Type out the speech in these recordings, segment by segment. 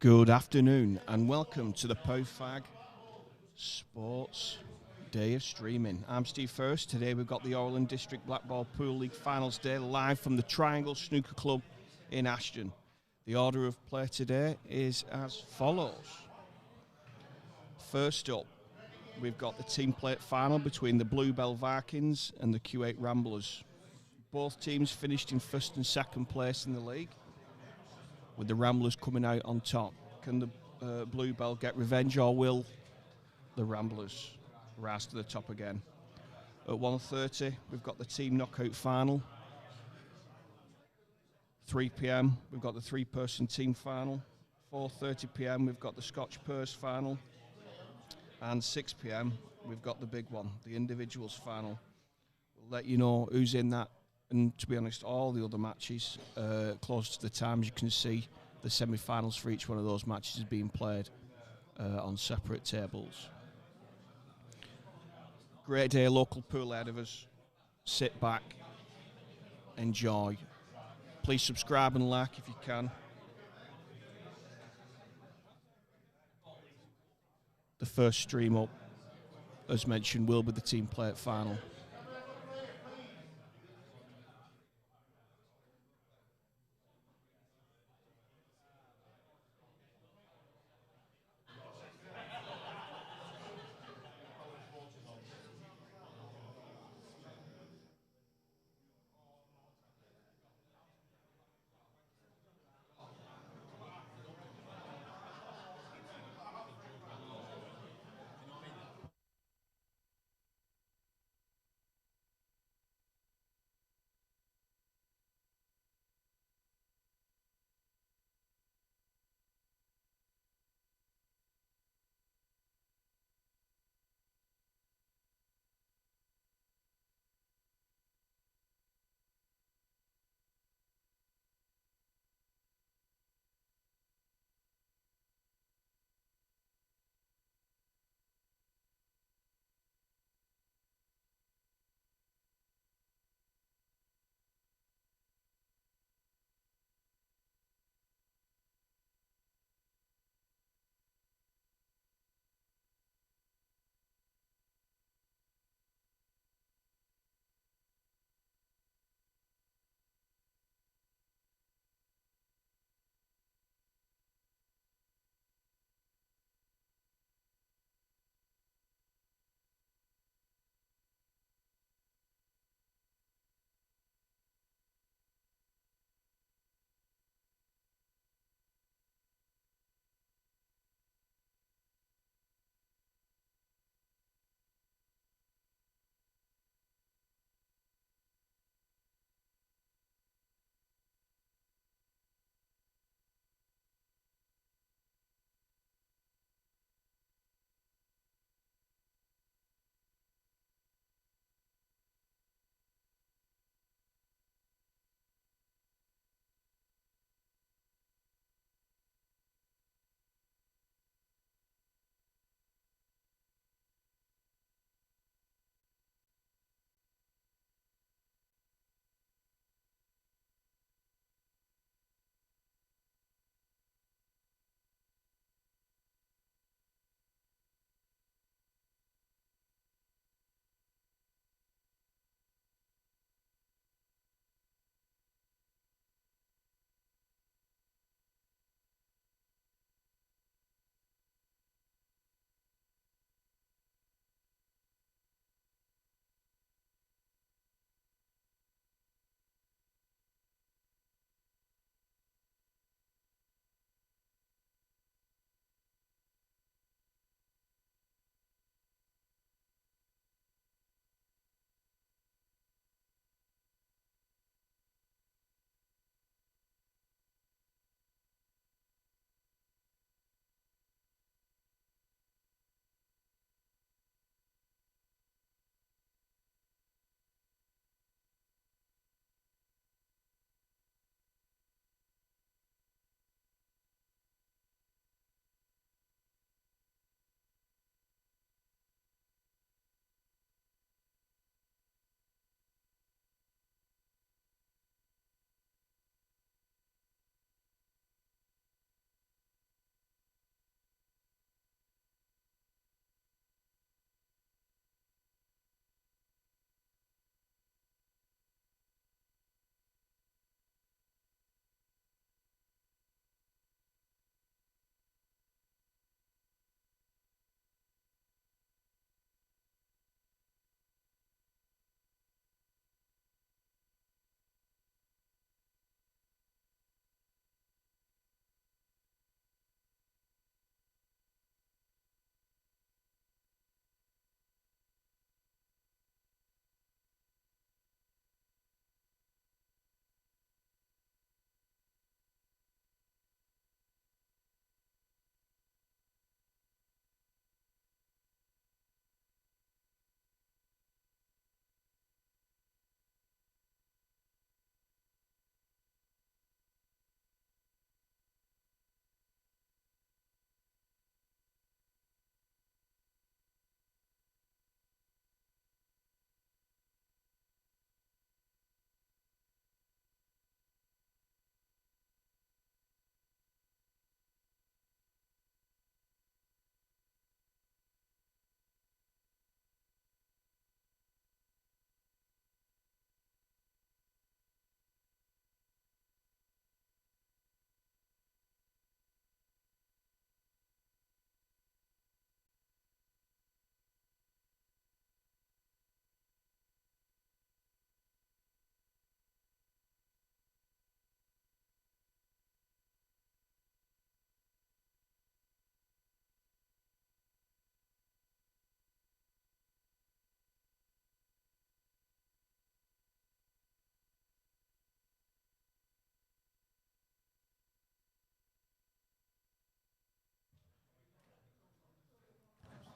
Good afternoon and welcome to the POFAG Sports Day of Streaming. I'm Steve Fairhurst. Today we've got the Orrell District Blackball Pool League Finals Day live from the Triangle Snooker Club in Ashton. The order of play today is as follows. First up, we've got the team plate final between the Bluebell Vikings and the Q8 Ramblers. Both teams finished in first and second place in the league, with the Ramblers coming out on top. Can the Bluebell get revenge, or will the Ramblers rise to the top again? At 1:30, we've got the team knockout final. 3 p.m, we've got the three-person team final. 4:30 p.m, we've got the Scotch purse final. And 6 p.m, we've got the big one, the individuals final. We'll let you know who's in that. And to be honest, all the other matches close to the time, as you can see, the semi-finals for each one of those matches is being played on separate tables. Great day, local pool ahead of us. Sit back, enjoy. Please subscribe and like if you can. The first stream up, as mentioned, will be the team plate final.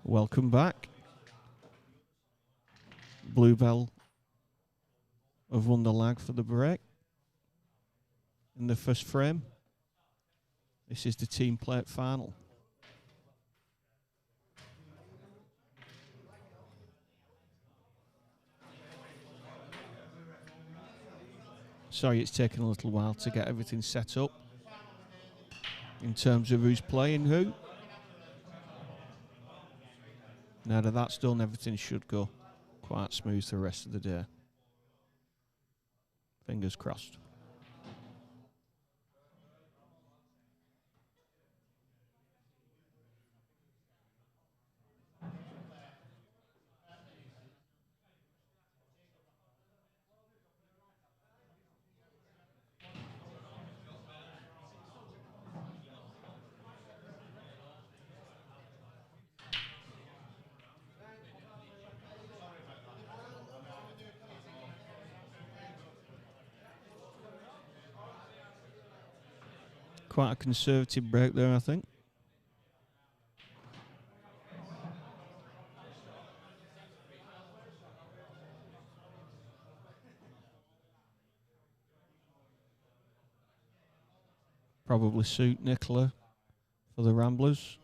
Welcome back. Bluebell have won the lag for the break in the first frame. This is the team plate final. Sorry, it's taken a little while to get everything set up in terms of who's playing who. Now that that's done, everything should go quite smooth the rest of the day. Fingers crossed. Quite a conservative break there, I think. Probably suit Nicola for the Ramblers.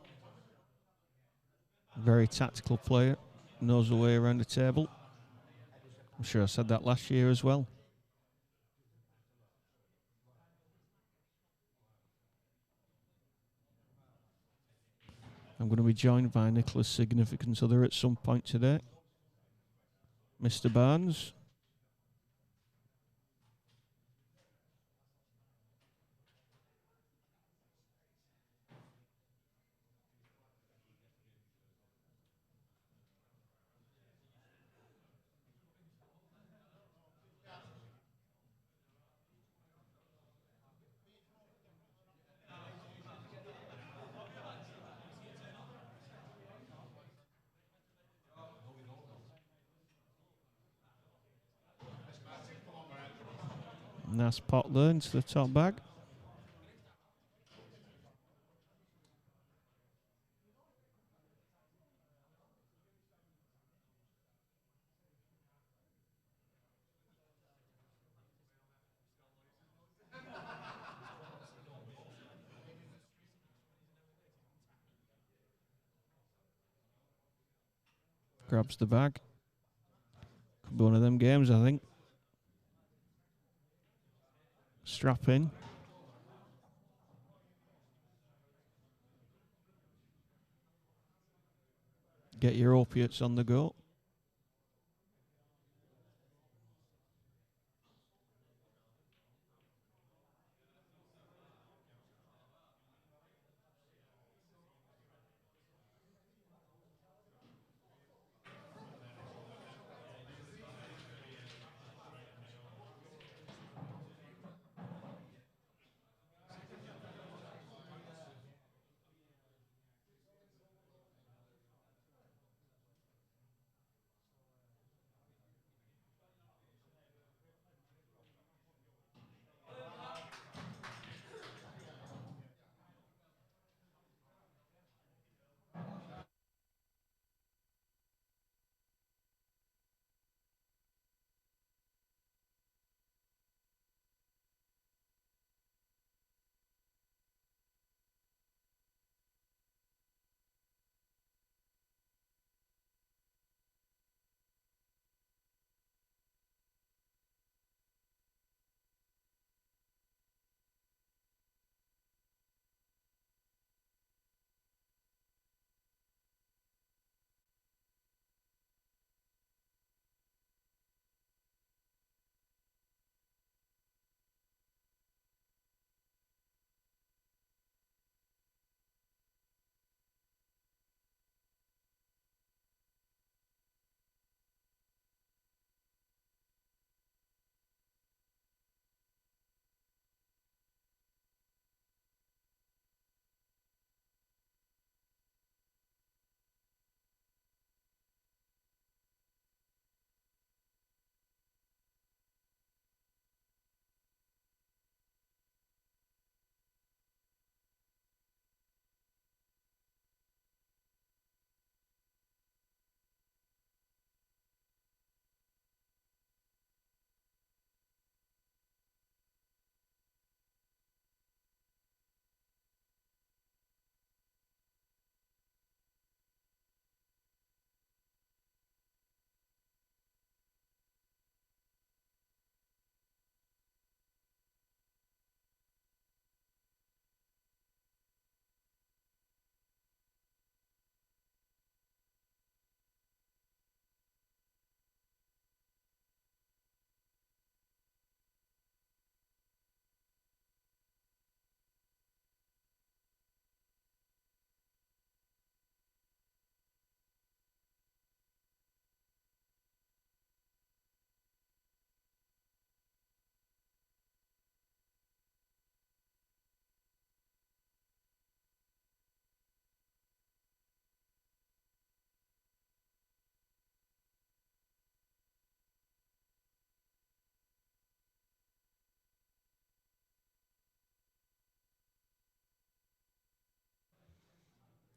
Very tactical player, knows the way around the table. I'm sure I said that last year as well. I'm going to be joined by Nicola's significant other at some point today, Mr. Barnes. Nice pot there into the top bag. Grabs the bag. Could be one of them games, I think. Strap in. Get your opiates on the go.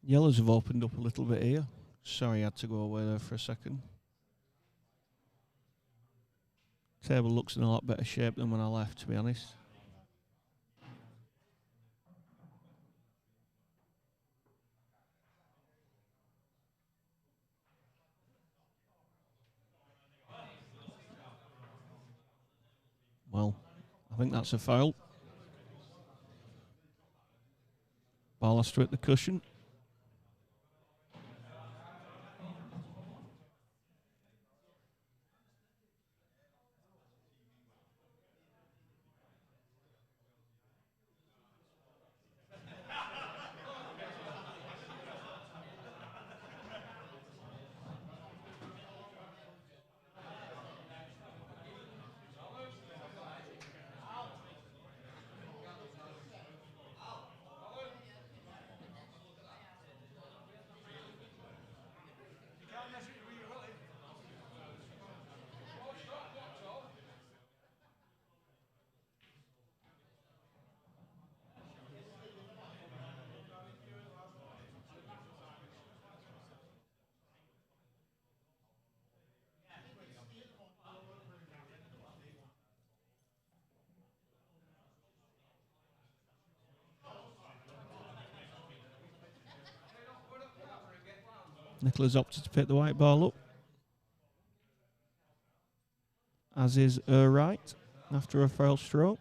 Yellows have opened up a little bit here. Sorry, I had to go away there for a second. Table looks in a lot better shape than when I left, to be honest. Well, I think that's a foul. Ball has to hit the cushion. Nicola's opted to pick the white ball up, as is right after a foul stroke.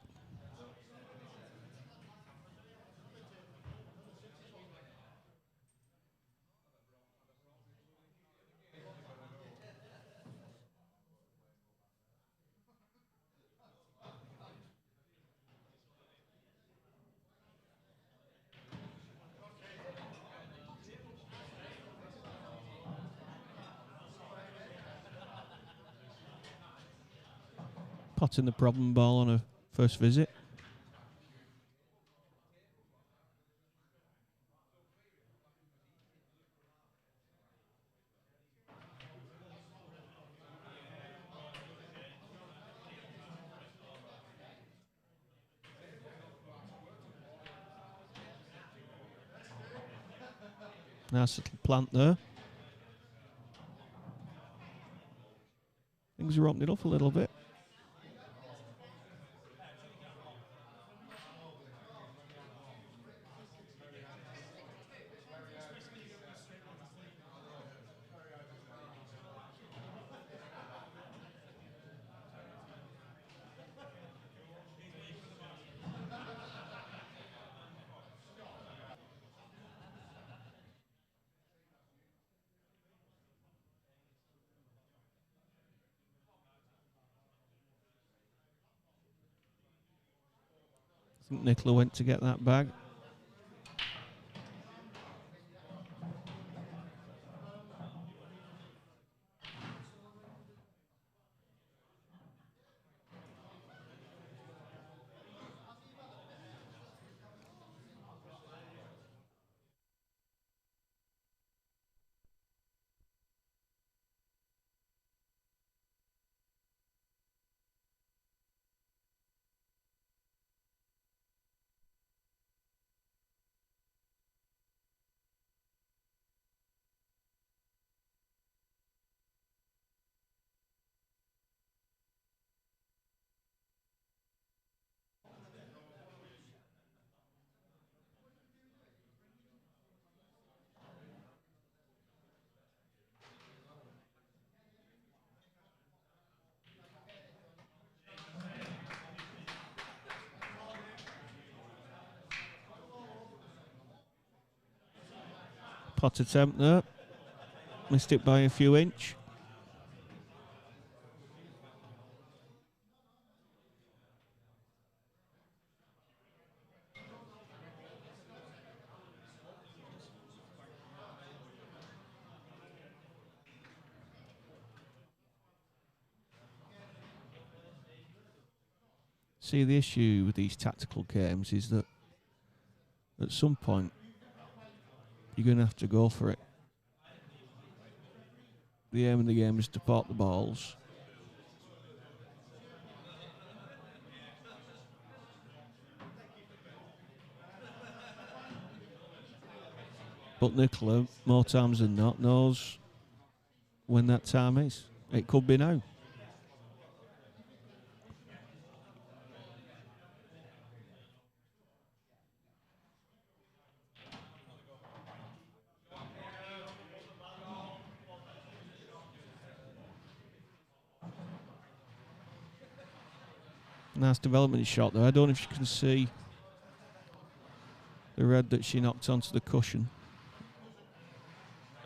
Potting the problem ball on her first visit. Nice little plant there. Things are opening up a little bit. I think Nicola went to get that bag. Pot attempt there. Missed it by a few inch. See, the issue with these tactical games is that at some point you're going to have to go for it. The aim of the game is to pot the balls. But Nicola, more times than not, knows when that time is. It could be now. Nice development shot there. I don't know if you can see the red that she knocked onto the cushion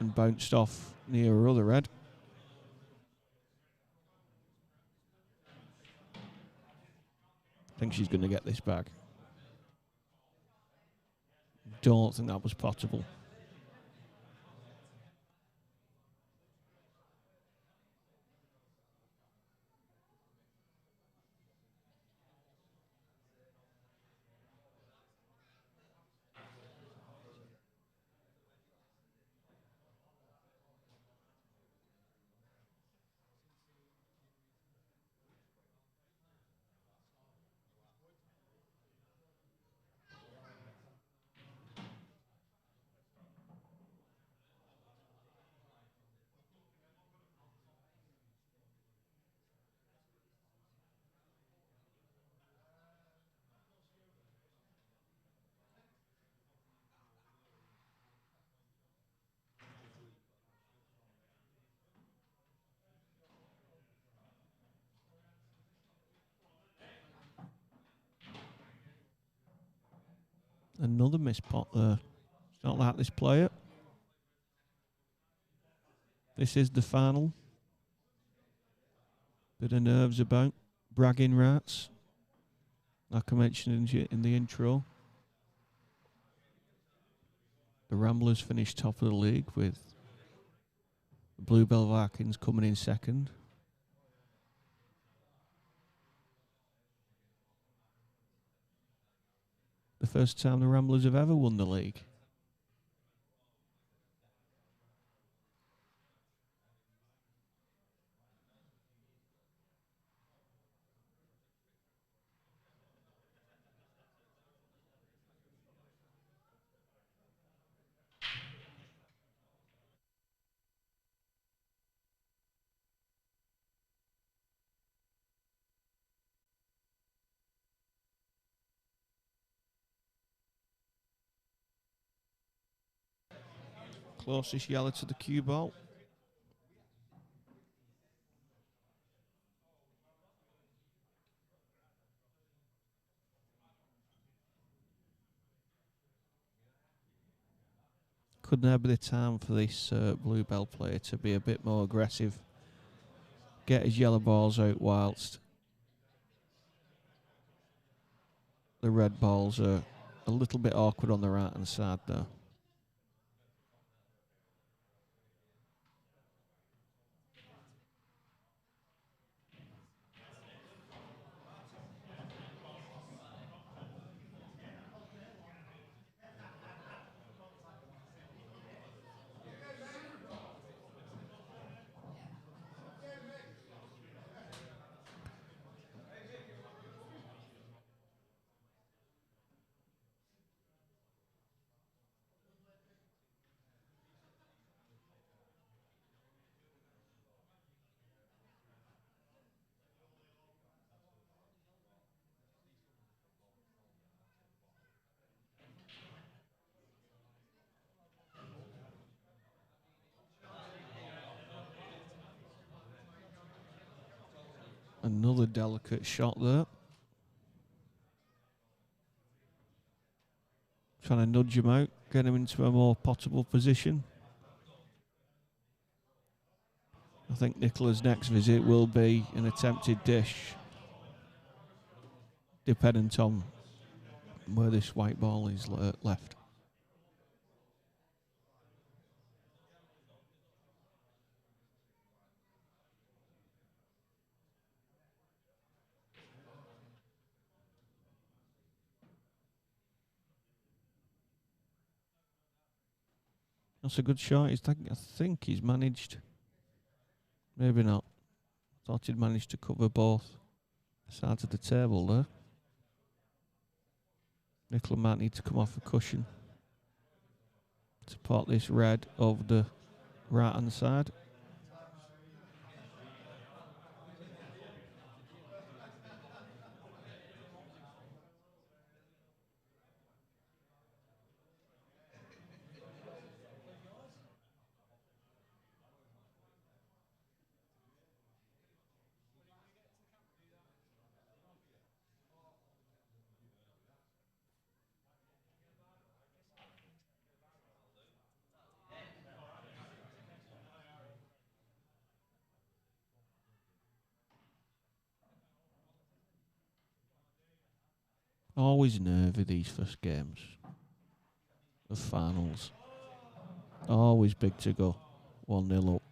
and bounced off near her other red. I think she's going to get this back. Don't think that was potable. Another missed pot there. It's not like this player. This is the final. Bit of nerves about. Bragging rights. Like I mentioned in the intro. The Ramblers finished top of the league with the Bluebell Vikings coming in second. The first time the Ramblers have ever won the league. Closest yellow to the cue ball. Couldn't there be the time for this Bluebell player to be a bit more aggressive? Get his yellow balls out whilst the red balls are a little bit awkward on the right hand side there. Another delicate shot there. Trying to nudge him out, get him into a more potable position. I think Nicola's next visit will be an attempted dish, dependent on where this white ball is left. That's a good shot. I think he's managed. Maybe not. Thought he'd managed to cover both sides of the table there. Nicola might need to come off a cushion. to pot this red over the right hand side. Always nervy these first games of finals. Always big to go. 1-0 up.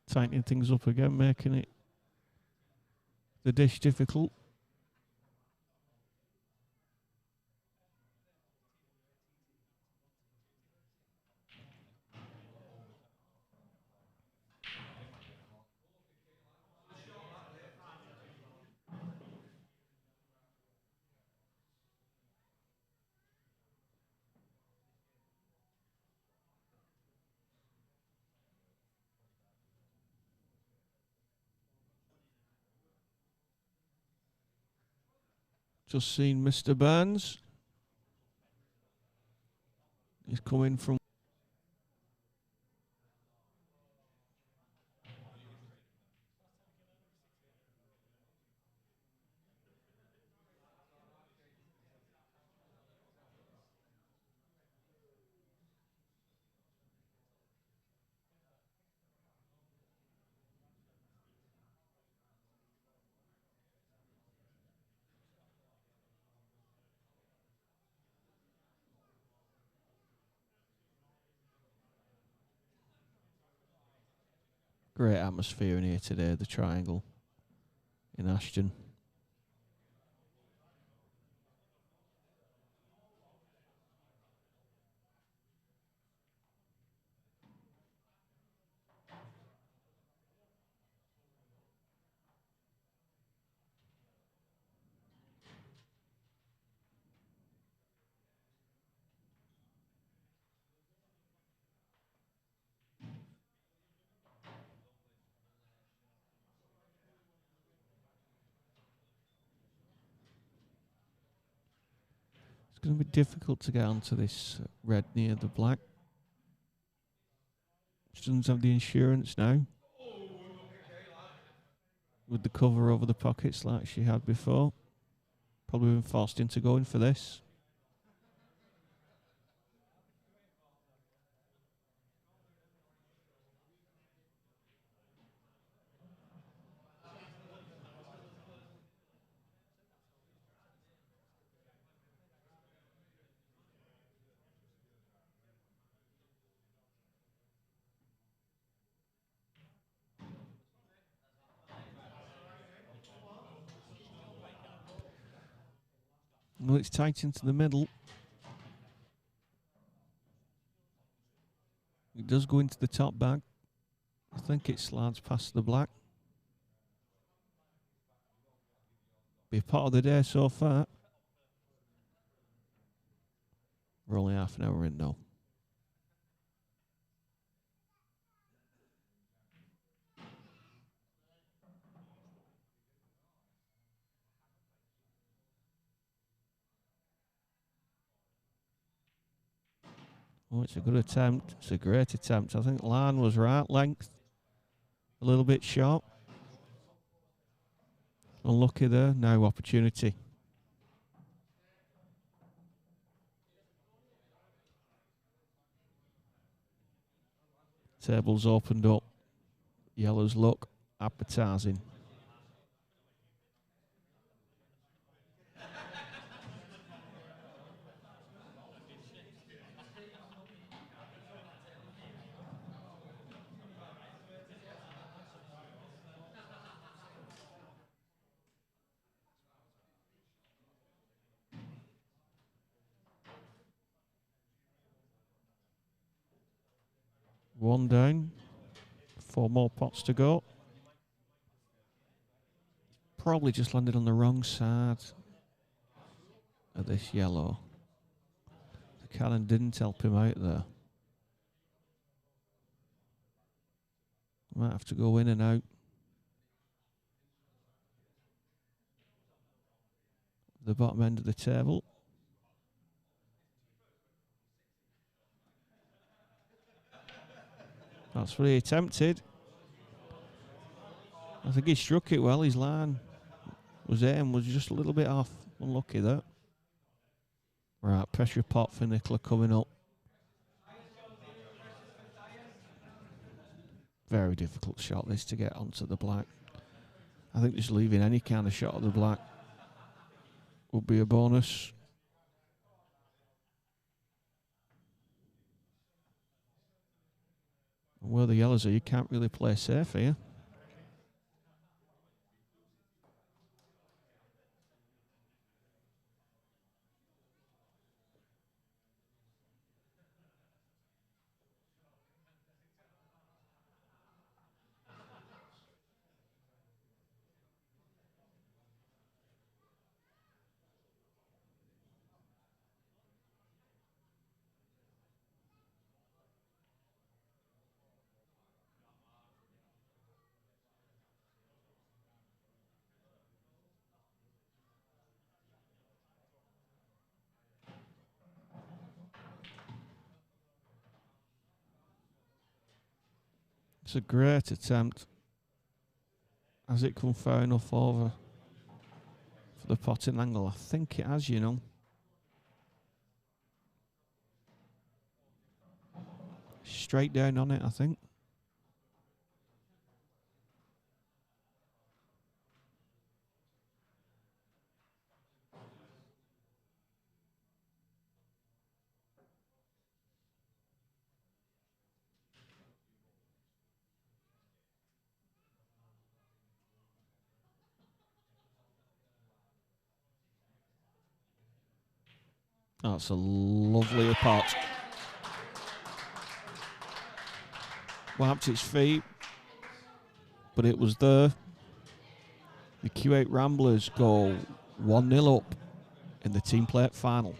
Tightening things up again, making it the dish difficult. Just seen Mr. Burns. He's coming from. Great atmosphere in here today, the Triangle in Ashton. It's going to be difficult to get onto this red near the black. She doesn't have the insurance now. With the cover over the pockets like she had before. Probably been forced into going for this. Well, it's tight into the middle. It does go into the top bag. I think it slides past the black. Be part of the day so far. We're only half an hour in now. Oh, it's a good attempt. It's a great attempt. I think line was right. Length a little bit short. Unlucky there. Now opportunity. Tables opened up. Yellows look appetising. One down. 4 more pots to go. Probably just landed on the wrong side of this yellow. The cannon didn't help him out there. Might have to go in and out. The bottom end of the table. That's what he attempted. I think he struck it well. His line was just a little bit off. Unlucky that. Right, pressure pot for Nicola coming up. Very difficult shot this to get onto the black. I think just leaving any kind of shot at the black would be a bonus. Where the yellows are, you can't really play safe here. It's a great attempt. Has it come far enough over for the potting angle? I think it has, you know. Straight down on it, I think. That's a lovely pot. Wiped its feet, but it was there. The Q8 Ramblers go 1-0 up in the team plate final.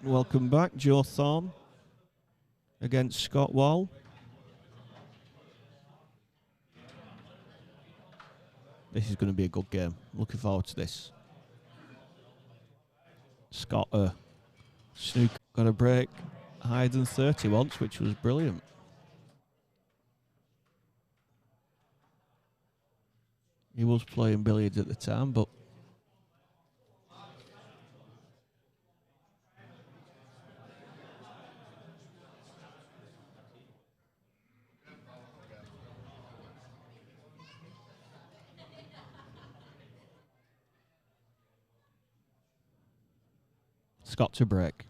Welcome back, Joe Thorne against Scott Wall. This is going to be a good game. Looking forward to this. Scott Snooker got a break higher than 30 once, which was brilliant. He was playing billiards at the time, but Scott to break.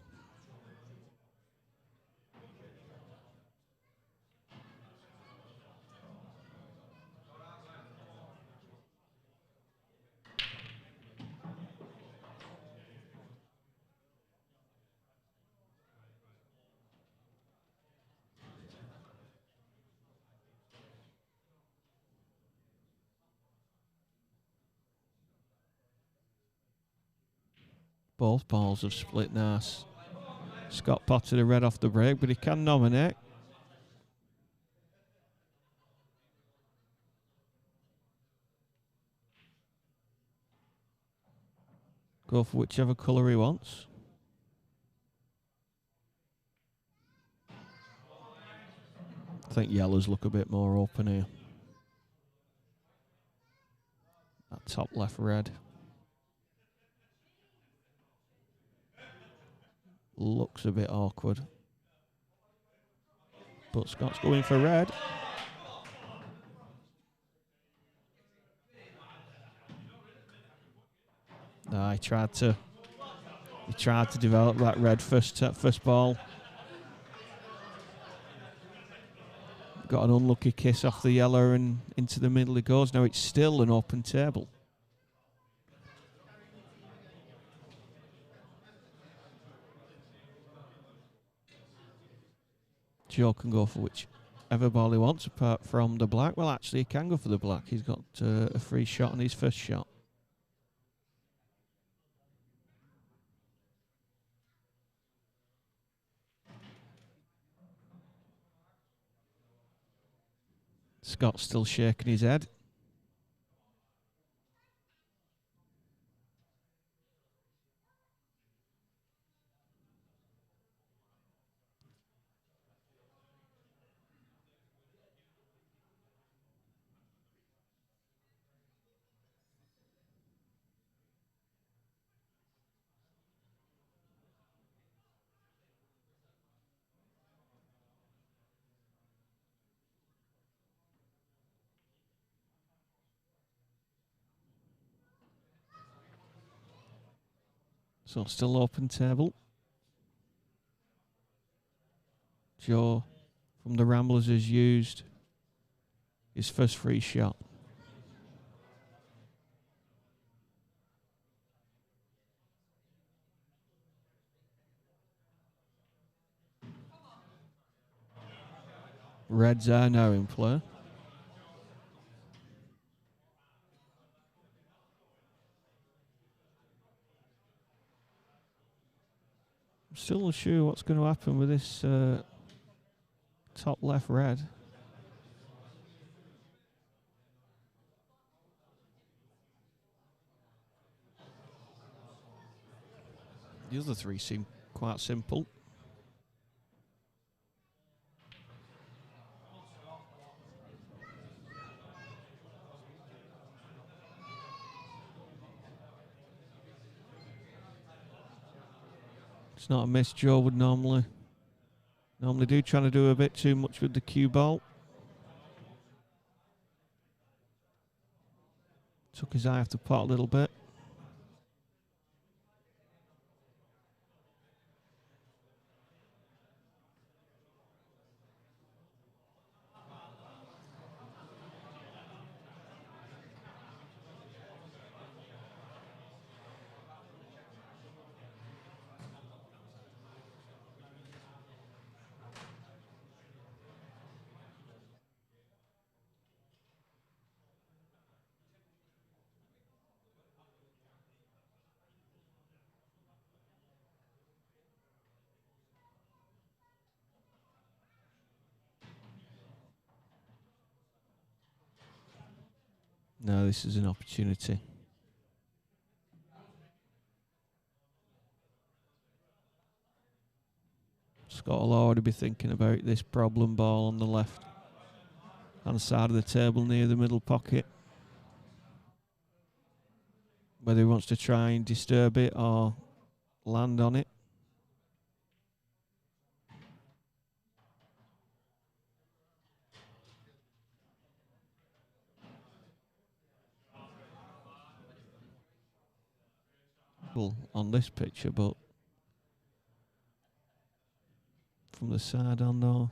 Both balls have split nice. Scott potted a red off the break, but he can nominate. Go for whichever colour he wants. I think yellows look a bit more open here. That top left red. Looks a bit awkward. But Scott's going for red. He tried to develop that red first ball. Got an unlucky kiss off the yellow and into the middle it goes. Now it's still an open table. Joe can go for whichever ball he wants apart from the black. Well, actually, he can go for the black. He's got a free shot on his first shot. Scott's still shaking his head. So still open table. Joe from the Ramblers has used his first free shot. Reds are now in play. I'm still not sure what's going to happen with this top left red. The other three seem quite simple. It's not a miss Joe would normally do, trying to do a bit too much with the cue ball. Took his eye off the pot a little bit. No, this is an opportunity. Scott will already be thinking about this problem ball on the left hand side of the table near the middle pocket. Whether he wants to try and disturb it or land on it. Well, on this picture, but from the side on though,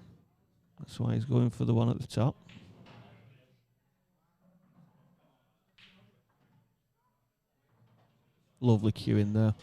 that's why he's going for the one at the top. Lovely cue in there.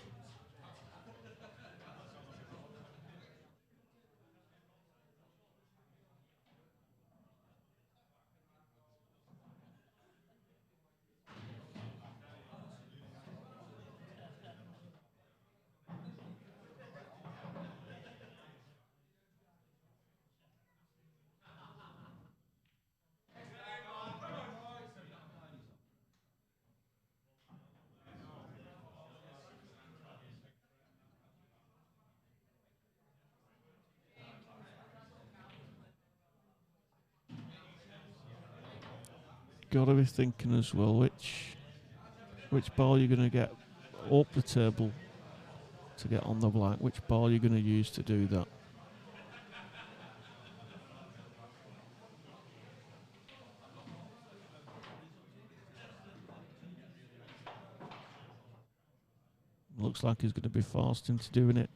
Got to be thinking as well which ball you're going to get up the table to get on the black, which ball you're going to use to do that. Looks like he's going to be forced into doing it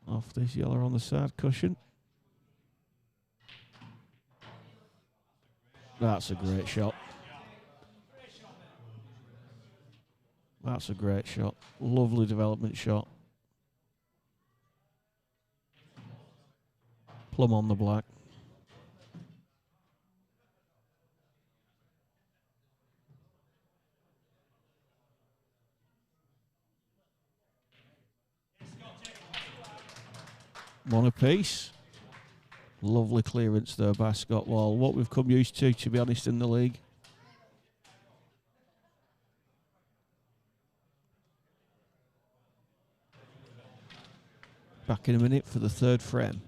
off this yellow on the side cushion. That's a great shot. That's a great shot. Lovely development shot. Plumb on the black. One apiece. Lovely clearance there by Scott Wall. What we've come used to be honest, in the league. Back in a minute for the third frame.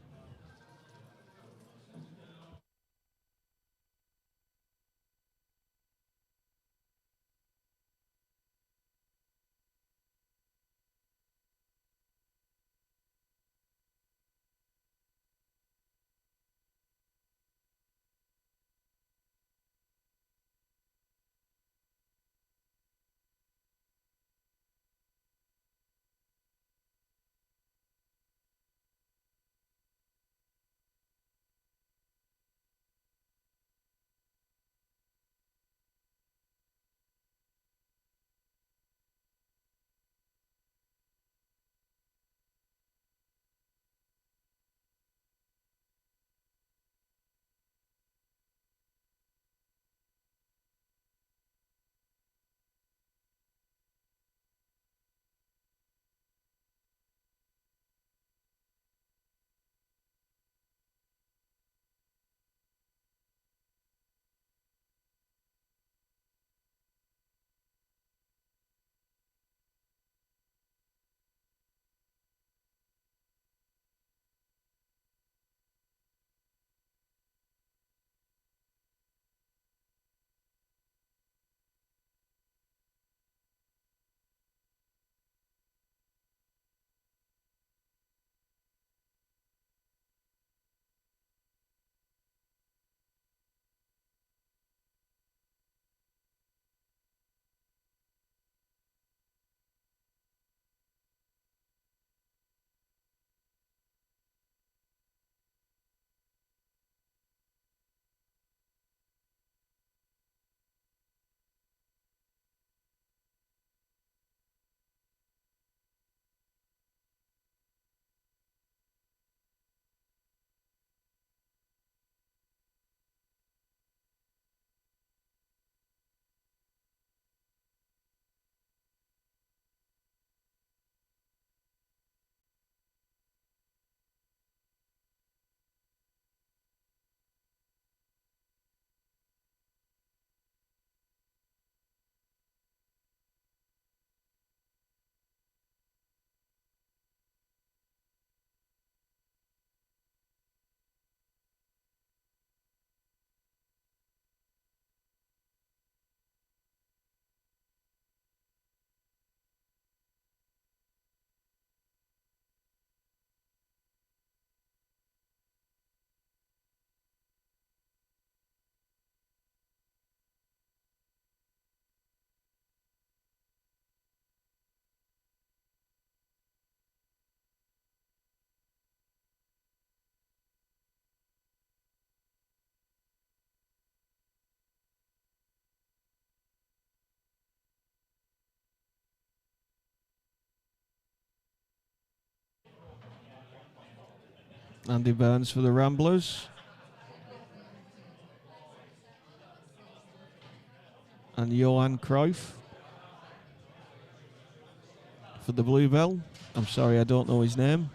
Andy Burns for the Ramblers. And Johan Cruyff for the Bluebell. I'm sorry, I don't know his name.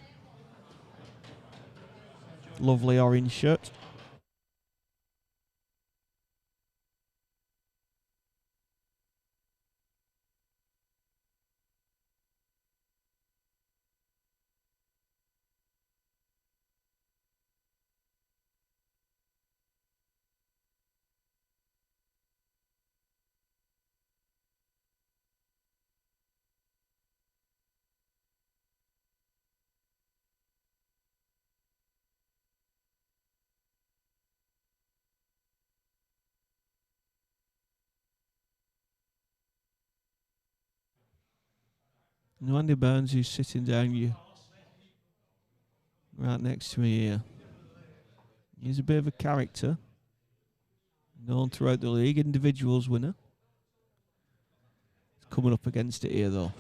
Lovely orange shirt. Now Andy Burns, who's sitting down you right next to me here. He's a bit of a character. Known throughout the league, individuals winner. He's coming up against it here though.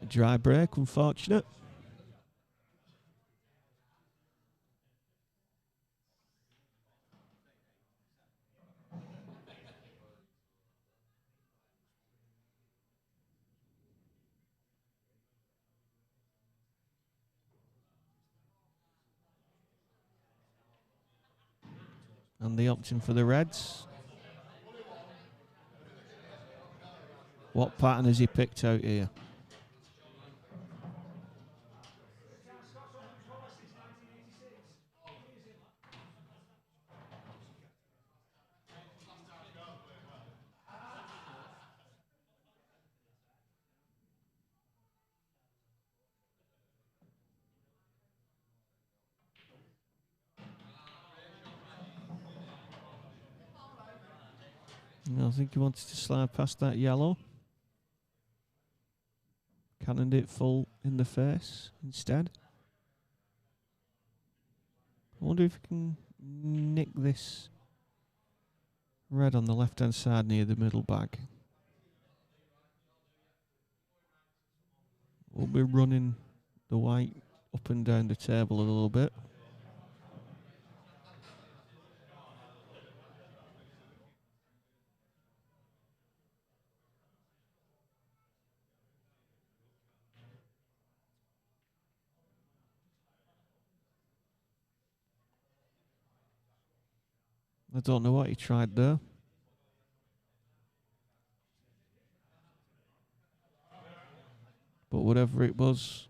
A dry break, unfortunate. And the option for the Reds. What pattern has he picked out here? I think he wanted to slide past that yellow. Cannoned it full in the face instead. I wonder if he can nick this red on the left-hand side near the middle bag. We'll be running the white up and down the table a little bit. I don't know what he tried there. But whatever it was,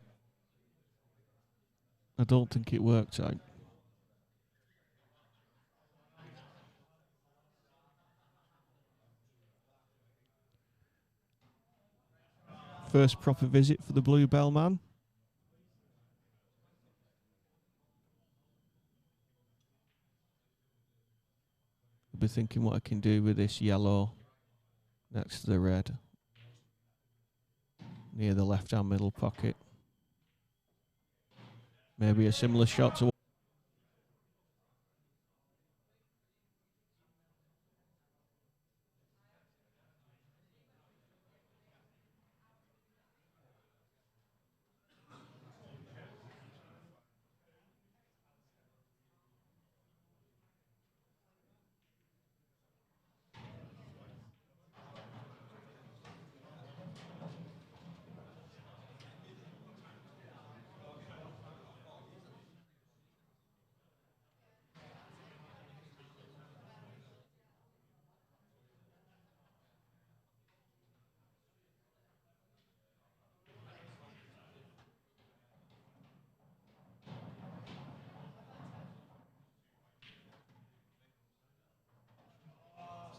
I don't think it worked out. First proper visit for the Bluebell man. I'll be thinking what I can do with this yellow next to the red near the left-hand middle pocket. Maybe a similar shot to...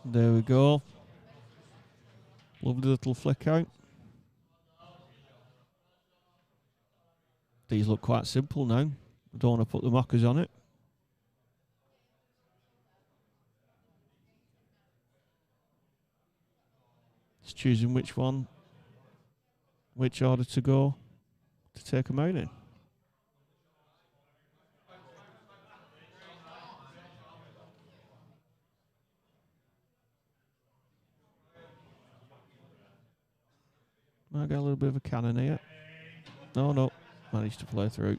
There we go. Lovely little flick out. These look quite simple now. I don't want to put the mockers on it. Just choosing which one, which order to go to take them out in. I got a little bit of a cannon here. No. Managed to play through.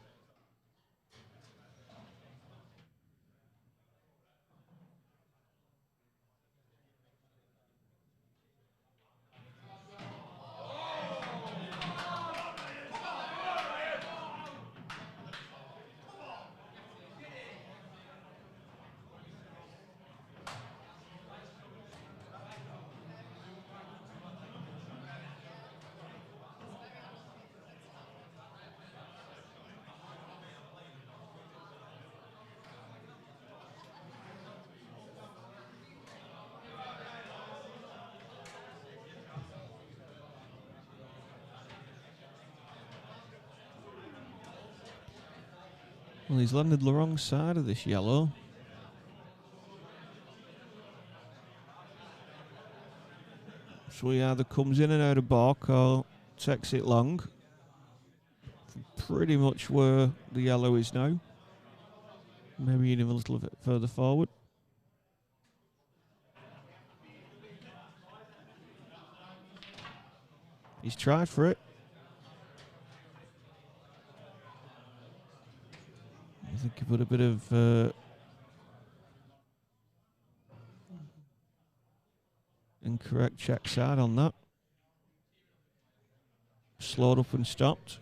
Well, he's landed the wrong side of this yellow. So he either comes in and out of balk or takes it long. Pretty much where the yellow is now. Maybe even a little bit further forward. He's tried for it. I think he put a bit of incorrect check side on that. Slowed up and stopped.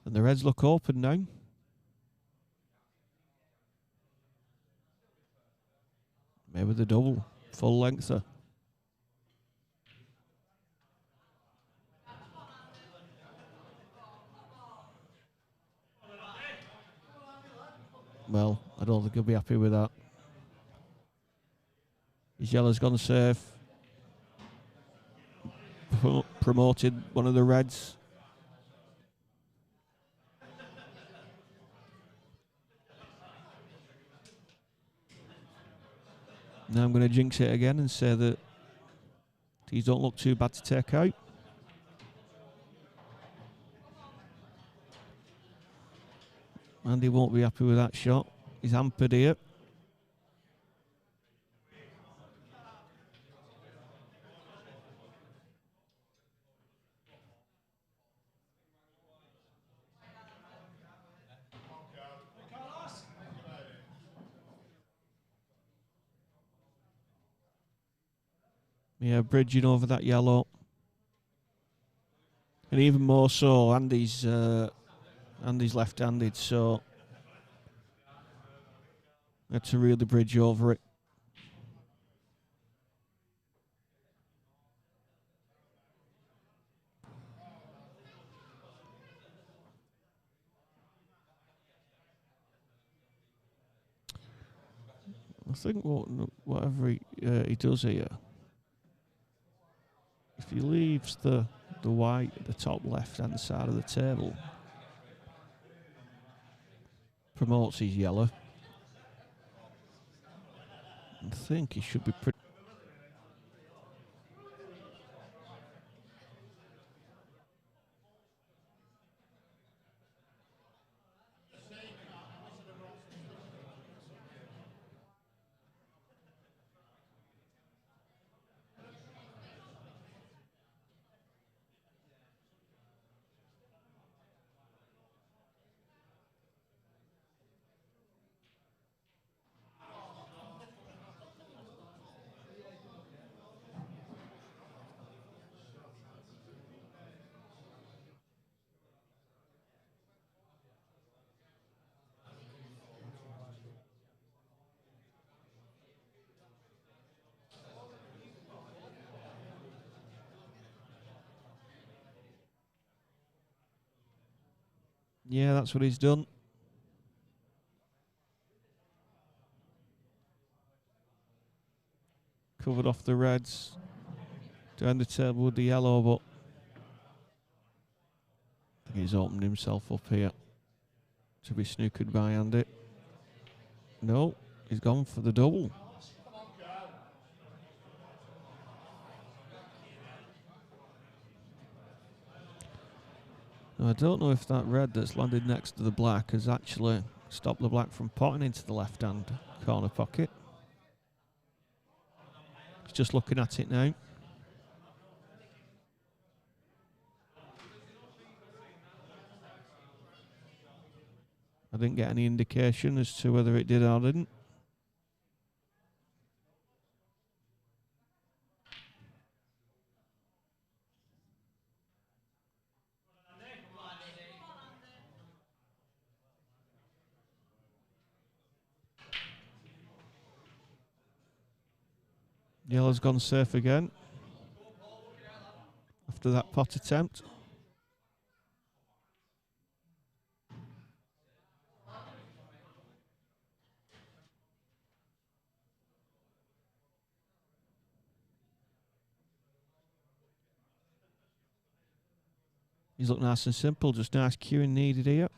And the reds look open now. Maybe the double, full lengther. Well, I don't think he'll be happy with that. His yellow's gone safe. Promoted one of the reds. Now I'm going to jinx it again and say that these don't look too bad to take out. Andy won't be happy with that shot. He's hampered here. Yeah, bridging over that yellow. And even more so, Andy's left-handed, so had to really bridge over it. I think whatever he does here, if he leaves the white at the top left-hand side of the table, promotes his yellow. I think he should be pretty. Yeah, that's what he's done. Covered off the reds. Down the table with the yellow, but I think he's opened himself up here to be snookered by Andy. No, he's gone for the double. Now, I don't know if that red that's landed next to the black has actually stopped the black from potting into the left-hand corner pocket. just looking at it now. I didn't get any indication as to whether it did or didn't. Yellow's gone safe again after that pot attempt. He's looked nice and simple, just nice cueing needed here.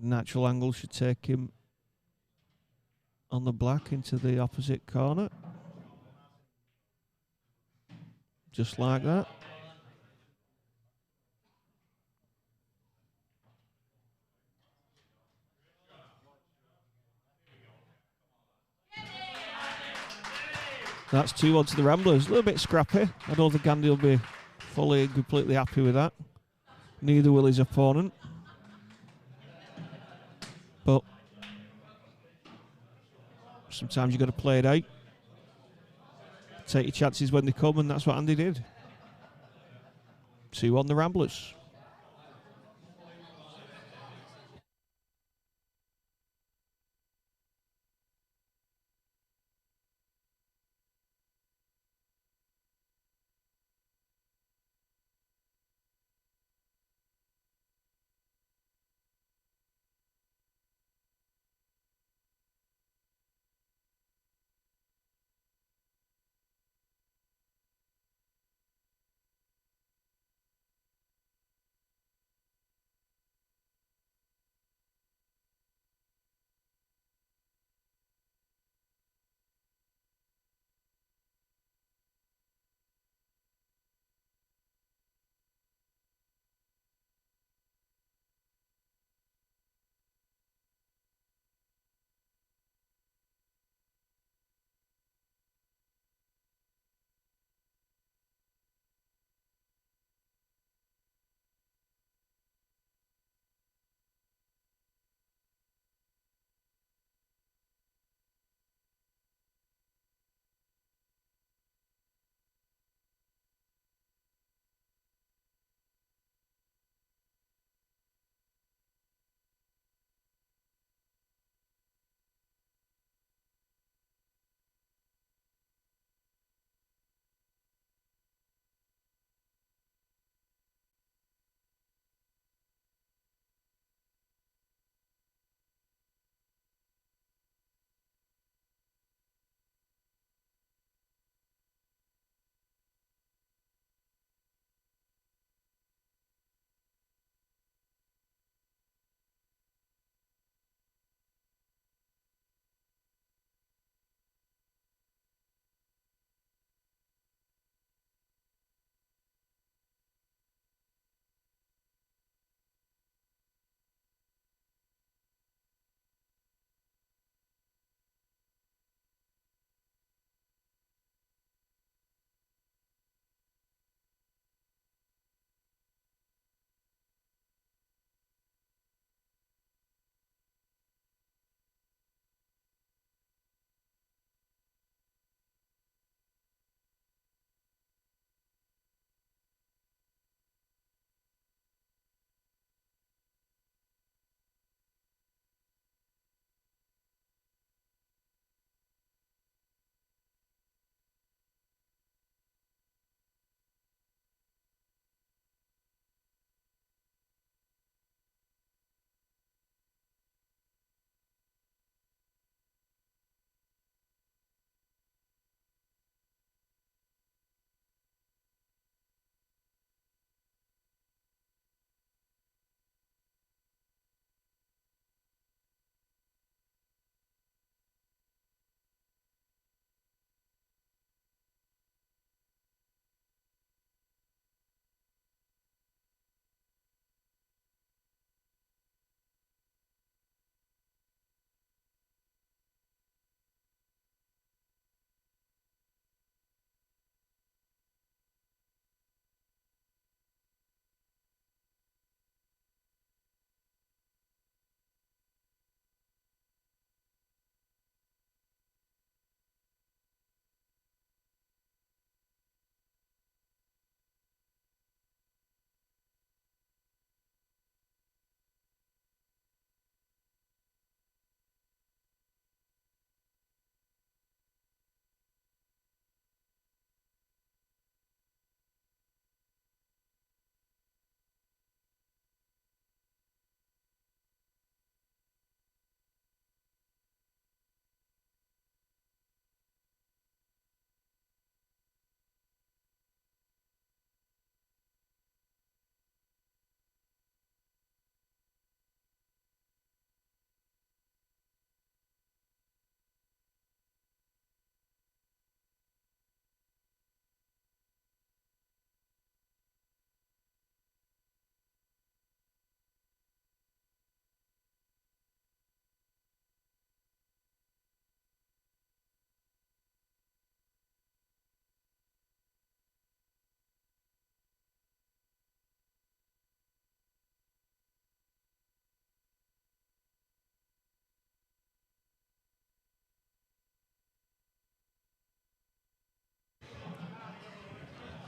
Natural angle should take him on the black into the opposite corner. Just like that. That's 2-1 to the Ramblers. A little bit scrappy. I don't think Andy will be fully and completely happy with that. Neither will his opponent. But sometimes you've got to play it out. Take your chances when they come, and that's what Andy did. 2-1 the Ramblers.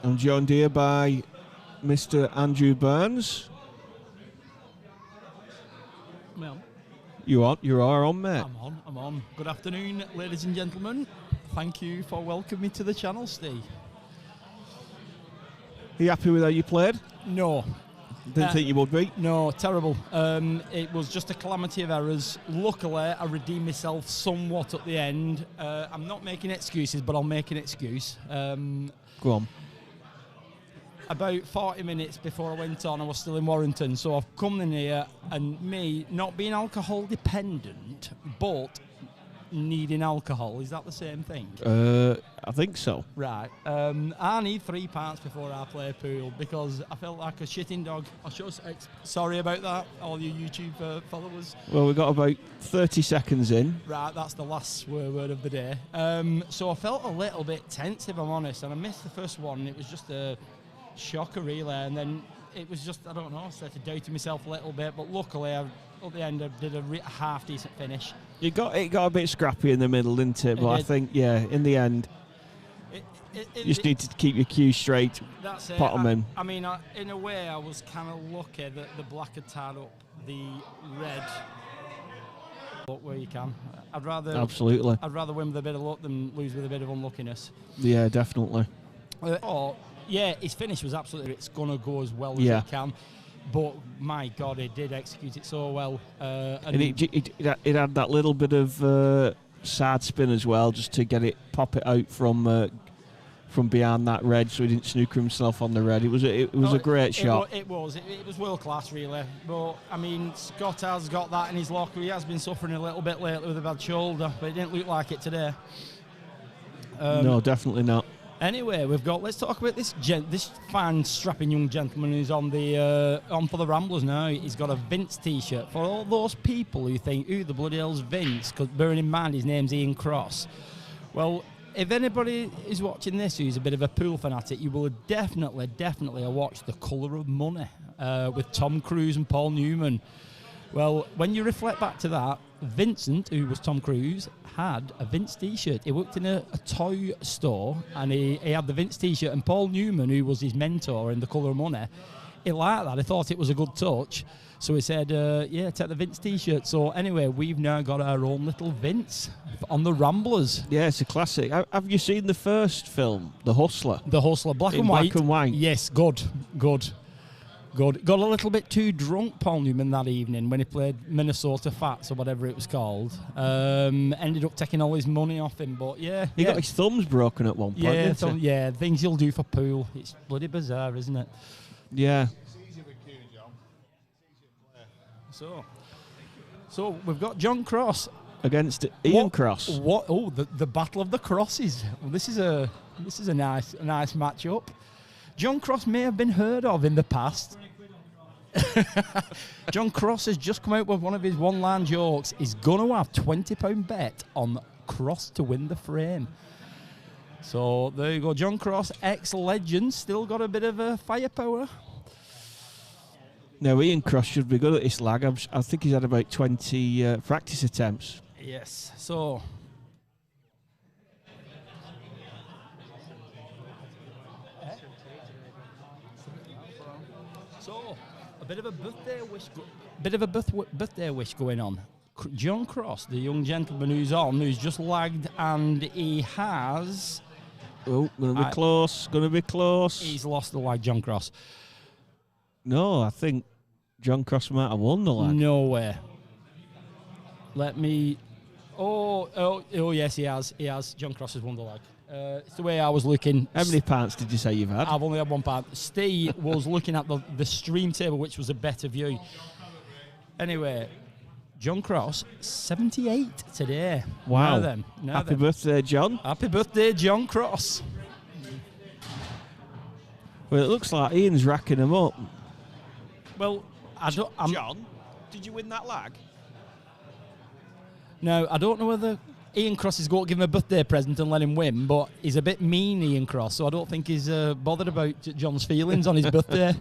I'm joined here by Mr. Andrew Burns. Well, You are on, mate. I'm on. Good afternoon, ladies and gentlemen. Thank you for welcoming me to the channel, Steve. Are you happy with how you played? No. Didn't think you would be. No, terrible. It was just a calamity of errors. Luckily, I redeemed myself somewhat at the end. I'm not making excuses, but I'll make an excuse. Go on. About 40 minutes before I went on, I was still in Warrington, so I've come in here, and me not being alcohol dependent, but needing alcohol, is that the same thing? I think so. Right. I need 3 pints before I play pool because I felt like a shitting dog. Sorry about that, all you YouTube followers. Well, we've got about 30 seconds in. Right, that's the last swear word of the day. So I felt a little bit tense, if I'm honest, and I missed the first one, and it was just a shocker, really, and then it was just, I don't know, I started doubting myself a little bit, but luckily, at the end, I did a half-decent finish. It got a bit scrappy in the middle, didn't it? But I think, yeah, in the end, you just need to keep your cue straight, that's it. pot them in. I mean, in a way, I was kind of lucky that the black had tied up the red. Look where you can. Absolutely. I'd rather win with a bit of luck than lose with a bit of unluckiness. Yeah, definitely. Yeah, his finish was absolutely, it's going to go as well as it can. But, my God, he did execute it so well. And it had that little bit of side spin as well, just to pop it out from behind that red, so he didn't snooker himself on the red. It was a great shot. It was world class, really. But, I mean, Scott has got that in his locker. He has been suffering a little bit lately with a bad shoulder, but it didn't look like it today. No, definitely not. Anyway, let's talk about this fine, strapping young gentleman who's on for the Ramblers now. He's got a Vince t-shirt. For all those people who think, who the bloody hell's Vince, because bearing in mind his name's Ian Cross. Well, if anybody is watching this who's a bit of a pool fanatic, you will definitely have watched The Colour of Money with Tom Cruise and Paul Newman. Well, when you reflect back to that, Vincent, who was Tom Cruise, had a Vince t-shirt. He worked in a toy store, and he had the Vince t-shirt, and Paul Newman, who was his mentor in The Colour of Money, he liked that. He thought it was a good touch, so he said, take the Vince t-shirt. So anyway, we've now got our own little Vince on the Ramblers. Yeah, it's a classic. Have you seen the first film, The Hustler? The Hustler, black and white. Yes, good. Got a little bit too drunk, Paul Newman, that evening when he played Minnesota Fats or whatever it was called. Ended up taking all his money off him, but yeah. He got his thumbs broken at one point, didn't he? Yeah, things you'll do for pool. It's bloody bizarre, isn't it? Yeah. It's easier with Q, John. It's easier to play. So we've got John Cross against Ian Cross. What? Oh, the battle of the crosses. Well, this is a nice match-up. John Cross may have been heard of in the past. John Cross has just come out with one of his one-line jokes. He's going to have £20 bet on Cross to win the frame. So there you go. John Cross, ex-legend, still got a bit of a firepower. No, Ian Cross should be good at this lag. I think he's had about 20 practice attempts. Yes, so... A bit of a birthday wish going on. John Cross, the young gentleman who's just lagged, and he has... Oh, going to be close. He's lost the lag, John Cross. No, I think John Cross might have won the lag. No way. Let me... Oh, yes, he has. John Cross has won the lag. It's the way I was looking. How many pints did you say you've had? I've only had 1 pint. Steve was looking at the stream table, which was a better view. Anyway, John Cross, 78 today. Wow. Happy birthday, John. Happy birthday, John Cross. Well, it looks like Ian's racking them up. Well, John, did you win that lag? No, I don't know whether Ian Cross is going to give him a birthday present and let him win, but he's a bit mean, Ian Cross, so I don't think he's bothered about John's feelings on his birthday.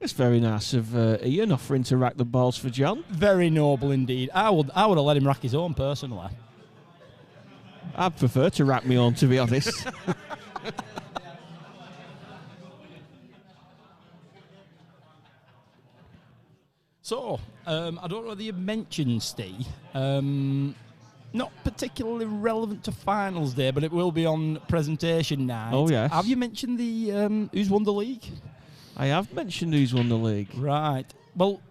It's very nice of Ian offering to rack the balls for John. Very noble indeed. I would have let him rack his own personally. I'd prefer to rack me on, to be honest. So, I don't know whether you mentioned, Steve, not particularly relevant to finals day, but it will be on presentation night. Oh, yes. Have you mentioned the who's won the league? I have mentioned who's won the league. Right. Well,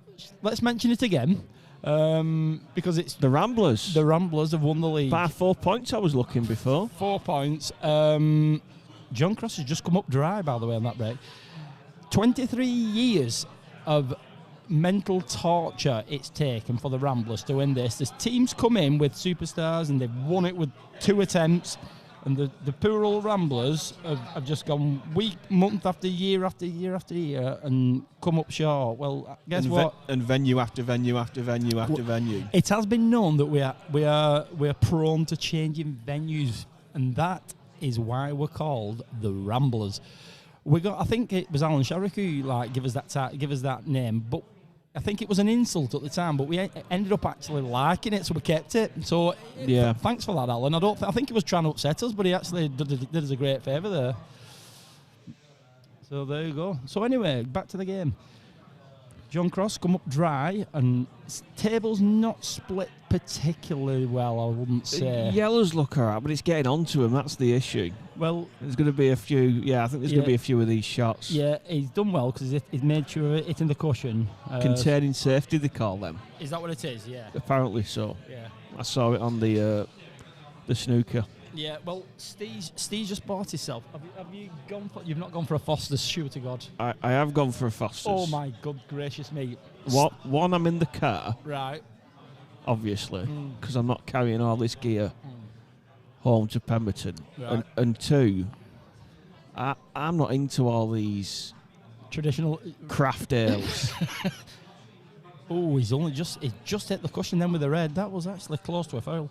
let's mention it again, because it's The Ramblers. the Ramblers have won the league. By 4 points I was looking before. 4 points. John Cross has just come up dry, by the way, on that break. 23 years of mental torture it's taken for the Ramblers to win this. There's teams come in with superstars and they've won it with 2 attempts, and the poor old Ramblers have just gone month after year after year after year and come up short. Well, guess what? And venue after venue after venue after venue. It has been known that we are prone to changing venues, and that is why we're called the Ramblers. I think it was Alan Sharrock who give us that name, but I think it was an insult at the time, but we ended up actually liking it, so we kept it. So yeah, thanks for that, Alan. I think he was trying to upset us, but he actually did us a great favour there. So there you go. So anyway, back to the game. John Cross come up dry, and table's not split particularly well, I wouldn't say. Yellows look alright, but it's getting onto him. That's the issue. Well, there's going to be a few. Yeah, I think there's going to be a few of these shots. Yeah, he's done well because he's made sure it's in the cushion. Containing safety, they call them. Is that what it is? Yeah. Apparently so. Yeah. I saw it on the snooker. Yeah. Well, Steve's just bought himself. Have you gone for? You've not gone for a Foster's, shoot to God. I have gone for a Foster's. Oh my good gracious me! One, I'm in the car. Right. Obviously, because I'm not carrying all this gear home to Pemberton. Right. And 2, I'm not into all these traditional craft ales. Oh, he's just hit the cushion then with the red. That was actually close to a foul.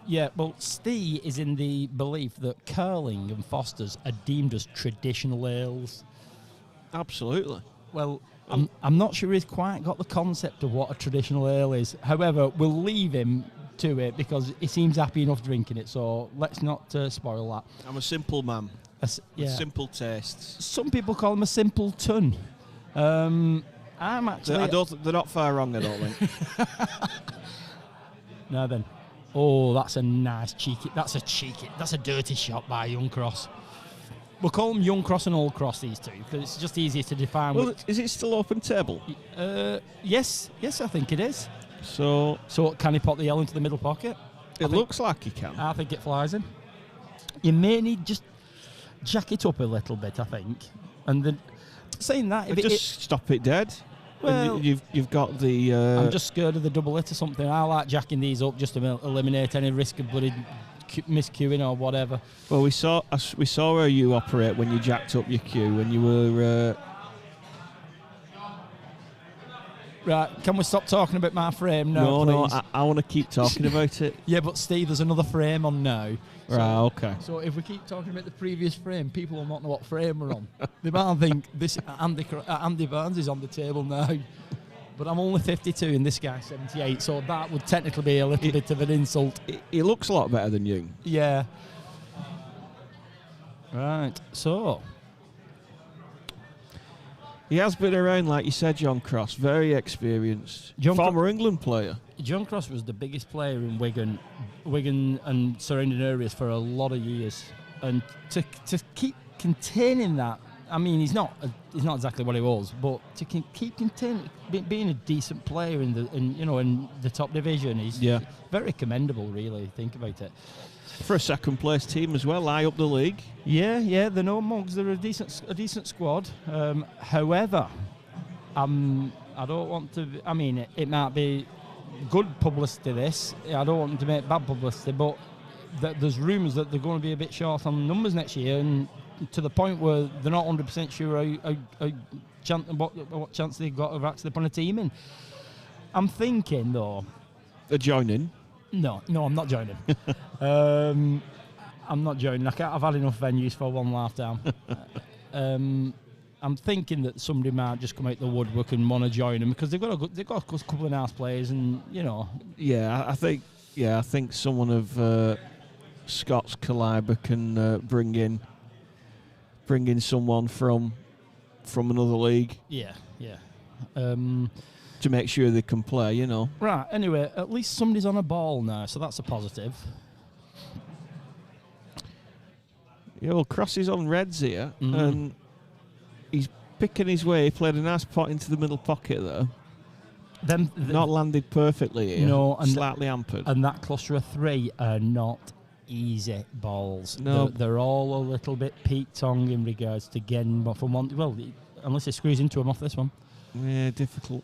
Yeah, well, Steve is in the belief that curling and Foster's are deemed as traditional ales. Absolutely. Well, I'm not sure he's quite got the concept of what a traditional ale is. However, we'll leave him to it because he seems happy enough drinking it, so let's not spoil that. I'm a simple man with simple tastes. Some people call him a simpleton. I'm actually... They're not far wrong, I don't think. Now then. Oh, that's a nice cheeky... That's a dirty shot by Young Cross. We'll call them Young Cross and Old Cross, these two, because it's just easier to define. Well, is it still open table? Yes, I think it is. So can he pop the L into the middle pocket? It looks like he can. I think it flies in. You may need just jack it up a little bit, I think. And then, saying that... if stop it dead. Well, you've got the... I'm just scared of the double hit or something. I like jacking these up just to eliminate any risk of bloody miscuing or whatever. Well, we saw how you operate when you jacked up your cue when you were... Right, can we stop talking about my frame now, No, please? I want to keep talking about it. Yeah, but Steve, there's another frame on now. Right, okay. So if we keep talking about the previous frame, people will not know what frame we're on. They might think this Andy Barnes is on the table now. But I'm only 52 and this guy's 78, so that would technically be a little bit of an insult. He looks a lot better than you. Yeah. Right, so... He has been around, like you said, John Cross, very experienced. Former England player. John Cross was the biggest player in Wigan and surrounding areas for a lot of years. And to keep containing that, I mean, he's not exactly what he was, but to keep containing, being a decent player in the top division is very commendable, really, think about it. For a second place team as well, high up the league. Yeah, they're no mugs. They're a decent squad. However, I don't want to. I mean, it might be good publicity. This I don't want to make bad publicity, but there's rumours that they're going to be a bit short on numbers next year, and to the point where they're not 100% sure what chance they've got of actually putting a team in. I'm thinking though. They're joining. No, I'm not joining. I'm not joining. I've had enough venues for one lifetime. I'm thinking that somebody might just come out the woodwork and want to join them because they've got a couple of nice players, and Yeah, I think someone of Scott's calibre can bring in someone from another league. Yeah. To make sure they can play, Right. Anyway, at least somebody's on a ball now, so that's a positive. Yeah, well, Cross is on reds here, and he's picking his way. He played a nice pot into the middle pocket, though. Not landed perfectly here. No, and slightly hampered. And that cluster of 3 are not easy balls. No. They're all a little bit peaked-tongue in regards to getting from one. Well, unless he screws into him off this one. Yeah, difficult.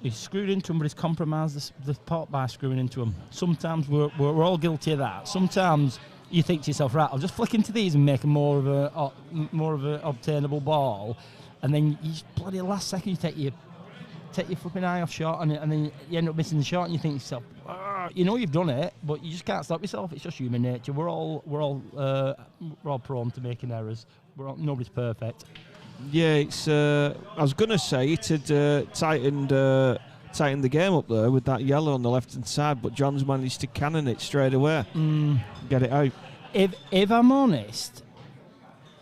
He's screwed into him, but he's compromised the pot by screwing into him. Sometimes we're all guilty of that. Sometimes you think to yourself, right, I'll just flick into these and make more of a obtainable ball, and then you just bloody last second you take your flipping eye off shot, and then you end up missing the shot, and you think to yourself, you've done it, but you just can't stop yourself. It's just human nature. We're all prone to making errors. Nobody's perfect. Yeah, it's. I was gonna say it had tightened the game up there with that yellow on the left hand side, but John's managed to cannon it straight away, get it out. If I'm honest,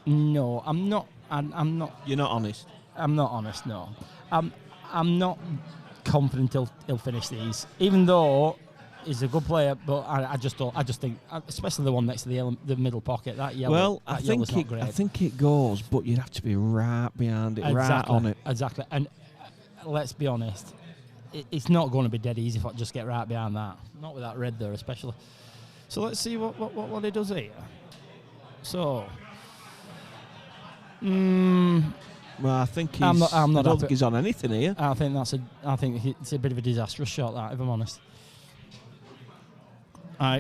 no, I'm not. I'm not. You're not honest. I'm not honest. No, I'm not confident he'll finish these, even though he's a good player. But I just think, especially the one next to the middle pocket, that yellow. Well, I think it goes, but you'd have to be right behind it, right on it. Exactly. And let's be honest, it's not going to be dead easy if I just get right behind that. Not with that red there, especially. So let's see what he does here. So. Well, I think I don't think he's on anything here. I think it's a bit of a disastrous shot, that, if I'm honest.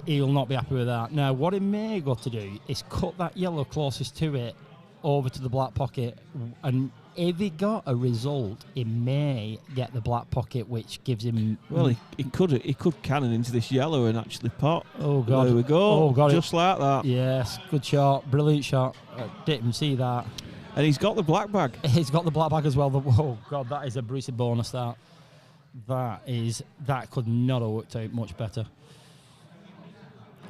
He will not be happy with that. Now, what he may got to do is cut that yellow closest to it over to the black pocket, and if he got a result, he may get the black pocket, which gives him. Well, he could cannon into this yellow and actually pot. Oh God! There we go. Oh God! Just like that. Yes, good shot, brilliant shot. Didn't even see that. And he's got the black bag. He's got the black bag as well. Oh God, that is a Brucey bonus. That could not have worked out much better.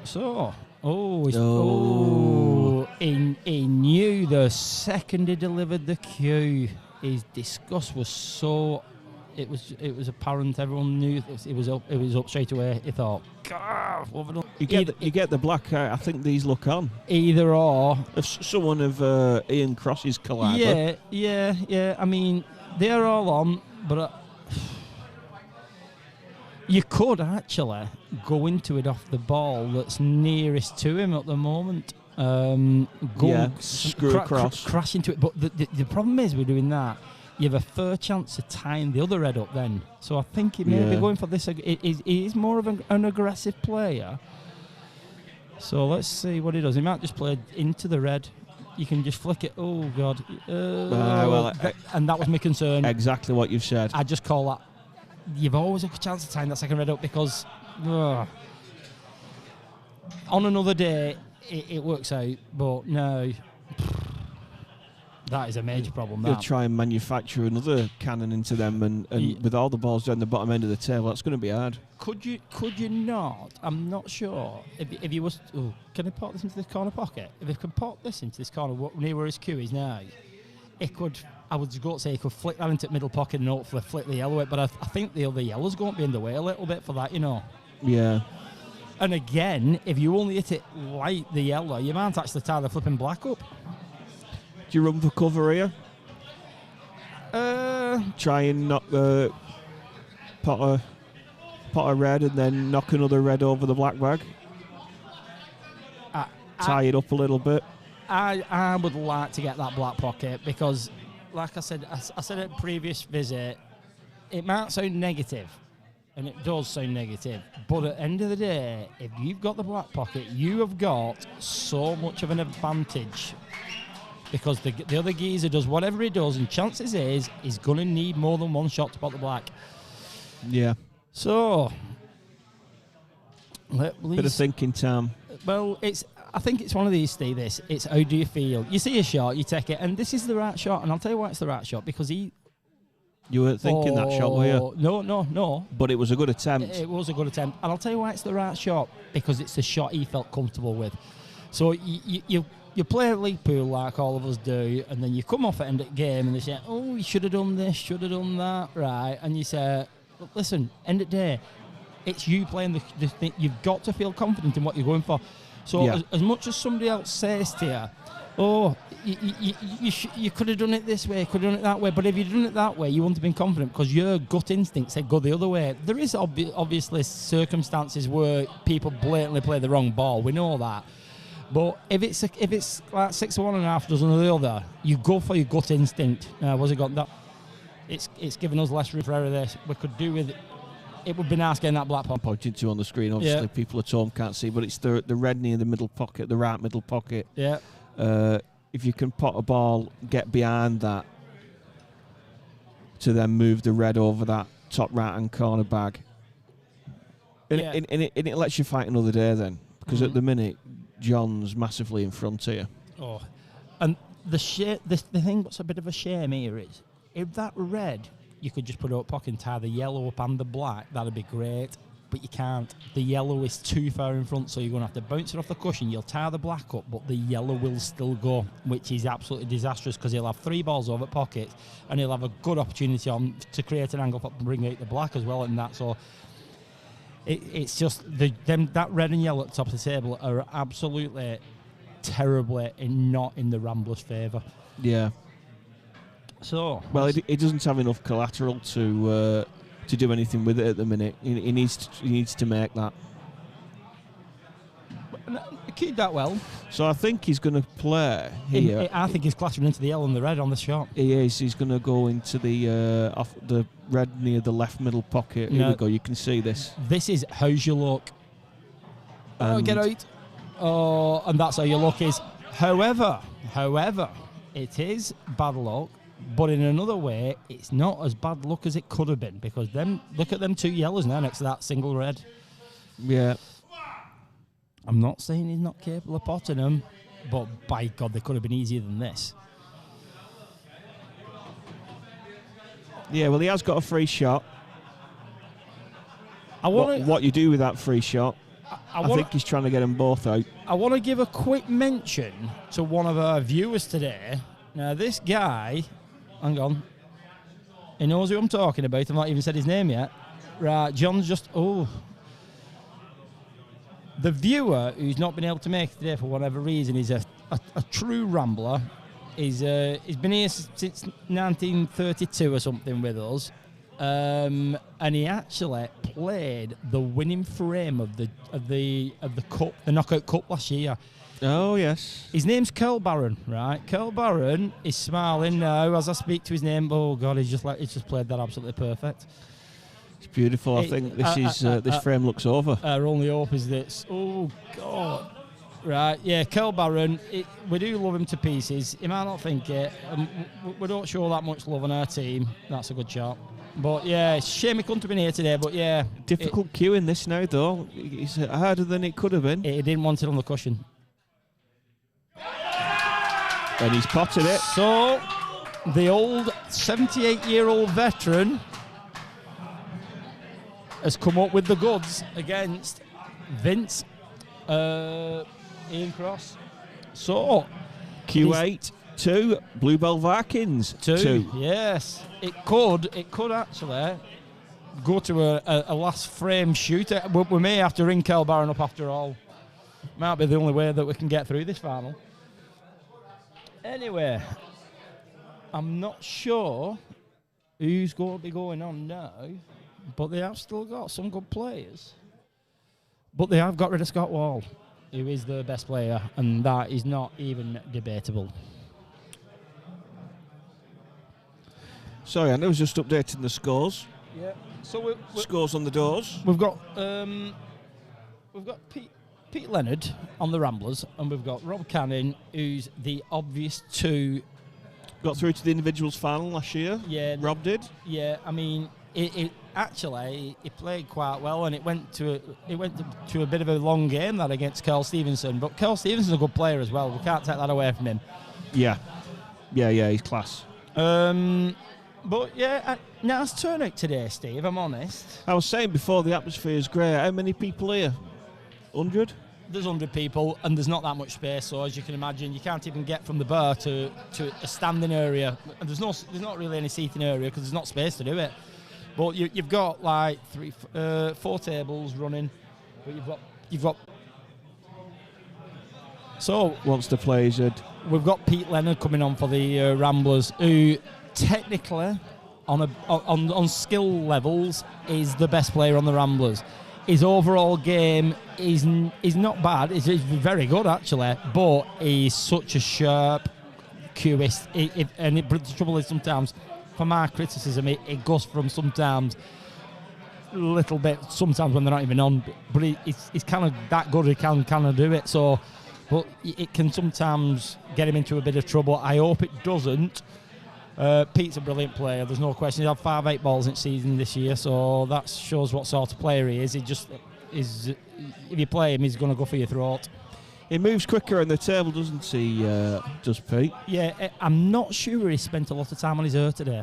So, he knew the second he delivered the cue. His disgust was so. It was apparent. Everyone knew it was up straight away. He thought, God, you get the black. I think these look on. Either or. If someone of Ian Cross's calibre. Yeah. I mean, they're all on, but you could actually go into it off the ball that's nearest to him at the moment. Screw across. Crash into it. But the problem is with doing that, you have a fair chance of tying the other head up then. So I think he may be going for this. He is more of an aggressive player. So let's see what he does. He might just play into the red. You can just flick it. Oh, God. And that was my concern. Exactly what you've said. I just call that. You've always a chance of tying that second red up because on another day, it works out. But no. That is a major problem. You'll try and manufacture another cannon into them, and with all the balls down the bottom end of the table, that's going to be hard. Could you not? I'm not sure. If you was, can he pop this into this corner pocket? If he can pop this into this corner near where his cue is now, it could. I would go to say he could flick that into the middle pocket and hopefully flick the yellow it. But I think the other yellow's going to be in the way a little bit for that, Yeah. And again, if you only hit it light the yellow, you might actually tie the flipping black up. Do you run for cover here? Try and knock pot a red and then knock another red over the black bag. Tie it up a little bit. I would like to get that black pocket because, like I said at previous visit, it might sound negative, and it does sound negative. But at the end of the day, if you've got the black pocket, you have got so much of an advantage. Because the other geezer does whatever he does, and chances is he's going to need more than one shot to pot the black. Yeah. So, bit of thinking time. Well, I think it's one of these, Steve. It's how do you feel? You see a shot, you take it, and this is the right shot. And I'll tell you why it's the right shot, because he. You weren't thinking that shot, were you? No. But it was a good attempt. It was a good attempt, and I'll tell you why it's the right shot, because it's the shot he felt comfortable with. So you play a league pool like all of us do, and then you come off at end of the game and they say, oh, you should have done this, should have done that, right? And you say, listen, end of the day, it's you playing the thing. You've got to feel confident in what you're going for. So as much as somebody else says to you, oh, you could have done it this way, could have done it that way, but if you'd done it that way, you wouldn't have been confident because your gut instinct said go the other way. There is obviously circumstances where people blatantly play the wrong ball. We know that. But if it's like 6 of one and a half dozen of the other, you go for your gut instinct. Was it got that? It's given us less room for error there. We could do with it. Would be nice getting that Blackball. Pointed to on the screen, obviously people at home can't see, but it's the red near the middle pocket, the right middle pocket. Yeah. If you can pot a ball, get behind that to then move the red over that top right-hand corner bag. And it lets you fight another day then, because at the minute, John's massively in front of you. Oh, and the thing that's a bit of a shame here is, if that red, you could just put it up pocket and tie the yellow up and the black, that'd be great. But you can't. The yellow is too far in front, so you're going to have to bounce it off the cushion. You'll tie the black up, but the yellow will still go, which is absolutely disastrous because he'll have 3 balls over pocket and he'll have a good opportunity to create an angle for bring out the black as well and that. So it's just that red and yellow at the top of the table are absolutely terribly not in the Ramblers' favour. Yeah. So well, he doesn't have enough collateral to do anything with it at the minute. He needs to make that. Keep that well. So I think he's going to play here. I think he's clattering into the yellow and the red on the shot. He is. He's going to go into the off the red near the left middle pocket. Here we go. You can see this. This is how's your luck. Get out. Oh, and that's how your luck is. However, it is bad luck. But in another way, it's not as bad luck as it could have been because look at them 2 yellows now next to that single red. Yeah. I'm not saying he's not capable of potting them, but by God, they could have been easier than this. Yeah, well, he has got a free shot. What you do with that free shot, I think he's trying to get them both out. I want to give a quick mention to one of our viewers today. Now, this guy... Hang on. He knows who I'm talking about. I've not even said his name yet. Right, John's just... Oh. The viewer who's not been able to make it today for whatever reason is a true Rambler. He's been here since 1932 or something with us. And he actually played the winning frame of the cup, the knockout cup last year. Oh, yes. His name's Curl Barron, right? Curl Barron is smiling now as I speak to his name. Oh, God, he's just played that absolutely perfect. It's beautiful. I think this frame looks over. Our only hope is this. Oh, God. Right, yeah, Curl Barron, we do love him to pieces. He might not think it. We don't show that much love on our team. That's a good shot. But, yeah, it's a shame he couldn't have been here today, but, yeah. Difficult queuing this now, though. It's harder than it could have been. He didn't want it on the cushion. And he's potted it. So, the old 78-year-old veteran has come up with the goods against Vince Ian Cross. So, Q8, 2, Bluebell Vikings, 2. Yes. It could actually go to a last frame shooter. We may have to ring Kel Barron up after all. Might be the only way that we can get through this final. Anyway, I'm not sure who's going to be going on now, but they have still got some good players. But they have got rid of Scott Wall, who is the best player, and that is not even debatable. Sorry, I was just updating the scores. Yeah. So scores on the doors. We've got Pete Leonard on the Ramblers, and we've got Rob Cannon, who's the obvious 2. Got through to the individuals final last year. Yeah, Rob did. Yeah, I mean, actually he played quite well, and it went to a bit of a long game that against Carl Stevenson. But Carl Stevenson's a good player as well. We can't take that away from him. Yeah, he's class. But yeah, nice turnout today, Steve. I'm honest. I was saying before, the atmosphere is great. How many people here? 100? There's 100 people, and there's not that much space. So as you can imagine, you can't even get from the bar to a standing area. And there's not really any seating area because there's not space to do it. But you've got like 4 tables running. But you've got. So Wants to play his head. We've got Pete Leonard coming on for the Ramblers, who technically, on skill levels, is the best player on the Ramblers. His overall game is not bad. He's very good actually, but he's such a sharp cueist. The trouble is sometimes, for my criticism, it goes from sometimes a little bit. Sometimes when they're not even on, but he's kind of that good. He can kind of do it. So, but it can sometimes get him into a bit of trouble. I hope it doesn't. Pete's a brilliant player, there's no question. He's had 5 8-balls in season this year, so that shows what sort of player he is. He just is. If you play him, he's going to go for your throat. He moves quicker on the table, doesn't he, does Pete? Yeah, I'm not sure he spent a lot of time on his hair today.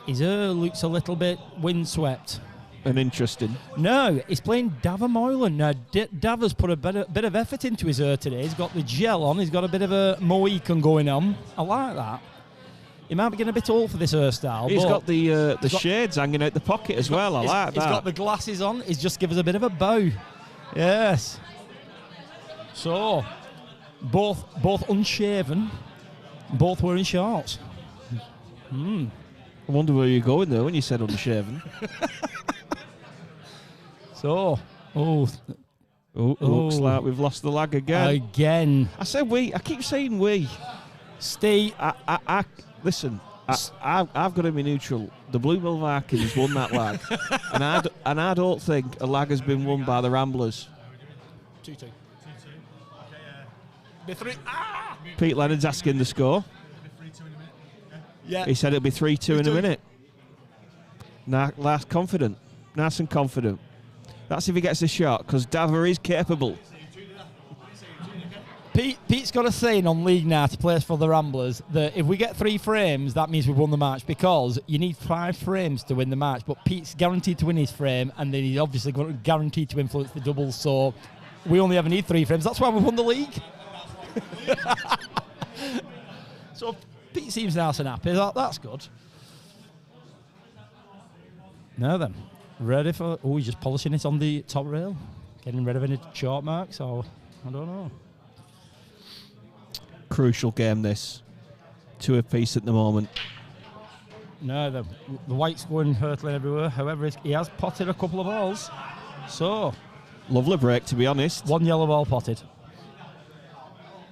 His hair looks a little bit windswept. And interesting. No, he's playing Dava Moylan. Now, Dava's put a bit of effort into his hair today. He's got the gel on, he's got a bit of a Mohican going on. I like that. He might be getting a bit old for this hairstyle. He's got the shades hanging out the pocket as well. I like that. He's got the glasses on. He's just given us a bit of a bow. Yes. So, both unshaven, both wearing shorts. I wonder where you're going there when you said unshaven. So, looks like we've lost the lag again. I said we. I keep saying we. Steve, Listen, I've got to be neutral. The Bluebell Vikings won that lag, and I don't think a lag has been won by the Ramblers. 2-2. Pete Leonard's asking the score. Yeah. He said it'll be 3-2 in a minute. Nice and confident. That's if he gets a shot, because Dava is capable. Pete's got a saying on League Night, he plays for the Ramblers, that if we get 3 frames, that means we've won the match, because you need 5 frames to win the match. But Pete's guaranteed to win his frame, and then he's obviously guaranteed to influence the doubles. So we only ever need 3 frames. That's why we won the league. So Pete seems nice and happy. That's good. Now then, ready for... Oh, he's just polishing it on the top rail. Getting rid of any short marks, or... I don't know. Crucial game, this. 2 apiece at the moment. No, the white's going hurtling everywhere. However, he has potted a couple of balls. So... Lovely break, to be honest. 1 yellow ball potted.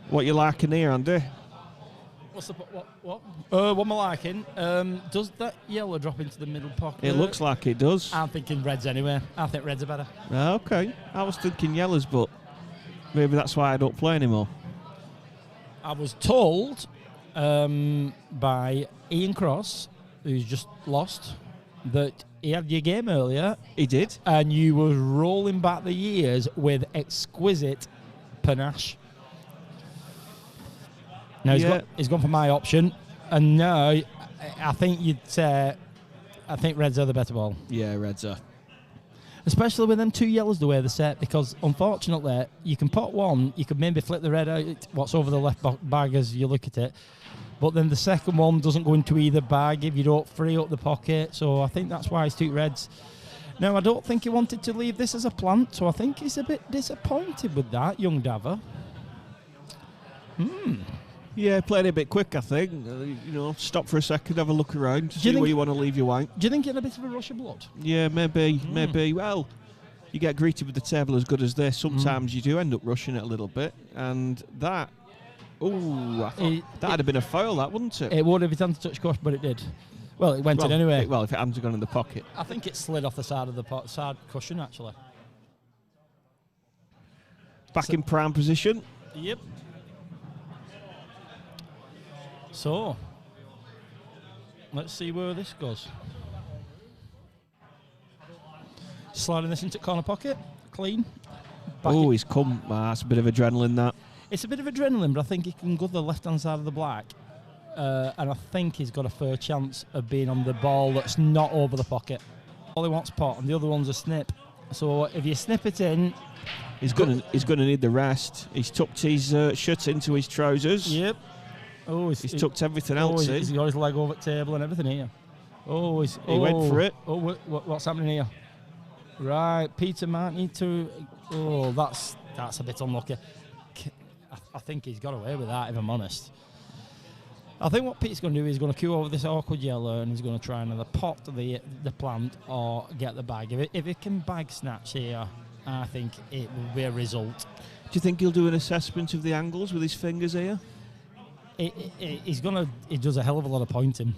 What you liking here, Andy? What's the what am I liking? Does that yellow drop into the middle pocket? It looks like it does. I'm thinking reds anyway. I think reds are better. Okay. I was thinking yellows, but maybe that's why I don't play anymore. I was told by Ian Cross, who's just lost, that he had your game earlier. He did. And you were rolling back the years with exquisite panache. Now he's gone for my option, and now I think you'd say I think reds are the better ball. Yeah, reds are. Especially with them 2 yellows the way they're set, because unfortunately you can pot one, you could maybe flip the red out what's over the left bag as you look at it, but then the second one doesn't go into either bag if you don't free up the pocket. So I think that's why he's took reds. Now I don't think he wanted to leave this as a plant, so I think he's a bit disappointed with that, young Dava. Yeah, played it a bit quick, I think. Stop for a second, have a look around, see where you want to leave your white. Do you think you had a bit of a rush of blood? Yeah, maybe. Well, you get greeted with the table as good as this. Sometimes you do end up rushing it a little bit, and that... I thought that'd have been a foul, that, wouldn't it? It would if it hadn't touched cushion, but it did. Well, it went in anyway. If it hadn't gone in the pocket. I think it slid off the side of the side cushion, actually. Back in prime position. Yep. So, let's see where this goes. Sliding this into corner pocket, clean. Back Oh, he's come. That's a bit of adrenaline, that. It's a bit of adrenaline, but I think he can go to the left-hand side of the black. And I think he's got a fair chance of being on the ball that's not over the pocket. All he wants pot, and the other one's a snip. So if you snip it in... He's gonna need the rest. He's tucked his shirt into his trousers. Yep. Oh, he's tucked everything else in. He's got his leg over the table and everything here. Oh, he went for it. Oh, what's happening here? Right, Peter might need to... Oh, that's a bit unlucky. I think he's got away with that, if I'm honest. I think what Pete's going to do is going to queue over this awkward yellow and he's going to try and either pot the plant or get the bag. If he can bag snatch here, I think it will be a result. Do you think he'll do an assessment of the angles with his fingers here? He does a hell of a lot of pointing,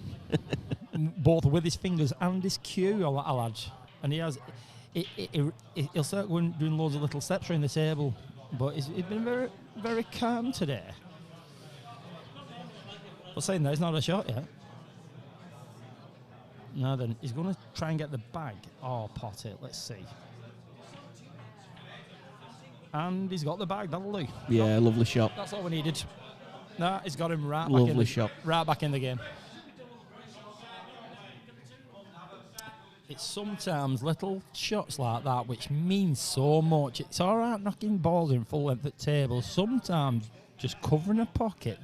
both with his fingers and his cue, I'll add. And he'll start doing loads of little steps around the table, but he's been very, very calm today. But saying that, he's not a shot yet. Now then, he's going to try and get the bag or pot it. Let's see. And he's got the bag. That'll do. Yeah, lovely shot. That's all we needed. No, he's got him right lovely shot. Right back in the game. It's sometimes little shots like that which mean so much. It's all right knocking balls in full length at table. Sometimes just covering a pocket,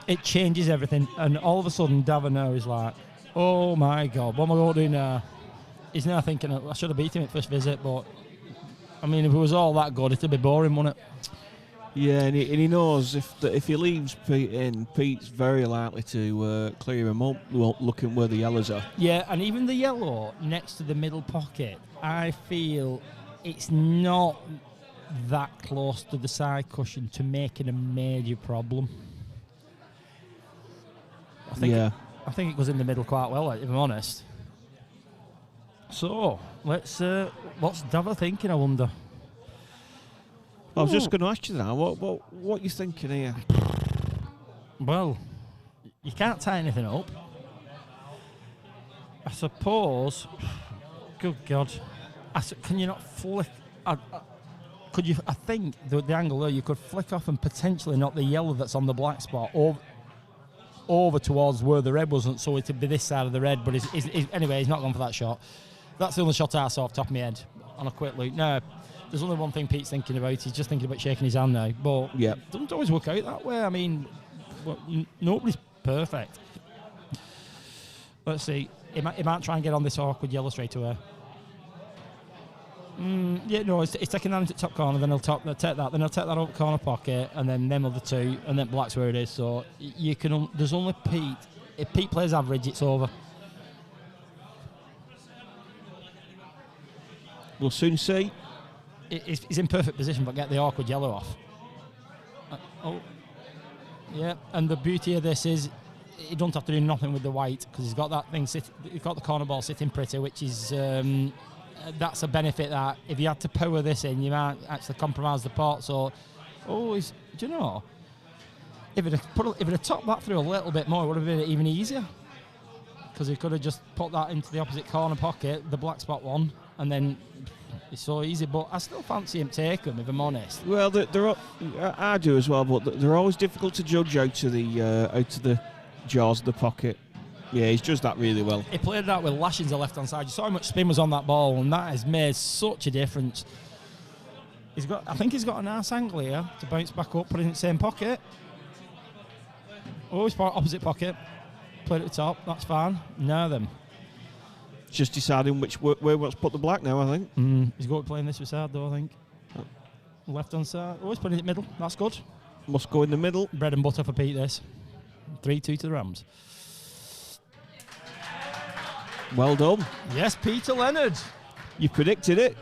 it changes everything. And all of a sudden, Davino is like, oh my God, what am I going to do now? He's now thinking, I should have beat him at first visit, but I mean, if it was all that good, it'd be boring, wouldn't it? Yeah, and he knows if he leaves Pete in, Pete's very likely to clear him up, looking where the yellows are. Yeah, and even the yellow next to the middle pocket, I feel it's not that close to the side cushion to making a major problem. I think it goes in the middle quite well, if I'm honest. So, what's Dava thinking, I wonder? I was just going to ask you now, what you thinking here? Well, you can't tie anything up. I suppose. Good God. Can you not flick? Could you? I think the angle there, you could flick off and potentially knock the yellow that's on the black spot over towards where the red wasn't, so it'd be this side of the red. But anyway, he's not gone for that shot. That's the only shot I saw off the top of my head on a quick look. No, there's only one thing Pete's thinking about. He's just thinking about shaking his hand now. But it doesn't always work out that way. I mean, nobody's perfect. Let's see. He might try and get on this awkward yellow straight away. He's taking that into the top corner, then he'll take that, then he'll take that up corner pocket, and then them other two, and then black's where it is. So you can. There's only Pete. If Pete plays average, it's over. We'll soon see. He's in perfect position, but get the awkward yellow off. And the beauty of this is he don't have to do nothing with the white because he's got that thing. He's got the corner ball sitting pretty, which is that's a benefit. That if you had to power this in, you might actually compromise the pot. So, do you know? If it had topped that through a little bit more, it would have been even easier. Because he could have just put that into the opposite corner pocket, the black spot one, and then it's so easy. But I still fancy him take them, if I'm honest. Well, I do as well, but they're always difficult to judge out of the jaws of the pocket. Yeah, he's judged that really well. He played it out with lashings the left-hand side. You saw how much spin was on that ball, and that has made such a difference. I think he's got a nice angle here to bounce back up, put it in the same pocket. He's opposite pocket. Played at the top, that's fine. Now then. Just deciding where he wants to put the black now, I think. He's got to play in this side, though, I think. Left-hand side. He's putting it in the middle. That's good. Must go in the middle. Bread and butter for Pete, this. 3-2 to the Rams. Well done. Yes, Peter Leonard. You predicted it.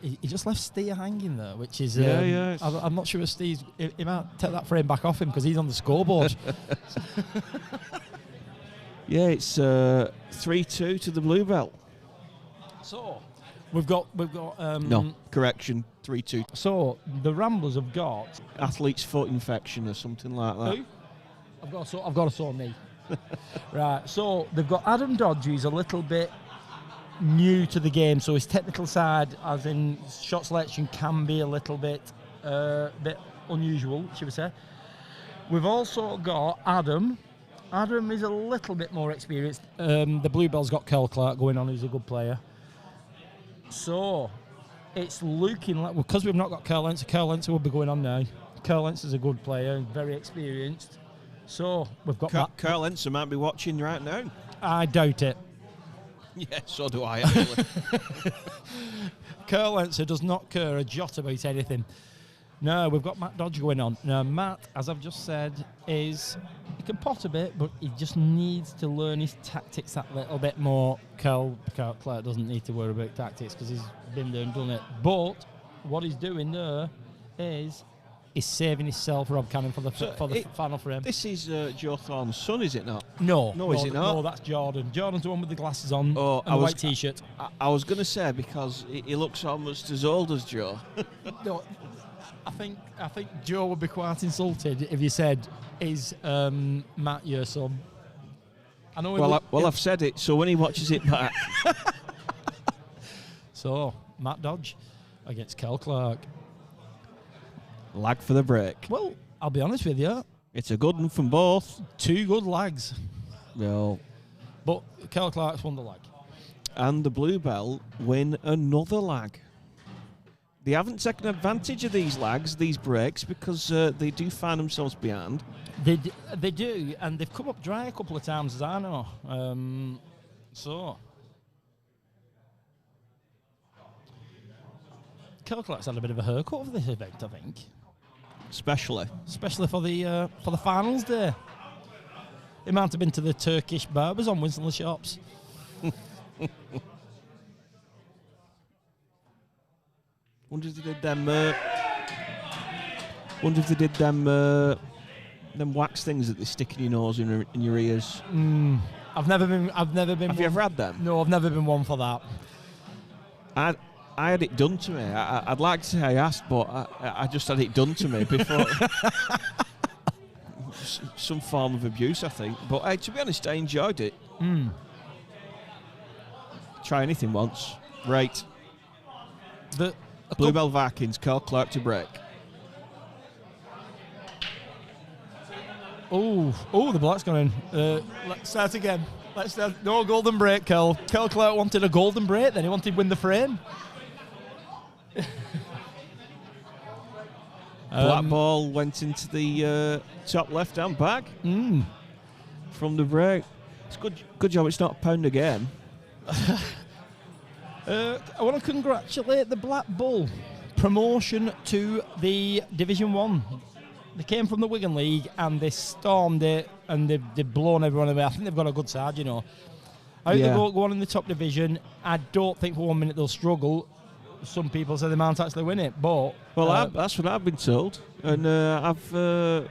He just left Steve hanging there, which is... Yeah. I'm not sure if Steve's... He might take that frame back off him because he's on the scoreboard. Yeah, it's 3-2 to the Blue Belt. So, we've got... No, correction, 3-2. So, the Ramblers have got... Athlete's foot infection or something like that. Who? I've got a sore knee. Right, so they've got Adam Dodge, who's a little bit new to the game, so his technical side, as in shot selection, can be a little bit unusual, should we say. We've also got Adam. Adam is a little bit more experienced. The Bluebell's got Kel Clark going on, who's a good player. So it's looking like, because we've not got Curl Lenser will be going on now. Curl Lenser's a good player, very experienced. So we've got Curl Lenser might be watching right now. I doubt it. Yeah, so do I, actually. Curl Lenser does not care a jot about anything. No, we've got Matt Dodge going on. Now, Matt, as I've just said, he can pot a bit, but he just needs to learn his tactics that little bit more. Curl Clark doesn't need to worry about tactics because he's been there and done it. But what he's doing there is he's saving himself, Rob Cannon, for the final frame. This is Joe Thorne's son, is it not? No, is it not? No, that's Jordan. Jordan's the one with the glasses on and the white T-shirt. I was going to say, because he looks almost as old as Joe. No, I think Joe would be quite insulted if you said, "Is Matt your son?" I know. I've said it, so when he watches it back. So Matt Dodge against Kel Clark. Lag for the break. Well, I'll be honest with you. It's a good one from both. Two good lags. Well, but Kel Clark's won the lag. And the Bluebell win another lag. They haven't taken advantage of these lags, these breaks, because they do find themselves behind. They do, and they've come up dry a couple of times, as I know. Kel Clark's had a bit of a haircut for this event, I think. Especially for the finals day. He might have been to the Turkish barbers on Winston Shops. Wonder if they did them. Wonder if they did them wax things that they stick in your nose and in your ears. I've never been. Have you ever had them? No, I've never been one for that. I had it done to me. I'd like to say I asked, but I just had it done to me before. Some form of abuse, I think. But hey, to be honest, I enjoyed it. Try anything once. Right. Bluebell Vikings, Kel Clark to break. Oh, the black's gone in. Let's start again. No golden break, Kel. Kel Clark wanted a golden break, then he wanted to win the frame. Blackball went into the top left-hand bag from the break. It's good job it's not a pound a game. I want to congratulate the Black Bull. Promotion to the Division 1. They came from the Wigan League and they stormed it and they've blown everyone away. I think they've got a good side, you know. I think they'll go on in the top division. I don't think for 1 minute they'll struggle. Some people say they might actually win it, but... Well, that's what I've been told. And I've a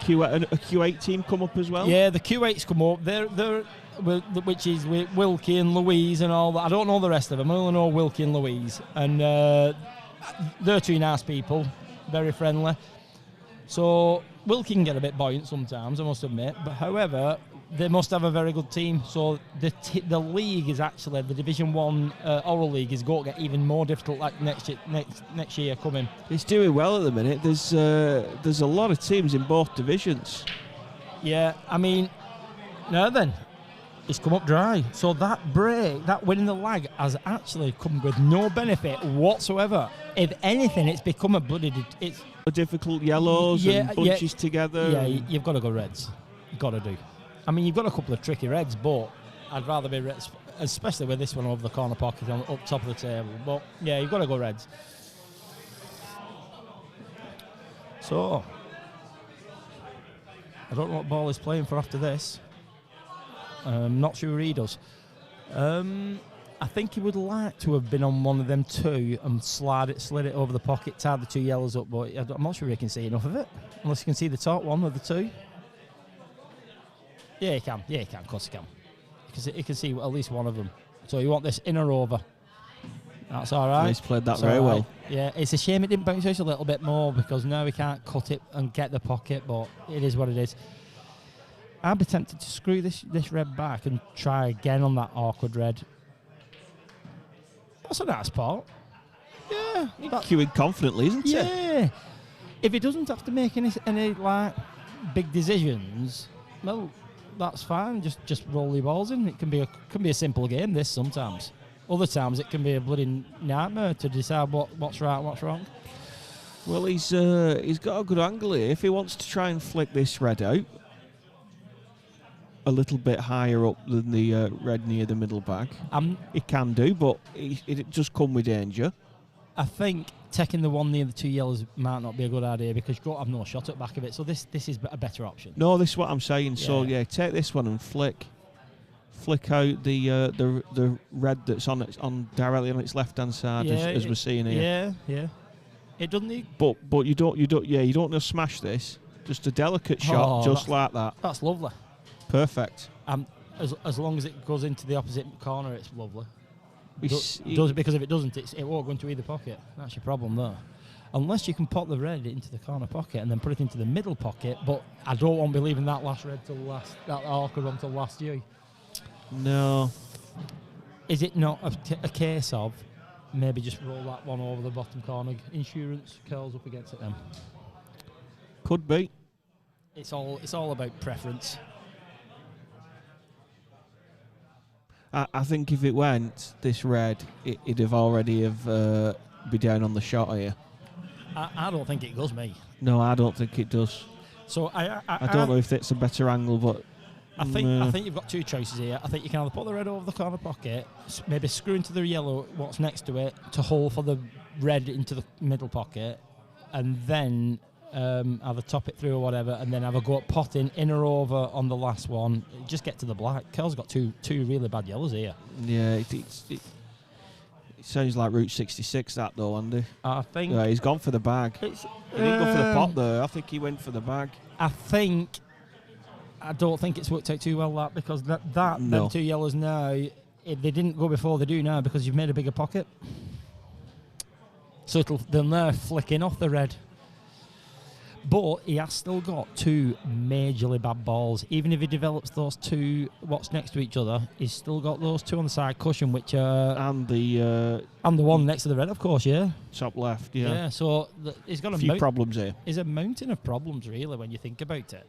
Q8 team come up as well. Yeah, the Q8's come up. They're which is with Wilkie and Louise and all that. I don't know the rest of them. I only know Wilkie and Louise. And they're two nice people, very friendly. So Wilkie can get a bit buoyant sometimes, I must admit. But however, they must have a very good team. So the league is actually, the Division 1 Orrell League is going to get even more difficult like next year coming. It's doing well at the minute. There's a lot of teams in both divisions. Yeah, I mean, now then, it's come up dry. So that break, that winning the lag, has actually come with no benefit whatsoever. If anything, it's become a bloody... It's difficult yellows and bunches together. Yeah, you've got to go reds. You've got to do. I mean, you've got a couple of tricky reds, but I'd rather be reds, especially with this one over the corner pocket on up top of the table. But yeah, you've got to go reds. So, I don't know what ball he's playing for after this. Not sure he does. I think he would like to have been on one of them two and slid it over the pocket, tied the two yellows up, but I'm not sure he can see enough of it, unless you can see the top one of the two. Yeah, he can. Of course he can. He can see at least one of them. So you want this in or over? That's all right. He's played that It's very all well. right. Yeah, it's a shame it didn't bounce out a little bit more because now we can't cut it and get the pocket, but it is what it is. I'd be tempted to screw this red back and try again on that awkward red. That's a nice pot. Yeah. Queuing confidently, isn't it? Yeah. If he doesn't have to make any like big decisions, well, that's fine. Just roll your balls in. It can be a simple game. This sometimes. Other times it can be a bloody nightmare to decide what's right and what's wrong. Well, he's got a good angle here. If he wants to try and flick this red out a little bit higher up than the red near the middle bag, he can do, but it just come with danger. I think taking the one near the 2 yellows might not be a good idea because you've got to have no shot at the back of it. So this is a better option. No, this is what I'm saying. Yeah. So yeah, take this one and flick out the red that's on directly on its left hand side as we're seeing here. Yeah. It doesn't need. But you don't want to smash this. Just a delicate shot, just like that. That's lovely. Perfect. As long as it goes into the opposite corner, it's lovely. Does Does it, because if it doesn't, it won't go into either pocket. That's your problem there. Unless you can pop the red into the corner pocket and then put it into the middle pocket, but I don't want to be leaving that last red till last, that awkward one till last year. No. Is it not a case of maybe just roll that one over the bottom corner? Insurance curls up against it then. Could be. It's all about preference. I think if it went this red, it'd have already be down on the shot here. I don't think it goes me. No, I don't think it does. So I don't know if it's a better angle, but I think you've got two choices here. I think you can either put the red over the corner pocket, maybe screw into the yellow what's next to it to hold for the red into the middle pocket, and then either top it through or whatever, and then have a go at potting in or over on the last one. Just get to the black. Kel's got two really bad yellows here. Yeah, it sounds like Route 66 that though, Andy. I think he's gone for the bag. He didn't go for the pot though. I think he went for the bag. I don't think it's worked out too well that because them two yellows now, if they didn't go before, they do now because you've made a bigger pocket. So they'll now flicking off the red. But he has still got two majorly bad balls. Even if he develops those two, what's next to each other, he's still got those two on the side cushion, which are and the one next to the red, of course, yeah. Top left, yeah. Yeah, so he's got a few problems here. He's a mountain of problems, really, when you think about it.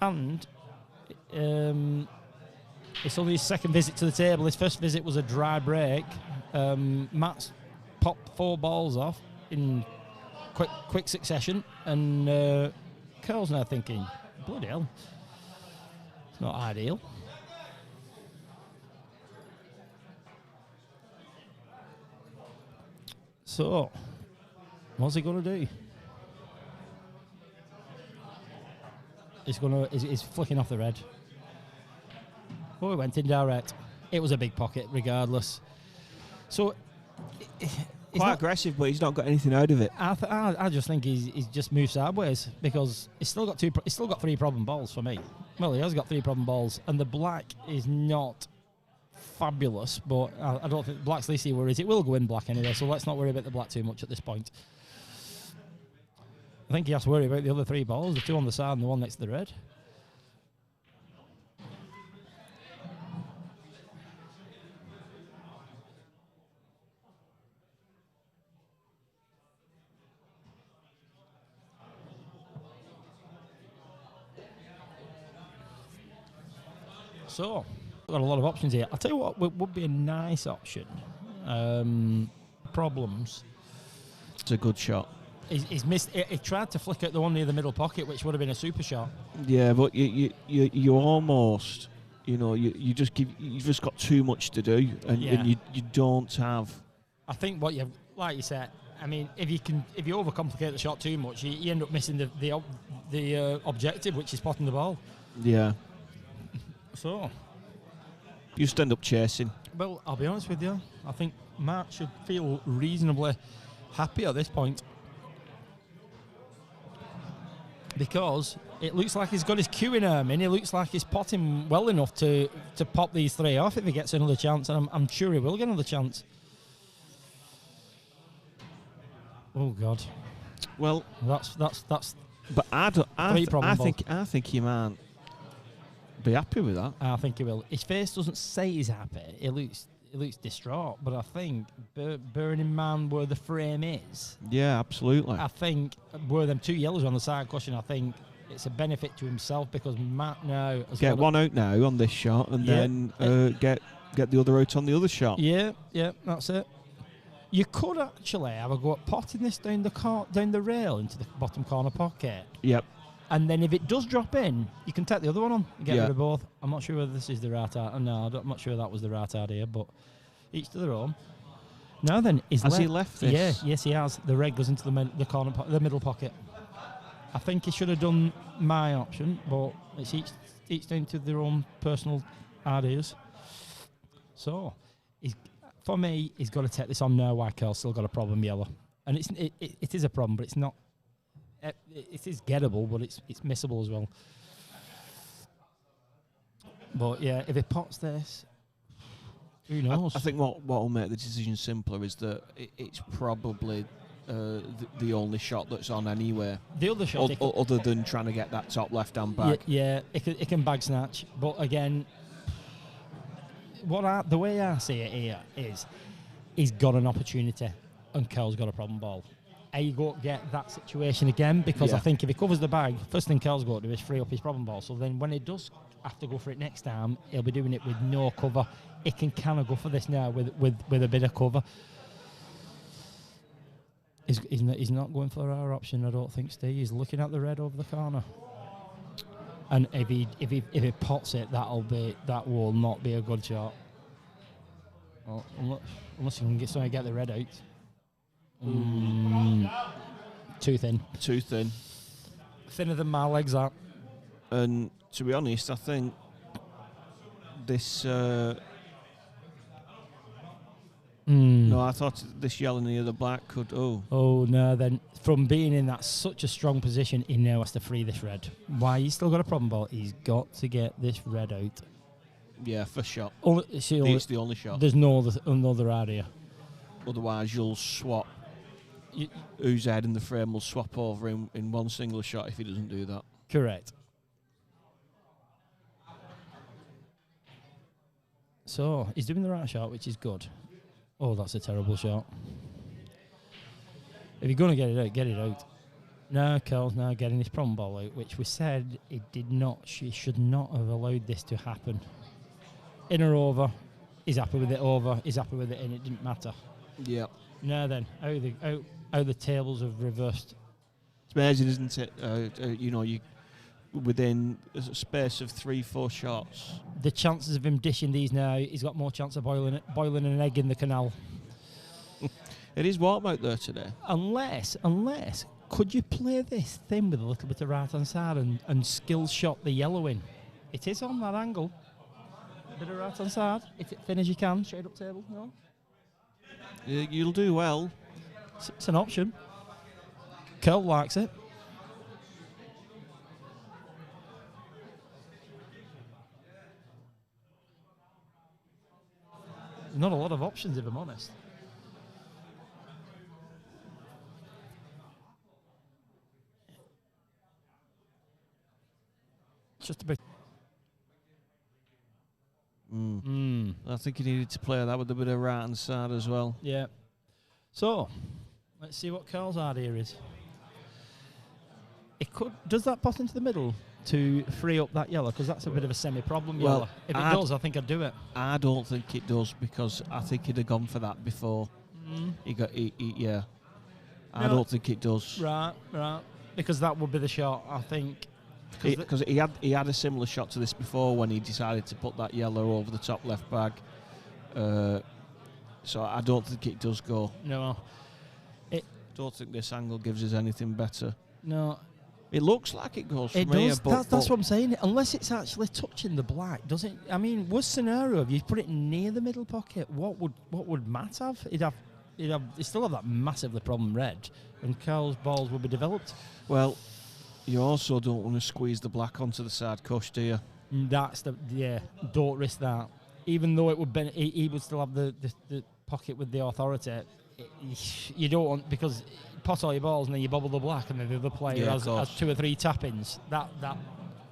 And it's only his second visit to the table. His first visit was a dry break. Matt's popped 4 balls off in quick succession, and Carl's now thinking, bloody hell, it's not ideal. So, what's he going to do? He's flicking off the red. Oh, he went in direct. It was a big pocket, regardless. So, quite aggressive, but he's not got anything out of it. I just think he's just moved sideways because he's still got 3 problem balls for me. Well, he has got 3 problem balls, and the black is not fabulous, but I don't think black's least he worries. It will go in black anyway, so let's not worry about the black too much at this point. I think he has to worry about the other 3 balls, the 2 on the side and the one next to the red. So, we've got a lot of options here. I'll tell you what would be a nice option. Problems. It's a good shot. He's missed. He tried to flick out the one near the middle pocket, which would have been a super shot. Yeah, but you almost, you've just got too much to do, and you don't have. I think what you like you said. I mean, if you overcomplicate the shot too much, you end up missing the objective, which is potting the ball. Yeah. So, you just end up chasing. Well, I'll be honest with you. I think Matt should feel reasonably happy at this point. Because it looks like he's got his cue in him, and it looks like he's potting well enough to pop these 3 off if he gets another chance, and I'm sure he will get another chance. Oh God. Well, That's. but I think he might be happy with that. I think he will. His face doesn't say he's happy. It looks distraught. But I think, bearing in mind where the frame is, Yeah, absolutely. I think where them 2 yellows on the side cushion, I think it's a benefit to himself because Matt now has Get got one out now on this shot, and Yeah. then get the other out on the other shot. Yeah, that's it. You could actually have a go at potting this down the rail into the bottom corner pocket. Yep. And then if it does drop in, you can take the other one on and get Yeah. rid of both. I'm not sure whether this is the right idea. No, I'm not sure that was the right idea, but each to their own. Now then, Has he left this? Yeah, yes he has. The red goes into the corner, the middle pocket. I think he should have done my option, but it's each down to their own personal ideas. So, for me, he's got to take this on now. White Curl's still got a problem yellow, and it is a problem, but it's not. It is gettable, but it's missable as well. But yeah, if he pots this, who knows? I think what will make the decision simpler is that it's probably the only shot that's on anyway. The other shot, other than trying to get that top left-hand bag. Yeah, it can bag snatch, but again, the way I see it here is, he's got an opportunity, and Curl's got a problem ball. You go get that situation again, because I think if he covers the bag, first thing Curl's got to do is free up his problem ball. So then when he does have to go for it next time, he'll be doing it with no cover. He can kind of go for this now with a bit of cover. He's not going for our option, I don't think, Steve. He's looking at the red over the corner. And if he pots it, that will not be a good shot. Well, unless you can get the red out. Too thin. Too thin. Thinner than my legs are. And to be honest, I think this. No, I thought this yellow near the black could. Oh no! Then from being in that such a strong position, he now has to free this red. Why? He's still got a problem ball. He's got to get this red out. Yeah, first shot. It's the only shot. There's no other idea. Otherwise, you'll swap. Whose head in the frame will swap over in one single shot if he doesn't do that. Correct. So he's doing the right shot, which is good. Oh, that's a terrible shot. If you're going to get it out. No, Curl's now getting his problem ball out, which we said she should not have allowed this to happen. In or over, he's happy with it over, he's happy with it in, it didn't matter. Yeah. Now then, how the tables have reversed. It's amazing, isn't it? You within a space of 3-4 shots. The chances of him dishing these now, he's got more chance of boiling an egg in the canal. It is warm out there today. Unless, could you play this thin with a little bit of right hand side and skill shot the yellow in? It is on that angle. A bit of right hand side, if it's thin as you can, straight up table, no? You'll do well. It's an option. Curl likes it. Not a lot of options, if I'm honest. Just a bit. I think he needed to play that with a bit of right hand side as well. Yeah. So, let's see what Carl's idea is. Does that pot into the middle to free up that yellow? Because that's a bit of a semi-problem yellow. If it does, I think I'd do it. I don't think it does, because I think he'd have gone for that before. Yeah. I don't think it does. Right. Because that would be the shot, I think. Because he had a similar shot to this before when he decided to put that yellow over the top left bag. So I don't think it does go. No. Don't think this angle gives us anything better. No. It looks like it goes from it here, does. That's what I'm saying. Unless it's actually touching the black, does it? I mean, worst scenario, if you put it near the middle pocket, what would Matt have? He'd still have that massively problem red, and Carl's balls would be developed. Well, you also don't want to squeeze the black onto the side cush, do you? Don't risk that. Even though it would he would still have the pocket with the authority. you don't want, because pot all your balls and then you bobble the black and then the other player has 2 or 3 tap-ins. That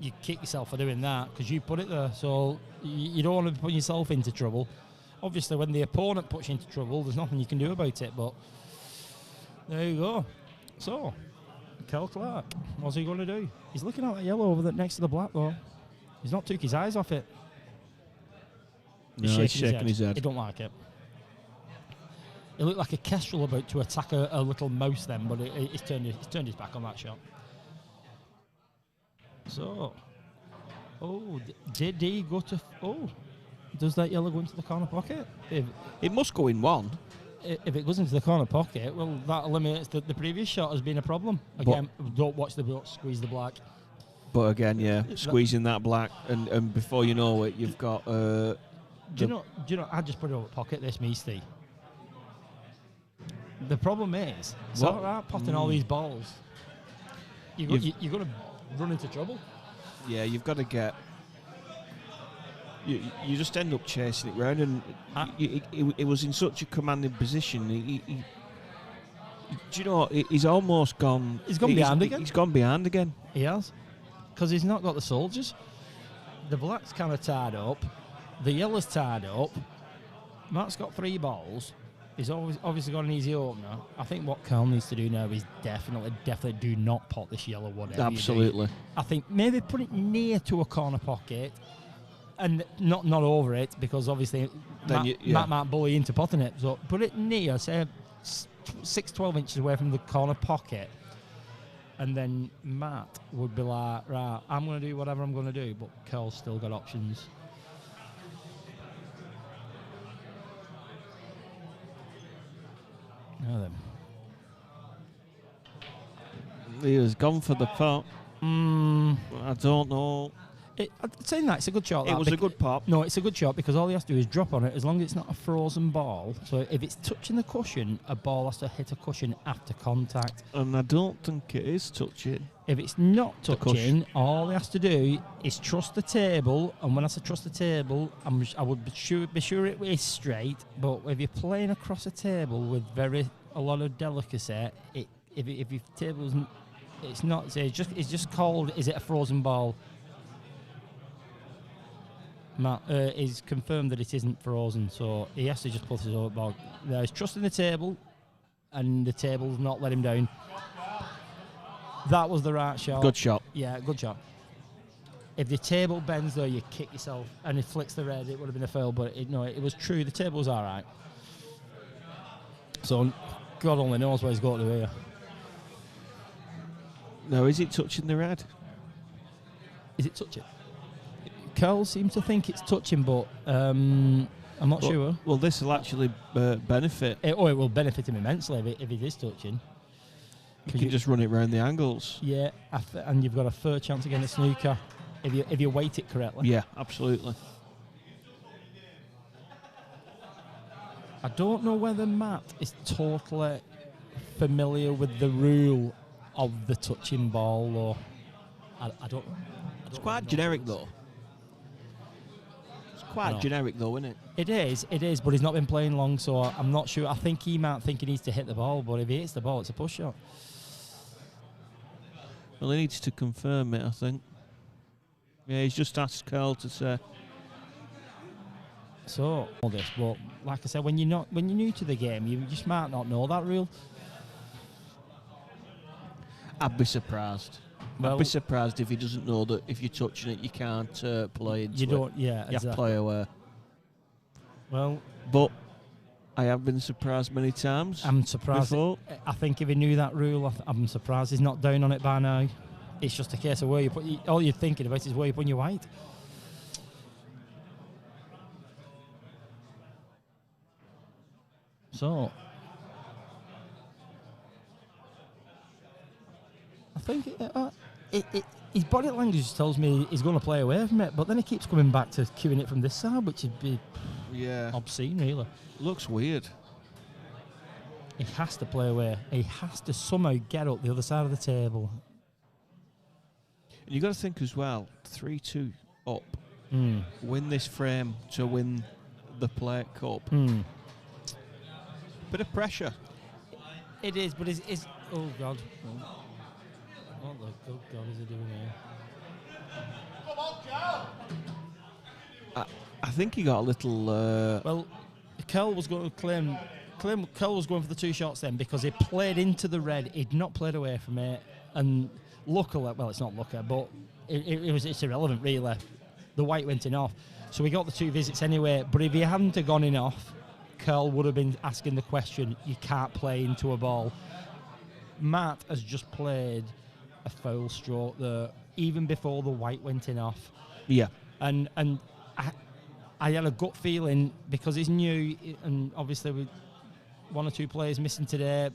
you kick yourself for doing that because you put it there. So you don't want to put yourself into trouble. Obviously, when the opponent puts you into trouble, there's nothing you can do about it. But there you go. So, Kel Clark, what's he going to do? He's looking at that yellow over next to the black, though. He's not took his eyes off it. No, he's shaking his head. He don't like it. It looked like a kestrel about to attack a little mouse then, but he's turned his back on that shot. So, did he go to... does that yellow go into the corner pocket? It must go in one. If it goes into the corner pocket, well, that eliminates the previous shot as being a problem. Again, don't watch the boat squeeze the black. But again, yeah, squeezing that black, and before you know it, you've got... do you know, I just put it over pocket, this, Steve. The problem is, it's all right potting all these balls. You're going to run into trouble. Yeah, you've got to get... You just end up chasing it round, and it was in such a commanding position. Do you know, he's almost gone... He's gone behind again? He's gone behind again. He has. Because he's not got the soldiers. The black's kind of tied up. The yellow's tied up. Matt's got 3 balls. He's obviously got an easy opener. I think what Carl needs to do now is definitely do not pot this yellow, whatever. Absolutely. You do. I think maybe put it near to a corner pocket and not over it, because obviously Matt might bully into potting it. So put it near, say 6-12 inches away from the corner pocket, and then Matt would be like, right, I'm going to do whatever I'm going to do, but Carl's still got options. Now then. He has gone for the pot. I don't know. Saying that, it's a good shot. It was a good pop. No, it's a good shot because all he has to do is drop on it as long as it's not a frozen ball. So if it's touching the cushion, a ball has to hit a cushion after contact. And I don't think it is touching. If it's not touching, all he has to do is trust the table. And when I say trust the table, I would be sure it is straight. But if you're playing across a table with a lot of delicacy, if your table's... It's not... So it's just called... Is it a frozen ball? Matt is confirmed that it isn't frozen, so he has to just put his own ball. He's trusting the table, and the table's not let him down. That was the right shot. Good shot. Yeah, good shot. If the table bends, though, you kick yourself, and it flicks the red, it would have been a fail, but it was true. The table was all right. So, God only knows where he's got to here. No, is it touching the red? Is it touching? Carl seems to think it's touching, but I'm not sure. Well, this will actually benefit. It will benefit him immensely if it is touching. You can just run it round the angles. Yeah, and you've got a fair chance against Snooker if you weight it correctly. Yeah, absolutely. I don't know whether Matt is totally familiar with the rule of the touching ball, or I don't. It's quite generic, though. Quite generic though, isn't it? It is, but he's not been playing long, so I'm not sure. I think he might think he needs to hit the ball, but if he hits the ball, it's a push shot. Well, he needs to confirm it, I think. Yeah, he's just asked Carl to say. So, all this, but like I said, when you're new to the game, you just might not know that rule. I'd be surprised. Well, I'd be surprised if he doesn't know that if you're touching it, you can't play into it. You don't, yeah, you have to play away. Well, but I have been surprised many times. I'm surprised. Before. I think if he knew that rule, I'm surprised he's not down on it by now. It's just a case of where you put. All you're thinking about is where you put your weight. So, I think his body language tells me he's going to play away from it, but then he keeps coming back to cueing it from this side, which would be obscene, really. Looks weird. He has to play away. He has to somehow get up the other side of the table. And you've got to think as well, 3-2 up, win this frame to win the Plate Cup. Bit of pressure. It is, but is oh God. What the good God is he doing here? I think he got a little... Well, Curl was going to claim Curl was going for the 2 shots then because he played into the red. He'd not played away from it. And luckily, well, it's not lucky, but it's irrelevant, really. The white went in off. So we got the 2 visits anyway. But if he hadn't have gone in off, Curl would have been asking the question, you can't play into a ball. Matt has just played a foul stroke there, even before the white went in off. Yeah. And I had a gut feeling, because he's new, and obviously with 1 or 2 players missing today,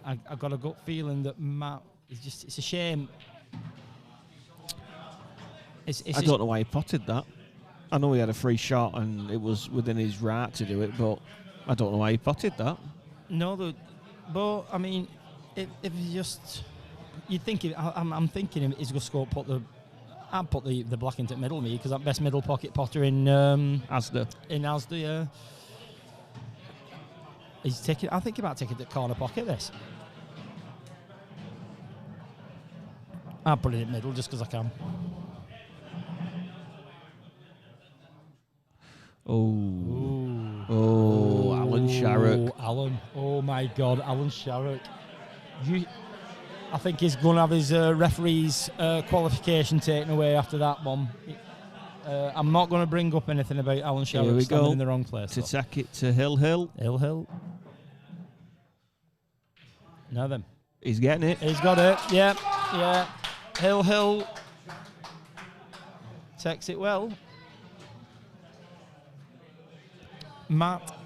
I got a gut feeling that Matt is just, it's a shame. I don't know why he potted that. I know he had a free shot and it was within his right to do it, but I don't know why he potted that. No, but I mean, if you just, you'd think, I'm thinking he's going to put the, I'd put the black into the middle of me, because I'm best middle pocket potter in Asda. In Asda, yeah. He's taking. I think about taking the corner pocket. This. I'll put it in the middle just because I can. Oh, Alan Sharrock. Alan. Oh my God, Alan Sharrock. I think he's going to have his referee's qualification taken away after that one. I'm not going to bring up anything about Alan Sharrock standing in the wrong place. To take it to Hill. Now then. He's getting it. He's got it. Yeah. Hill takes it well. Matt,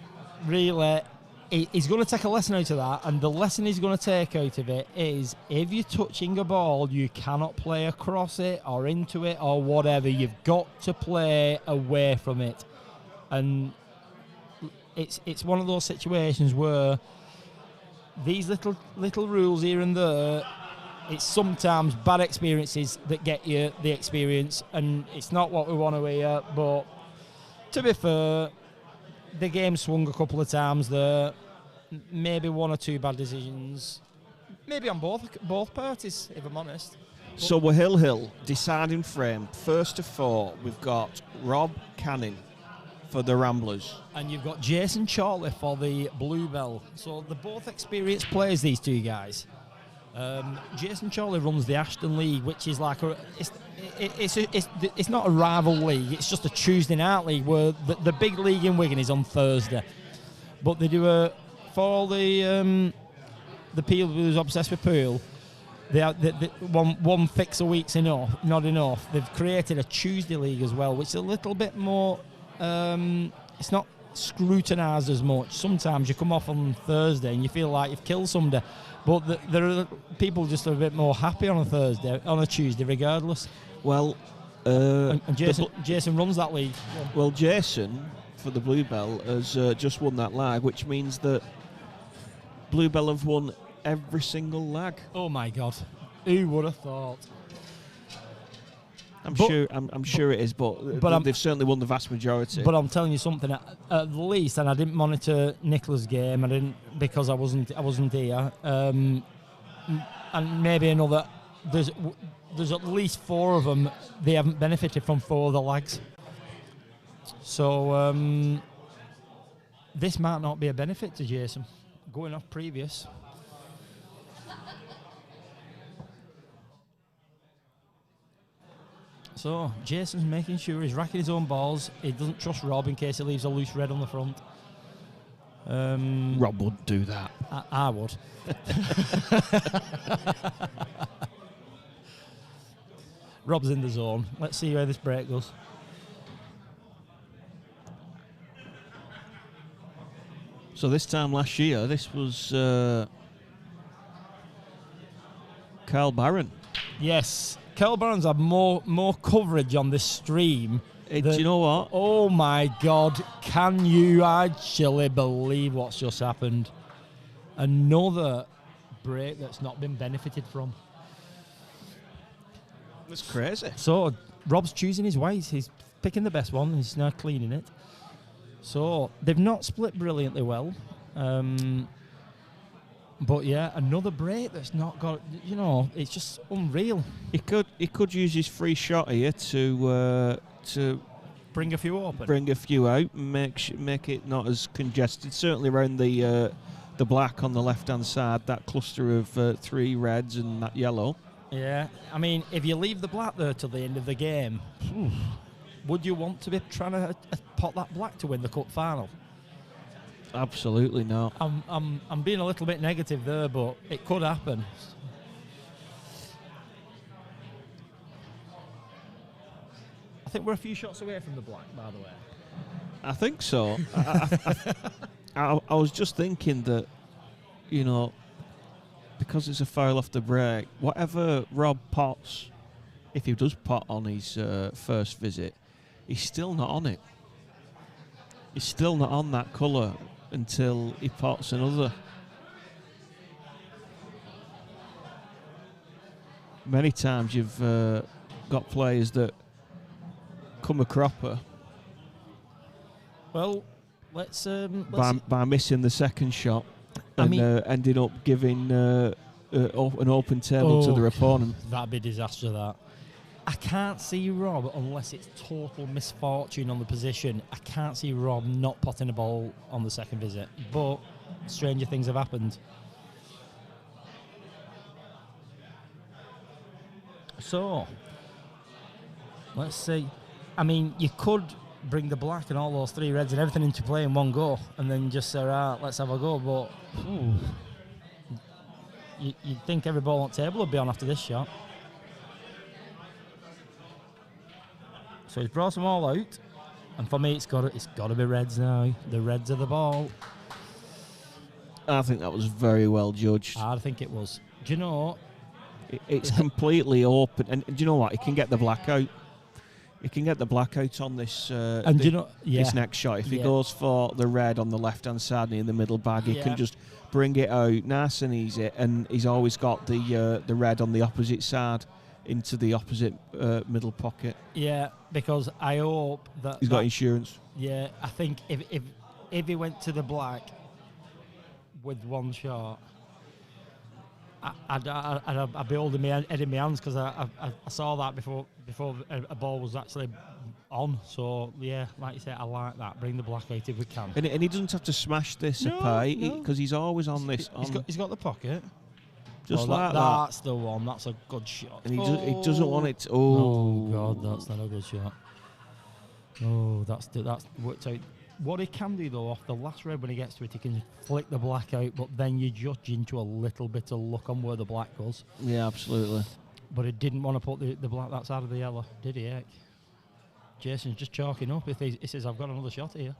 really, he's going to take a lesson out of that, and the lesson he's going to take out of it is, if you're touching a ball, you cannot play across it or into it or whatever. You've got to play away from it. And it's one of those situations where these little rules here and there, it's sometimes bad experiences that get you the experience, and it's not what we want to hear. But to be fair, the game swung a couple of times there. Maybe 1 or 2 bad decisions. Maybe on both parties, if I'm honest. So we're Hill. Deciding frame. First to 4, we've got Rob Canning for the Ramblers. And you've got Jason Charley for the Bluebell. So they're both experienced players, these 2 guys. Jason Charley runs the Ashton League, which is like it's not a rival league. It's just a Tuesday night league where the big league in Wigan is on Thursday. But they do for all the people who's obsessed with pool. One fix a week's not enough. They've created a Tuesday league as well, which is a little bit more. It's not scrutinised as much. Sometimes you come off on Thursday and you feel like you've killed somebody. But there are people just a bit more happy on a Tuesday, regardless. Well, and Jason runs that league. Yeah. Well, Jason for the Bluebell has just won that lag, which means that Bluebell have won every single lag. Oh my God, who would have thought? I'm sure it is, but they've certainly won the vast majority. But I'm telling you something. At least, and I didn't monitor Nicola's game. I didn't, because I wasn't here. And maybe another. There's at least 4 of them. They haven't benefited from 4 of the lags. So this might not be a benefit to Jason going off previous. So Jason's making sure he's racking his own balls. He doesn't trust Rob in case he leaves a loose red on the front. Rob wouldn't do that. I would. Rob's in the zone. Let's see where this break goes. So this time last year, this was Carl Barron. Yes. Carl Barron's had more coverage on this stream. Do you know what? Oh my God, can you actually believe what's just happened? Another break that's not been benefited from. That's crazy. So Rob's choosing his ways. He's picking the best one. He's now cleaning it. So they've not split brilliantly well. But yeah, another break that's not got. It's just unreal. He could use his free shot here to Bring a few open. Bring a few out and make it not as congested. Certainly around the black on the left-hand side, that cluster of 3 reds and that yellow. Yeah, I mean, if you leave the black there till the end of the game, would you want to be trying to pot that black to win the cup final? Absolutely not. I'm being a little bit negative there, but it could happen. I think we're a few shots away from the black, by the way. I think so. I was just thinking that, because it's a foul off the break, whatever Rob pots, if he does pot on his first visit, he's still not on it. He's still not on that colour until he pots another. Many times you've got players that come a cropper. Well, let's by missing the second shot and ending up giving an open table to their opponent. That'd be a disaster, that. I can't see Rob, unless it's total misfortune on the position, I can't see Rob not potting a ball on the second visit. But stranger things have happened. So, let's see. I mean, you could bring the black and all those 3 reds and everything into play in one go and then just say, right, let's have a go. But you'd think every ball on the table would be on after this shot. So he's brought them all out, and for me, it's got to be reds now. The reds of the ball. I think that was very well judged. I think it was. Do you know? It's completely open, and do you know what? He can get the black out. He can get the black out on this. This next shot. If he goes for the red on the left-hand side and in the middle bag, he can just bring it out nice and easy, and he's always got the red on the opposite side into the opposite middle pocket. Yeah, because I hope that he's got insurance. Yeah, I think if he went to the black with one shot, I'd be holding my head in my hands, because I saw that before a ball was actually on. So yeah, like you said, I like that. Bring the black out if we can. And he doesn't have to smash this apart, because he's always on this. He's got the pocket. Just like that. That's the one. That's a good shot. And he doesn't want it. Oh God, that's not a good shot. Oh, that's worked out. What he can do though, off the last red when he gets to it, he can flick the black out, but then you judge into a little bit of luck on where the black goes. Yeah, absolutely. But he didn't want to put the black that side of the yellow, did he? Heck? Jason's just chalking up. If he says, I've got another shot here.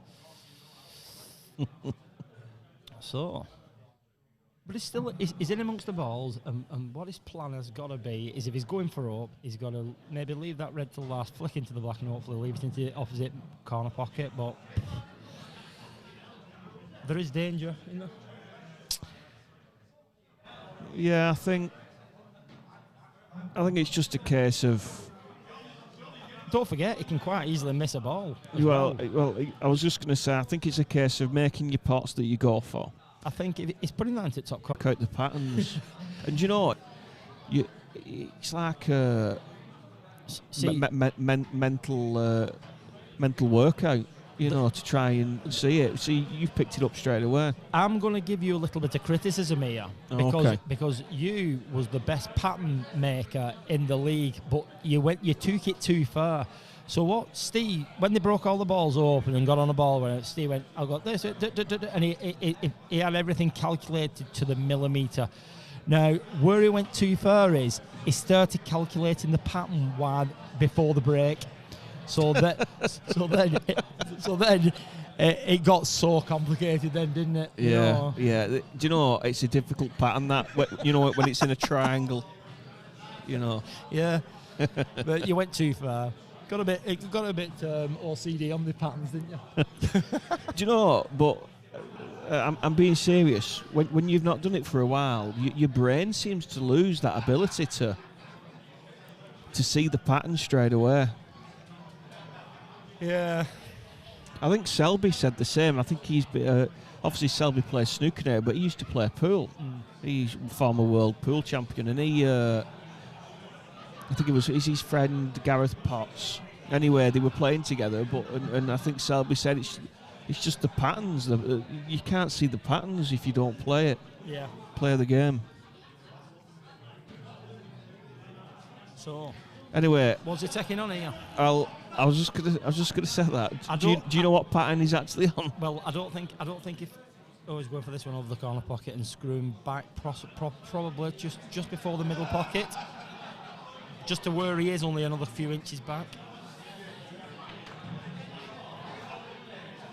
So. But he's in amongst the balls, and what his plan has got to be is, if he's going for up, he's got to maybe leave that red to last, flick into the black, and hopefully leave it into the opposite corner pocket. But there is danger in there. Yeah, I think it's just a case of. Don't forget, he can quite easily miss a ball. Well, I was just going to say, I think it's a case of making your pots that you go for. I think he's putting that into top corner. Out the patterns. And you know what? It's like a mental workout, to try and see it. See, you've picked it up straight away. I'm going to give you a little bit of criticism here, because you was the best pattern maker in the league, but you took it too far. So what Steve, when they broke all the balls open and got on the ball, Steve went, I've got this, and he had everything calculated to the millimetre. Now, where he went too far is, he started calculating the pattern wide before the break. So then it got so complicated then, didn't it? Yeah, yeah. Do you know, it's a difficult pattern, that, when it's in a triangle, Yeah, but you went too far. Got a bit OCD on the patterns, didn't you? Do you know? But I'm being serious. When you've not done it for a while, your brain seems to lose that ability to see the pattern straight away. Yeah. I think Selby said the same. I think he's obviously Selby plays snooker now, but he used to play pool. He's former world pool champion, and he, I think is his friend Gareth Potts. Anyway, they were playing together, but and I think Selby said it's just the patterns. You can't see the patterns if you don't play it. Yeah. Play the game. So. Anyway, what's he taking on here? I was just gonna say that. Do you know what pattern he's actually on? Well, I don't think if he's going for this one over the corner pocket and screw him back, probably just before the middle pocket, just to where he is, only another few inches back.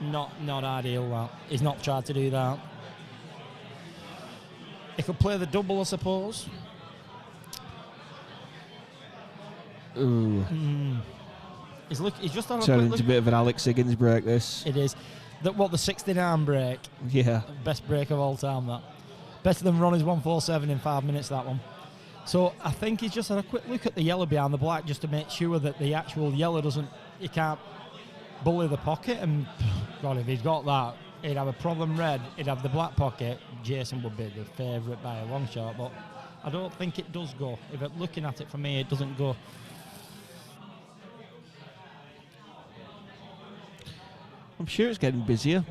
Not ideal. That he's not tried to do that. He could play the double, I suppose. Ooh. He's just on Turning into a bit of an Alex Higgins break, this. It is. The 69 break. Yeah. Best break of all time, that. Better than Ronnie's 147 in 5 minutes, that one. So I think he's just had a quick look at the yellow behind the black just to make sure that the actual yellow he can't bully the pocket. And God, if he's got that, he'd have a problem red. He'd have the black pocket. Jason would be the favourite by a long shot, but I don't think it does go. If it, looking at it from me, it doesn't go. I'm sure it's getting busier.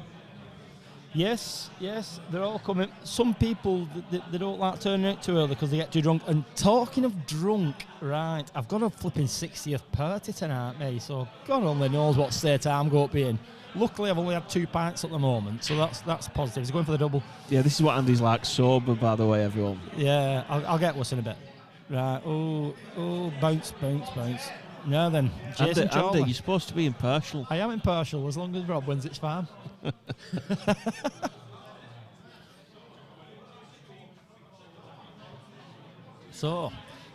Yes, they're all coming. Some people, they don't like turning out too early because they get too drunk. And talking of drunk, right, I've got a flipping 60th party tonight, mate, so God only knows what state I'm going to be in. Luckily, I've only had 2 pints at the moment, so that's positive. He's going for the double. Yeah, this is what Andy's like sober, by the way, everyone. Yeah, I'll get worse in a bit. Right, bounce. Now then, Jason Andy, you're supposed to be impartial. I am impartial. As long as Rob wins, it's fine. So,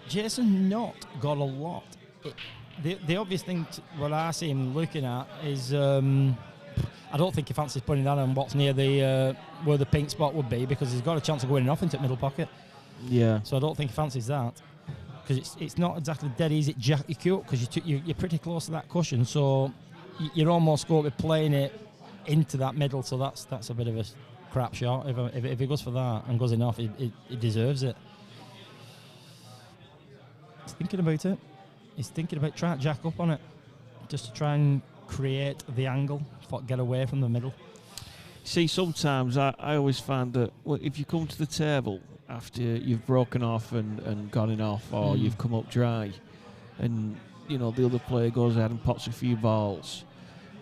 Jason not got a lot. The obvious thing, what I see him looking at is, I don't think he fancies putting that on what's near the where the pink spot would be, because he's got a chance of going off into the middle pocket. Yeah. So I don't think he fancies that, because it's not exactly dead easy to jack your cue up, because you're pretty close to that cushion, so you're almost going to be playing it into that middle. So that's a bit of a crap shot. If he goes for that and goes enough, he deserves it. He's thinking about it. He's thinking about trying to jack up on it, just to try and create the angle, get away from the middle. See, sometimes I always find that if you come to the table after you've broken off and gone in off, or you've come up dry, and the other player goes ahead and pots a few balls,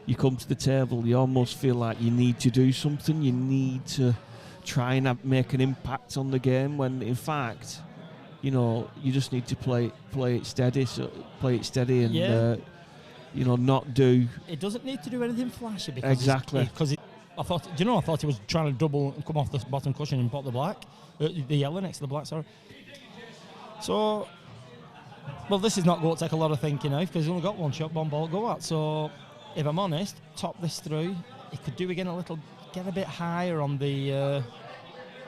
you come to the table, you almost feel like you need to do something. You need to try and make an impact on the game, when in fact, you just need to play it steady. So play it steady and not do. It doesn't need to do anything flashy, because exactly. I thought he was trying to double and come off the bottom cushion and pop the black, the yellow next to the black. Sorry. So, well, this is not going to take a lot of thinking now, because he's only got one ball to go at. So, if I'm honest, top this through. He could do again get a bit higher on the.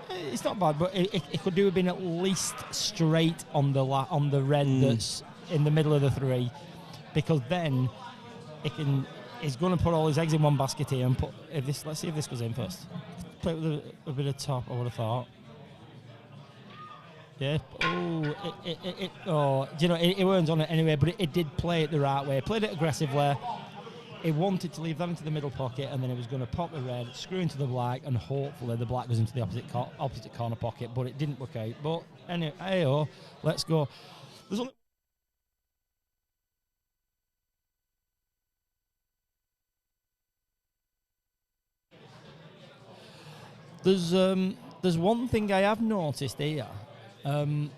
It's not bad, but it could do have been at least straight on the red that's in the middle of the three, because then he's going to put all his eggs in one basket here and let's see if this goes in first. Play it with a bit of top, I would have thought. Yeah. It weren't on it anyway, but it did play it the right way. Played it aggressively. He wanted to leave that into the middle pocket, and then he was going to pop the red, screw into the black, and hopefully the black goes into the opposite corner pocket, but it didn't work out. But anyway, let's go. There's one thing I have noticed here. The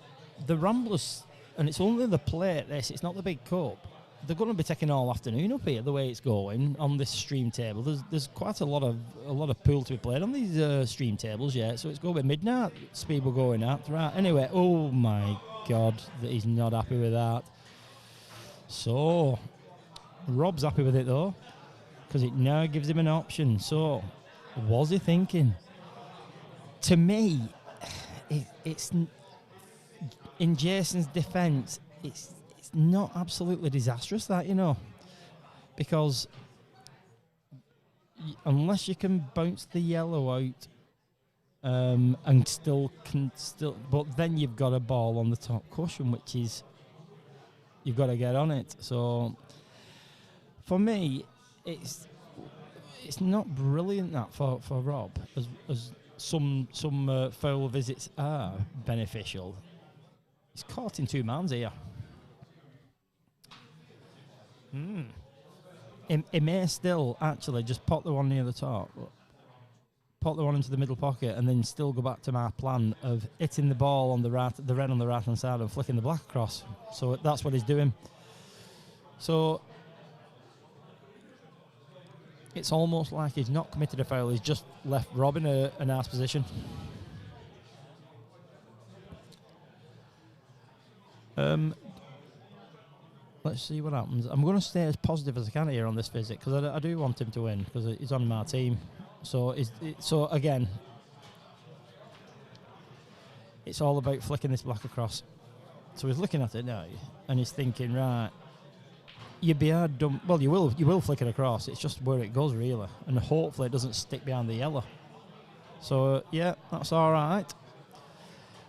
Ramblers, and it's only the plate, it's not the big cup. They're going to be taking all afternoon up here, the way it's going on this stream table. There's quite a lot of pool to be played on these stream tables, yeah. So it's going to be midnight speed we're going at, right? Anyway, oh my God, that he's not happy with that. So Rob's happy with it though, because it now gives him an option. So was he thinking? To me, it's in Jason's defence. It's not absolutely disastrous, that, because unless you can bounce the yellow out, and still, but then you've got a ball on the top cushion, which is you've got to get on it. So for me, it's not brilliant that for Rob, as some foul visits are beneficial. He's caught in two mans here. He may still actually just pop the one near the top, pop the one into the middle pocket, and then still go back to my plan of hitting the ball on the red on the right hand side and flicking the black across. So that's what he's doing. So it's almost like he's not committed a foul. He's just left Rob in an arse position. Let's see what happens. I'm going to stay as positive as I can here on this visit because I do want him to win because he's on my team. So again, it's all about flicking this black across. So he's looking at it now and he's thinking, right, you'd be hard done. Well, you will flick it across. It's just where it goes really, and hopefully it doesn't stick behind the yellow. So yeah, that's all right.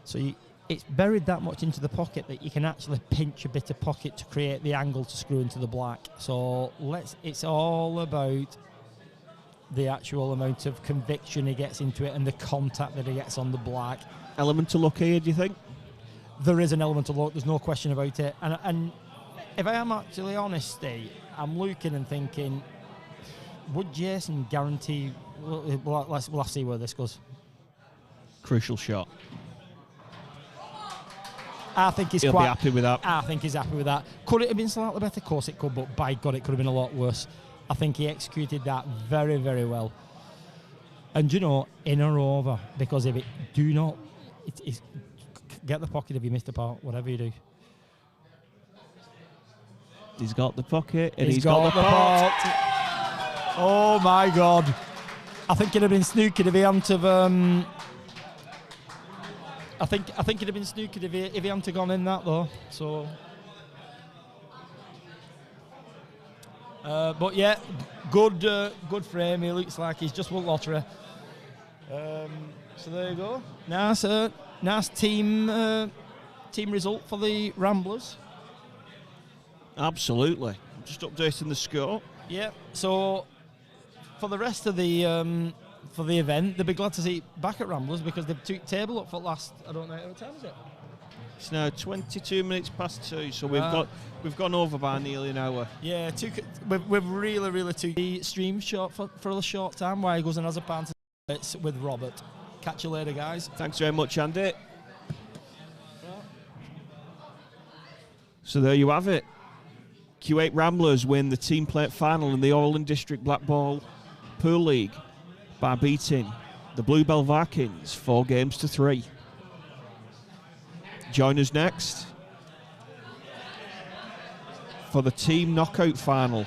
So it's buried that much into the pocket that you can actually pinch a bit of pocket to create the angle to screw into the black. So it's all about the actual amount of conviction he gets into it and the contact that he gets on the black. Element of luck here, do you think? There is an element of luck, there's no question about it. And if I am actually honest, Steve, I'm looking and thinking, would Jason guarantee... We'll have to see where this goes. Crucial shot. I think He'll be happy with that. I think he's happy with that. Could it have been slightly better? Of course it could, but by God, it could have been a lot worse. I think he executed that very, very well. And, in or over, because if it do not... It's get the pocket if you missed the part, whatever you do. He's got the pocket, and he's got the pot. Oh, my God. I think it'd have been snookered if he hadn't have... I think it'd have been snookered if he hadn't gone in that, though. So... but yeah, good frame. He looks like he's just won lottery. So there you go. Nice team result for the Ramblers. Absolutely. Just updating the score. Yeah. So for the rest of the event, they'll be glad to see back at Ramblers because they've took table up for last. I don't know what time is it. It's now 22 minutes past 2, so we've gone over by nearly an hour. Yeah, we've really took the stream short for a short time. While he goes and has a banter with Robert. Catch you later, guys. Thanks very much, Andy. So there you have it. Q8 Ramblers win the team plate final in the Orrell District Blackball Pool League by beating the Bluebell Vikings 4-3. Join us next for the team knockout final.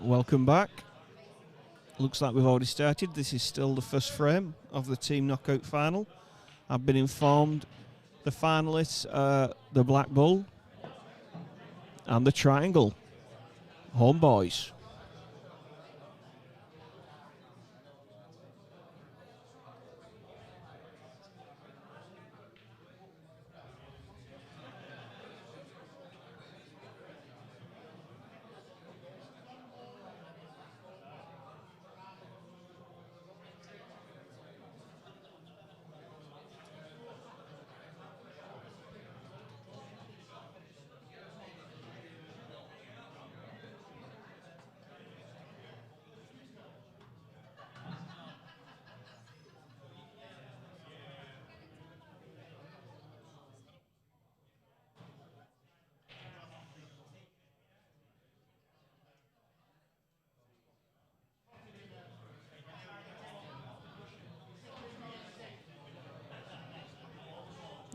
Welcome back. Looks like we've already started. This is still the first frame of the team knockout final. I've been informed the finalists are the Black Bull and the Triangle. Homeboys.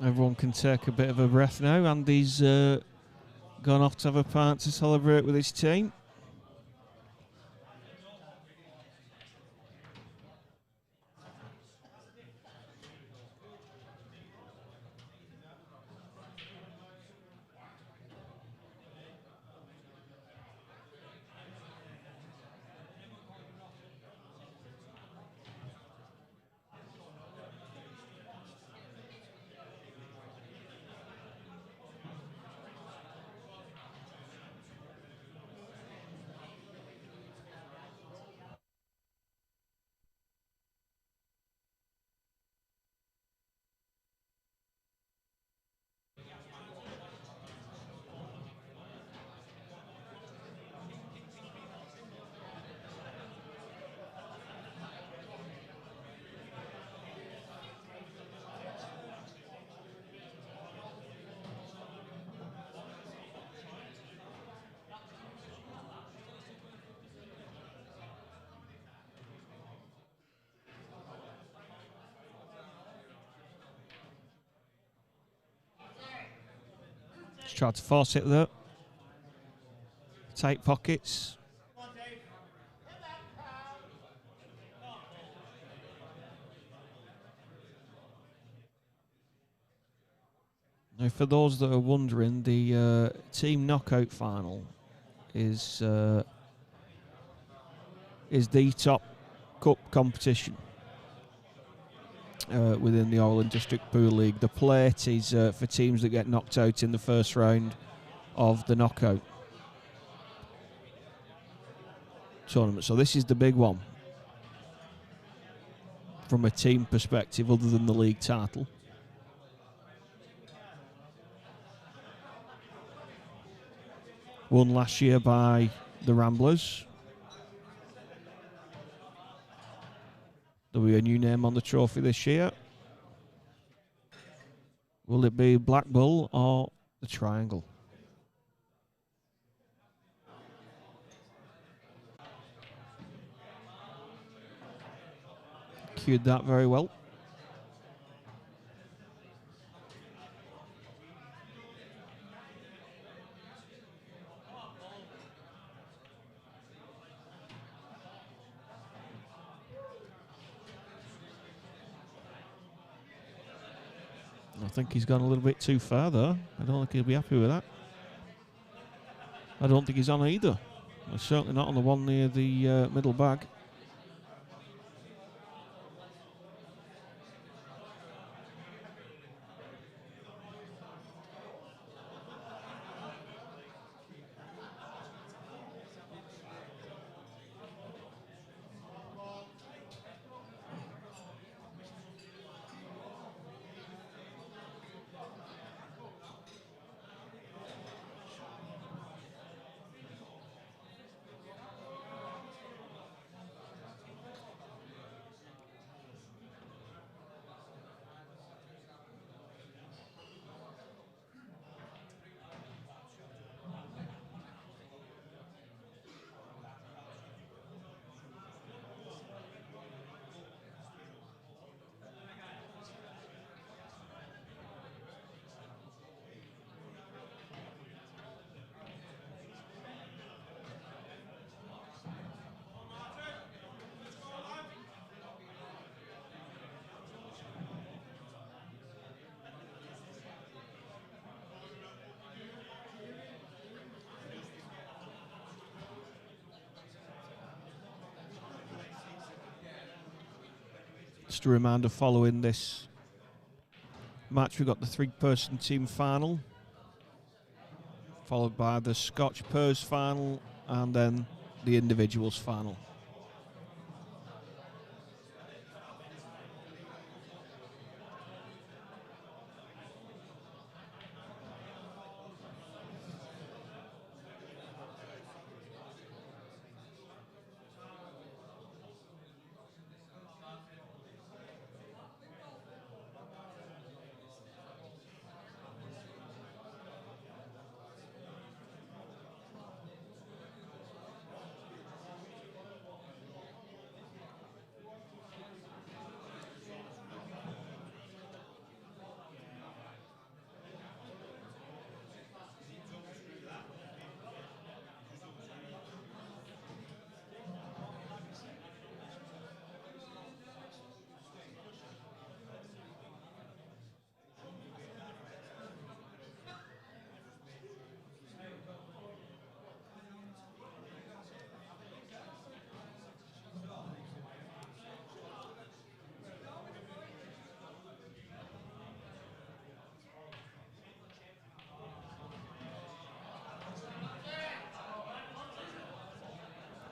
Everyone can take a bit of a breath now. Andy's gone off to have a pint to celebrate with his team. Just tried to force it there. Tight pockets. Now, for those that are wondering, the team knockout final is the top cup competition within the Orrell District Pool League. The plate is for teams that get knocked out in the first round of the knockout tournament. So this is the big one from a team perspective other than the league title. Won last year by the Ramblers. There'll be a new name on the trophy this year. Will it be Black Bull or the Triangle? Cued that very well. I think he's gone a little bit too far, though. I don't think he'll be happy with that. I don't think he's on either. He's certainly not on the one near the middle bag. Just a reminder, following this match, we've got the 3-person team final, followed by the Scotch Purse final, and then the individuals final.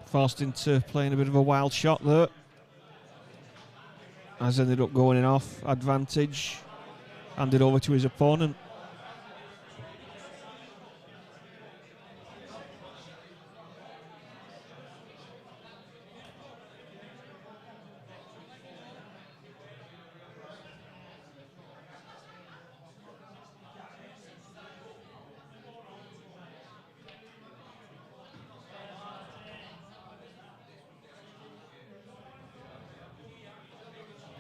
Forced into playing a bit of a wild shot there. Has ended up going in off advantage. Handed over to his opponent.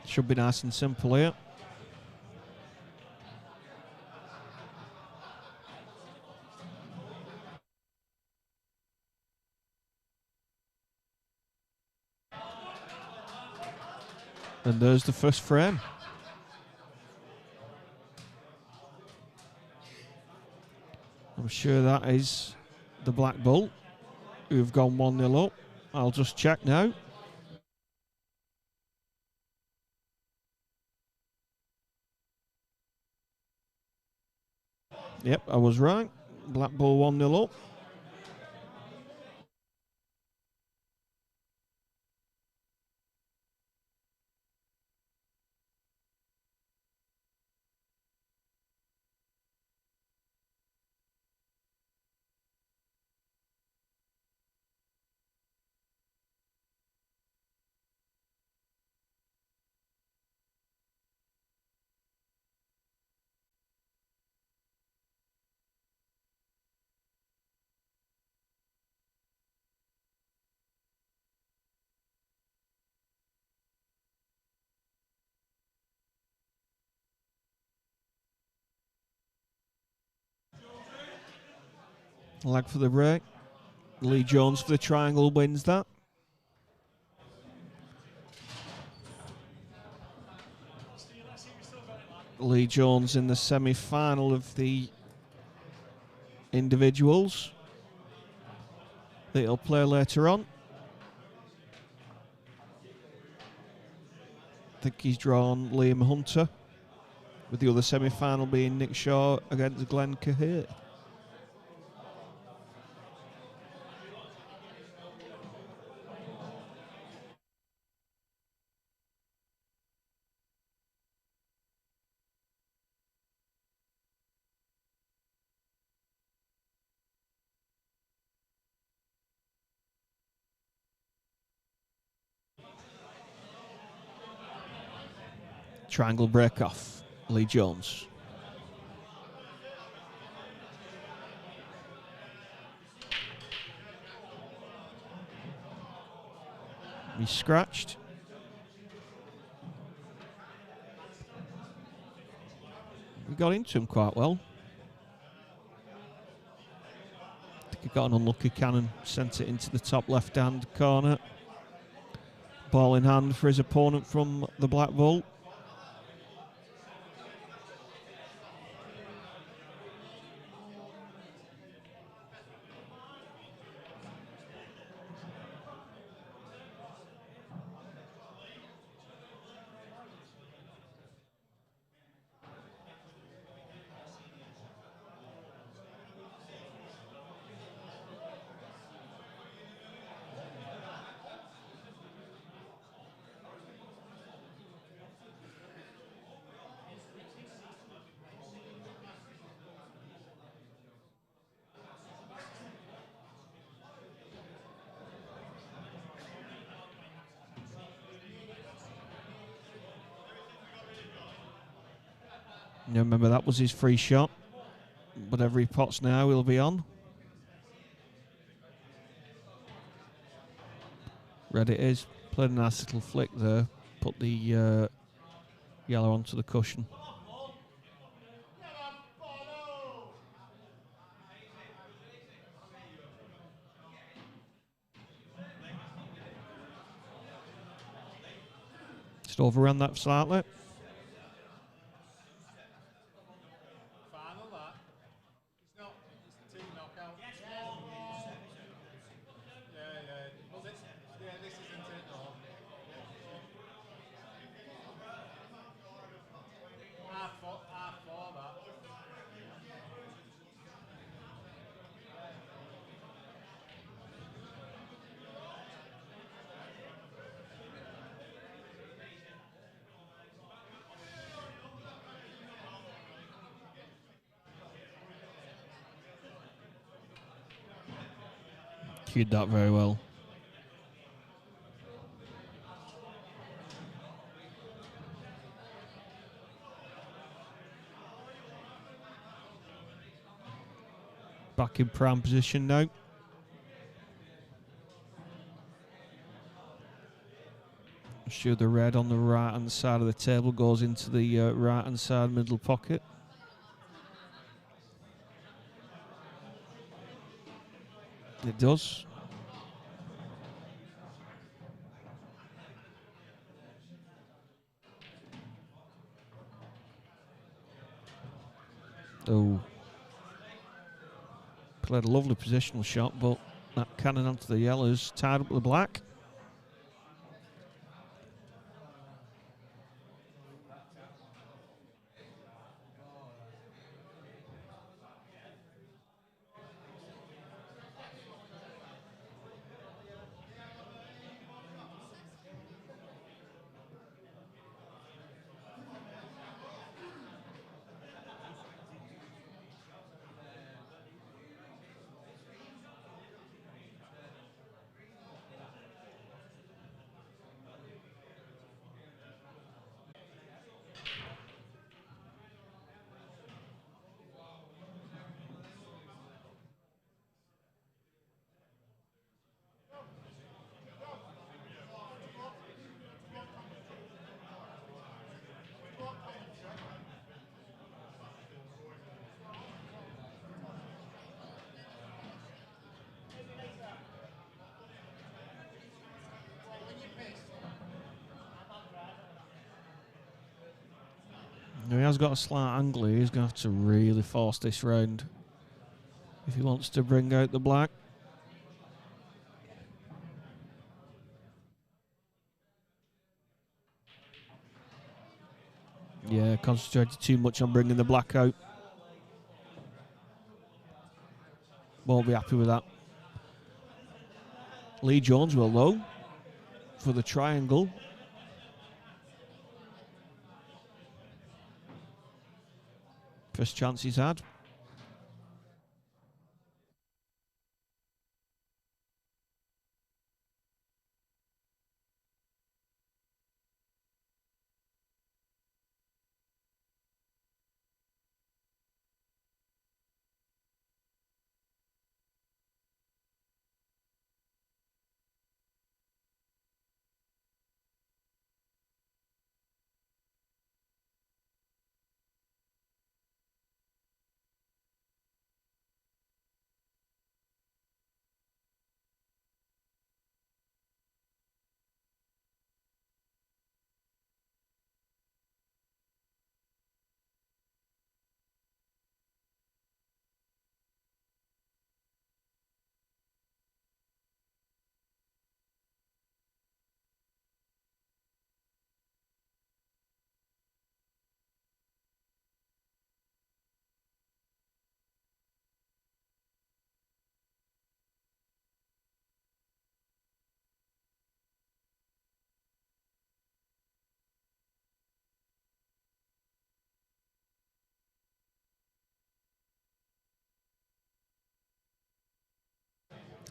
Should be nice and simple here. And there's the first frame. I'm sure that is the Black Bull, who've gone 1-0 up. I'll just check now. Yep, I was right. Black Bull 1-0 up. Lag for the break. Lee Jones for the triangle wins that. Lee Jones in the semi-final of the individuals that he'll play later on. I think he's drawn Liam Hunter, with the other semi-final being Nick Shaw against Glenn Cahill. Triangle break off, Lee Jones. He's scratched. We got into him quite well. I think he got an unlucky cannon, sent it into the top left-hand corner. Ball in hand for his opponent from the Black Bull. Yeah, remember that was his free shot. Whatever he pots now, he'll be on. Red it is. Played a nice little flick there. Put the yellow onto the cushion. Just overran that slightly. Final that. It's not. It's the team knockout. Yeah. Well, this isn't it, no. Half four that. Cued that very well. Back in prime position now. Show the red on the right hand side of the table goes into the right hand side middle pocket. It does. Oh. Played a lovely positional shot, but that cannon onto the yellows tied up the black. Now he has got a slight angle here. He's going to have to really force this round if he wants to bring out the black. Yeah, concentrated too much on bringing the black out. Won't be happy with that. Lee Jones will, though, for the triangle. First chance he's had.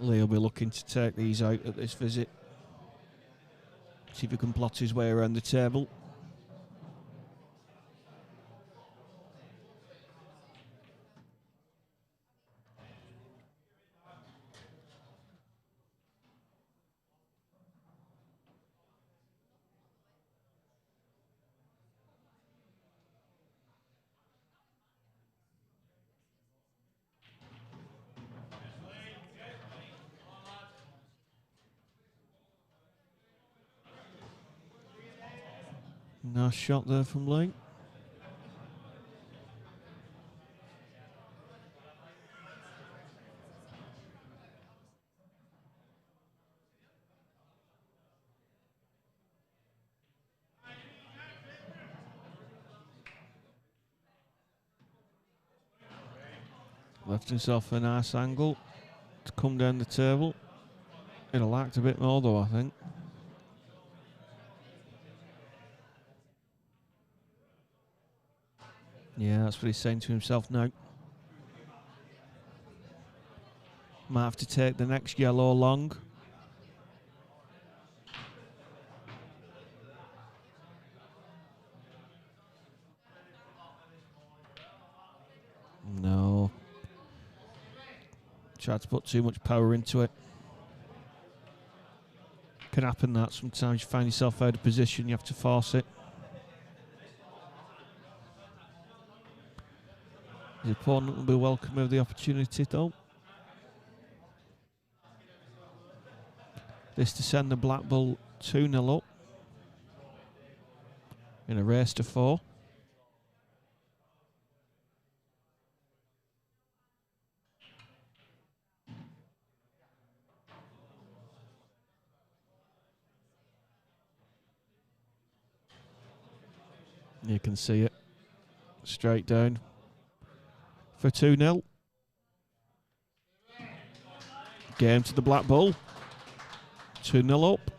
Lee will be looking to take these out at this visit. See if he can plot his way around the table. Nice shot there from Lee. Left himself a nice angle to come down the table. He'd have lacked a bit more though, I think. Yeah, that's what he's saying to himself now. Might have to take the next yellow long. No. Tried to put too much power into it. Can happen that sometimes you find yourself out of position, you have to force it. His opponent will be welcome of the opportunity though. This to send the Blackball 2-0 up in a race to 4. You can see it straight down for 2-0. Game to the Blackball. 2-0 up.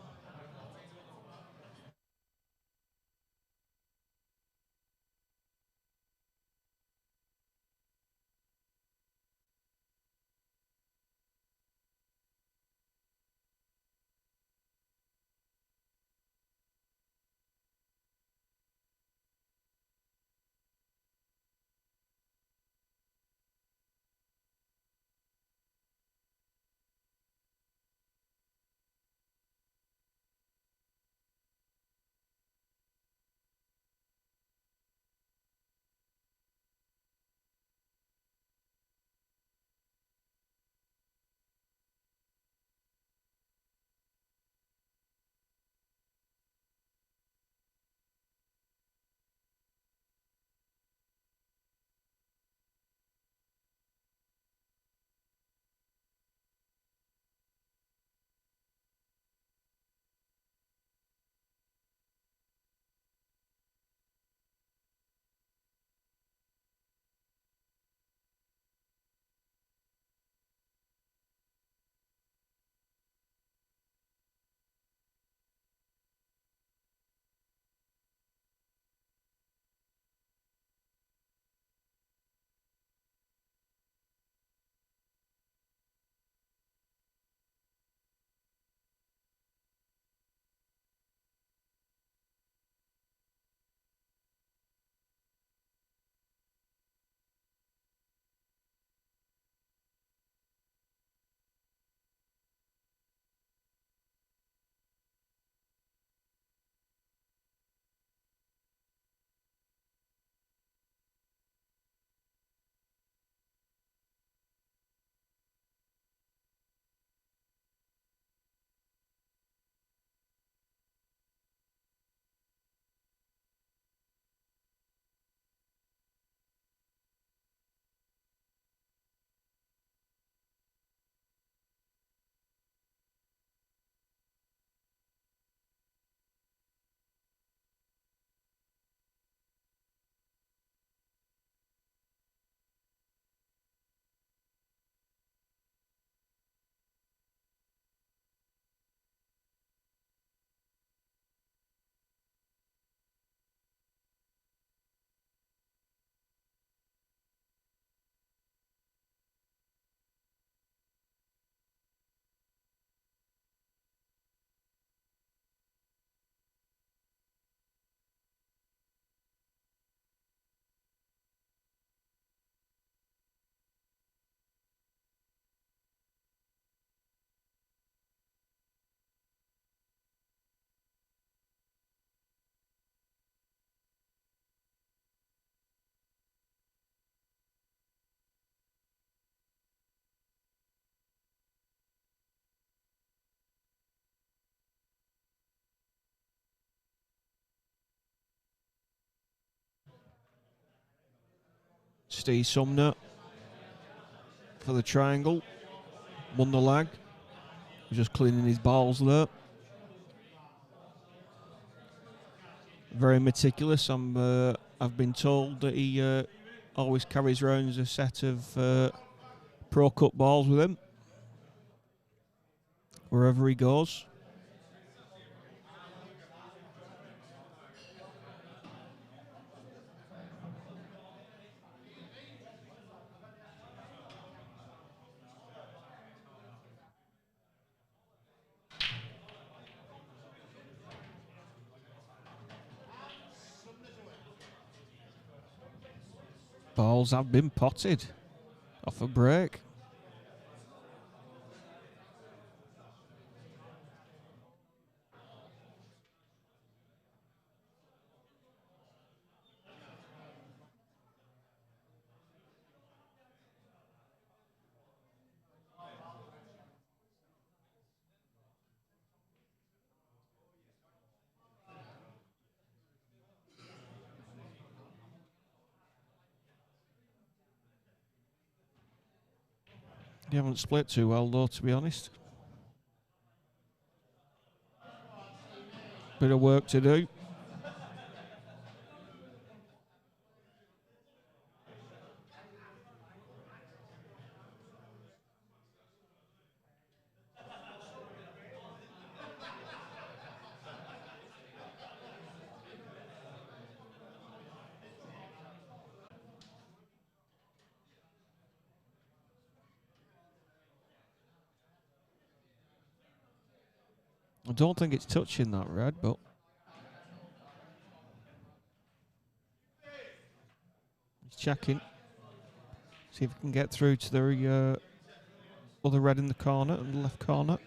Steve Sumner for the triangle. Won the lag. Just cleaning his balls there. Very meticulous. I've been told that he always carries around a set of Pro Cup balls with him wherever he goes. Balls have been potted off a break. You haven't split too well, though, to be honest. Bit of work to do. I don't think it's touching that red, but he's checking. See if he can get through to the other red in the corner, in the left corner.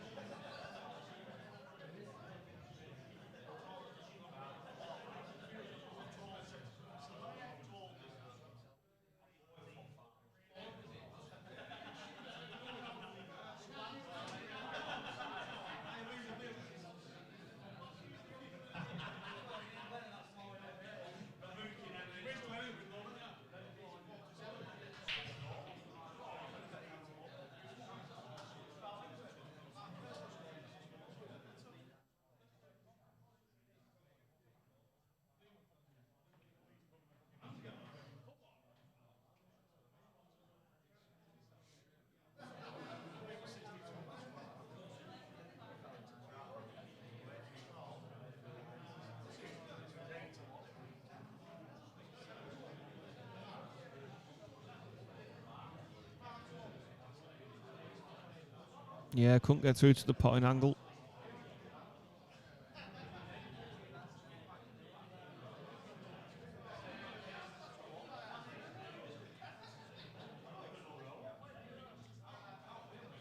Yeah, couldn't get through to the potting angle.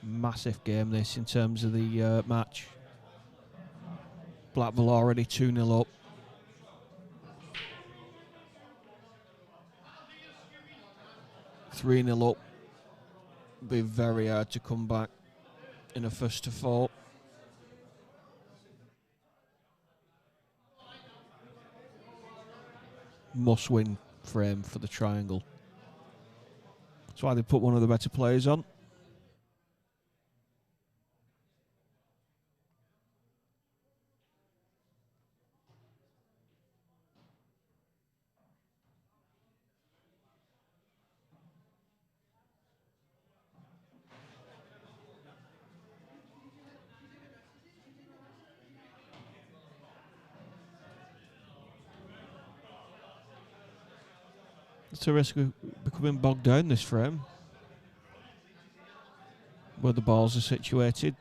Massive game this in terms of the match. Blackball already 2-0 up. Three 0 up. Be very hard to come back in a first to four. Must win frame for the triangle. That's why they put one of the better players on. It's a risk of becoming bogged down this frame, where the balls are situated.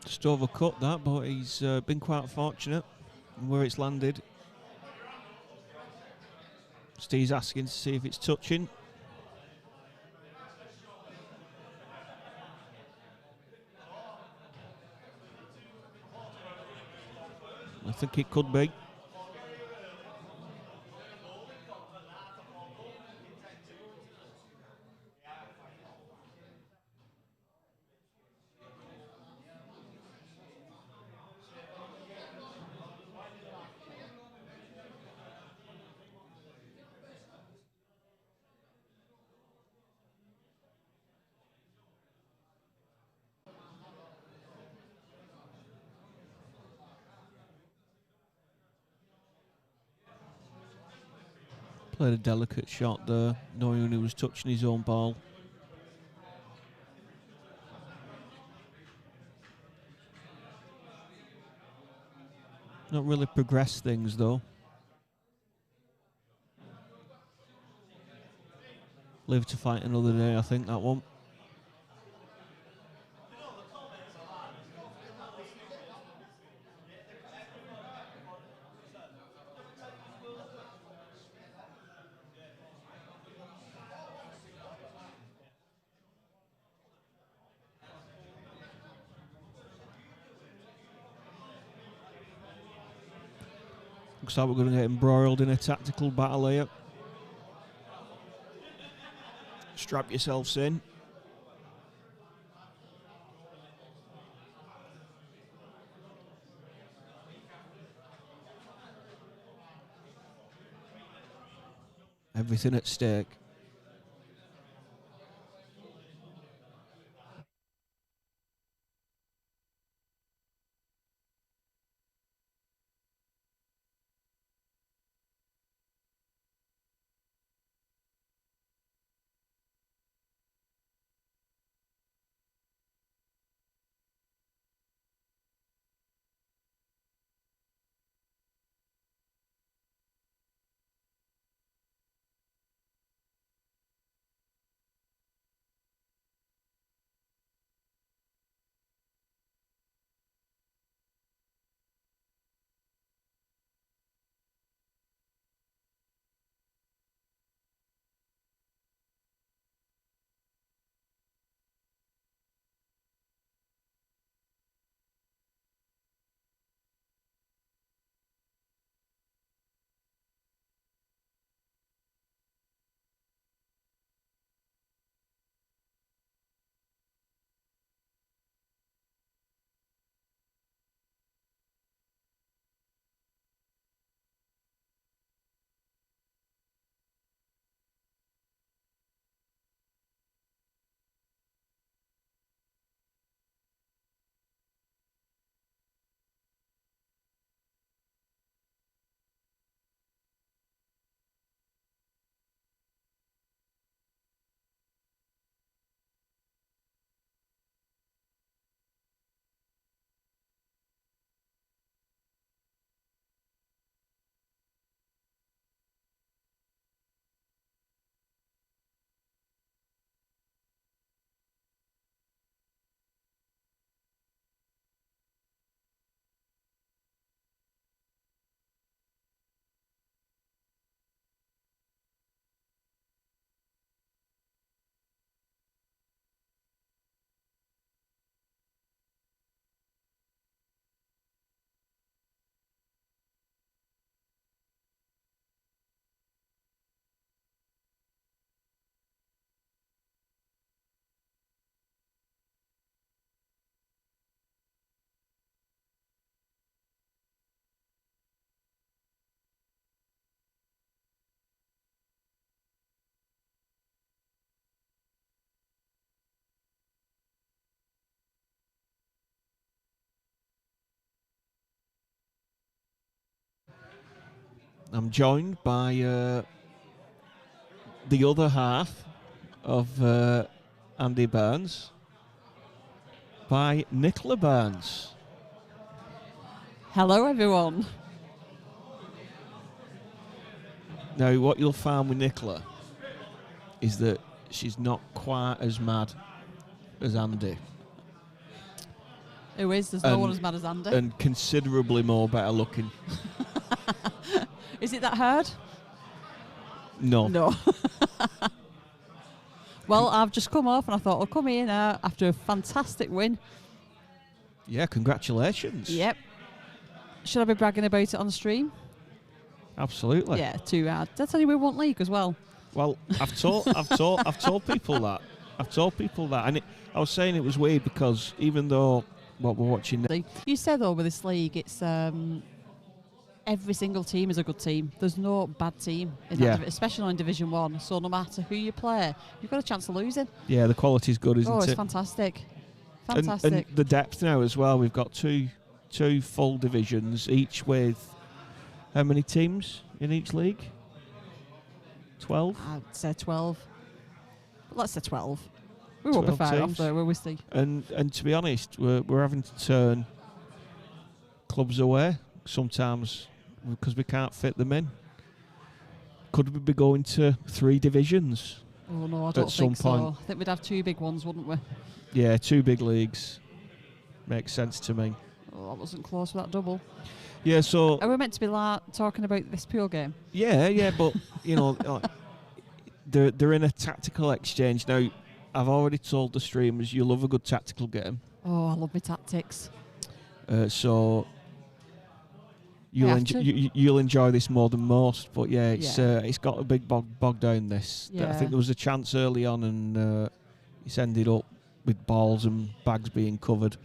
Just overcut that, but he's been quite fortunate in where it's landed. Steve's asking to see if it's touching. I think it could be. Played a delicate shot there, knowing he was touching his own ball. Not really progressed things though. Live to fight another day, I think, that one. Looks like we're going to get embroiled in a tactical battle here. Strap yourselves in. Everything at stake. I'm joined by the other half of Andy Burns, by Nicola Burns. Hello, everyone. Now, what you'll find with Nicola is that she's not quite as mad as Andy. Who is? There's no one as mad as Andy. And considerably more better looking. Is it that hard? No. No. Well, I've just come off and I thought I'll come here now after a fantastic win. Yeah, congratulations. Yep. Should I be bragging about it on the stream? Absolutely. Yeah, too hard. Did I tell you we won league as well? Well, I've told people that. And I was saying it was weird because even though what we're watching now, You said though with this league, it's every single team is a good team. There's no bad team, in that especially in Division 1. So no matter who you play, you've got a chance of losing. yeah, the quality's good, isn't it? Oh, it's fantastic. And Fantastic. the depth now as well. We've got two full divisions, each with how many teams in each league? 12? I'd say 12. But let's say 12. We won't be 12 far off teams. there, will we, Steve? And to be honest, we're having to turn clubs away sometimes because we can't fit them in. Could we be going to 3 divisions? Oh, no, I don't At some think so. point. I think we'd have 2 big ones, wouldn't we? Yeah, 2 big leagues. Makes sense to me. Oh, that wasn't close with that double. Yeah, so... Are we meant to be talking about this pure game? Yeah, but, they're in a tactical exchange. Now, I've already told the streamers you love a good tactical game. Oh, I love my tactics. So you'll enjoy this more than most. But yeah, it's got a big bog down this. Yeah. I think there was a chance early on and it's ended up with balls and bags being covered.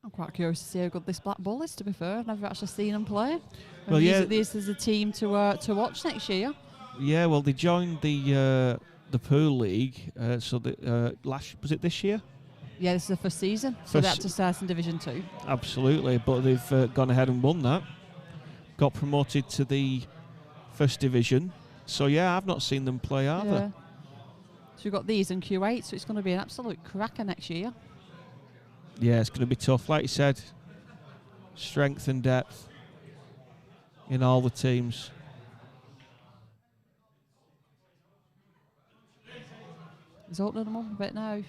I'm quite curious to see how good this Blackball is, to be fair. I've never actually seen them play. Well, This is a team to watch next year. Yeah, well, they joined the pool league. So was it this year? Yeah, this is the first season. So they had to start in Division 2. Absolutely, but they've gone ahead and won that. Got promoted to the first division. So yeah, I've not seen them play either. Yeah. So we've got these in Q8, so it's going to be an absolute cracker next year. Yeah, it's going to be tough. Like you said, strength and depth in all the teams. He's opening them up a bit now.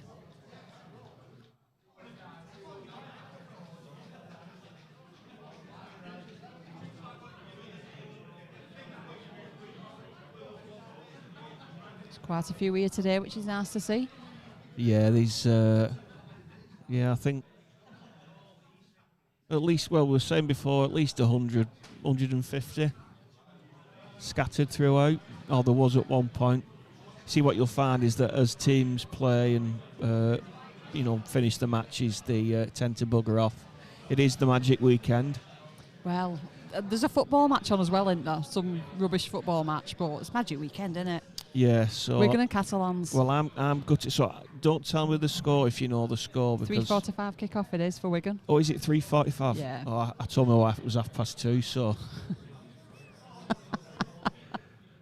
There's quite a few here today, which is nice to see. Yeah, these... I think at least, well, we were saying before, at least 100, 150 scattered throughout, or there was at one point. See, what you'll find is that as teams play and, finish the matches, they tend to bugger off. It is the magic weekend. Well, there's a football match on as well, isn't there? Some rubbish football match, but it's magic weekend, isn't it? Yeah, so... Wigan and Catalans. Well, I'm gutted. So don't tell me the score if you know the score. Because 3:45 kick-off it is for Wigan. Oh, is it 3:45? Yeah. Oh, I told my wife it was 2:30, so...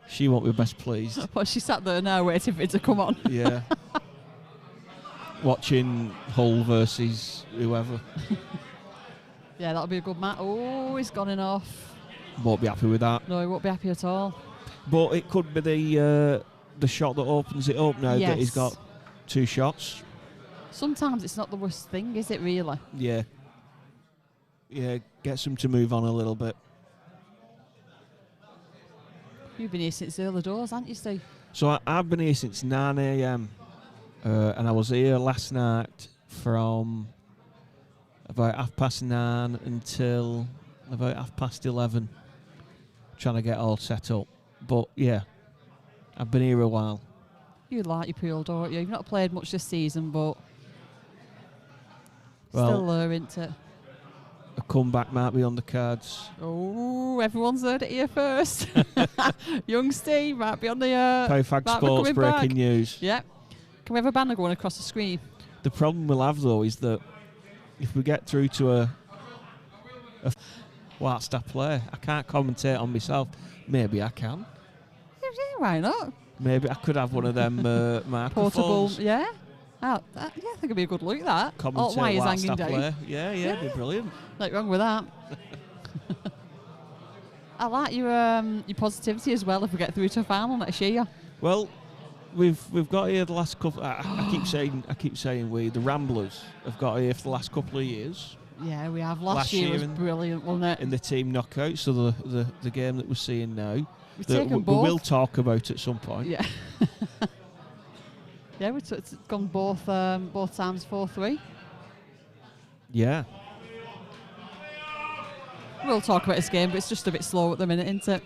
She won't be best pleased. Well, she sat there now waiting for it to come on. Yeah. Watching Hull versus whoever. Yeah, that'll be a good match. Oh, he's gone in off. Won't be happy with that. No, he won't be happy at all. But it could be the shot that opens it up now that he's got 2 shots. Sometimes it's not the worst thing, is it really? Yeah. Yeah, gets them to move on a little bit. You've been here since early doors, haven't you, Steve? So I've been here since 9 a.m. And I was here last night from about 9:30 until about 11:30, trying to get all set up. But yeah, I've been here a while. You like your pool, don't you? You've not played much this season, but Well, still there, isn't it? A comeback might be on the cards. Oh, everyone's heard it here first. Young Steve might be on the... Powfag Sports breaking news. Yeah. Can we have a banner going across the screen? The problem we'll have, though, is that if we get through to a whilst I play, I can't commentate on myself. Maybe I can. Yeah, why not? Maybe I could have one of them Portable, microphones. yeah. I think it'd be a good look, that. Commentate All wires whilst hanging I down. play. Yeah, it'd be brilliant. Nothing wrong with that. I like your positivity as well if we get through to a final next year. Well, we've got here the last couple. I keep saying we. The Ramblers have got here for the last couple of years. Yeah, we have. Last year was brilliant, wasn't it? In the team knockout, so the game that we're seeing now, We will talk about at some point. Yeah. Yeah, it's gone both times 4-3. Yeah. We'll talk about this game, but it's just a bit slow at the minute, isn't it?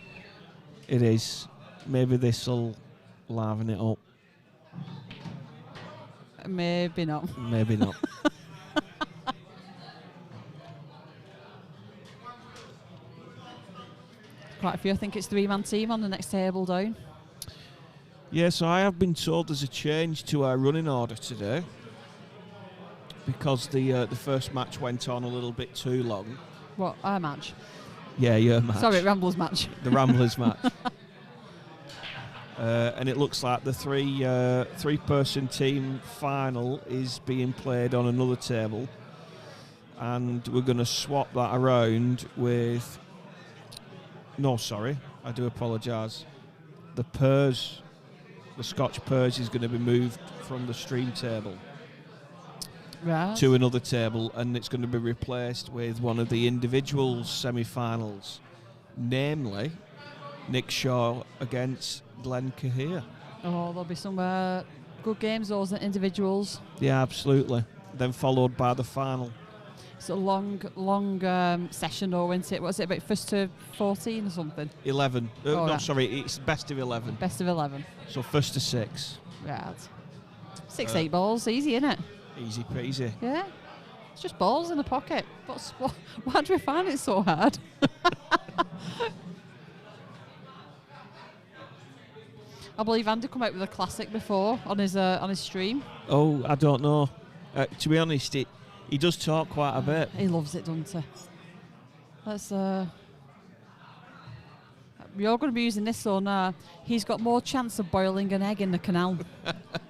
It is. Maybe this will liven it up. Maybe not. Maybe not. Quite a few. I think it's 3-man team on the next table down. Yeah, so I have been told there's a change to our running order today because the first match went on a little bit too long. What, our match? Yeah, your match. Sorry, Ramblers match. The Ramblers match. And it looks like the three-person team final is being played on another table, and we're going to swap that around with. No, sorry, I do apologise. The Purs, the Scotch Purs, is going to be moved from the stream table to another table, and it's going to be replaced with one of the individuals semi-finals, namely Nick Shaw against Glenn Cahir. Oh, there'll be some good games, those individuals. Yeah, absolutely. Then followed by the final. It's a long session, though, isn't it? What's it about, first to 14 or something? 11. Sorry, it's best of 11. Best of 11. So first to 6. Right. 6-8 balls, easy, isn't it? Easy peasy. Yeah. It's just balls in the pocket. Why do we find it so hard? I believe Andy come out with a classic before on his stream. Oh, I don't know. To be honest, he does talk quite a bit. He loves it, doesn't he? Let's. You're going to be using this on. He's got more chance of boiling an egg in the canal.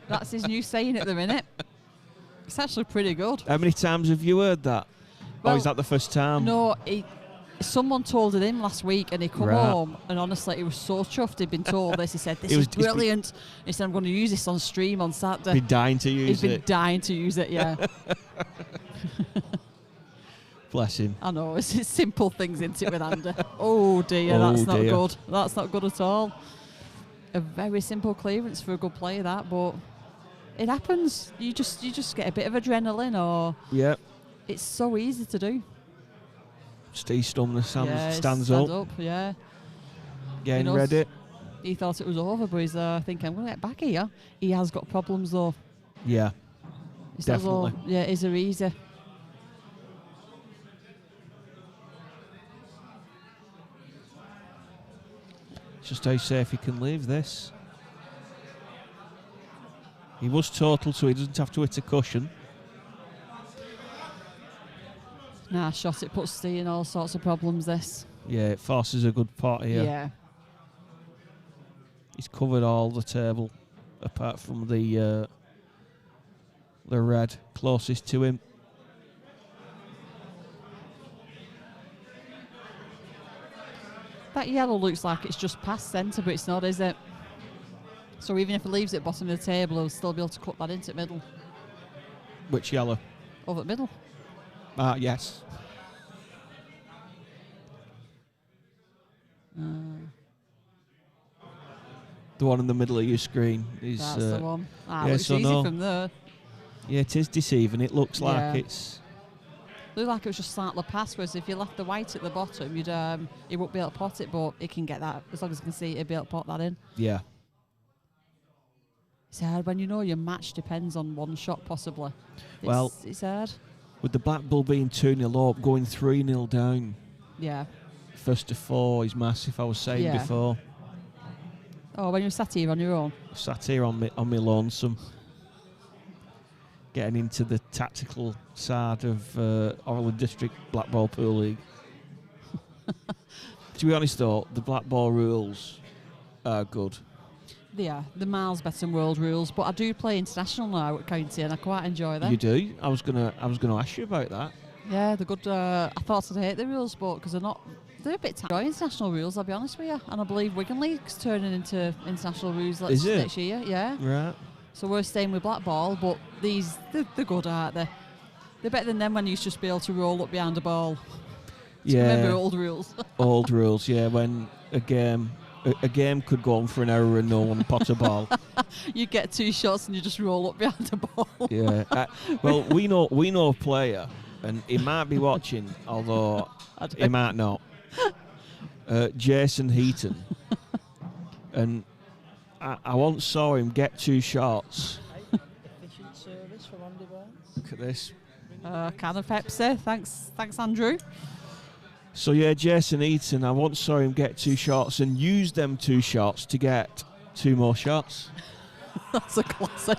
That's his new saying at the minute. It's actually pretty good. How many times have you heard that? Well, or is that the first time? No, someone told it him last week, and he come home, and honestly, he was so chuffed he'd been told this. He said, "This is brilliant." He said, "I'm going to use this on stream on Saturday." He's been dying to use it. He's been dying to use it, yeah. Bless him. I know, it's simple things, isn't it, with Andy? Oh dear, that's not good. That's not good at all. A very simple clearance for a good player, that, but it happens. You just get a bit of adrenaline, or it's so easy to do. Steve Stumner stands up. Yeah. Getting ready. He thought it was over, but he's thinking, I'm going to get back here. He has got problems, though. Yeah, It's definitely. Yeah, is it easy? Just how safe he can leave this. He was total, so he doesn't have to hit a cushion. Nah, shot it puts Steve in all sorts of problems, this. Yeah, it forces a good pot here. Yeah. He's covered all the table, apart from the red closest to him. That yellow looks like it's just past centre, but it's not, is it? So even if it leaves it at bottom of the table, he'll still be able to cut that into the middle. Which yellow? Over the middle. Yes. The one in the middle of your screen is. That's the one. Yeah, looks so easy from there. Yeah, it is deceiving. It looks like it's. Looked like it was just slightly past, whereas if you left the white at the bottom, he won't be able to pot it, but he can get that. As long as he can see it, he'll be able to pot that in. Yeah. It's hard when you know your match depends on one shot, possibly. It's hard. With the Blackball being 2-0 up, going 3-0 down. Yeah. First to 4 is massive, I was saying before. Oh, when you're sat here on your own? Sat here on my lonesome. Getting into the tactical side of Orrell District Blackball Pool League. To be honest though, the Blackball rules are good. They are. The miles better than world rules, but I do play international now at county and I quite enjoy them. You do? I was gonna ask you about that. Yeah, they're good. I thought I'd hate the rules, but because they're a bit tight. International rules, I'll be honest with you. And I believe Wigan League's turning into international rules next year. Yeah. Right. So we're staying with Blackball, but they're good, aren't they? They're better than them when you used to just be able to roll up behind a ball. Yeah. Remember old rules. Old rules, yeah. When a game could go on for an hour and no one pot a ball. You get 2 shots and you just roll up behind a ball. Yeah. Well, we know a player, and he might be watching, although he might not. Jason Heaton, and I once saw him get 2 shots. Efficient service from Andy Barnes. Look at this. Can of Pepsi. Thanks, Andrew. So yeah, Jason Heaton, I once saw him get 2 shots and use them 2 shots to get 2 more shots. That's a classic.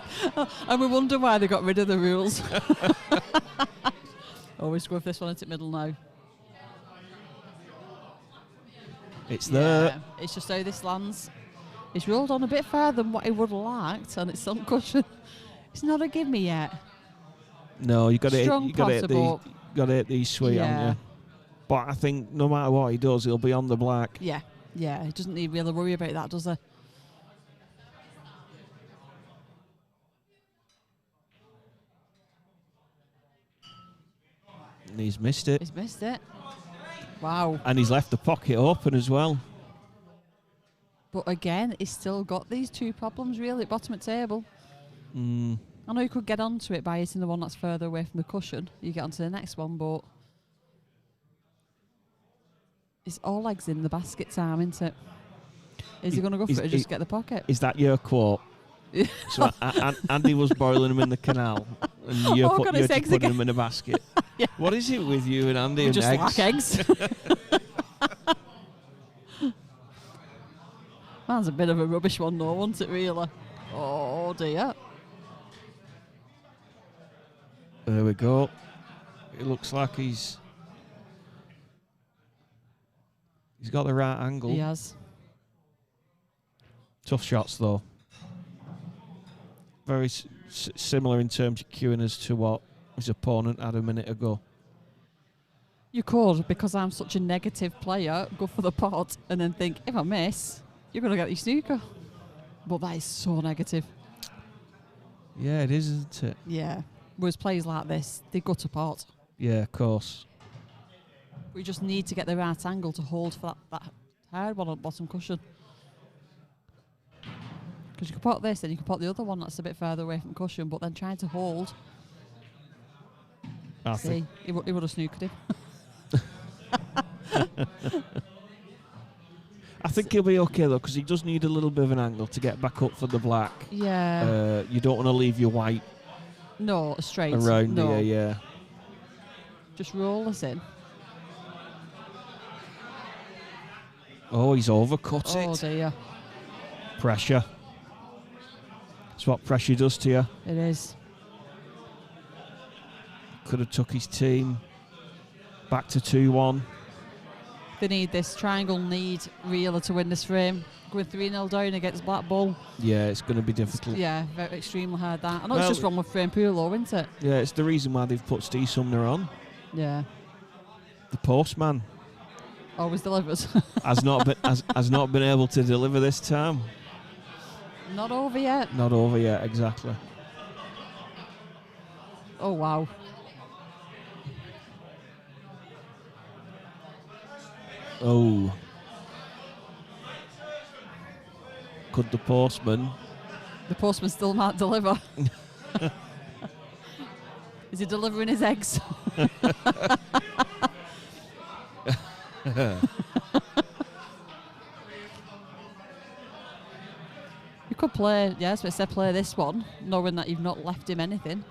And we wonder why they got rid of the rules. Always go with this one into middle now. It's there. It's just how this lands. It's rolled on a bit further than what he would have liked, and it's on cushion. It's not a gimme yet. No, you got to hit these sweet, haven't you? But I think no matter what he does, he'll be on the black. Yeah. He doesn't need really worry about that, does he? And he's missed it. Wow. And he's left the pocket open as well. But again, he's still got these 2 problems really at bottom of the table. I know you could get onto it by hitting the one that's further away from the cushion. You get onto the next one, but it's all eggs in the basket time, isn't it? Is he going to go for it or just get the pocket? Is that your quote? So Andy was boiling them in the canal, and you're just putting them in a basket. Yeah. What is it with you and Andy and just eggs? like eggs. That's a bit of a rubbish one, though, wasn't it, really? Oh, dear. There we go. It looks like he's got the right angle. He has. Tough shots, though. Very similar in terms of cueing as to what his opponent had a minute ago. You could, because I'm such a negative player, go for the pot and then think, if I miss, you're going to get your snooker. But that is so negative. Yeah, it is, isn't it? Yeah. Whereas players like this, they go to pot. Yeah, of course. We just need to get the right angle to hold for that hard one on the bottom cushion. Because you can pot this, and you can pot the other one that's a bit further away from cushion, but then trying to hold. See, he would have snookered him. I think he'll be okay, though, because he does need a little bit of an angle to get back up for the black. Yeah. You don't want to leave your white straight. Around here, yeah. Just roll this in. Oh, he's overcut it. Oh, dear. Pressure. That's what pressure does to you. It is. Could have took his team back to 2-1. They need this triangle really to win this frame. Going 3-0 down against Blackball. Yeah, it's going to be difficult. Yeah, very extremely hard that. I know it's just wrong with frame pool, though, isn't it? Yeah, it's the reason why they've put Steve Sumner on. Yeah. The postman. Always delivers. has not been able to deliver this time. Not over yet. Not over yet, exactly. Oh, wow. Oh. Could the postman? The postman still might deliver. Is he delivering his eggs? You could play, yes, but play this one, knowing that you've not left him anything.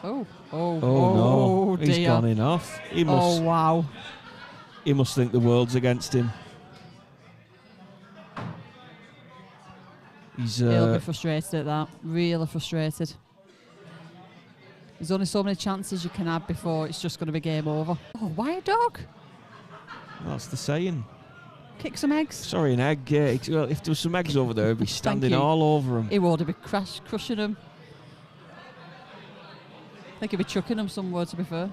Oh no! Dear. He's gone in off. He must. Oh wow! He must think the world's against him. He'll be frustrated at that. Really frustrated. There's only so many chances you can have before it's just going to be game over. Oh, why a dog? That's the saying. Kick some eggs. Sorry, an egg. Yeah, if there was some eggs over there, he'd be standing all over him. He would be crushing them. I think he'll be chucking them somewhere, to be fair.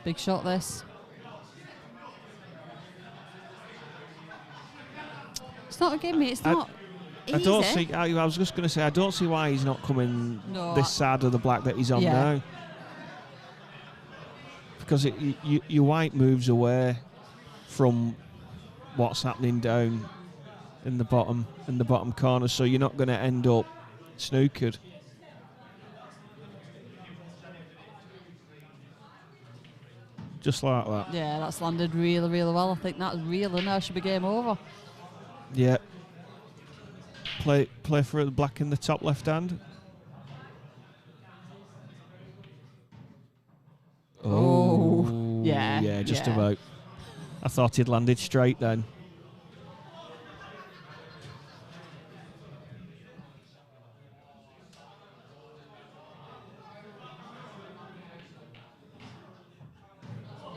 Big shot, this. It's not a gimme, it's not easy. I don't see. I was just going to say, I don't see why he's not coming this side of the black that he's on now. Because your white moves away from what's happening down in the bottom corner, so you're not going to end up snookered. Just like that. Yeah, that's landed really, really well. I think that's really now should be game over. Yeah. Play for the black in the top left hand. Oh. Yeah. Yeah, just about. I thought he'd landed straight then.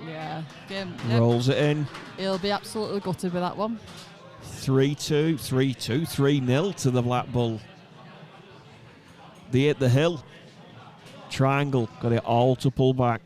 Yeah. Game. Rolls it in. He'll be absolutely gutted with that one. 3-2, 3-2, 3-0 to the Black Bull. They hit the hill. Triangle, got it all to pull back.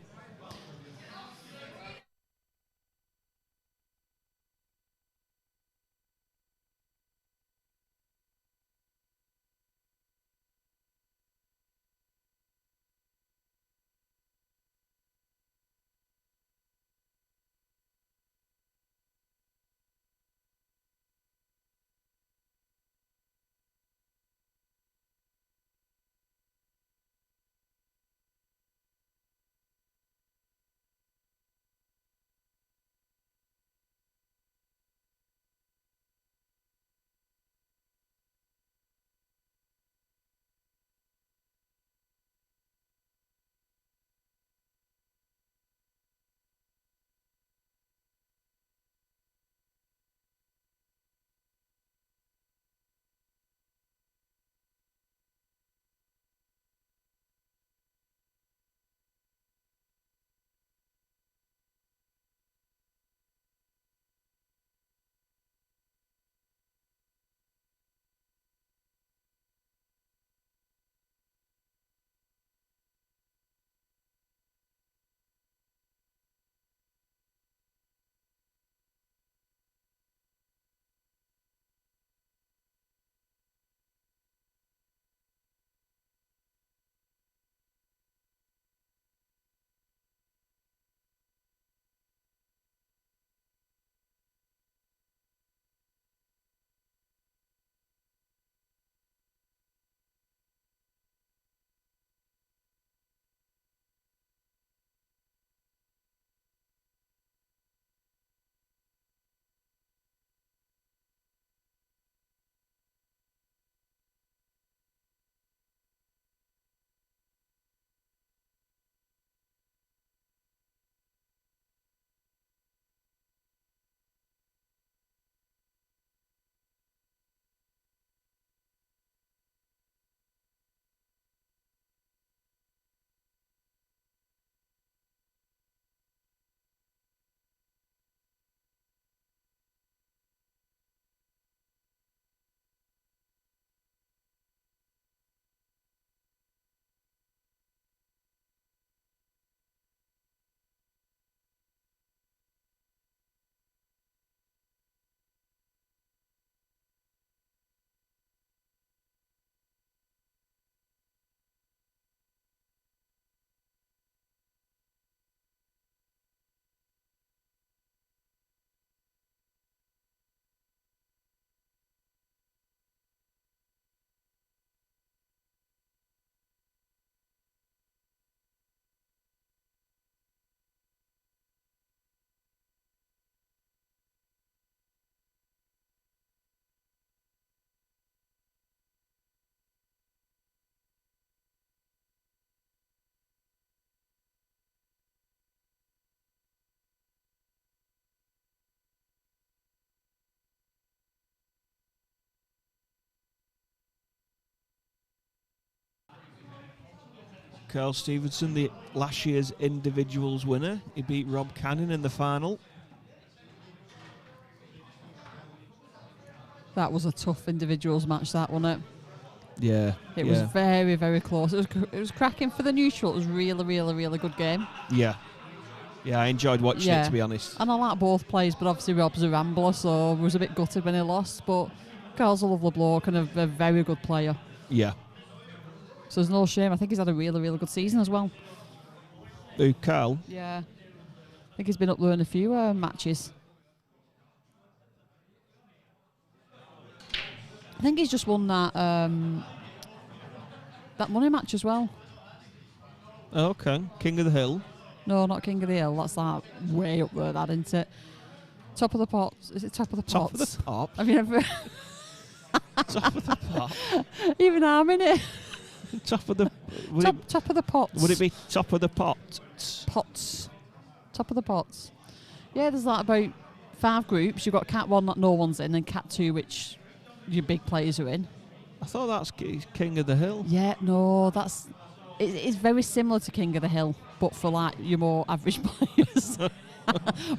Carl Stevenson, the last year's individuals winner. He beat Rob Cannon in the final. That was a tough individuals match, that, wasn't it? Yeah. It was very, very close. It was cracking for the neutral. It was really, really, really good game. Yeah. Yeah, I enjoyed watching it, to be honest. And I like both players, but obviously Rob's a Rambler, so I was a bit gutted when he lost. But Carl's a lovely bloke and a very good player. Yeah. So there's no shame. I think he's had a really, really good season as well. Who, Carl? Yeah. I think he's been up there in a few matches. I think he's just won that money match as well. Oh, okay. King of the Hill. No, not King of the Hill. That's that way up there, that, isn't it? Top of the Pots. Is it Top of the Pots? Top of the Pops? Have you ever... Top of the Pops? Even I'm in it. Top of the... Top of the Pots. Would it be Top of the Pots? Pots. Top of the Pots. Yeah, there's like about 5 groups. You've got Cat 1 that no one's in, and Cat 2 which your big players are in. I thought that's King of the Hill. Yeah, no, that's... It's very similar to King of the Hill, but for like your more average players. But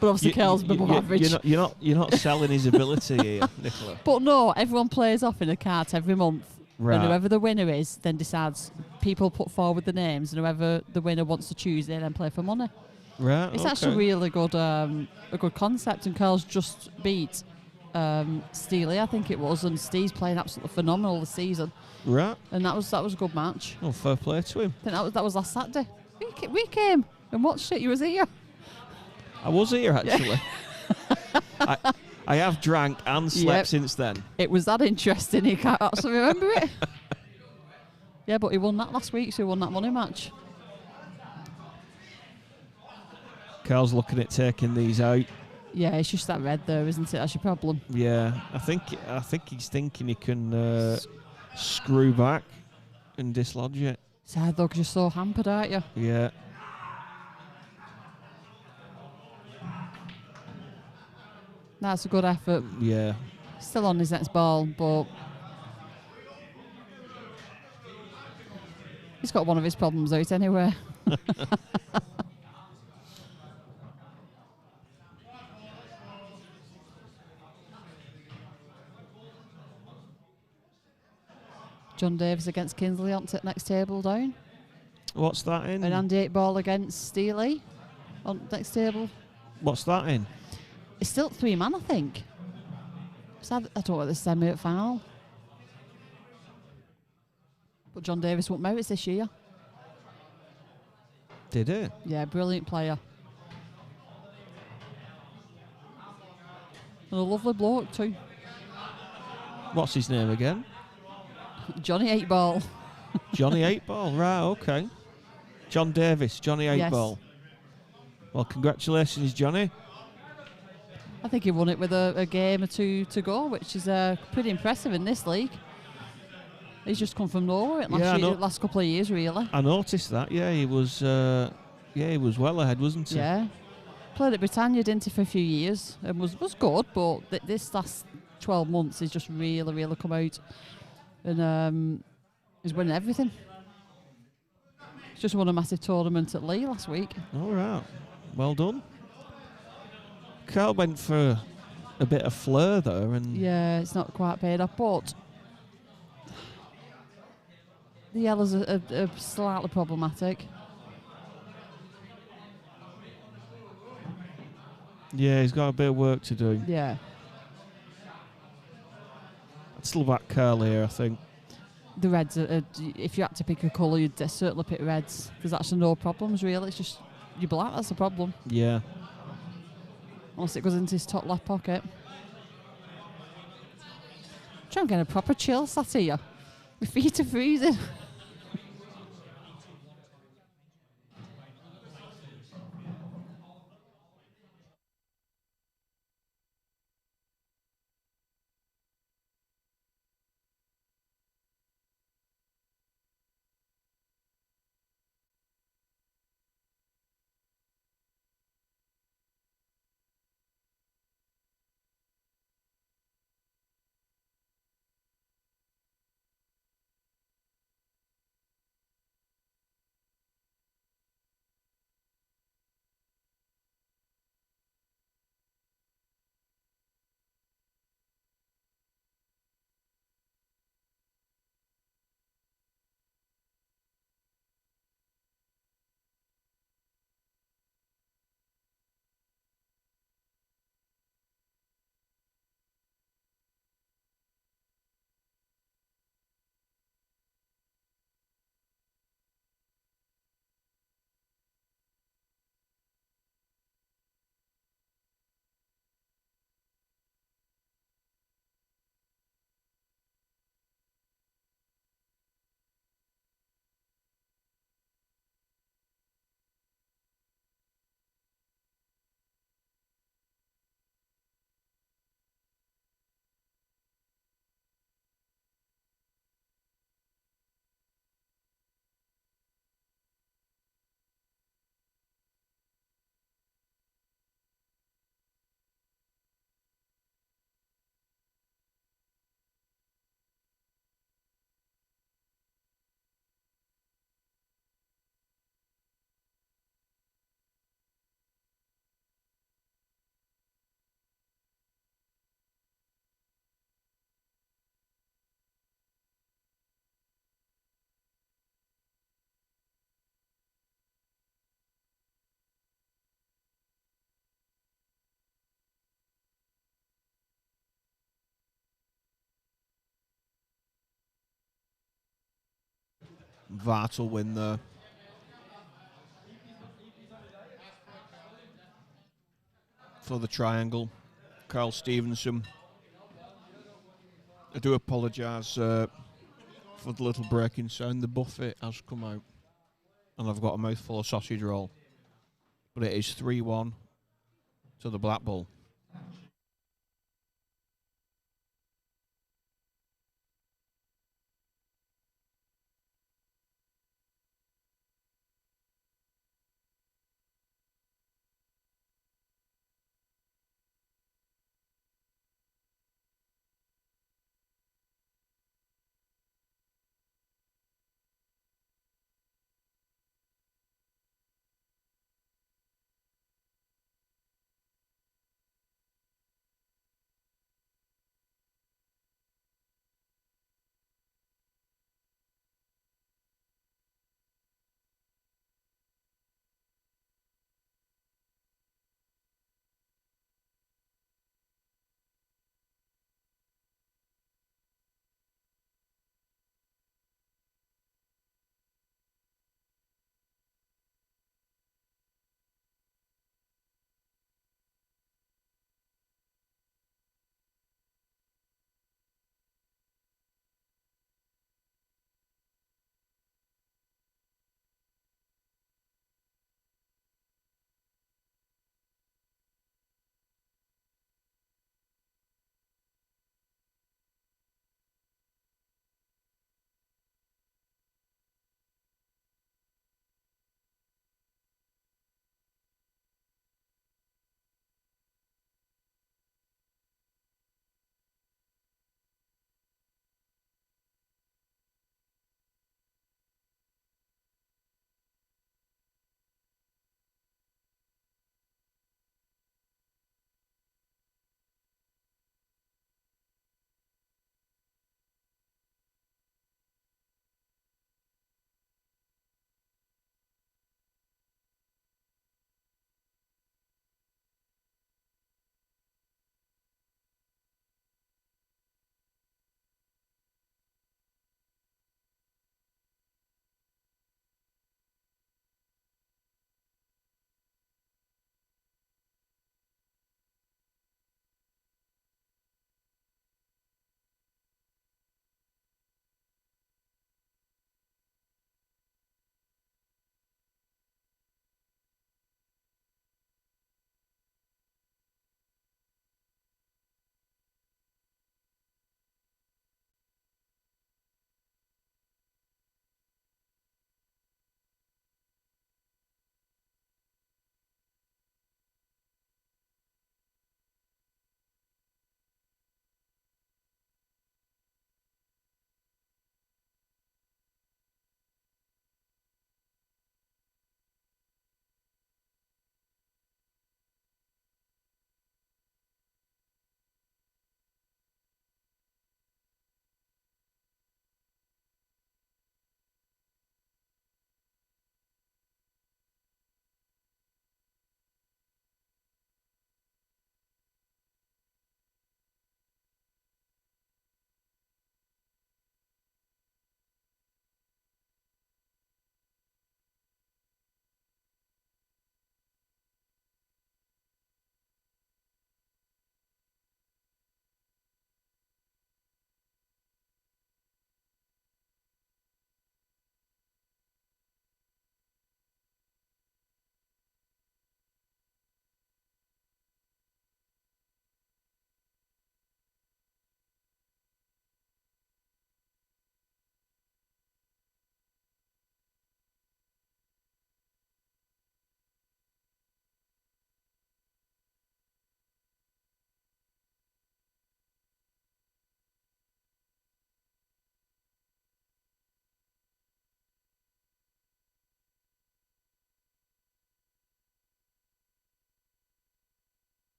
obviously Carl's above average. You're not selling his ability here, Nicola. But no, everyone plays off in a cart every month. Right. And whoever the winner is then decides, people put forward the names, and whoever the winner wants to choose, they then play for money. Right. It's actually really good, a good concept, and Carl's just beat Steely, I think it was, and Steve's playing absolutely phenomenal this season. Right. And that was a good match. Oh, fair play to him. I think that was last Saturday. We came and watched it. You was here. I was here, actually. I have drank and slept since then. It was that interesting. He can't actually remember it. Yeah, but he won that last week, so he won that money match. Carl's looking at taking these out. Yeah, it's just that red there, isn't it? That's your problem. Yeah, I think he's thinking he can screw back and dislodge it. It's hard though, because you're so hampered, aren't you? Yeah. That's a good effort. Yeah. Still on his next ball, but he's got one of his problems out anyway. John Davis against Kinsley on next table down. What's that in? And Andy 8-ball against Steely on next table. What's that in? It's still 3-man, I think. So I don't know what the semi-final. But John Davis won merits this year. Did it? Yeah, brilliant player. And a lovely bloke too. What's his name again? Johnny 8-ball. Johnny 8-ball, right, okay. John Davis, Johnny 8-ball. Yes. Well, congratulations, Johnny. I think he won it with a game or two to go, which is pretty impressive in this league. He's just come from nowhere last couple of years, really. I noticed that, he was well ahead, wasn't he? Yeah. Played at Britannia, didn't he, for a few years, and was good, but this last 12 months he's just really, really come out. And he's winning everything. He's just won a massive tournament at Lee last week. All right. Well done. Carl went for a bit of flair there. And yeah, it's not quite paid off, but the yellows are slightly problematic. Yeah, he's got a bit of work to do. Yeah. I'd still back Carl here, I think. The reds, if you had to pick a colour, you'd certainly pick reds. There's actually no problems, really. It's just you're black, that's the problem. Yeah. Unless it goes into his top left pocket. Try and get a proper chill sat here. My feet are freezing. vital win there. For the triangle, Carl Stevenson. I do apologise for the little break in sound. The buffet has come out, and I've got a mouthful of sausage roll. But it is 3-1 to the Blackball.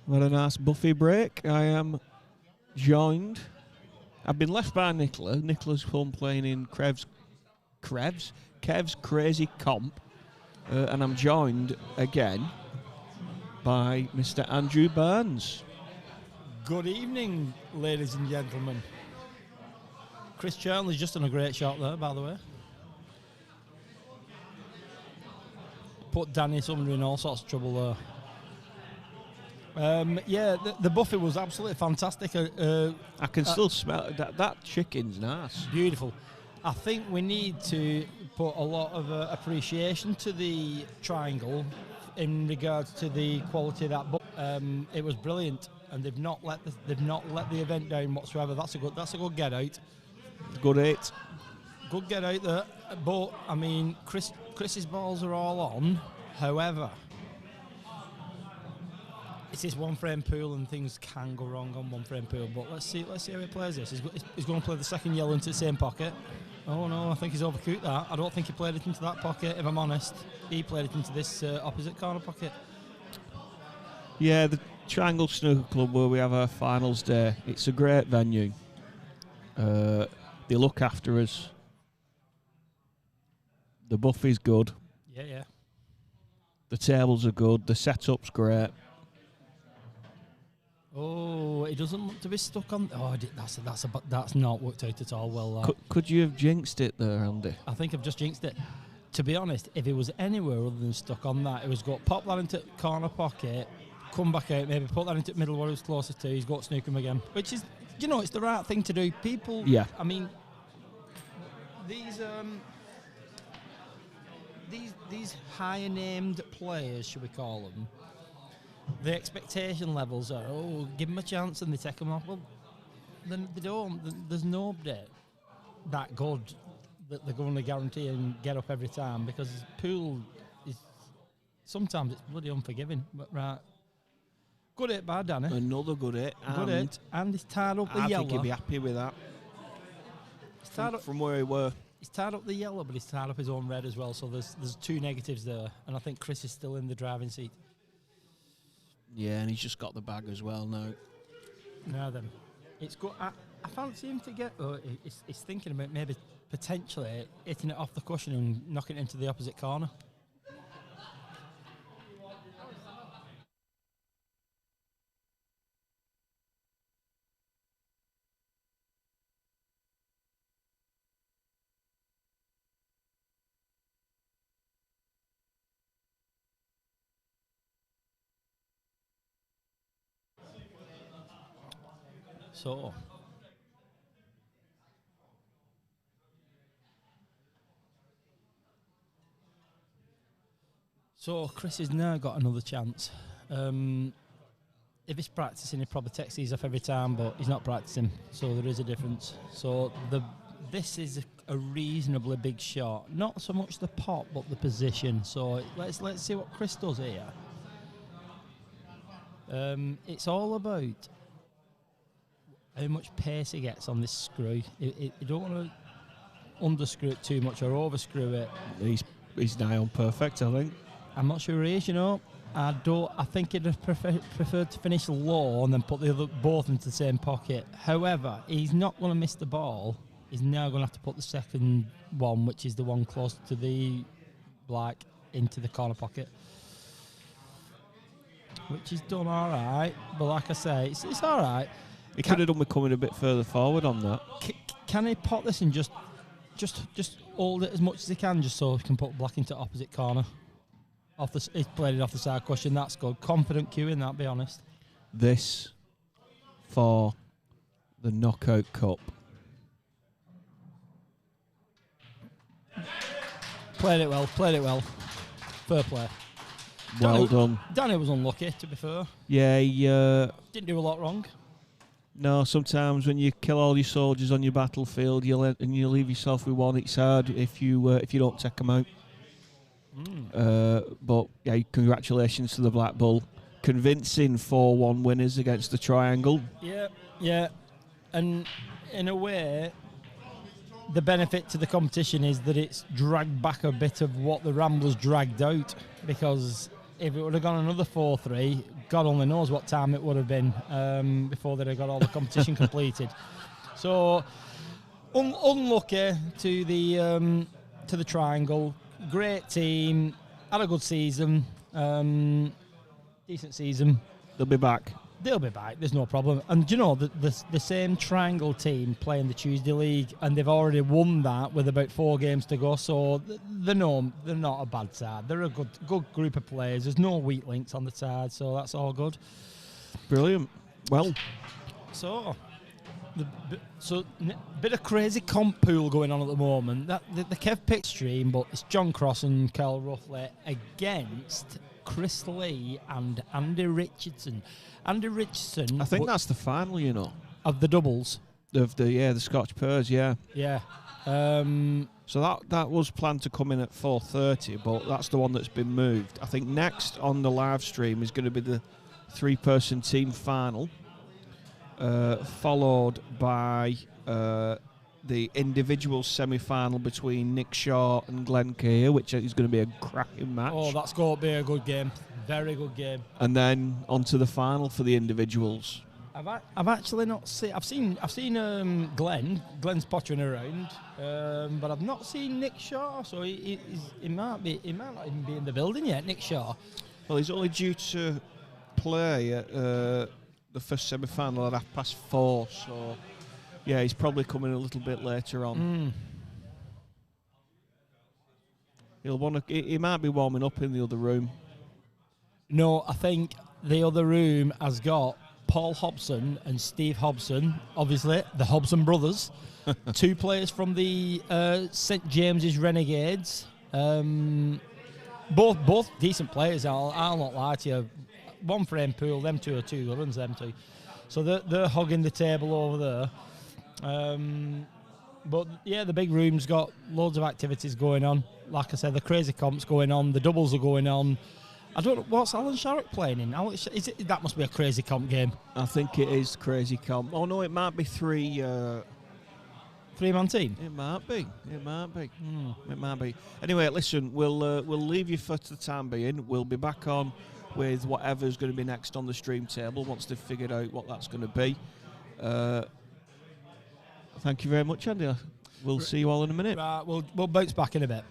What a nice buffy break. I am joined. I've been left by Nicola. Nicola's home playing in Kev's Crazy Comp. And I'm joined again by Mr. Andrew Barnes. Good evening, ladies and gentlemen. Chris Charnley's just done a great shot there, by the way. Put Danny Sumner in all sorts of trouble there. The buffet was absolutely fantastic. I can still smell that chicken's nice. Beautiful. I think we need to put a lot of appreciation to the triangle in regards to the quality of that buffet. It was brilliant, and they've not let the event down whatsoever. That's a good get out. Good 8. Good get out there. But I mean, Chris's balls are all on. However, it's this one frame pool and things can go wrong on one frame pool. But let's see how he plays this. He's going to play the second yellow into the same pocket. Oh no, I think he's overcooked that. I don't think he played it into that pocket, if I'm honest. He played it into this opposite corner pocket. Yeah, the Triangle Snooker Club where we have our finals day. It's a great venue. They look after us. The buffet's good. Yeah. The tables are good. The setup's great. Oh, it doesn't look to be stuck on. Oh, that's not worked out at all well. Could you have jinxed it there, Andy? I think I've just jinxed it. To be honest, if it was anywhere other than stuck on that, it was got pop that into corner pocket, come back out, maybe put that into the middle where it was closest to. He's got to snooker him again, which is, it's the right thing to do. People, yeah. I mean, these higher named players, should we call them? The expectation levels are, give them a chance and they take them off. Well, then they don't. There's nobody that good that they're going to guarantee and get up every time, because pool is sometimes it's bloody unforgiving. But right, good hit by Danny. Another good hit. Good hit, and he's tied up the yellow. I think he'll be happy with that. From where he were. He's tied up the yellow, but he's tied up his own red as well. So there's 2 negatives there, and I think Chris is still in the driving seat. Yeah, and he's just got the bag as well now. Now then, it's good. I fancy him to get. He's thinking about maybe potentially hitting it off the cushion and knocking it into the opposite corner. So Chris has now got another chance. If he's practicing, he probably takes these off every time, but he's not practicing, so there is a difference. So this is a reasonably big shot. Not so much the pop, but the position. So let's see what Chris does here. It's all about how much pace he gets on this screw. You don't want to underscrew it too much or overscrew it. He's nigh on perfect, I think. I'm not sure he is, I think he'd have preferred to finish low and then put the other both into the same pocket. However, he's not going to miss the ball. He's now going to have to put the second one, which is the one close to the black, into the corner pocket. Which is done all right, but like I say, it's all right. He could have done with coming a bit further forward on that. Can he pot this and just hold it as much as he can, just so he can put black into opposite corner? He's played it off the side cushion. That's good. Confident cue in that, be honest. This for the Knockout Cup. Played it well. Fair play. Well done. Danny was unlucky, to be fair. Yeah, he didn't do a lot wrong. No, sometimes when you kill all your soldiers on your battlefield, you leave yourself with one. It's hard if you don't take them out. But yeah, congratulations to the Black Bull, convincing 4-1 winners against the Triangle. Yeah, and in a way, the benefit to the competition is that it's dragged back a bit of what the Ramblers dragged out, because if it would have gone another 4-3, God only knows what time it would have been before they'd have got all the competition completed. So unlucky to the Triangle. Great team, had a good season, decent season. They'll be back. They'll be back. There's no problem. And you know the same Triangle team playing the Tuesday League, and they've already won that with about 4 games to go. So they're not a bad side. They're a good group of players. There's no weak links on the side, so that's all good. Brilliant. Well, so bit of crazy comp pool going on at the moment. The Kev pick stream, but it's John Cross and Kel Ruffley against Chris Lee and Andy Richardson. Andy Richardson. I think that's the final, you know, of the doubles. Of the Scotch Purs, yeah. Yeah. So that was planned to come in at 4:30, but that's the one that's been moved. I think next on the live stream is going to be the 3-person team final, followed by the individual semi-final between Nick Shaw and Glenn Keir, which is going to be a cracking match. Oh, that's going to be a good game. Very good game. And then on to the final for the individuals. I've actually not seen. I've seen Glenn. Glenn's pottering around, but I've not seen Nick Shaw. So he might not even be in the building yet. Nick Shaw. Well, he's only due to play at the first semi-final at 4:30. So yeah, he's probably coming a little bit later on. He might be warming up in the other room. No, I think the other room has got Paul Hobson and Steve Hobson, obviously the Hobson brothers, 2 players from the St James's Renegades. Both decent players. I'll not lie to you. One for Pool, them 2 are 2 good ones, them 2. So they're hugging the table over there. But yeah, the big room's got loads of activities going on. Like I said, the crazy comps going on, the doubles are going on. I don't know, what's Alan Sharrock playing in? That must be a crazy comp game. I think it is crazy comp. Oh no, it might be 3-man team. It might be. It might be. Anyway, listen, we'll leave you for the time being. We'll be back on with whatever's going to be next on the stream table once they've figured out what that's going to be. Thank you very much, Andy. We'll see you all in a minute. Right, we'll bounce back in a bit.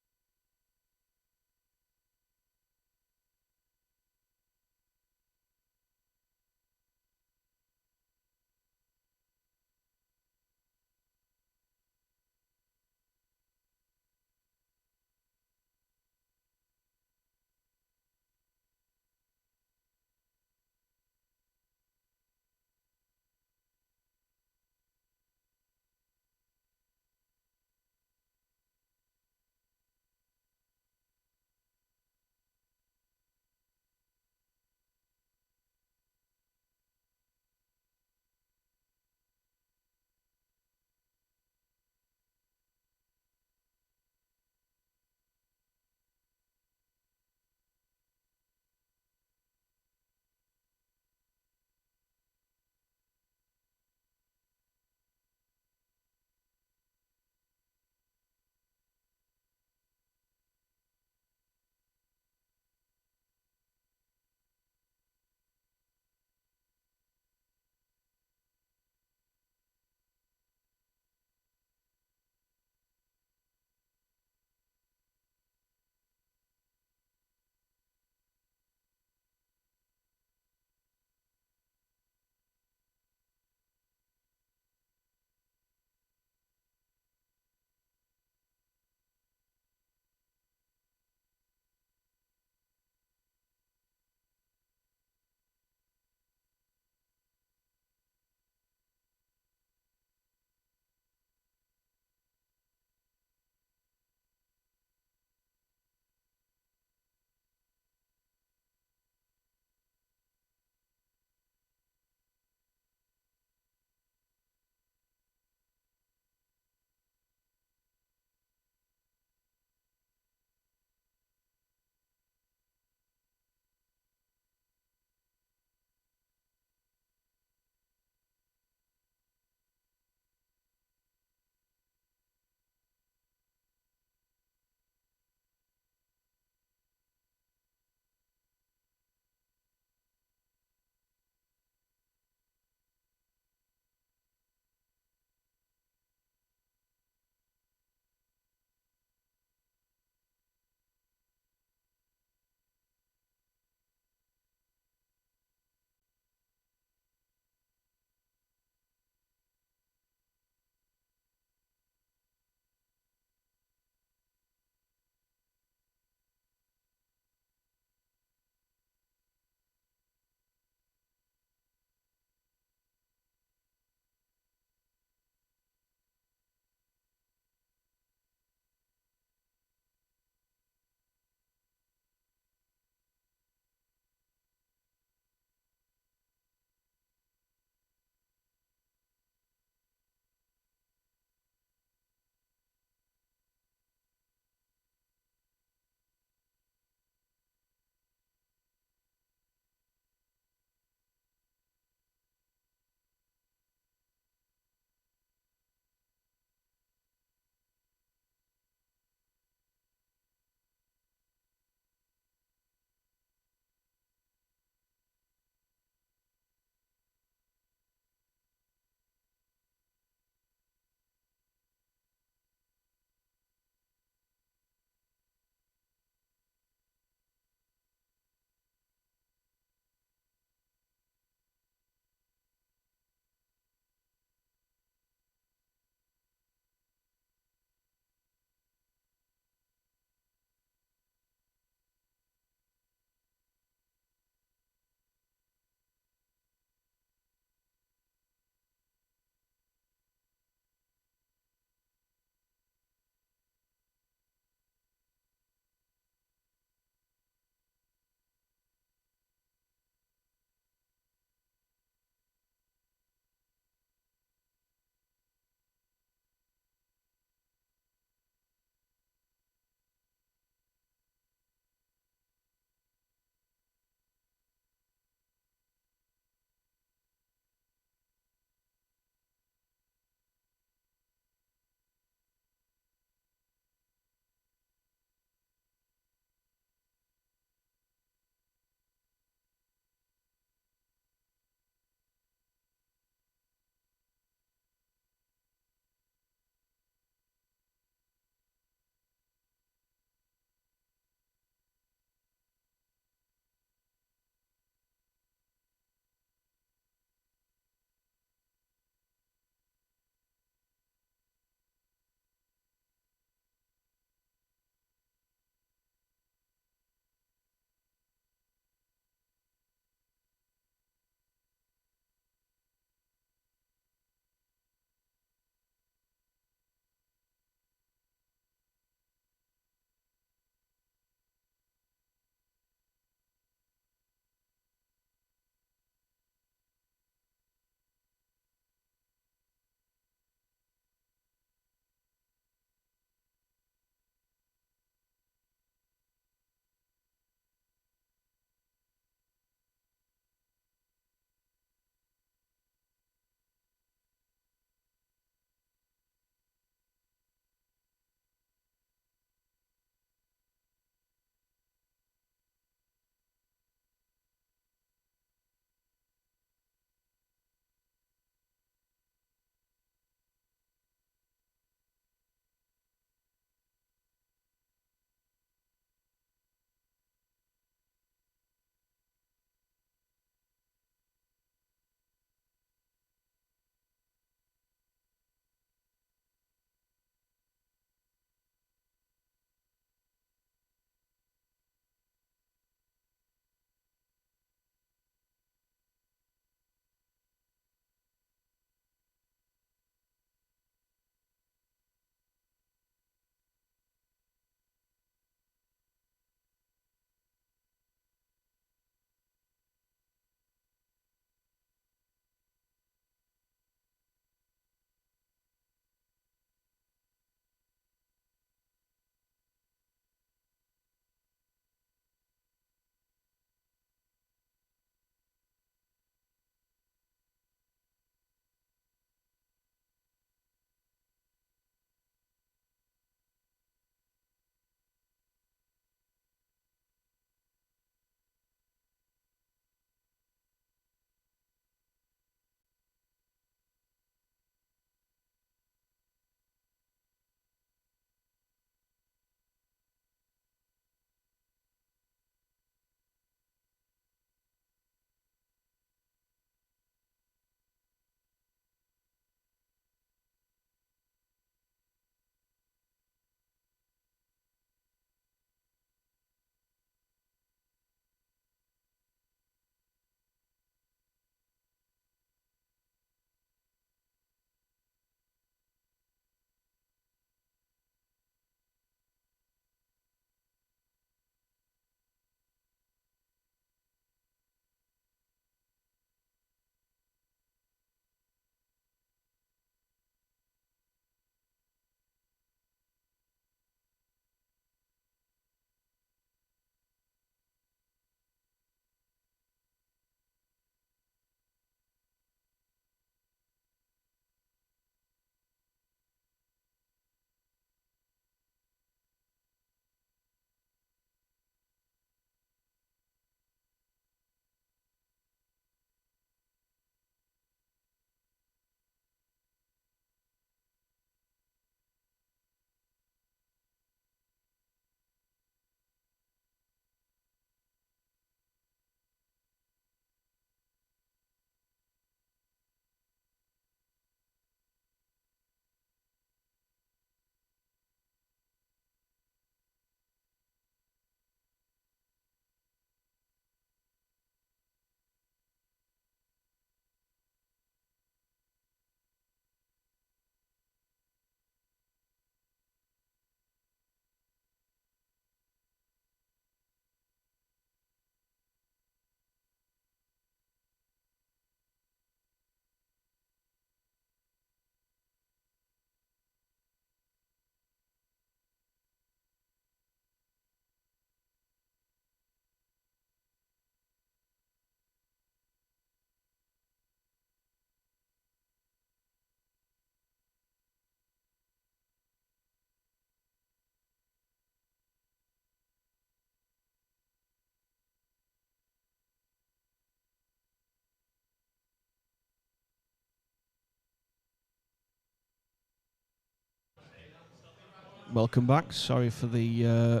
Welcome back. Sorry for the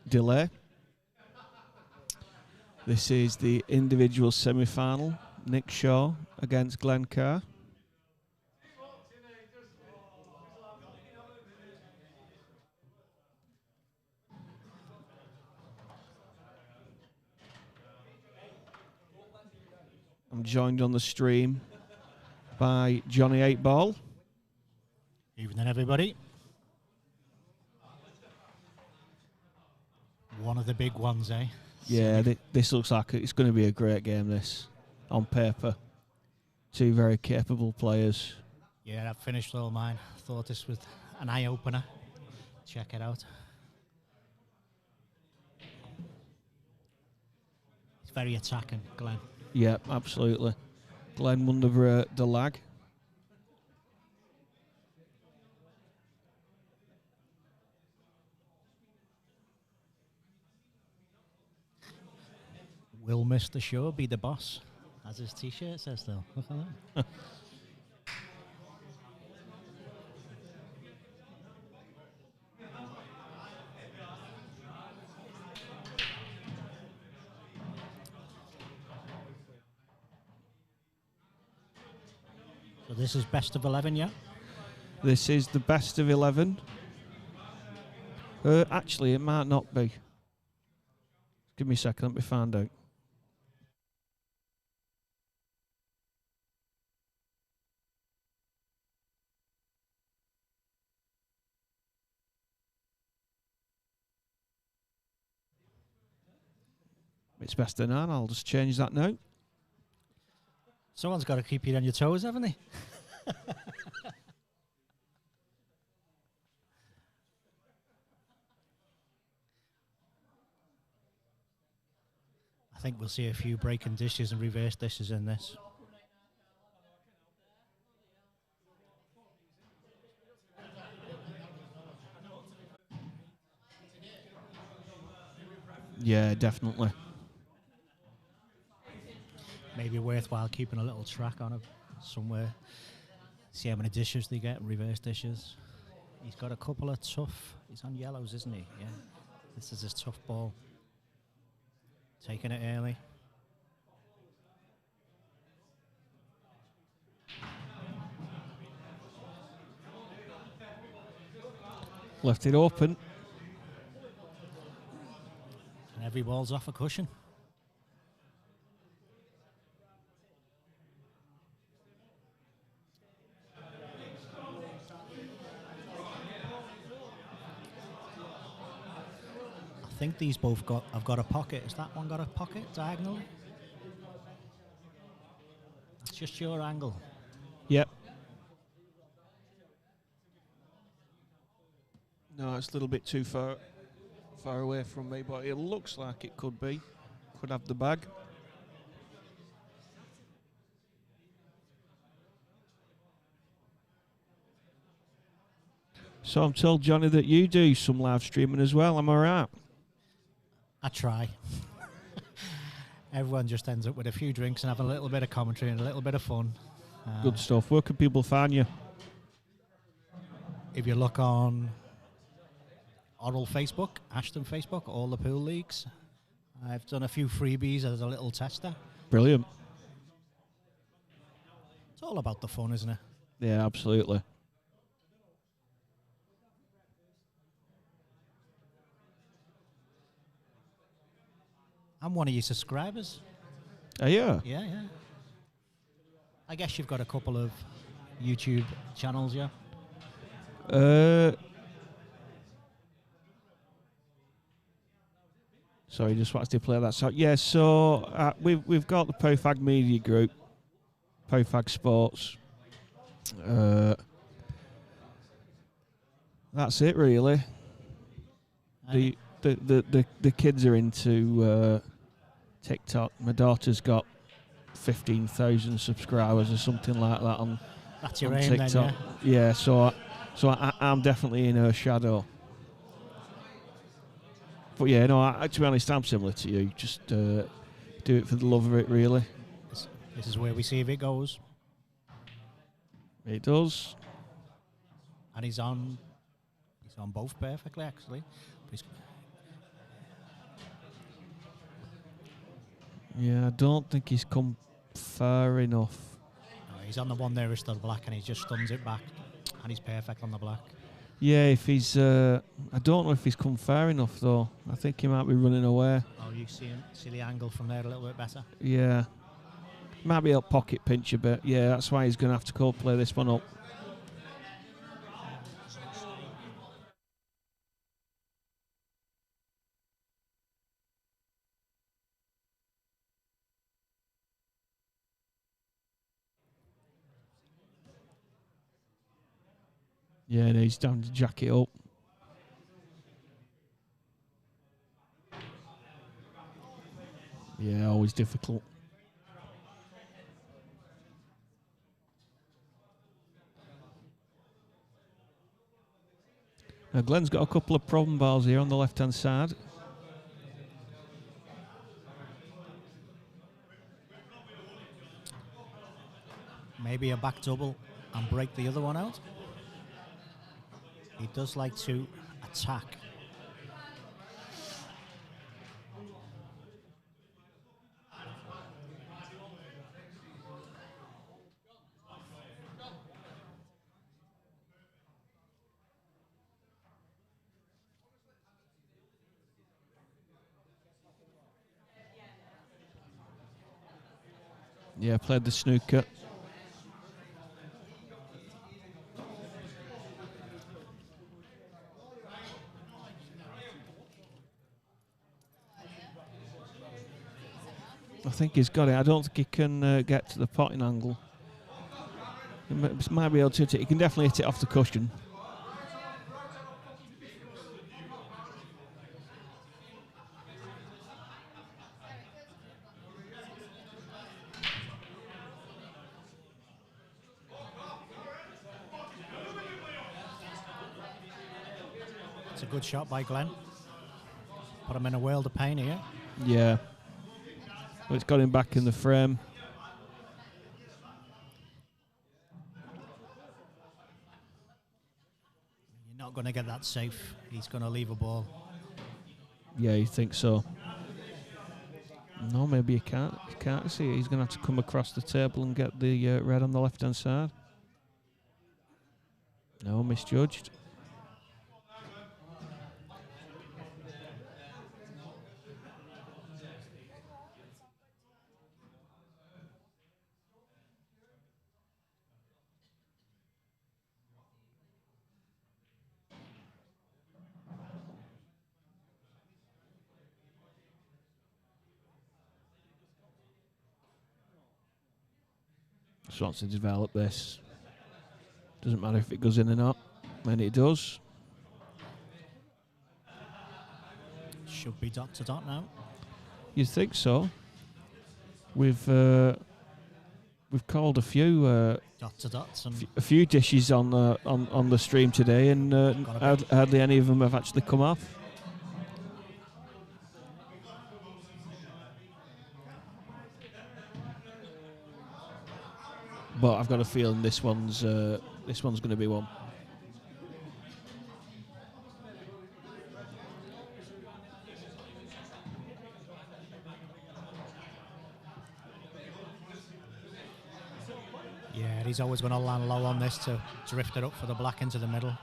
delay. This is the individual semi-final. Nick Shaw against Glenn Carr. I'm joined on the stream by Johnny 8-Ball. Evening, everybody. One of the big ones, eh? Yeah, this looks like it's going to be a great game, this, on paper. Two very capable players. Yeah, I've finished all mine. Thought this was an eye-opener. Check it out. It's very attacking, Glenn. Yeah, absolutely. Glenn under the lag. Will miss the show, be the boss. As his t-shirt says, though. Look at that. So this is best of 11, yeah? This is the best of 11. Actually, it might not be. Give me a second, let me find out. It's best of 9. I'll just change that now. Someone's got to keep you on your toes, haven't they? I think we'll see a few breaking dishes and reverse dishes in this. Yeah, definitely. Maybe worthwhile keeping a little track on it somewhere. See how many dishes they get, reverse dishes. He's got a couple of tough. He's on yellows, isn't he? Yeah. This is his tough ball. Taking it early. Left it open. And every ball's off a cushion. I think these both have got a pocket. Has that one got a pocket diagonally? That's just your angle. Yep. No, it's a little bit too far away from me, but it looks like it could be. Could have the bag. So I'm told, Johnny, that you do some live streaming as well. Am I right? I try. Everyone just ends up with a few drinks and have a little bit of commentary and a little bit of fun. Good stuff. Where can people find you? If you look on Orrell Facebook, Ashton Facebook, all the pool leagues. I've done a few freebies as a little tester. Brilliant. It's all about the fun, isn't it? Yeah, absolutely. I'm one of your subscribers. Yeah. Yeah, yeah. I guess you've got a couple of YouTube channels, yeah? Sorry, just wanted to play that. So yeah, so we've got the POFAG Media Group, POFAG Sports. That's it, really. The kids are into TikTok. My daughter's got 15,000 subscribers or something like that on That's your on aim TikTok. then, Yeah, so I'm definitely in her shadow. But yeah, no, to be honest, I'm similar to you. Just do it for the love of it, really. This is where we see if it goes. It does. And he's on He's on both perfectly, actually. But yeah, I don't think he's come far enough. no, he's on the one nearest to the black, and he just stuns it back, and he's perfect on the black. Yeah, if he's, I don't know if he's come far enough though. I think he might be running away. Oh, you see the angle from there a little bit better. Yeah, might be a pocket pinch a bit. Yeah, that's why he's going to have to cold play this one up. Yeah, and he's down to jack it up. Yeah, always difficult. Now Glenn's got a couple of problem balls here on the left-hand side. Maybe a back double and break the other one out. He does like to attack. Yeah, played the snooker. I think he's got it. I don't think he can get to the potting angle. He might be able to hit it. He can definitely hit it off the cushion. It's a good shot by Glenn. Put him in a world of pain here. Yeah. Well, it's got him back in the frame. You're not going to get that safe. He's going to leave a ball. Yeah, you think so? No, maybe he can't. He can't see it. He's going to have to come across the table and get the red on the left-hand side. No, misjudged. Just wants to develop this. Doesn't matter if it goes in or not. And it does. Should be dot to dot now. You'd think so. We've called a few Dot to dots and a few dishes on the stream today, and hardly any of them have actually come off. But I've got a feeling this one's going to be one. yeah, he's always going to land low on this to drift it up for the black into the middle.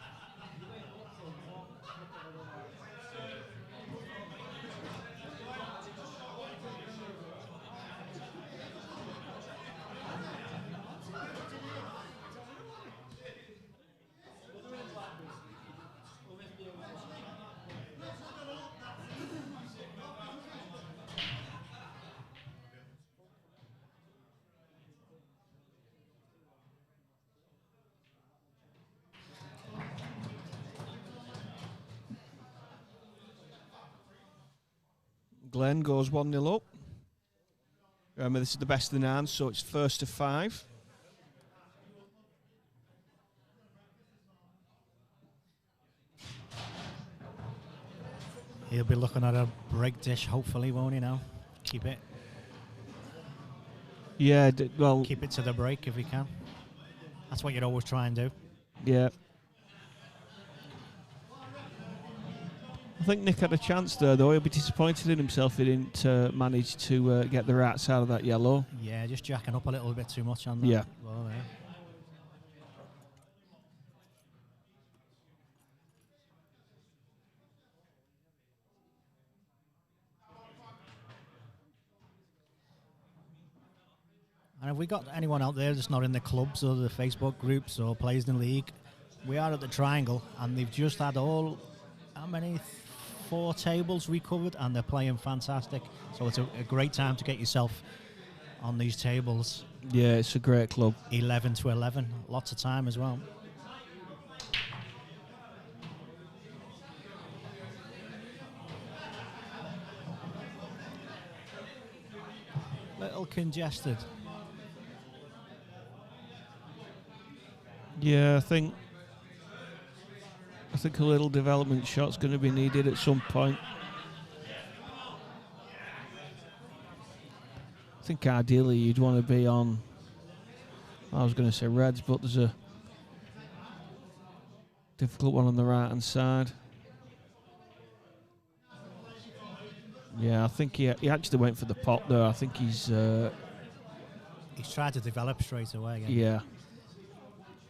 Glenn goes 1-0 up. Remember, this is the best of the 9, so it's first to 5. He'll be looking at a break dish, hopefully, won't he now? Keep it. Yeah, well... Keep it to the break if he can. That's what you'd always try and do. Yeah. I think Nick had a chance there, though. He'll be disappointed in himself he didn't manage to get the rats out of that yellow. Yeah, just jacking up a little bit too much on that. Yeah. Well, yeah. And have we got anyone out there that's not in the clubs or the Facebook groups or plays in the league? We are at the Triangle, and they've just had how many? 4 tables recovered, and they're playing fantastic. So it's a great time to get yourself on these tables. Yeah, it's a great club. 11 to 11, lots of time as well. Little congested. Yeah, I think a little development shot's going to be needed at some point. I think ideally you'd want to be on, I was going to say reds, but there's a difficult one on the right hand side. Yeah, I think he actually went for the pot there. I think he's tried to develop straight away. Yeah.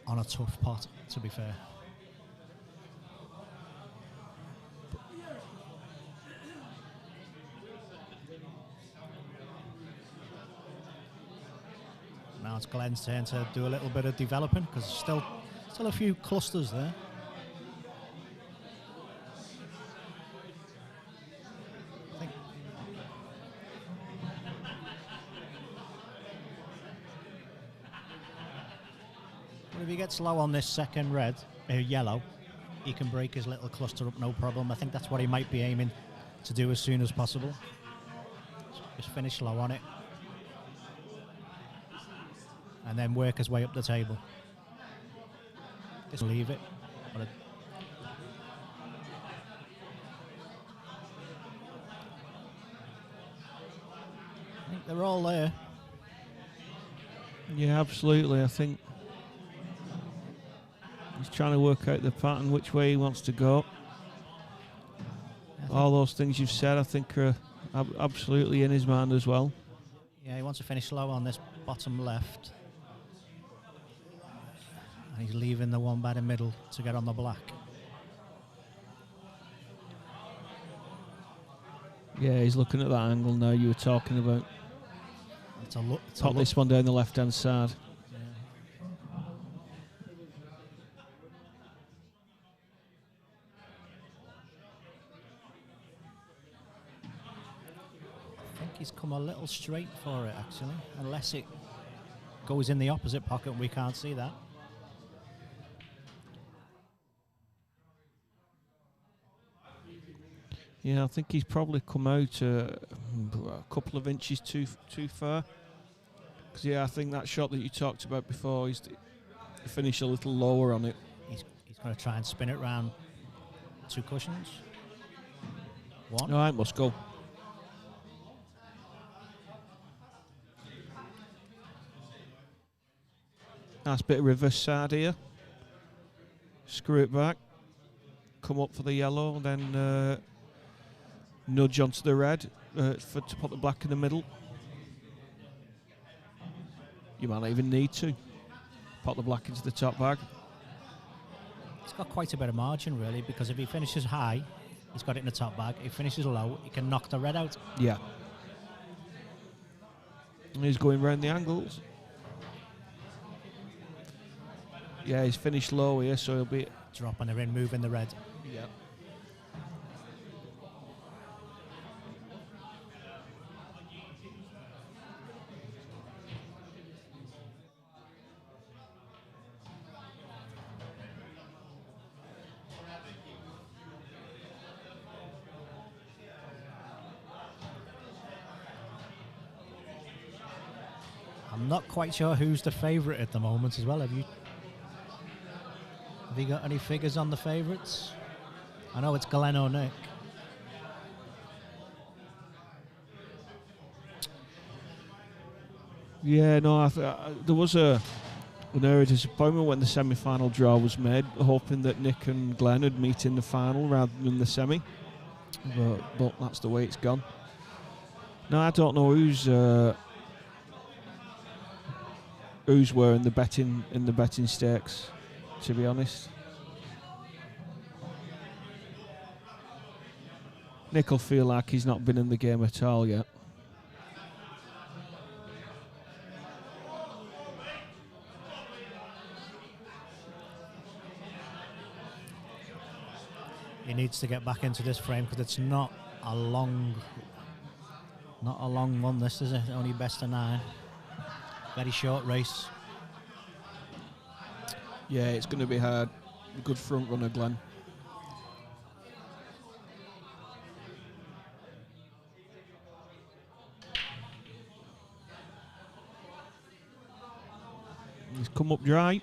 On a tough pot, to be fair. Now it's Glenn's turn to do a little bit of developing, because still a few clusters there. But if he gets low on this second yellow, he can break his little cluster up no problem. I think that's what he might be aiming to do as soon as possible. Just finish low on it. And then work his way up the table. Just leave it. I think they're all there. Yeah, absolutely. I think he's trying to work out the pattern, which way he wants to go. All those things you've said, I think, are absolutely in his mind as well. Yeah, he wants to finish low on this bottom left. And he's leaving the one by the middle to get on the black. Yeah, he's looking at that angle now you were talking about. Pop this one down the left-hand side. Yeah. I think he's come a little straight for it, actually, unless it goes in the opposite pocket and we can't see that. Yeah, I think he's probably come out a couple of inches too far. Because, yeah, I think that shot that you talked about before, he's finished a little lower on it. He's going to try and spin it round 2 cushions. 1. All right, must go. Nice bit of reverse side here. Screw it back. Come up for the yellow, then nudge onto the red to put the black in the middle. You might not even need to. Pop the black into the top bag. It's got quite a bit of margin, really, because if he finishes high, he's got it in the top bag. If he finishes low, he can knock the red out. Yeah. And he's going round the angles. Yeah, he's finished low here, so he'll be dropping her in, moving the red. Yeah. I'm not quite sure who's the favourite at the moment as well. Have you got any figures on the favourites? I know it's Glenn or Nick. Yeah, no, there was an area of disappointment when the semi-final draw was made, hoping that Nick and Glenn would meet in the final rather than the semi. but that's the way it's gone. No, I don't know who's wearing the betting stakes, to be honest. Nick will feel like he's not been in the game at all yet. He needs to get back into this frame because it's not a long one. This is it. Only best of 9. Very short race. Yeah, it's going to be hard. Good front runner, Glenn. He's come up dry.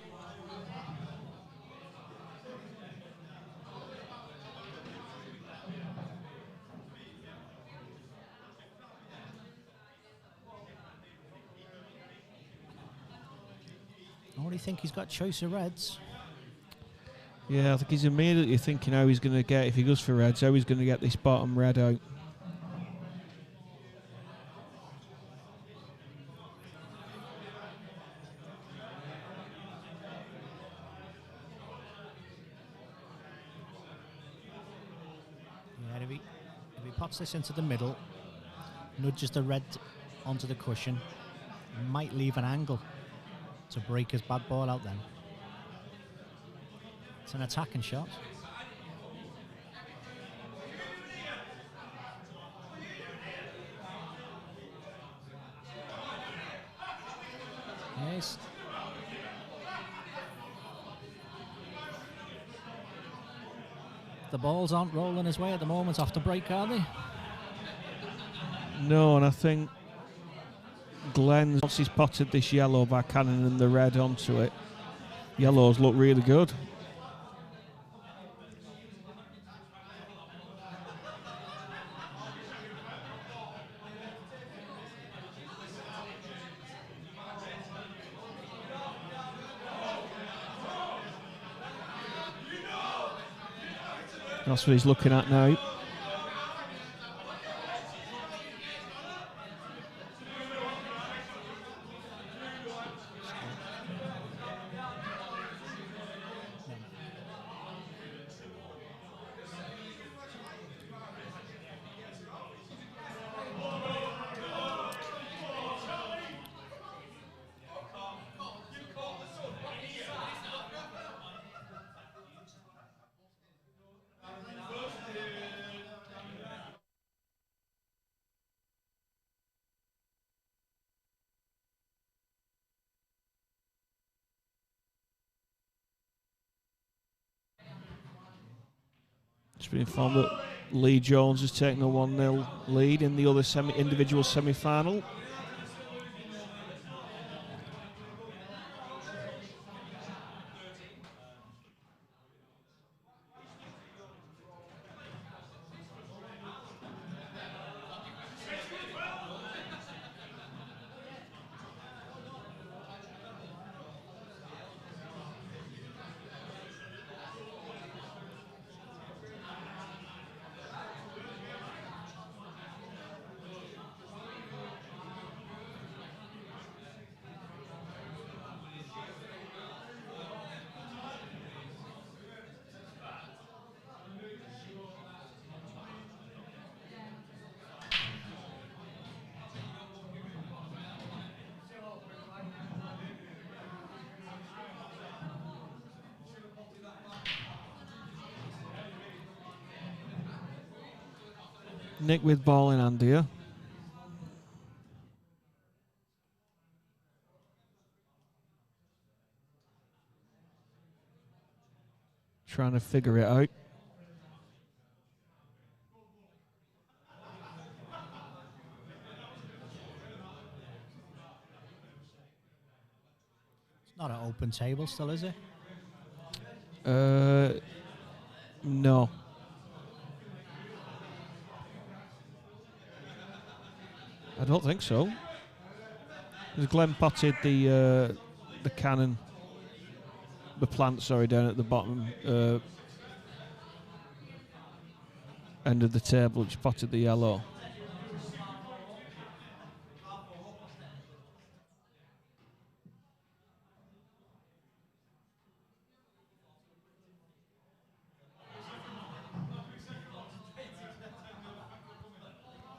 I only think he's got choice of reds. Yeah, I think he's immediately thinking how he's going to get, if he goes for reds, how he's going to get this bottom red out. Yeah, if he pops this into the middle, nudges the red onto the cushion, might leave an angle to break his bad ball out then. It's an attacking shot. Yes. The balls aren't rolling his way at the moment off the break, are they? No, and I think Glenn, once he's potted this yellow by cannoning the red onto it, yellows look really good. That's what he's looking at now. It's been informed that Lee Jones has taken a 1-0 lead in the other individual semi-final. Nick with ball in hand here. Trying to figure it out. It's not an open table still, is it? No. I don't think so. Because Glenn potted the cannon, the plant, sorry, down at the bottom. end of the table, which spotted the yellow.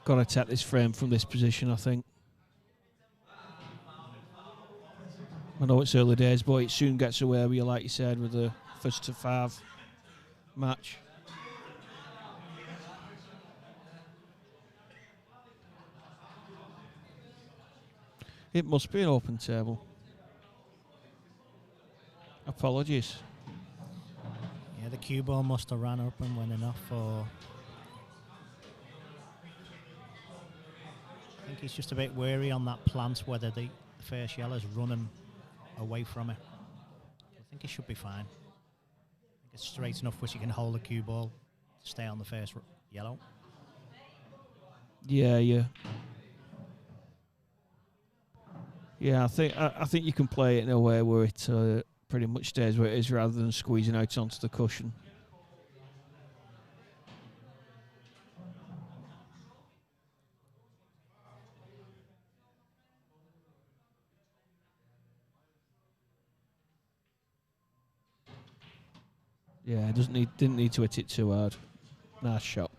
Got to take this frame from this position, I think. I know it's early days, but it soon gets away with you, like you said, with the first to 5 match. It must be an open table. Apologies. Yeah, the cue ball must have ran up and went enough for... I think he's just a bit wary on that plant, whether the first yellow's running away from it. I think he should be fine. I think it's straight enough which he can hold the cue ball to stay on the first yellow. Yeah. Yeah, I think you can play it in a way where it pretty much stays where it is rather than squeezing out onto the cushion. Yeah, didn't need to hit it too hard. Nice shot.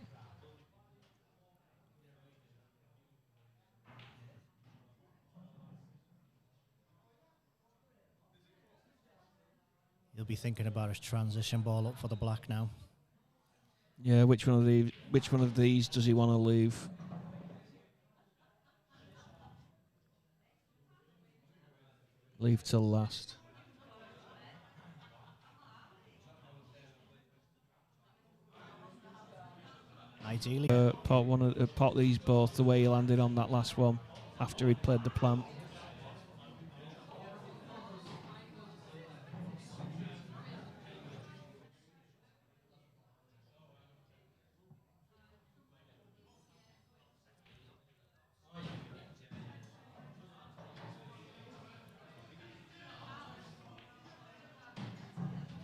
He'll be thinking about his transition ball up for the black now. Yeah, which one of these does he want to leave? Leave till last. Ideally. Pot these both the way he landed on that last one after he'd played the plant.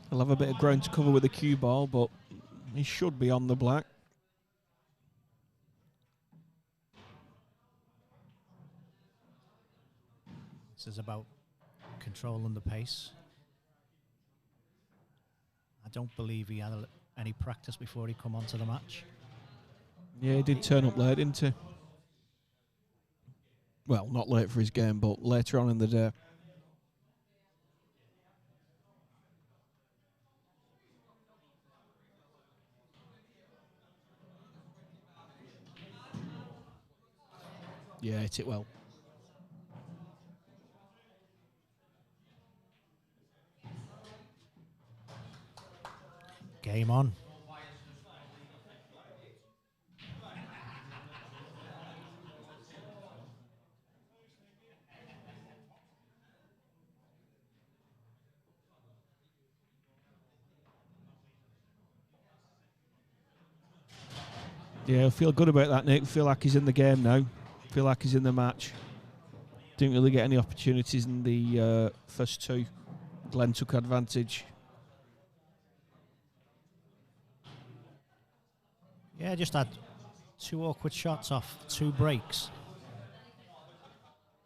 He'll have a bit of ground to cover with the cue ball, but he should be on the black. This is about controlling the pace. I don't believe he had any practice before he come onto the match. Yeah, he did turn up late, didn't he? Well, not late for his game, but later on in the day. Yeah, hit it well. Game on. Yeah, I feel good about that, Nick. Feel like he's in the game now. Feel like he's in the match. Didn't really get any opportunities in the first two. Glenn took advantage. Yeah, just had 2 awkward shots off 2 breaks.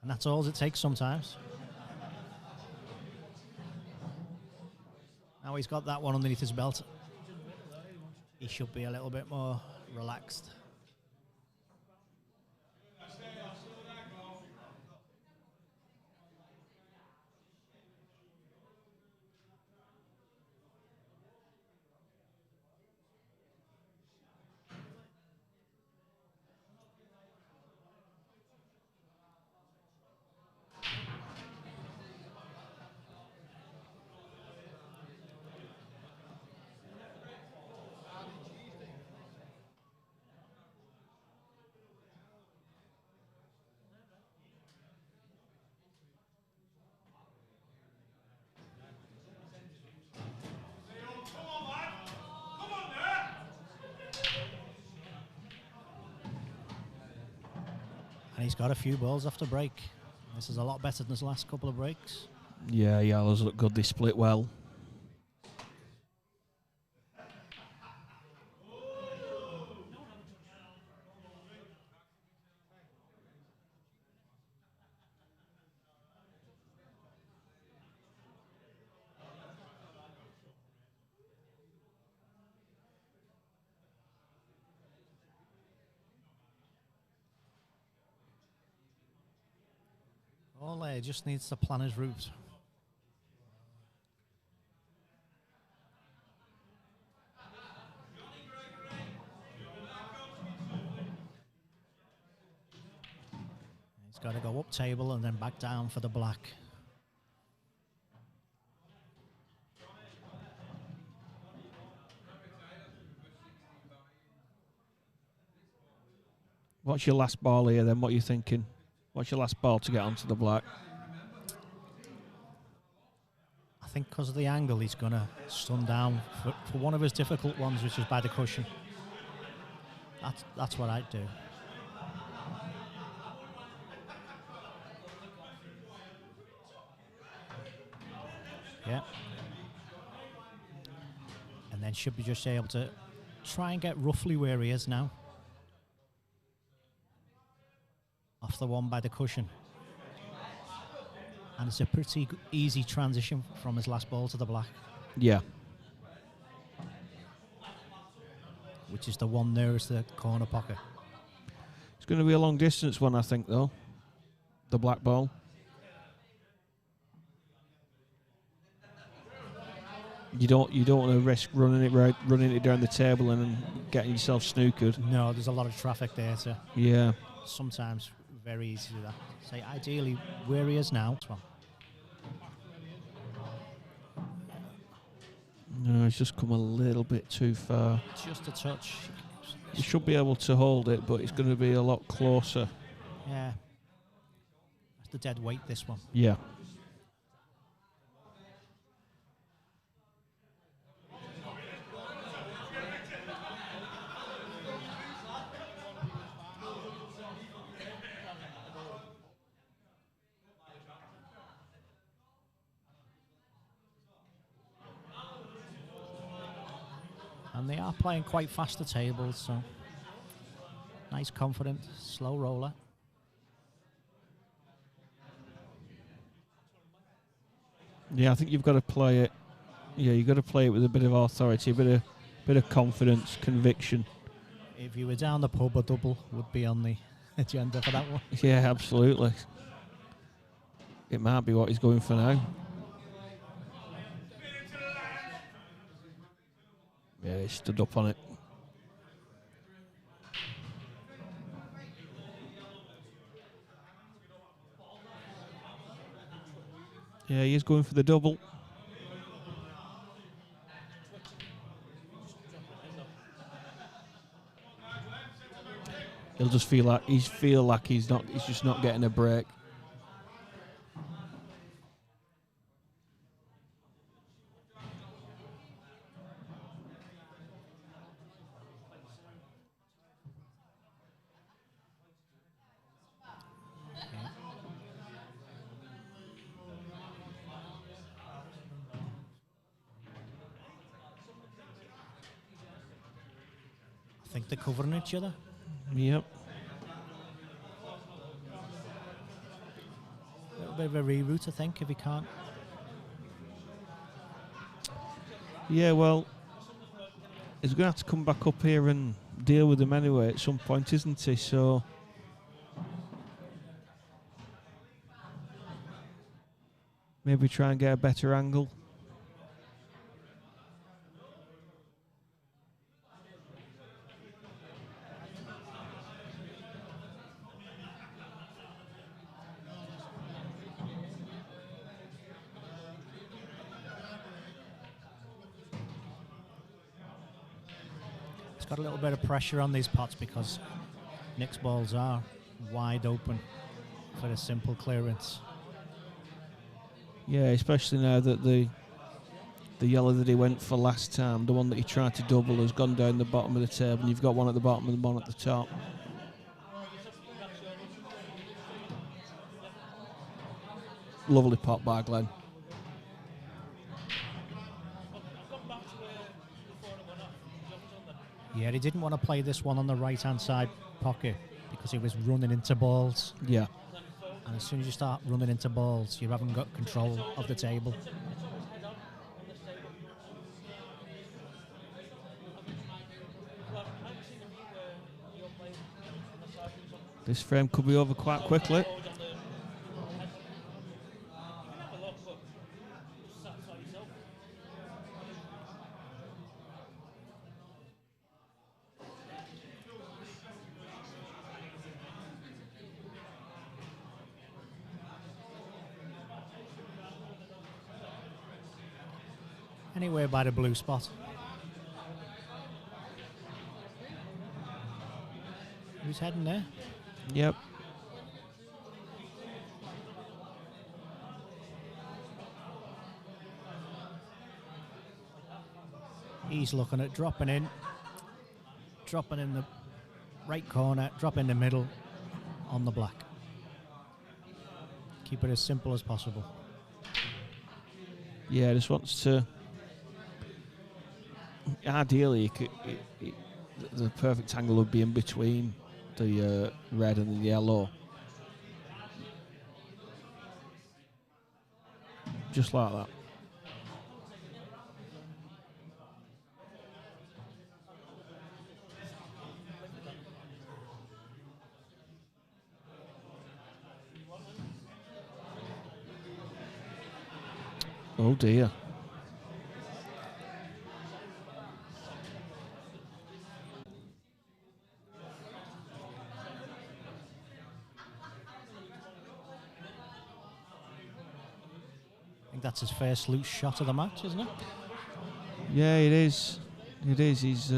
And that's all it takes sometimes. Now he's got that one underneath his belt. He should be a little bit more relaxed. And he's got a few balls after break. This is a lot better than his last couple of breaks. Yeah, Yellows look good. They split well. Orrell just needs to plan his route. He's got to go up table and then back down for the black. What's your last ball here then? What are you thinking? What's your last ball to get onto the black? I think because of the angle, he's going to stun down for one of his difficult ones, which is by the cushion. That's what I'd do. Yeah. And then should be just able to try and get roughly where he is now. Off the one by the cushion. And it's a pretty easy transition from his last ball to the black. Yeah. Which is the one nearest the corner pocket. It's going to be a long distance one, I think, though. The black ball. You don't want to risk running it down the table and then getting yourself snookered. No, there's a lot of traffic there, so yeah. Sometimes very easy to do that. Say ideally where he is now. No, it's just come a little bit too far. Just a touch. You should be able to hold it, but it's going to be a lot closer. Yeah. That's the dead weight, this one. Yeah. And they are playing quite faster tables, so nice, confident, slow roller. Yeah, I think you've got to play it. Yeah, you've got to play it with a bit of authority, a bit of confidence, conviction. If you were down the pub, a double would be on the agenda for that one. Yeah, absolutely. It might be what he's going for now. Yeah, he stood up on it. Yeah, he is going for the double. He'll just feel like he's just not getting a break. I think they're covering each other. Yep. A little bit of a reroute, I think, if he can't. Yeah, well, he's going to have to come back up here and deal with them anyway at some point, isn't he? So maybe try and get a better angle. It's got a little bit of pressure on these pots because Nick's balls are wide open for a simple clearance. Yeah, especially now that the yellow that he went for last time, the one that he tried to double, has gone down the bottom of the table, and you've got one at the bottom and one at the top. Lovely pot by Glenn. Yeah, he didn't want to play this one on the right-hand side pocket because he was running into balls. Yeah. And as soon as you start running into balls, you haven't got control of the table. This frame could be over quite quickly. Anywhere by the blue spot. Who's heading there? Yep. He's looking at dropping in the right corner, drop in the middle on the black. Keep it as simple as possible. Yeah, just wants to. Ideally, the perfect angle would be in between the red and the yellow. Just like that. Oh dear. I think that's his first loose shot of the match, isn't it? Yeah, it is. It is. He's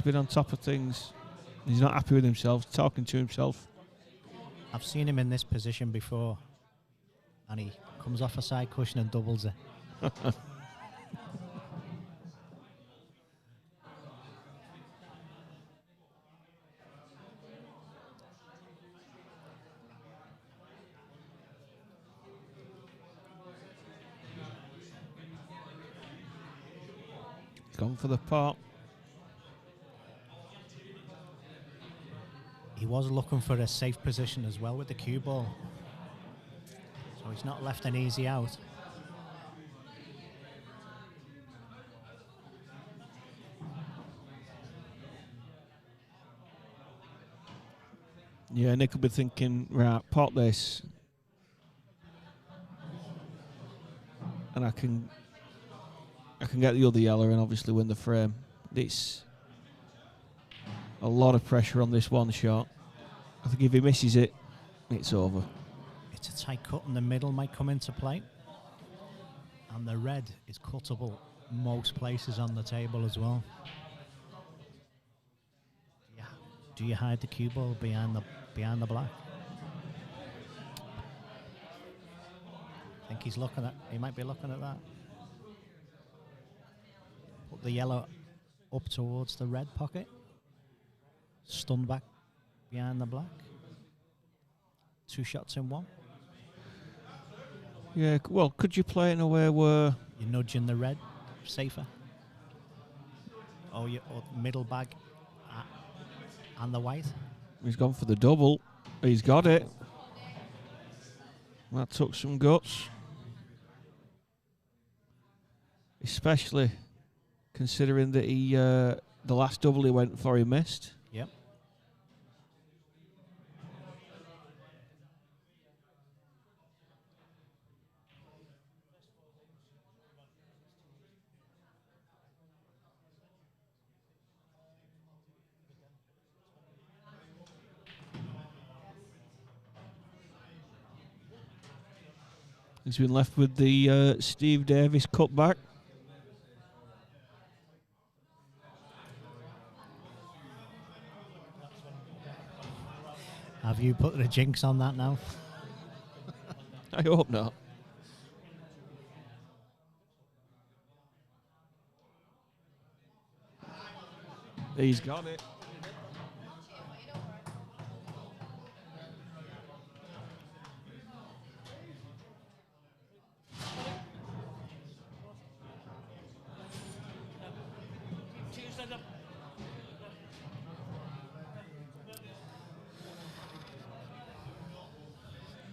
been on top of things. He's not happy with himself, talking to himself. I've seen him in this position before, and he comes off a side cushion and doubles it. Gone for the pot. He was looking for a safe position as well with the cue ball, so he's not left an easy out. Yeah, Nick will be thinking, right, pot this, and I can get the other yellow and obviously win the frame. It's a lot of pressure on this one shot. I think if he misses it, it's over. It's a tight cut in the middle, might come into play, and the red is cuttable most places on the table as well. Yeah. Do you hide the cue ball behind the black? I think he's looking at. He might be looking at that. Put the yellow up towards the red pocket. Stun back behind the black. 2 shots in one. Yeah, well, could you play it in a way where You're nudging the red safer? Or middle bag and the white? he's gone for the double? He's got it. That took some guts. Especially considering that the last double he went for, he missed. Yep. He's been left with the Steve Davis cutback. Have you put a jinx on that now? I hope not. He's got it.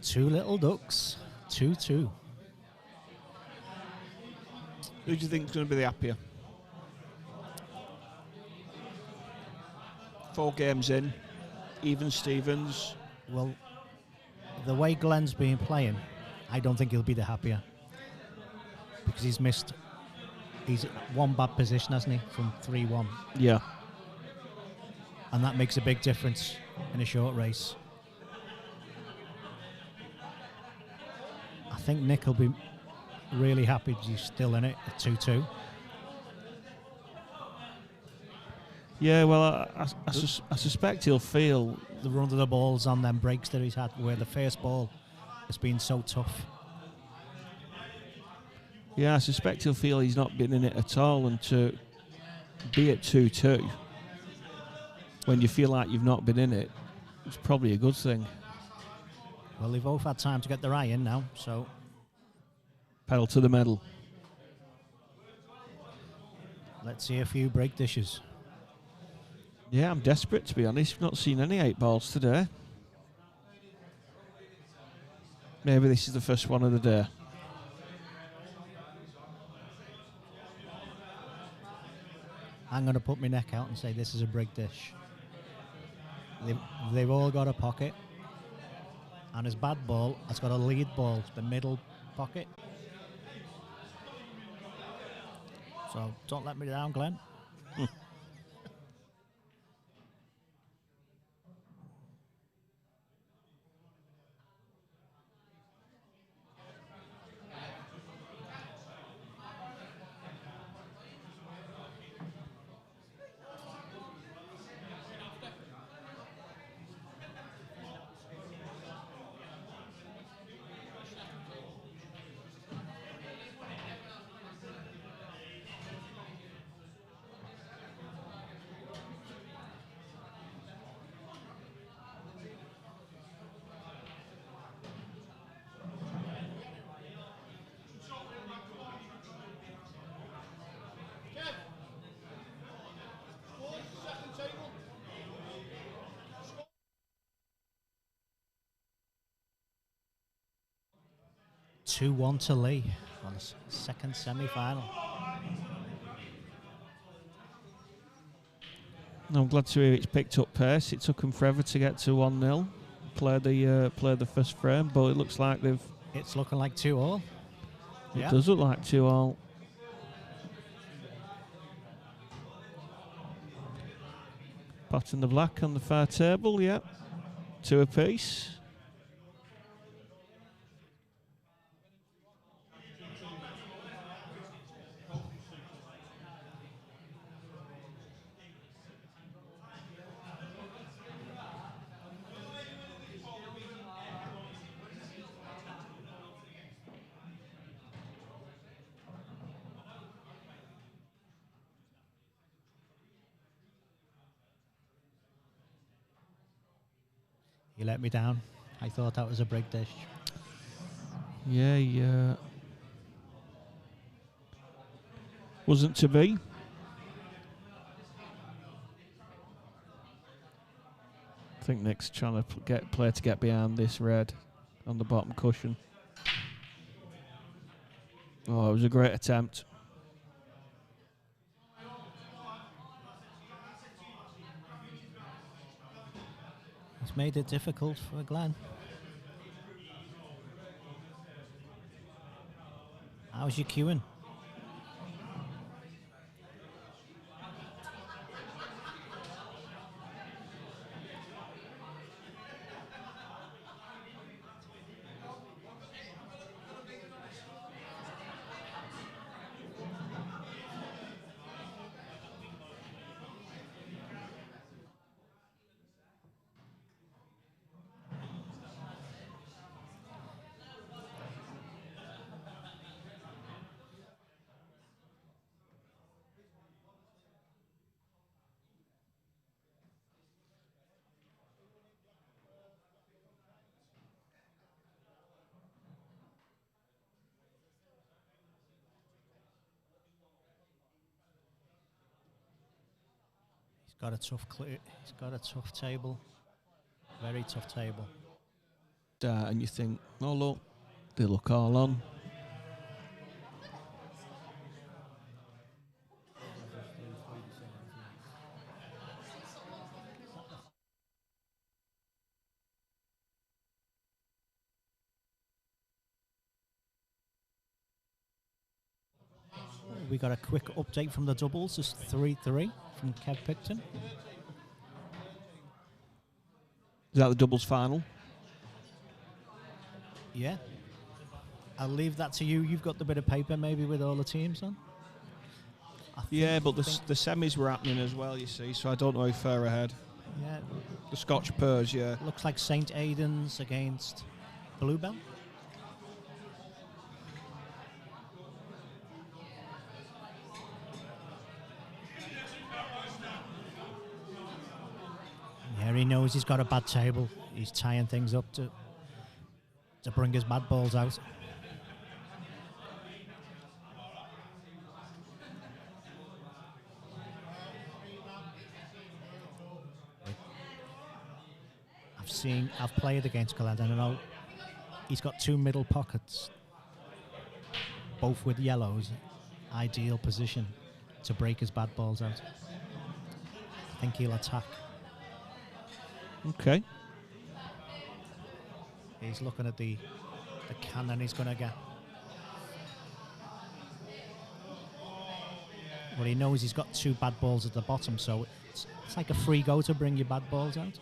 Two little ducks, 2-2. Who do you think is going to be the happier? 4 games in, even Stevens. Well, the way Glenn's been playing, I don't think he'll be the happier. Because he's one bad position, hasn't he, from 3-1. Yeah. And that makes a big difference in a short race. I think Nick will be really happy he's still in it at 2-2. Yeah, well, I suspect he'll feel the run of the balls on them breaks that he's had, where the first ball has been so tough. Yeah, I suspect he'll feel he's not been in it at all, and to be at 2-2 when you feel like you've not been in it, it's probably a good thing. Well, they've both had time to get their eye in now, so Pedal to the metal. let's see a few break dishes. Yeah, I'm desperate, to be honest. I've not seen any 8 balls today. Maybe this is the first one of the day. I'm going to put my neck out and say this is a break dish. They've all got a pocket. And his bad ball has got a lead ball, the middle pocket. So don't let me down, Glenn. Two 2-1 to Lee on the second semi-final. I'm glad to hear it's picked up pace. It took them forever to get to 1-0. Play the first frame, but it looks like they've... It's looking like 2-2. It does look like 2-2. Pot in the black on the far table, yeah. 2 apiece. You let me down. I thought that was a break dish. Yeah. Wasn't to be. I think Nick's trying to play to get behind this red on the bottom cushion. Oh, it was a great attempt. It's made it difficult for Glenn. How's your queuing? He's got a tough table. Very tough table. And you think, oh look, they look all on. We got a quick update from the doubles. It's 3-3 from Kev Picton. Is that the doubles final? Yeah. I'll leave that to you. You've got the bit of paper maybe with all the teams on. Yeah, but the semis were happening as well, you see, so I don't know how far ahead. Yeah. The Scotch Purs, yeah. Looks like St. Aidan's against Bluebell. Yeah, he knows he's got a bad table. He's tying things up to bring his bad balls out. I've played against Khaled and I know he's got two middle pockets, both with yellows, ideal position to break his bad balls out. I think he'll attack. Okay. He's looking at the cannon he's going to get. But he knows he's got two bad balls at the bottom, so it's like a free go to bring your bad balls out.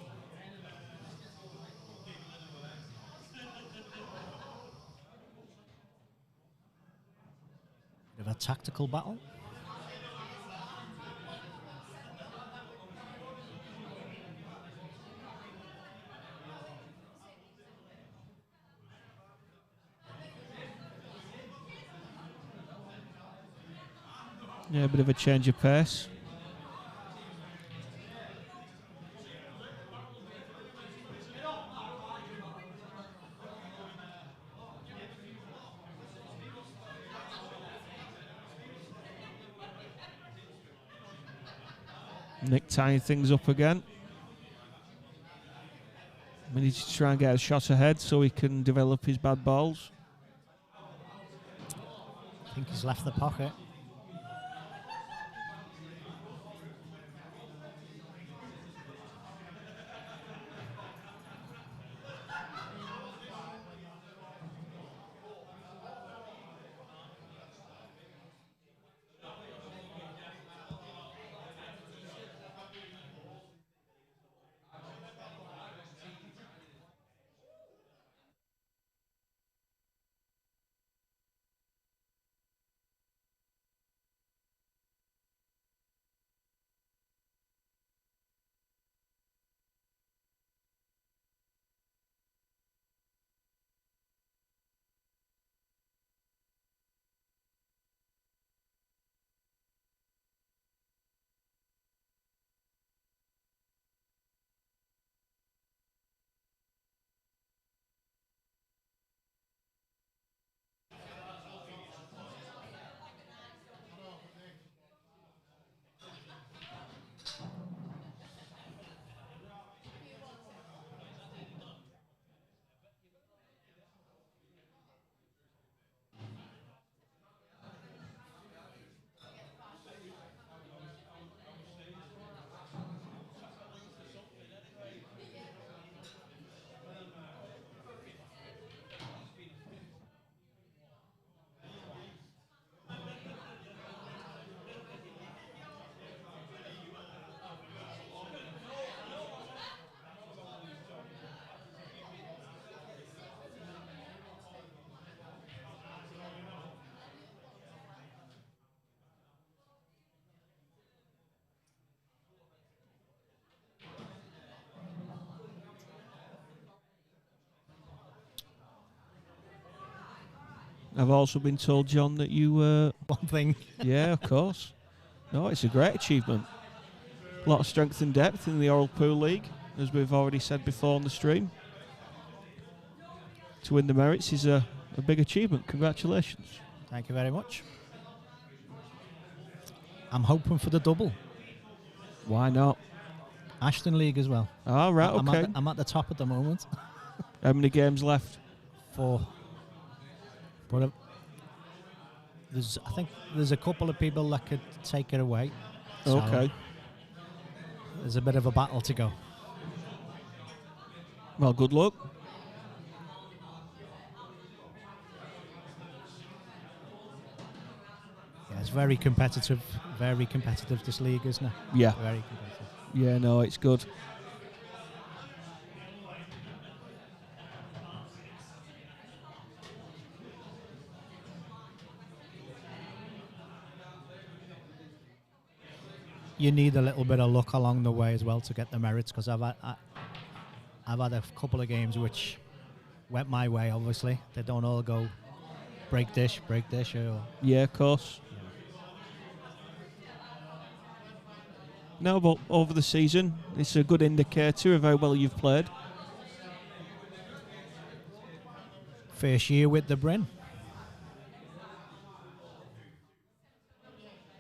Bit of a tactical battle. Yeah, a bit of a change of pace. Nick tying things up again. We need to try and get a shot ahead so he can develop his bad balls. I think he's left the pocket. I've also been told, John, that you... One thing. Yeah, of course. No, it's a great achievement. A lot of strength and depth in the Orrell Pool League, as we've already said before on the stream. To win the merits is a big achievement. Congratulations. Thank you very much. I'm hoping for the double. Why not? Ashton League as well. Oh, right, okay. I'm at the top at the moment. How many games left? 4. But I think there's a couple of people that could take it away. So Okay. There's a bit of a battle to go. Well, good luck. Yeah, it's very competitive, this league, isn't it? Yeah. Very competitive. Yeah, no, it's good. you need a little bit of luck along the way as well to get the merits, because I've had a couple of games which went my way, obviously. They don't all go break dish, or... Yeah, of course. No, but over the season, it's a good indicator of how well you've played. First year with the Bryn.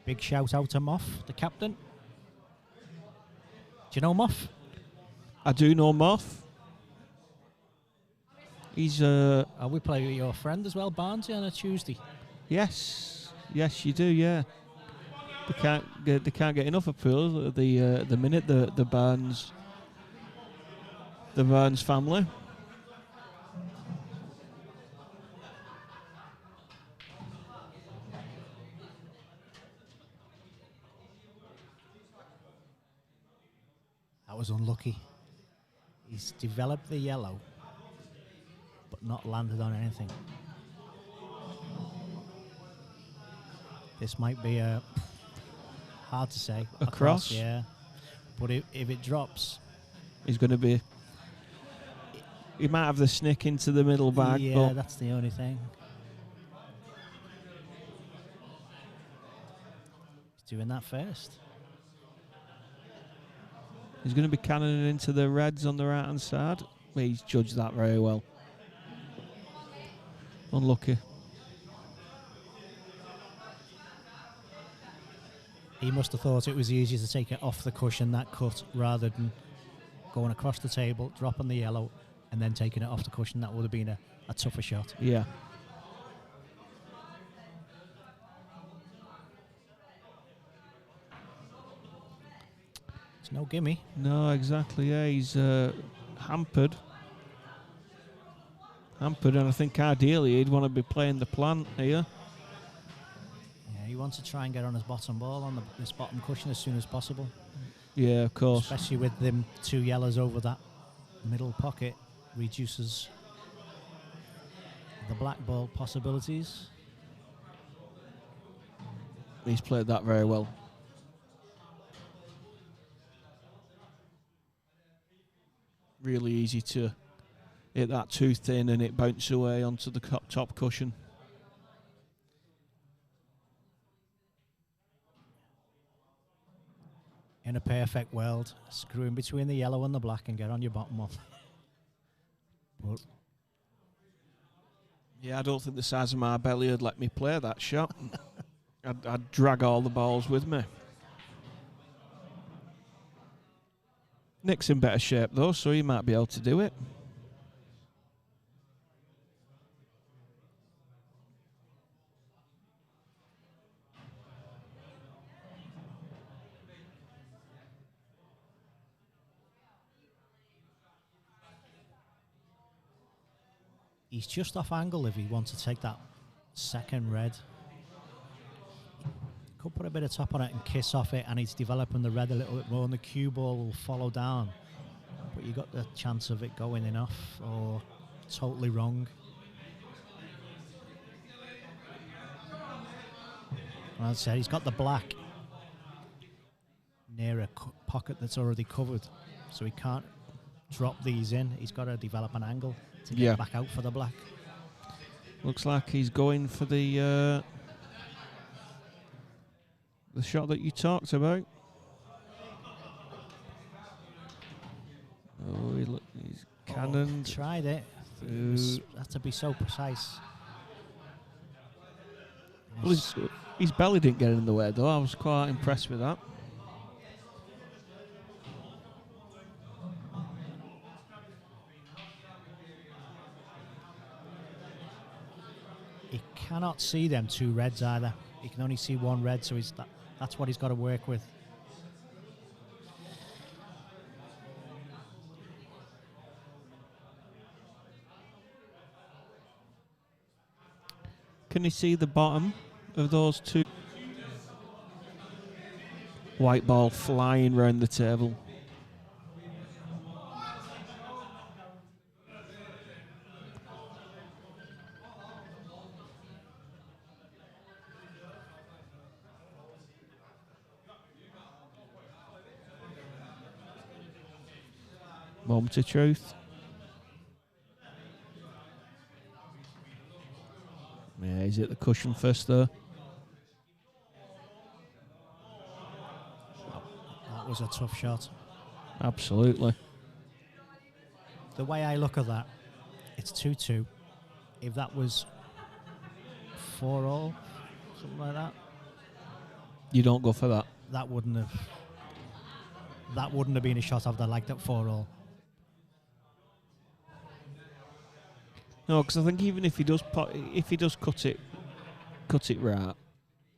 Big shout out to Moff, the captain. Do you know Moff? I do know Moff. He's We play with your friend as well, Barnsley, on a Tuesday. Yes, you do. Yeah, they can't get enough of Pool at the minute. The Barnes family. That was unlucky. He's developed the yellow, but not landed on anything. This might be hard to say. A cross? Yeah. But if it drops... He's going to be... He might have the snick into the middle bag. Yeah, but that's the only thing. He's doing that first. He's going to be cannoning into the reds on the right-hand side. He's judged that very well. Unlucky. He must have thought it was easier to take it off the cushion, that cut, rather than going across the table, dropping the yellow, and then taking it off the cushion. That would have been a tougher shot. Yeah. It's no gimme. No, exactly. Yeah, he's hampered. And I think ideally he'd want to be playing the plant here. Yeah, he wants to try and get on his bottom ball on this bottom cushion as soon as possible. Yeah, of course. Especially with them two yellows over that middle pocket, reduces the black ball possibilities. He's played that very well. Really easy to hit that too thin and it bounce away onto the top cushion. In a perfect world, screw in between the yellow and the black and get on your bottom one. But yeah, I don't think the size of my belly would let me play that shot. I'd drag all the balls with me. Nick's in better shape though, so he might be able to do it. he's just off angle if he wants to take that second red. Could put a bit of top on it and kiss off it, and he's developing the red a little bit more, and the cue ball will follow down. But you got the chance of it going in off or totally wrong. As I said, he's got the black near a pocket that's already covered, so he can't drop these in. He's got to develop an angle to get back out for the black. Looks like he's going for the shot that you talked about. Oh, he's cannoned. Tried it. Had to be so precise. Well, his belly didn't get in the way, though. I was quite impressed with that. He cannot see them two reds either. He can only see one red, so that's what he's got to work with. Can you see the bottom of those two? White ball flying round the table. Moment of truth. Yeah, he's at the cushion first though. That was a tough shot. Absolutely. The way I look at that, it's 2-2. If that was 4-all, something like that, You don't go for that. that wouldn't have been a shot I'd have liked at 4-all. No, because I think even if he does cut it right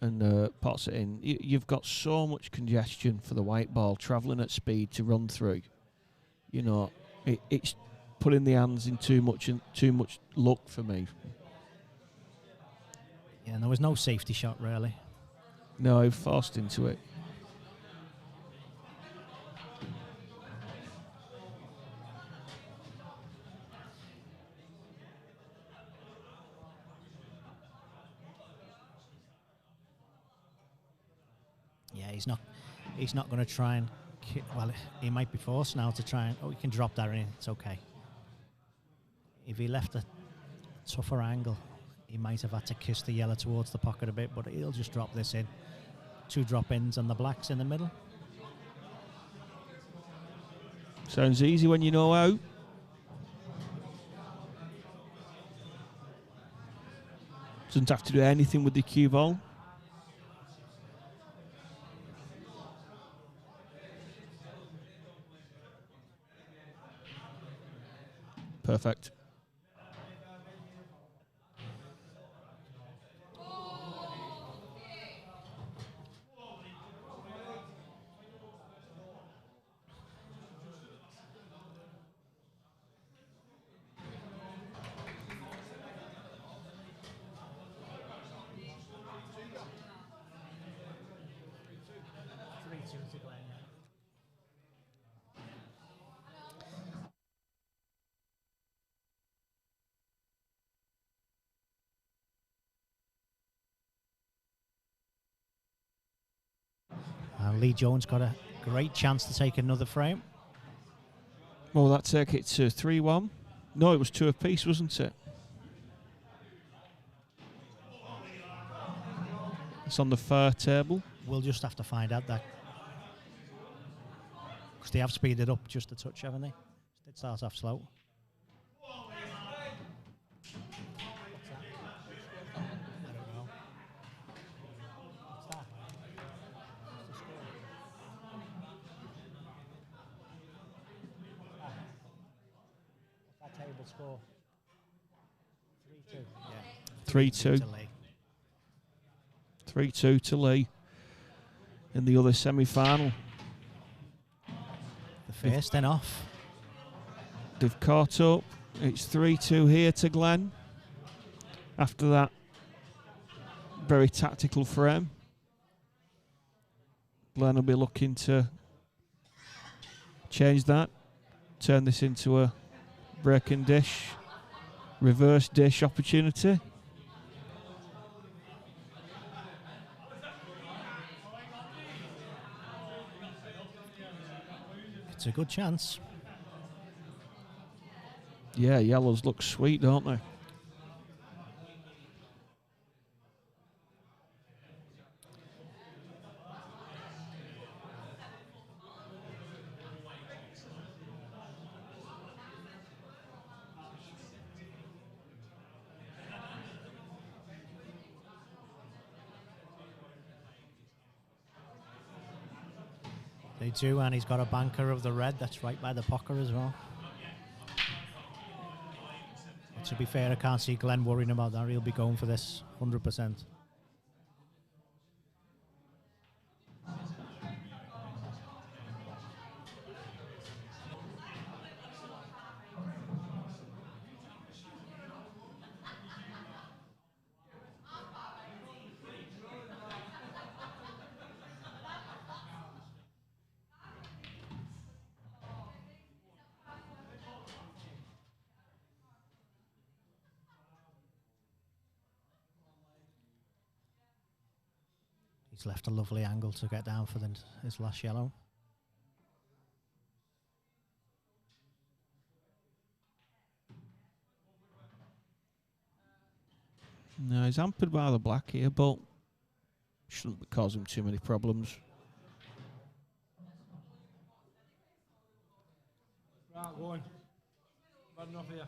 and pots it in, you've got so much congestion for the white ball travelling at speed to run through. You know, it's putting the hands in too much luck for me. Yeah, and there was no safety shot really. No, he forced into it. Yeah, he's not going to try and well, he might be forced now to try and he can drop that in, it's okay. If he left a tougher angle, he might have had to kiss the yellow towards the pocket a bit, but he'll just drop this in. 2 drop-ins and the blacks in the middle. Sounds easy when you know how. Doesn't have to do anything with the cue ball. Perfect. Lee Jones got a great chance to take another frame. Well, that take it to 3-1. No, it was 2 apiece, wasn't it? It's on the fair table. We'll just have to find out that. Because they have speeded up just a touch, haven't they? It starts off slow. I don't know. What's that? What's the score? What's that table score? 3-2. Yeah. 3-2. To Lee. 3-2 to Lee in the other semi-final. The first then off. They've caught up. It's 3-2 here to Glenn. After that very tactical frame, Glenn will be looking to change that, turn this into a break and dish, reverse dish opportunity. It's a good chance. Yeah, yellows look sweet, don't they? They do, and he's got a banker of the red that's right by the pocket as well. But to be fair, I can't see Glenn worrying about that. He'll be going for this 100%. He's left a lovely angle to get down for his last yellow. No, he's hampered by the black here, but shouldn't cause him too many problems. Right, go on. Bad enough here.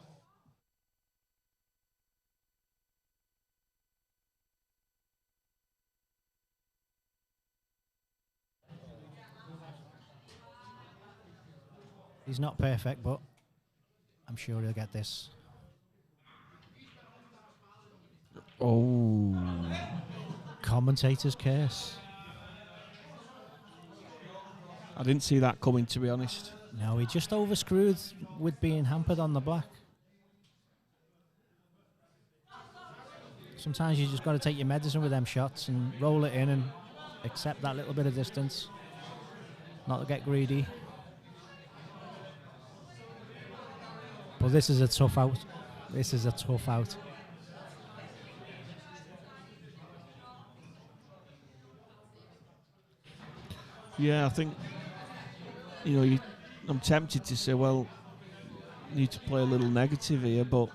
He's not perfect, but I'm sure he'll get this. Oh. Commentator's curse. I didn't see that coming, to be honest. No, he just overscrewed with being hampered on the black. Sometimes you just got to take your medicine with them shots and roll it in and accept that little bit of distance. Not to get greedy. But this is a tough out. This is a tough out. Yeah, I think, I'm tempted to say, well, you need to play a little negative here, but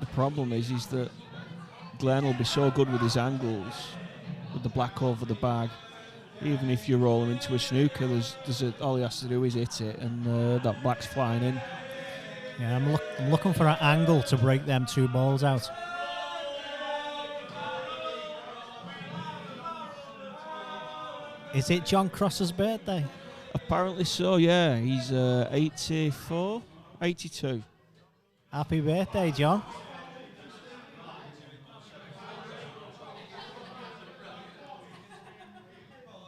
the problem is that Glenn will be so good with his angles, with the black over the bag. Even if you roll him into a snooker, all he has to do is hit it, and that black's flying in. Yeah, I'm looking for an angle to break them two balls out. Is it John Cross's birthday? Apparently so, yeah. He's 82. Happy birthday, John.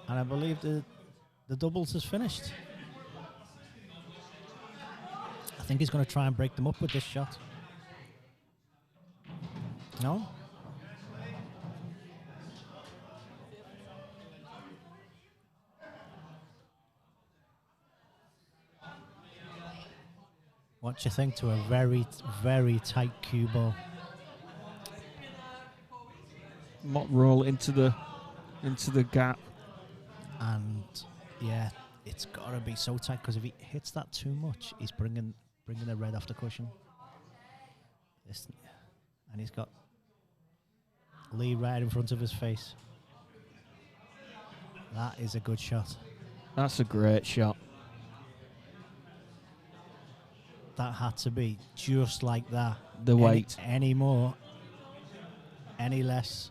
And I believe the doubles is finished. I think he's going to try and break them up with this shot. No? What do you think to a very, very tight cue ball? Not roll into the gap. And yeah, it's got to be so tight, because if he hits that too much, he's bringing the red off the cushion. And he's got Lee right in front of his face. That is a good shot. That's a great shot. That had to be just like that. The weight. Any more, any less.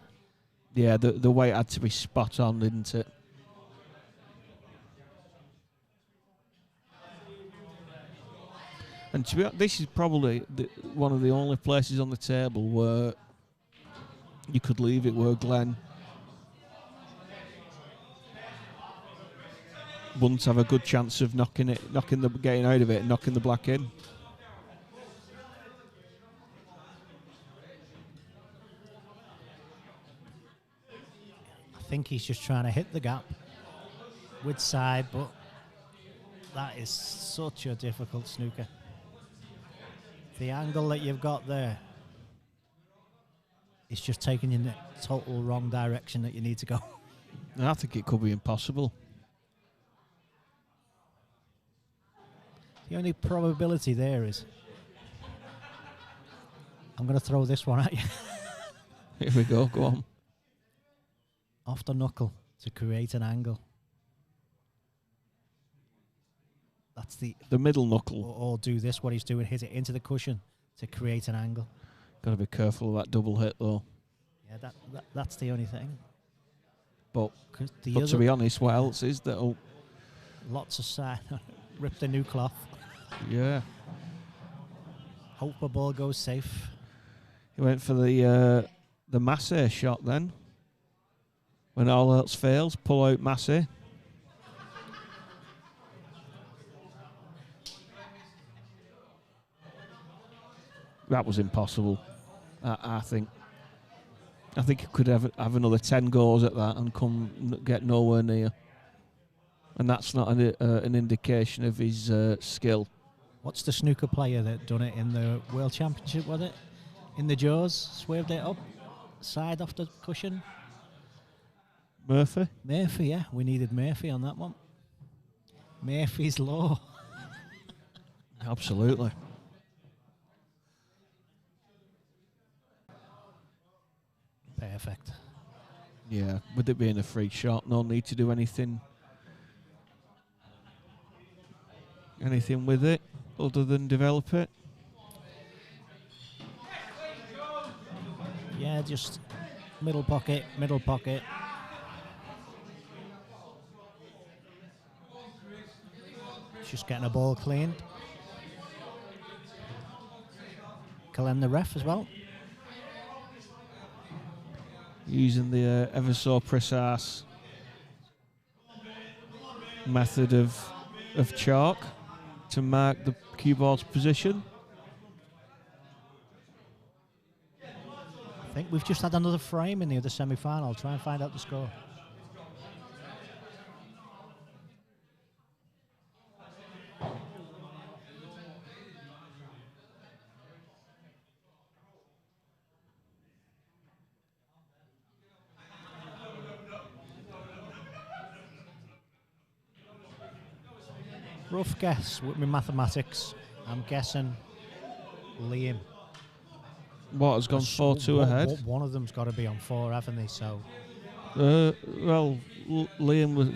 Yeah, the weight had to be spot on, didn't it? And to be honest, this is probably one of the only places on the table where you could leave it, where Glenn wouldn't have a good chance of getting out of it and knocking the black in. I think he's just trying to hit the gap with side, but that is such a difficult snooker. The angle that you've got there is just taking you in the total wrong direction that you need to go. I think it could be impossible. The only probability there is, I'm going to throw this one at you. Here we go, go on. Off the knuckle to create an angle. That's the middle knuckle. Or do this, what he's doing, hit it into the cushion to create an angle. Got to be careful of that double hit, though. Yeah, that's the only thing. But to be honest, what else is that? Lots of side. Rip the new cloth. Yeah. Hope the ball goes safe. He went for the Massey shot then. When all else fails, pull out Massey. That was impossible, I think. I think he could have another 10 goals at that and get nowhere near. And that's not an indication of his skill. What's the snooker player that done it in the World Championship, was it? In the jaws, swerved it up, side off the cushion. Murphy, yeah. We needed Murphy on that one. Murphy's Law. perfect. Yeah, with it being a free shot, no need to do anything with it other than develop it. Yeah, just middle pocket, middle pocket. Just getting a ball cleaned. Calling the ref as well. Using the ever so precise method of chalk to mark the cue ball's position. I think we've just had another frame in the other semi-final. Try and find out the score. Rough guess with my mathematics. I'm guessing Liam. What has gone 4-2 ahead? One of them's got to be on 4, haven't they? So. Well, Liam was.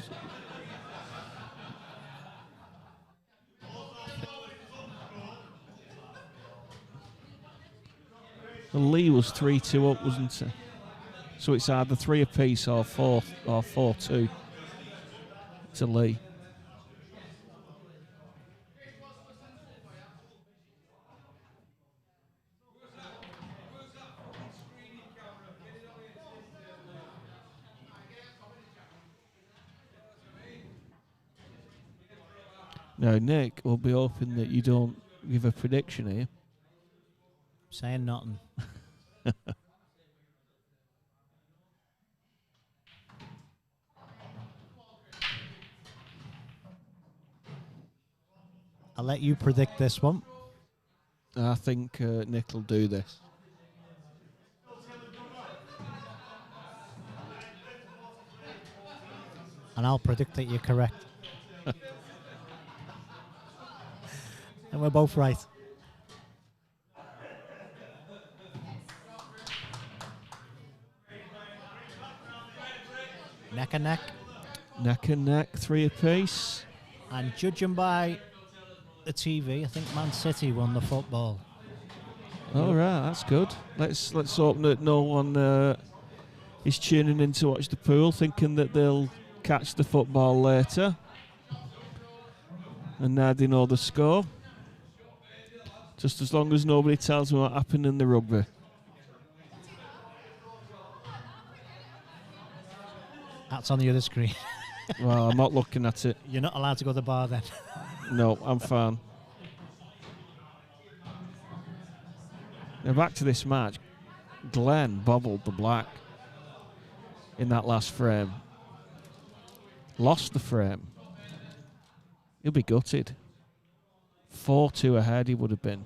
Lee was 3-2 up, wasn't it? So it's either 3 apiece or 4-2 to Lee. Now, Nick will be hoping that you don't give a prediction here. Saying nothing. I'll let you predict this one. I think Nick will do this. And I'll predict that you're correct. And we're both right. Neck and neck. Neck and neck, 3 apiece. And judging by the TV, I think Man City won the football. All right, that's good. Let's hope that no one is tuning in to watch the pool thinking that they'll catch the football later. And now they know the score. Just as long as nobody tells me what happened in the rugby. That's on the other screen. Well, I'm not looking at it. You're not allowed to go to the bar then. No, I'm fine. Now back to this match. Glenn bobbled the black in that last frame. Lost the frame. He'll be gutted. 4-2 ahead he would have been.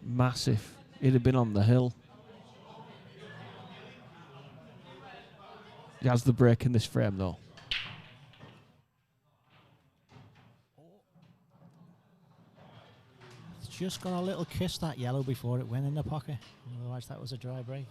Massive. He'd have been on the hill. He has the break in this frame though. It's just got a little kiss that yellow before it went in the pocket. Otherwise that was a dry break.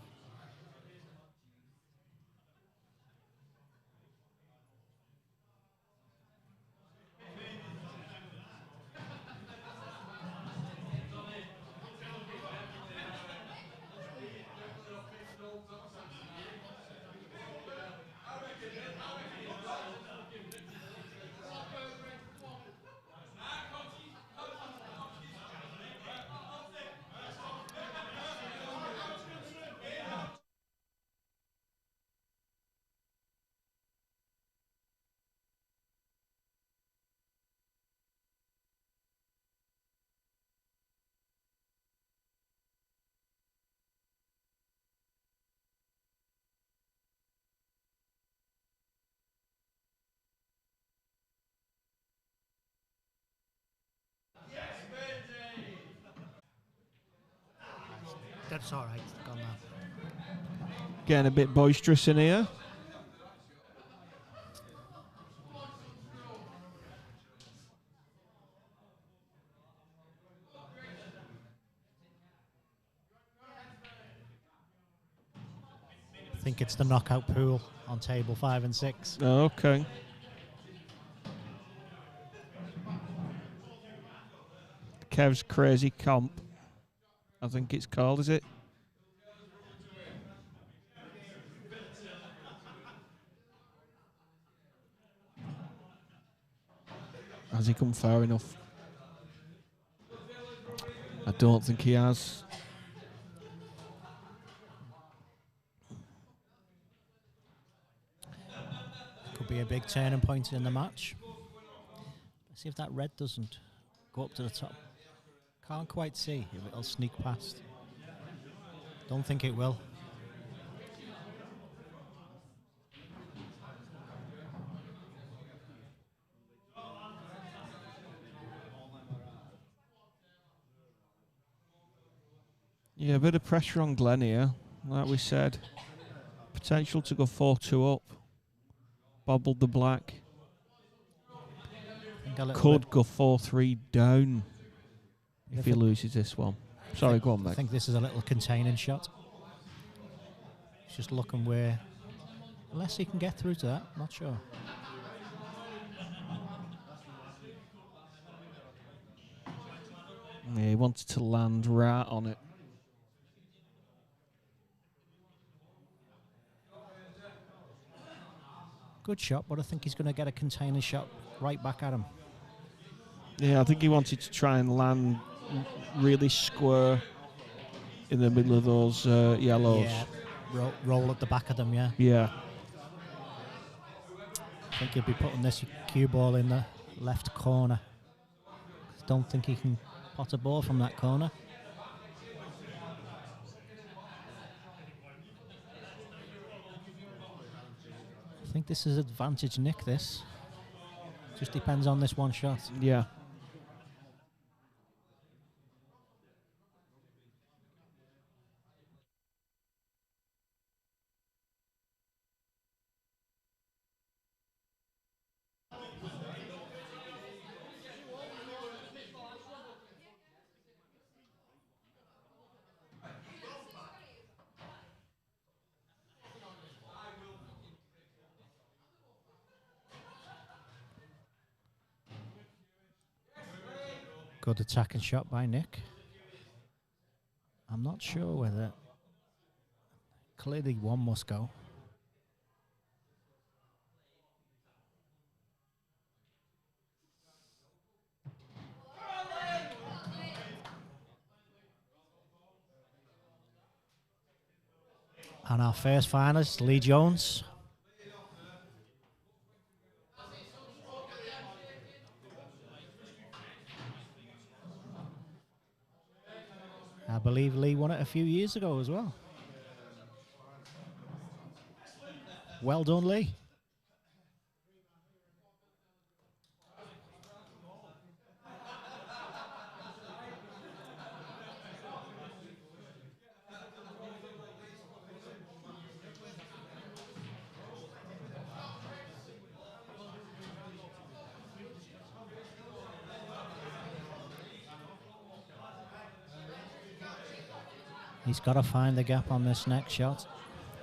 That's all right. Gone now. Getting a bit boisterous in here. think it's the knockout pool on table 5 and 6. Okay. Kev's Crazy Comp, I think it's called, is it? Has he come far enough? I don't think he has. Could be a big turning point in the match. Let's see if that red doesn't go up to the top. Can't quite see if it'll sneak past. Don't think it will. Yeah, a bit of pressure on Glenn here, like we said. Potential to go 4-2 up. Bobbled the black. Could go 4-3 down if he loses this one. Sorry, go on, mate. I think this is a little containing shot. He's just looking where... Unless he can get through to that, not sure. Yeah, he wanted to land right on it. Good shot, but I think he's going to get a containing shot right back at him. Yeah, I think he wanted to try and land really square in the middle of those yellows. Yeah, roll at the back of them, yeah. Yeah. I think he'll be putting this cue ball in the left corner. Don't think he can pot a ball from that corner. I think this is advantage Nick, this. Just depends on this one shot. Yeah. Good attacking shot by Nick. I'm not sure whether... Clearly one must go. And our first finalist, Lee Jones. I believe Lee won it a few years ago as well. Well done, Lee. He's got to find the gap on this next shot.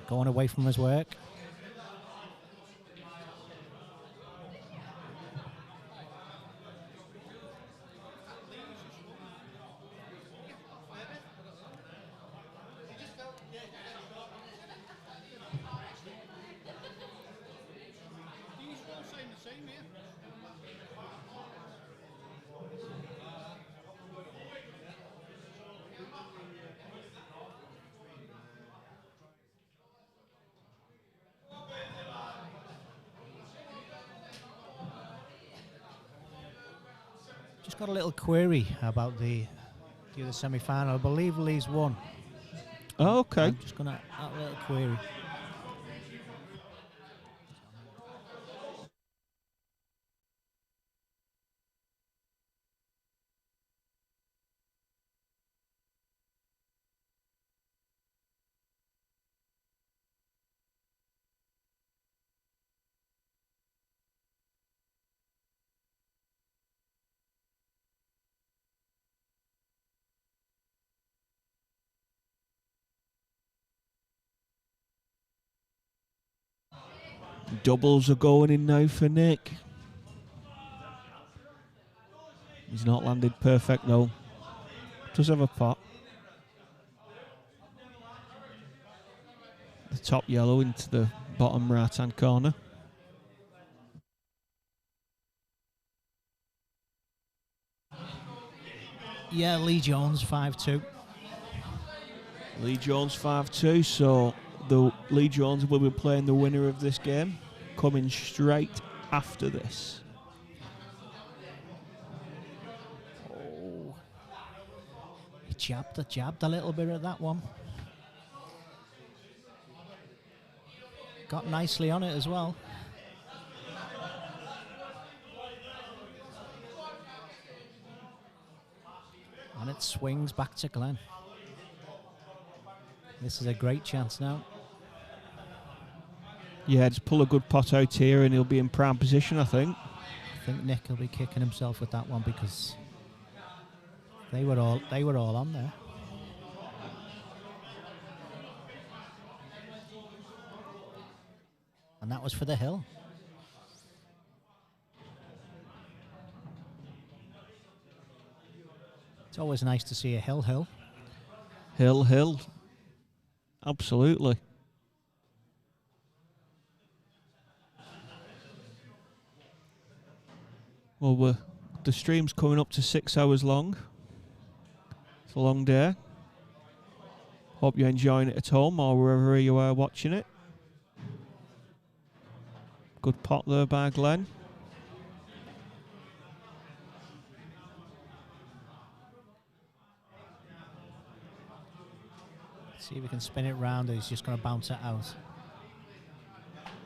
Going away from his work. Just got a little query about the other semi-final. I believe Lee's won. Oh, okay. I'm just going to add a little query. Doubles are going in now for Nick. He's not landed perfect though. Does have a pot. The top yellow into the bottom right hand corner. Yeah, Lee Jones 5-2. Lee Jones 5-2, so the Lee Jones will be playing the winner of this game, coming straight after this. Oh, he jabbed a little bit at that one. Got nicely on it as well. And it swings back to Glenn. This is a great chance now. Yeah, just pull a good pot out here and he'll be in prime position, I think. I think Nick will be kicking himself with that one because they were all on there. And that was for the hill. It's always nice to see a hill. Hill. Absolutely. Well, the stream's coming up to 6 hours long. It's a long day. Hope you're enjoying it at home or wherever you are watching it. Good pot there by Glenn. See if we can spin it round or he's just going to bounce it out.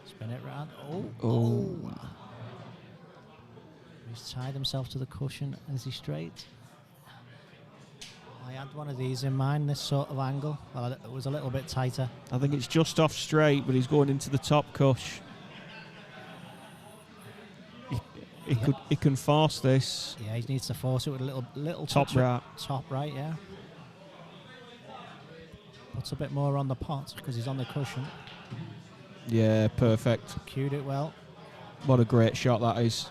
Spin it round. Oh. He's tied himself to the cushion. Is he straight? I had one of these in mind, this sort of angle. Well, it was a little bit tighter. I think it's just off straight, but he's going into the top cush. He can force this. Yeah, he needs to force it with a little top touch right. Top right, yeah. Puts a bit more on the pot because he's on the cushion. Yeah, perfect. Cued it well. What a great shot that is.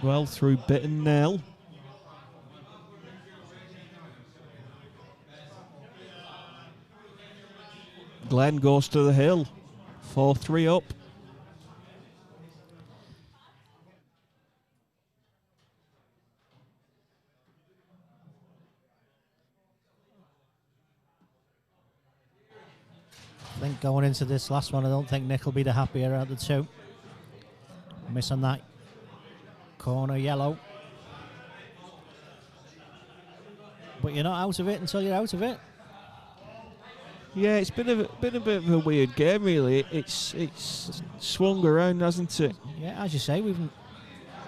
Well, through bit and nail. Glenn goes to the hill. 4-3 up. I think going into this last one, I don't think Nick will be the happier out of the two. Missing that corner yellow. But you're not out of it until you're out of it. Yeah, it's been a bit of a weird game, really. It's swung around, hasn't it? Yeah, as you say, we've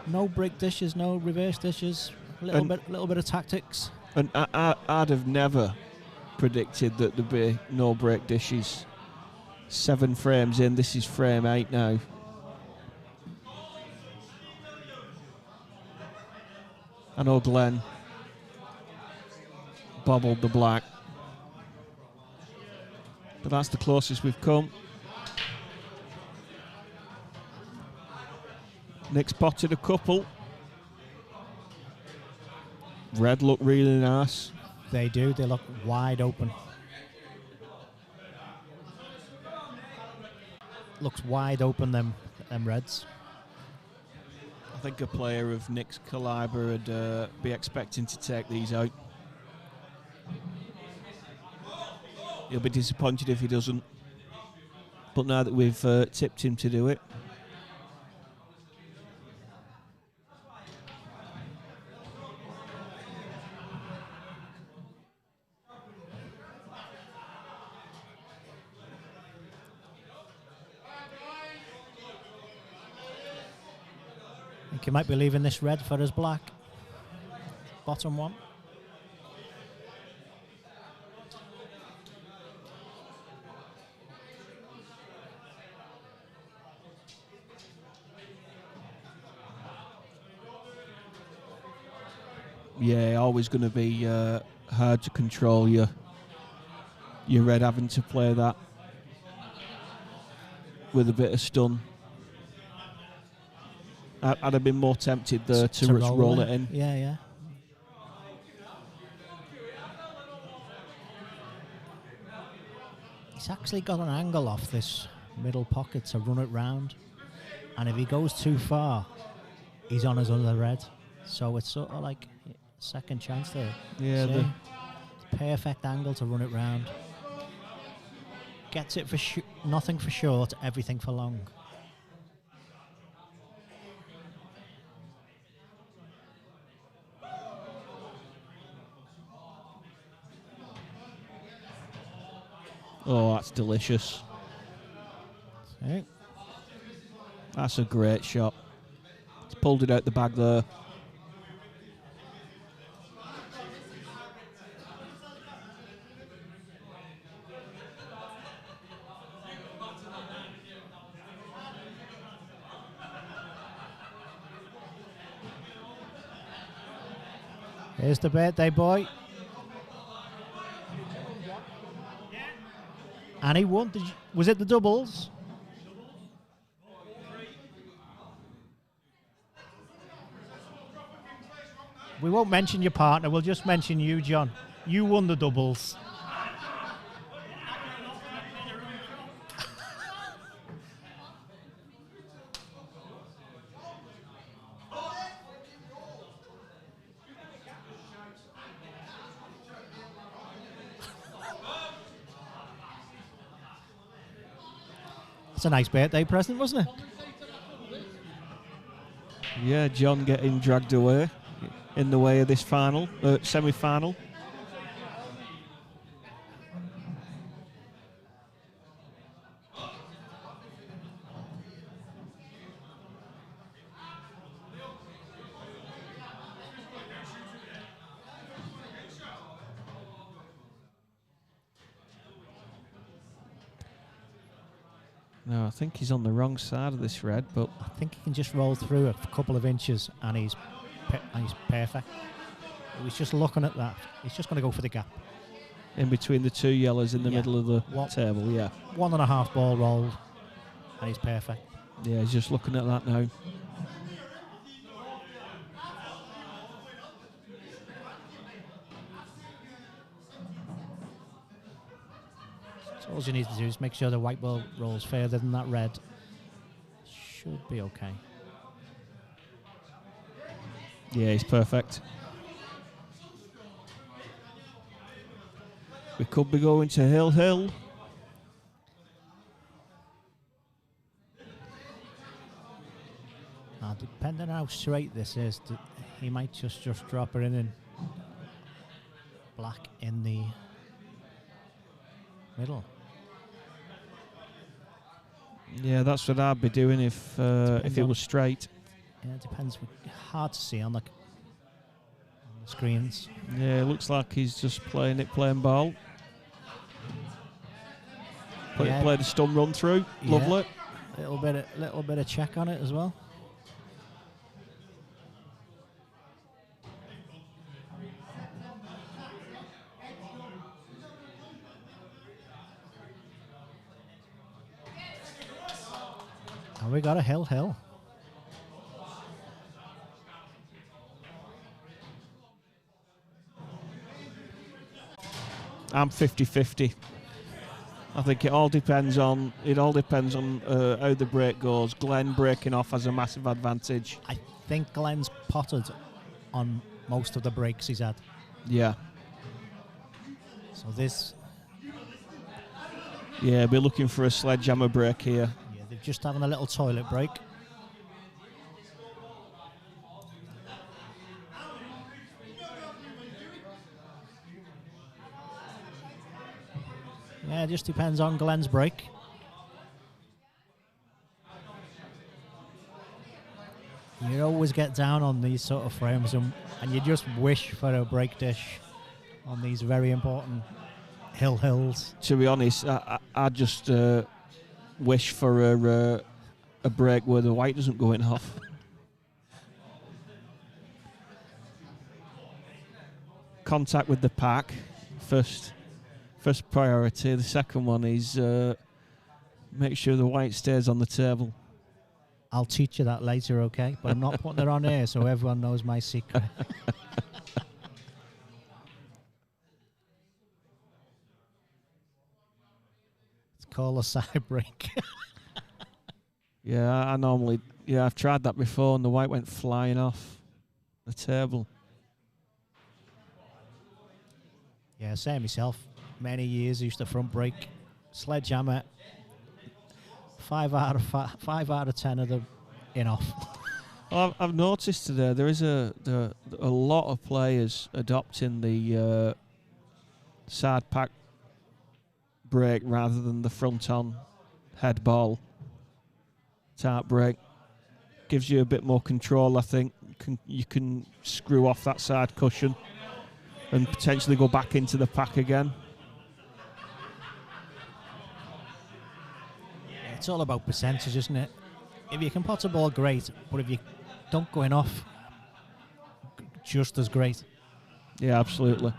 no break dishes, no reverse dishes, a little bit of tactics. And I'd have never predicted that there'd be no break dishes. 7 frames in, this is frame 8 now. I know Glenn bobbled the black, but that's the closest we've come. Nick's potted a couple. Red look really nice. They do. They look wide open. Looks wide open, them reds. I think a player of Nick's calibre would be expecting to take these out. He'll be disappointed if he doesn't. But now that we've tipped him to do it. think you might be leaving this red for his black. Bottom one. Yeah, always going to be hard to control your red having to play that with a bit of stun. I'd have been more tempted there to roll it in. Yeah, yeah. He's actually got an angle off this middle pocket to run it round. And if he goes too far, he's on his other red. So it's sort of like second chance there. Yeah, the perfect angle to run it round. Gets it for nothing for short, everything for long. Oh, that's delicious. Okay. That's a great shot. He's pulled it out the bag there. Here's the birthday boy. And he won. Was it the doubles? We won't mention your partner. We'll just mention you, John. You won the doubles. It's a nice birthday present, wasn't it? Yeah, John getting dragged away in the way of this final, semi-final. No, I think he's on the wrong side of this red, but I think he can just roll through a couple of inches and he's perfect. He was just looking at that. He's just going to go for the gap. In between the two yellows in the middle of the table, yeah. 1.5 ball rolled and he's perfect. Yeah, he's just looking at that now. All you need to do is make sure the white ball rolls further than that red. Should be okay. Yeah, he's perfect. We could be going to Hill. Now, depending on how straight this is, he might just drop her in black in the middle. Yeah, that's what I'd be doing if it was straight. Yeah, it depends. Hard to see on the screens. Yeah, it looks like he's just playing ball. Play the stun run through. Yeah. Lovely. Little bit of check on it as well. And we got a hill. I'm 50-50. I think it all depends on how the break goes. Glenn breaking off has a massive advantage. I think Glenn's potted on most of the breaks he's had. Yeah. So this. Yeah, we're looking for a sledgehammer break here. Yeah, they're just having a little toilet break. Yeah, it just depends on Glenn's break. You know, always get down on these sort of frames, and you just wish for a break dish on these very important hills. To be honest, I just wish for a break where the white doesn't go in half. Contact with the pack, first priority. The second one is make sure the white stays on the table. I'll teach you that later, okay? But I'm not putting it on air so everyone knows my secret. It's called a side break. Yeah, I've tried that before and the white went flying off the table. Yeah, same myself. Many years used to front break, sledgehammer. 5 out of 10 of them in off. Well, I've noticed today there is a lot of players adopting the side pack break rather than the front on head ball type break. Gives you a bit more control, I think. You can screw off that side cushion and potentially go back into the pack again. It's all about percentage, isn't it? If you can pot a ball, great. But if you don't go in off, just as great. Yeah, absolutely.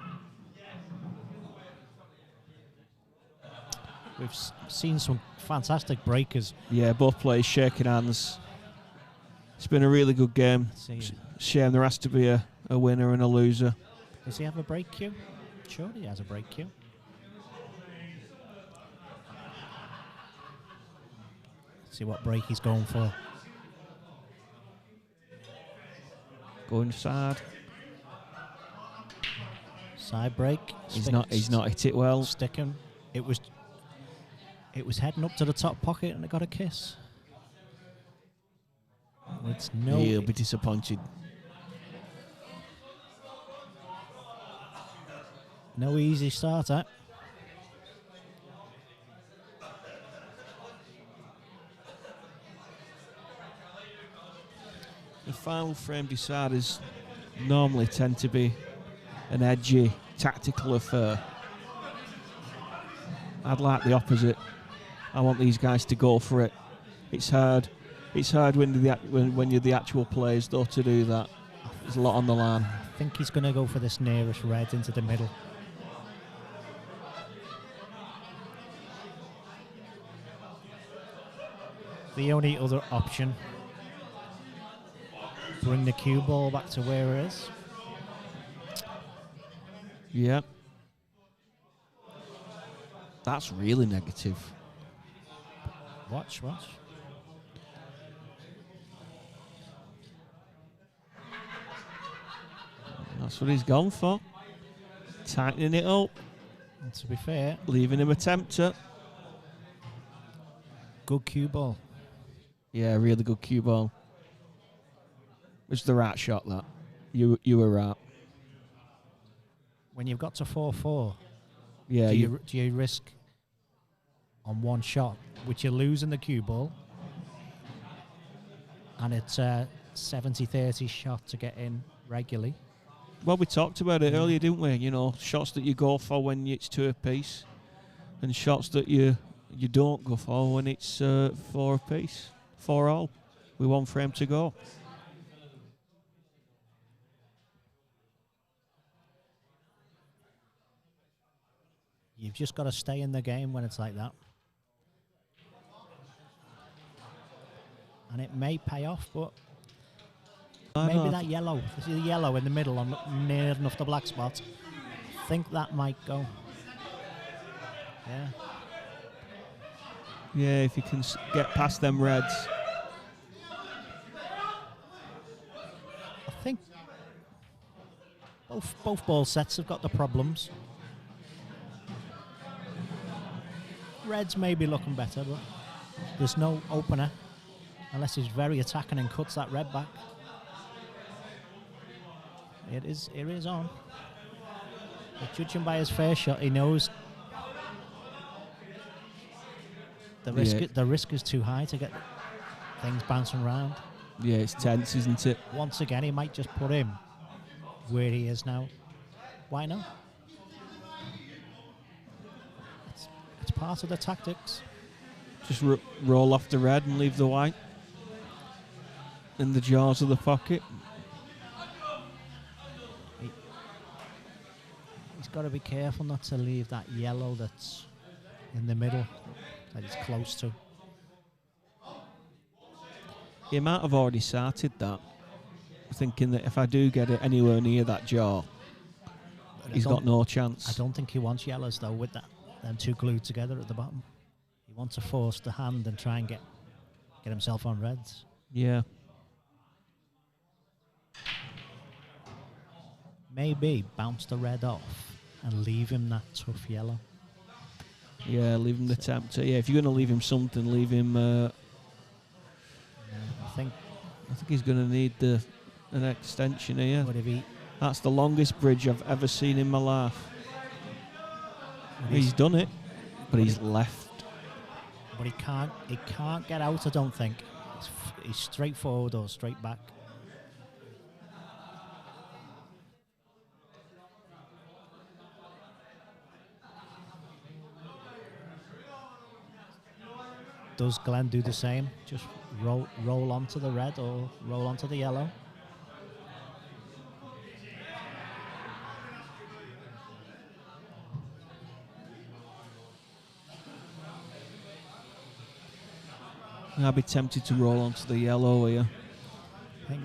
We've seen some fantastic breakers. Yeah, both players shaking hands. It's been a really good game. Shame there has to be a winner and a loser. Does he have a break cue? Sure, he has a break cue. See what break he's going for. Going side. Side break. He's not hit it well. Sticking. It was heading up to the top pocket and it got a kiss. He'll be disappointed. No easy starter. The final frame deciders normally tend to be an edgy, tactical affair. I'd like the opposite. I want these guys to go for it. It's hard. It's hard when you're the actual players, though, to do that. There's a lot on the line. I think he's going to go for this nearest red into the middle. The only other option, bring the cue ball back to where it is. Yeah. That's really negative. Watch. That's what he's gone for. Tightening it up. And to be fair, leaving him a tempter. Good cue ball. Yeah, really good cue ball. It's the right shot, that. You were right. When you've got to 4-4, yeah, do you risk on one shot, which you're losing the cue ball, and it's a 70-30 shot to get in regularly? Well, we talked about it earlier, didn't we? You know, shots that you go for when it's 2 apiece, and shots that you don't go for when it's 4 apiece, 4 all, with 1 frame to go. You've just got to stay in the game when it's like that. And it may pay off, but maybe that yellow, this is the yellow in the middle, I'm near enough the black spot. I think that might go. Yeah. Yeah, if you can get past them reds. I think both ball sets have got the problems. Reds may be looking better, but there's no opener unless he's very attacking and cuts that red back. It is on. But judging by his fair shot, he knows the risk is too high to get things bouncing around. Yeah, it's tense, isn't it? Once again, he might just put him where he is now. Why not? It's part of the tactics. Just roll off the red and leave the white in the jaws of the pocket. He's got to be careful not to leave that yellow that's in the middle, that he's close to. He might have already started that, thinking that if I do get it anywhere near that jaw, he's got no chance. I don't think he wants yellows, though, with them two glued together at the bottom. He wants to force the hand and try and get himself on reds. Yeah. Maybe bounce the red off and leave him that tough yellow. Yeah, leave him the tempter. Yeah, if you're going to leave him something, leave him... I think he's going to need an extension here. What if he... That's the longest bridge I've ever seen in my life. He's done it, but he's left. But he can't get out, I don't think. He's straight forward or straight back. Does Glenn do the same? Just roll onto the red or roll onto the yellow? I'd be tempted to roll onto the yellow here. I think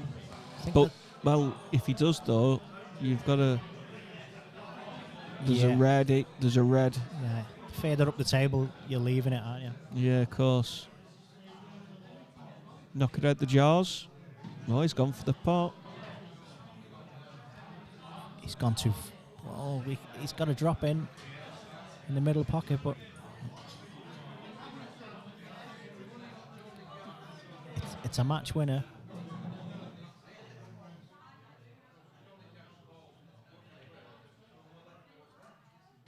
but, well, if he does, though, you've got to... There's a red. There's a red. Yeah. Further up the table, you're leaving it, aren't you? Yeah, of course. Knock it out the jaws. Oh, he's gone for the pot. He's gone too... he's got to drop in the middle pocket, but... It's a match winner.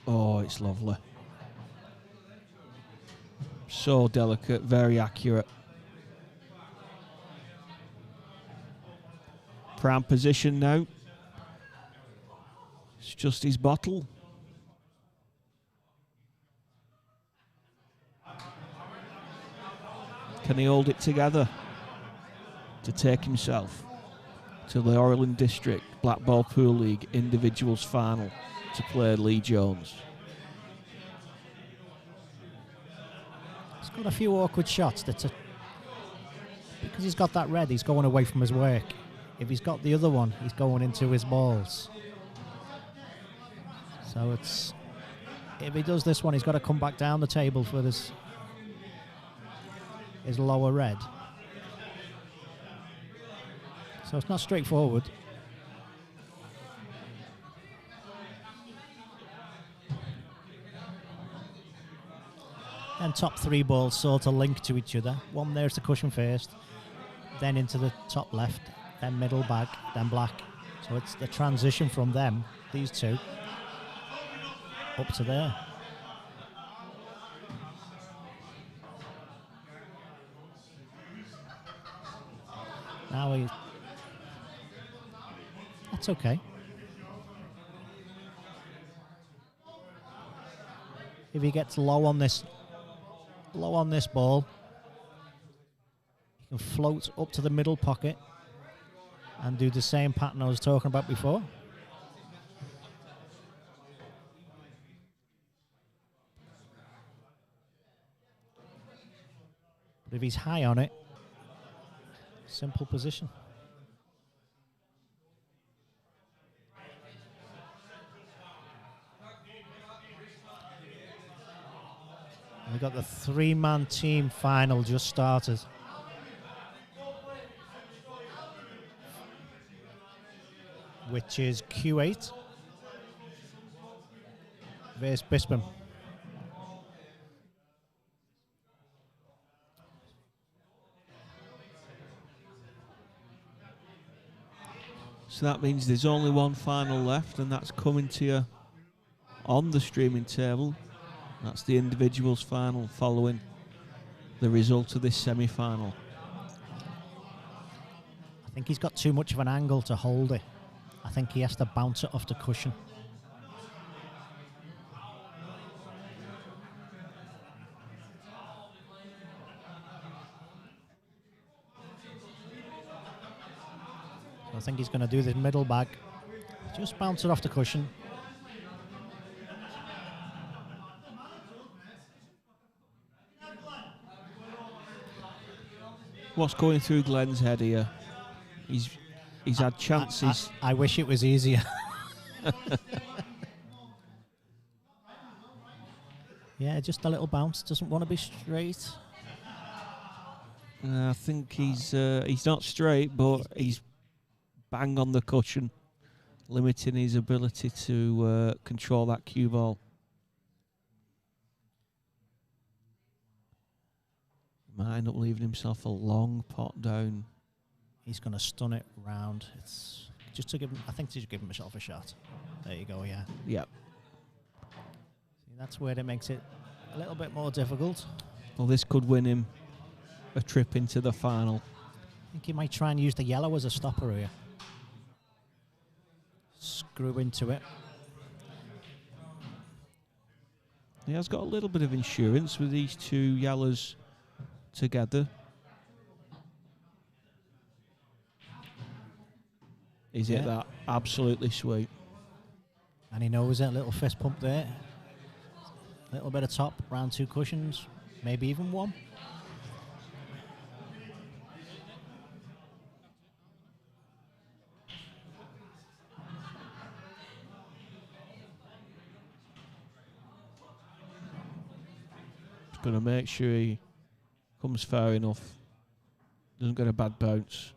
Oh, it's lovely. So delicate, very accurate. Prime position now. It's just his bottle. Can he hold it together to take himself to the Orrell District Blackball Pool League Individuals Final to play Lee Jones? He's got a few awkward shots. Because he's got that red, he's going away from his work. If he's got the other one, he's going into his balls. So if he does this one, he's got to come back down the table for his lower red. So it's not straightforward. And top three balls sort of link to each other. One there's the cushion first, then into the top left, then middle bag, then black. So it's the transition from them, these two, up to there. Now that's okay. If he gets low on this ball, he can float up to the middle pocket and do the same pattern I was talking about before. But if he's high on it, simple position. We've got the three-man team final just started. Which is Q8 versus Bisping. So that means there's only one final left, and that's coming to you on the streaming table. That's the individuals final following the result of this semi-final. I think he's got too much of an angle to hold it. I think he has to bounce it off the cushion. So I think he's going to do the middle bag. Just bounce it off the cushion. What's going through Glenn's head here? He's had chances. I wish it was easier. Yeah, just a little bounce. Doesn't want to be straight. I think he's not straight, but he's bang on the cushion, limiting his ability to control that cue ball. Might end up leaving himself a long pot down. He's going to stun it round. It's just to give him. I think to give himself a shot. There you go. Yeah. Yep. See, that's where it makes it a little bit more difficult. Well, this could win him a trip into the final. I think he might try and use the yellow as a stopper here. Screw into it. He has got a little bit of insurance with these two yellows together. Is it that absolutely sweet? And he knows it. Little fist pump there. Little bit of top, round two cushions, maybe even one. Just going to make sure he comes far enough. Doesn't get a bad bounce.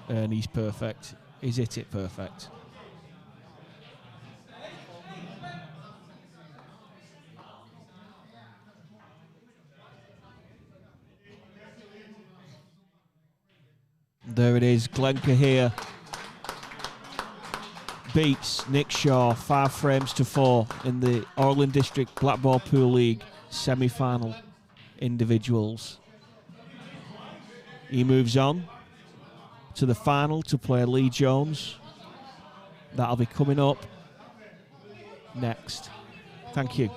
And he's perfect. He's hit it perfect. There it is. Glenker here beats Nick Shaw 5 frames to 4 in the Orrell District Blackball Pool League semi-final individuals. He moves on to the final to play Lee Jones. That'll be coming up next. Thank you.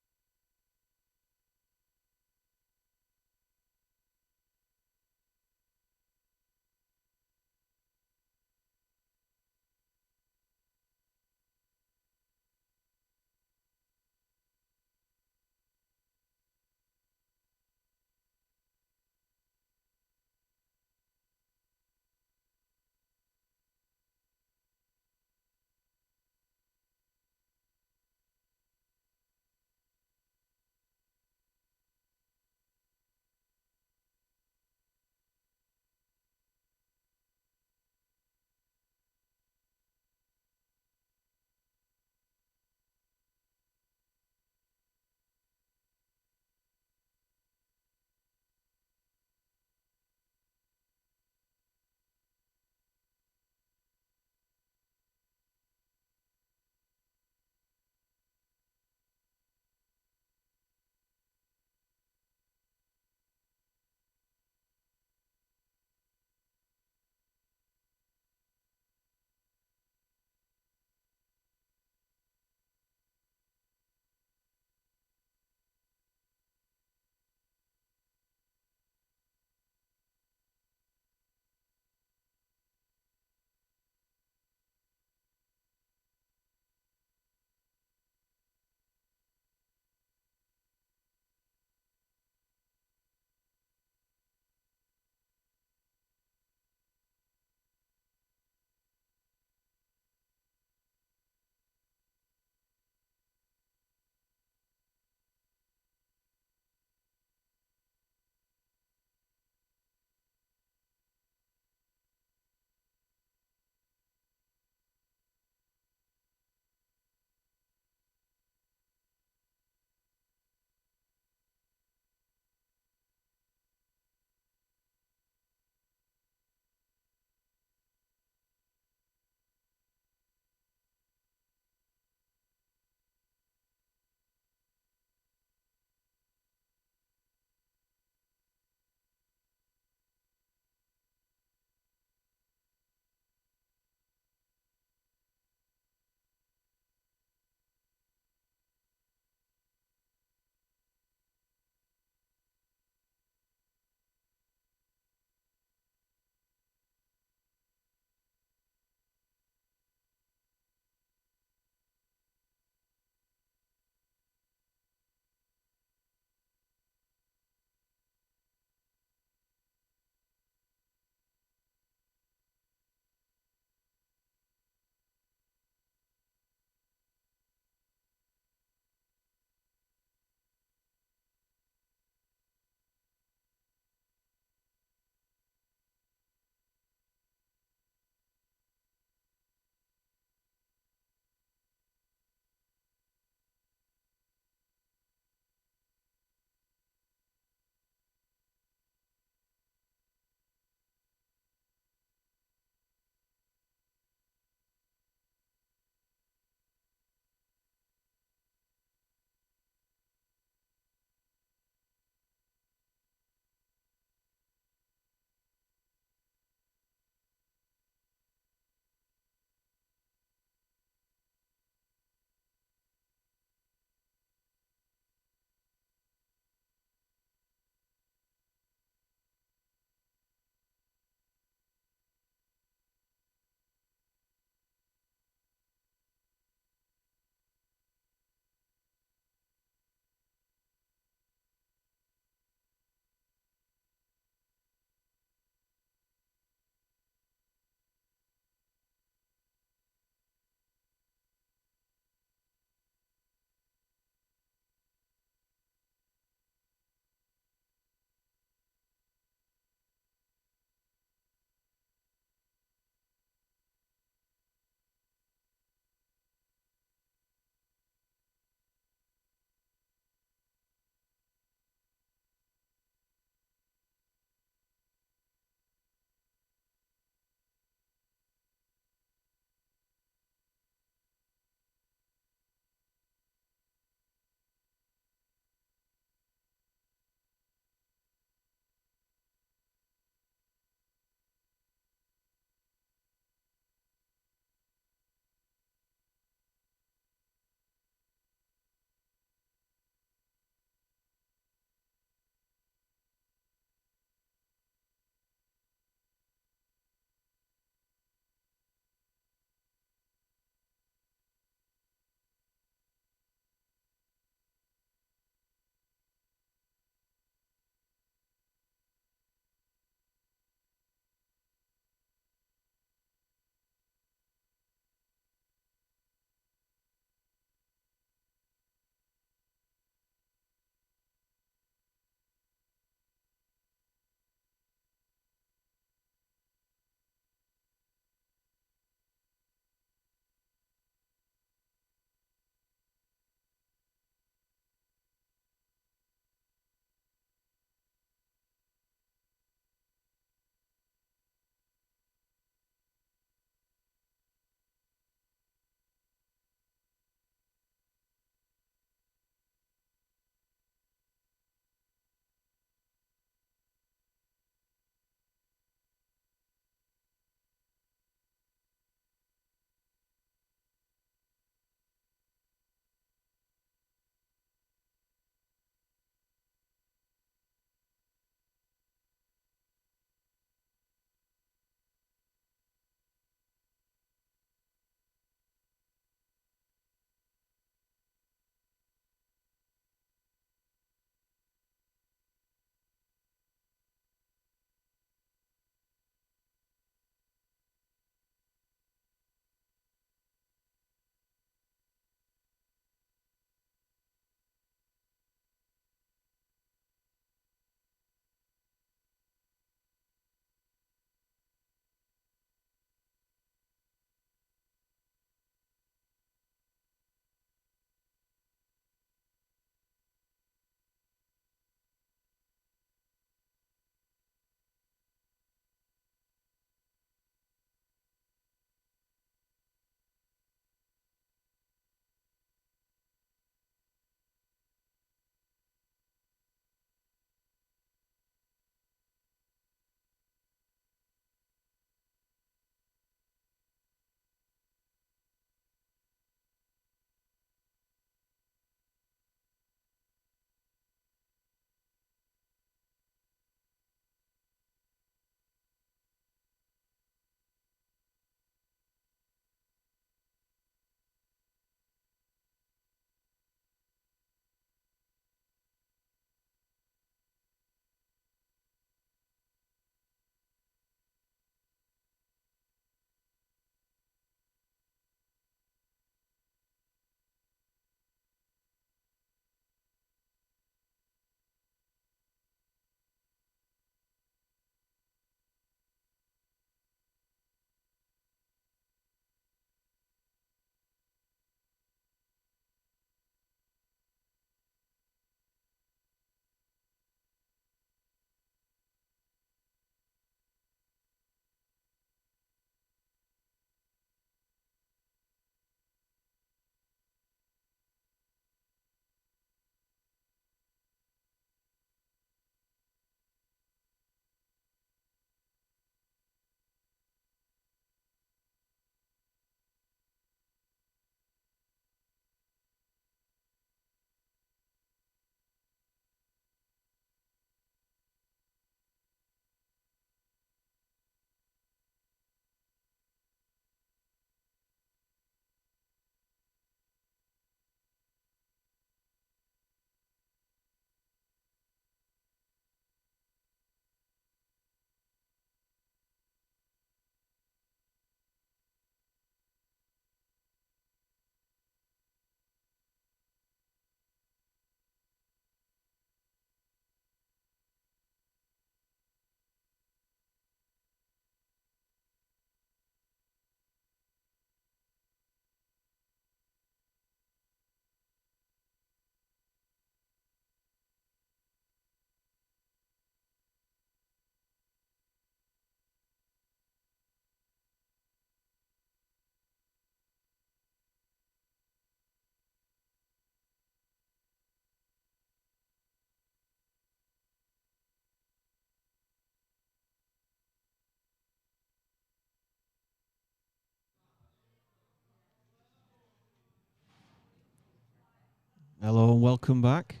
Hello and welcome back.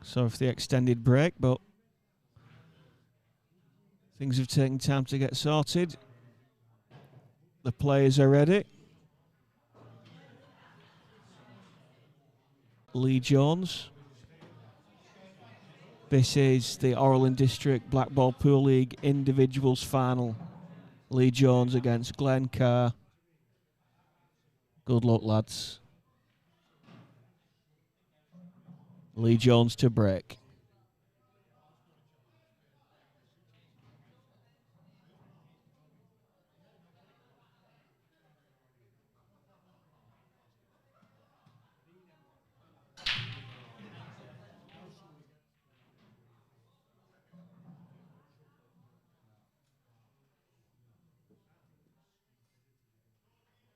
Sorry for the extended break, but things have taken time to get sorted. The players are ready. Lee Jones. This is the Orrell and District Blackball Pool League Individuals Final. Lee Jones against Glenn Carr. Good luck, lads. Lee Jones to break.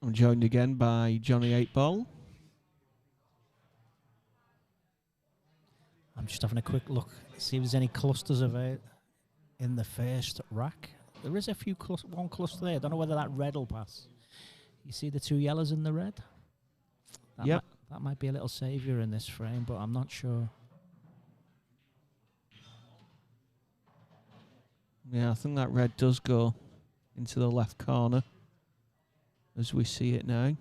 I'm joined again by Johnny 8-Ball. I'm just having a quick look, see if there's any clusters of it in the first rack. There is a few one cluster there. I don't know whether that red will pass. You see the two yellows in the red? Yep. That might be a little saviour in this frame, but I'm not sure. Yeah, I think that red does go into the left corner as we see it now.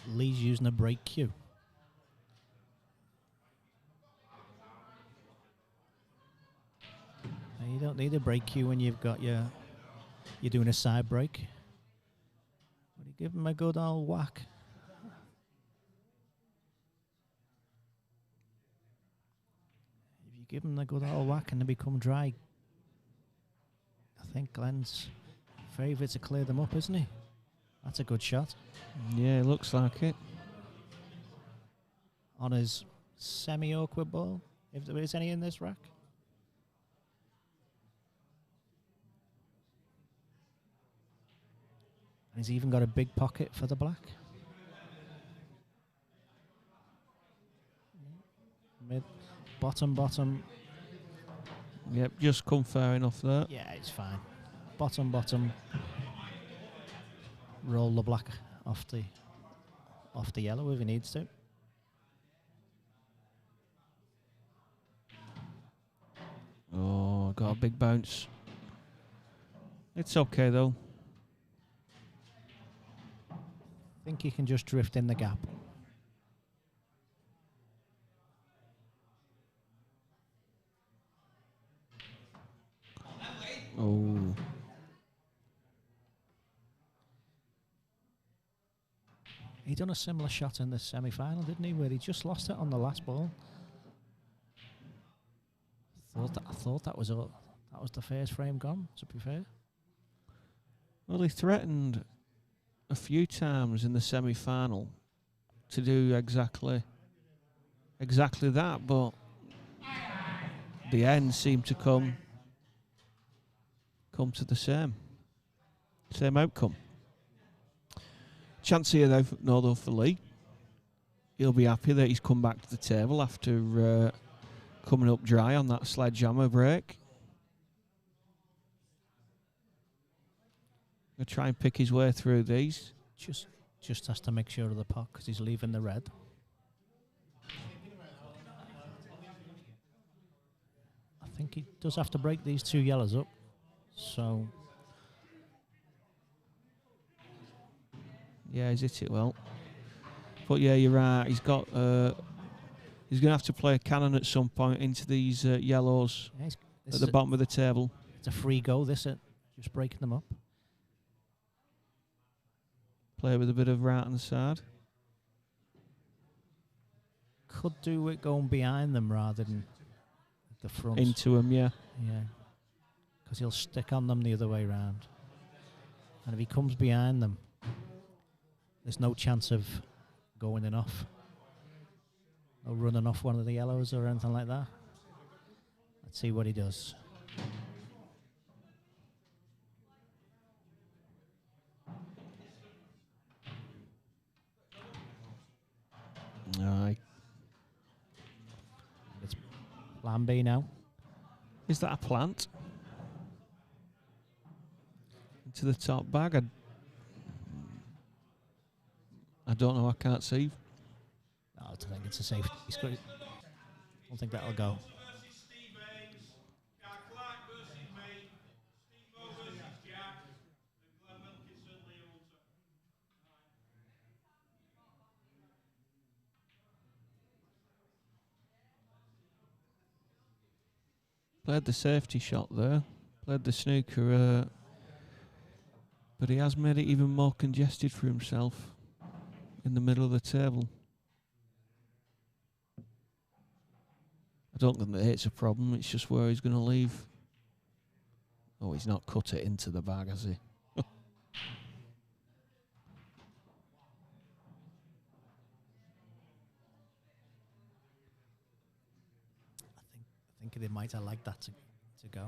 Lee's using a break cue. Now, you don't need a break cue when you've got you're doing a side break. But you give him a good old whack. If you give him a good old whack and they become dry, I think Glenn's favourite to clear them up, isn't he? That's a good shot. Yeah, it looks like it. On his semi-awkward ball, if there is any in this rack. And he's even got a big pocket for the black. Mid, bottom. Yep, just come fair enough there. Yeah, it's fine. Bottom. Roll the black off the yellow if he needs to. Oh, got a big bounce. It's okay though. I think he can just drift in the gap. Oh. He done a similar shot in the semi-final, didn't he? Where he just lost it on the last ball. I thought that was all. That was the first frame gone. To be fair. Well, he threatened a few times in the semi-final to do exactly that, but the end seemed to come to the same outcome. Chance here though for Lee. He'll be happy that he's come back to the table after coming up dry on that sledgehammer break. Gonna try and pick his way through these. Just has to make sure of the pot because he's leaving the red. I think he does have to break these two yellows up. So yeah, he's hit it well. But yeah, you're right. He's got. He's going to have to play a cannon at some point into these yellows at the bottom of the table. It's a free go. This it, just breaking them up. Play with a bit of right hand side. Could do it going behind them rather than the front. Into them, yeah. Yeah. Because he'll stick on them the other way round. And if he comes behind them, there's no chance of going in off. No running off one of the yellows or anything like that. Let's see what he does. Aye. It's plan B now. Is that a plant? Into the top bag. I don't know. I can't see. No, I don't think it's a safety. I don't think that'll go. Played the safety shot there. Played the snooker. But he has made it even more congested for himself in the middle of the table. I don't think that it's a problem. It's just where he's going to leave. Oh, he's not cut it into the bag, has he? I think they might have liked that to go.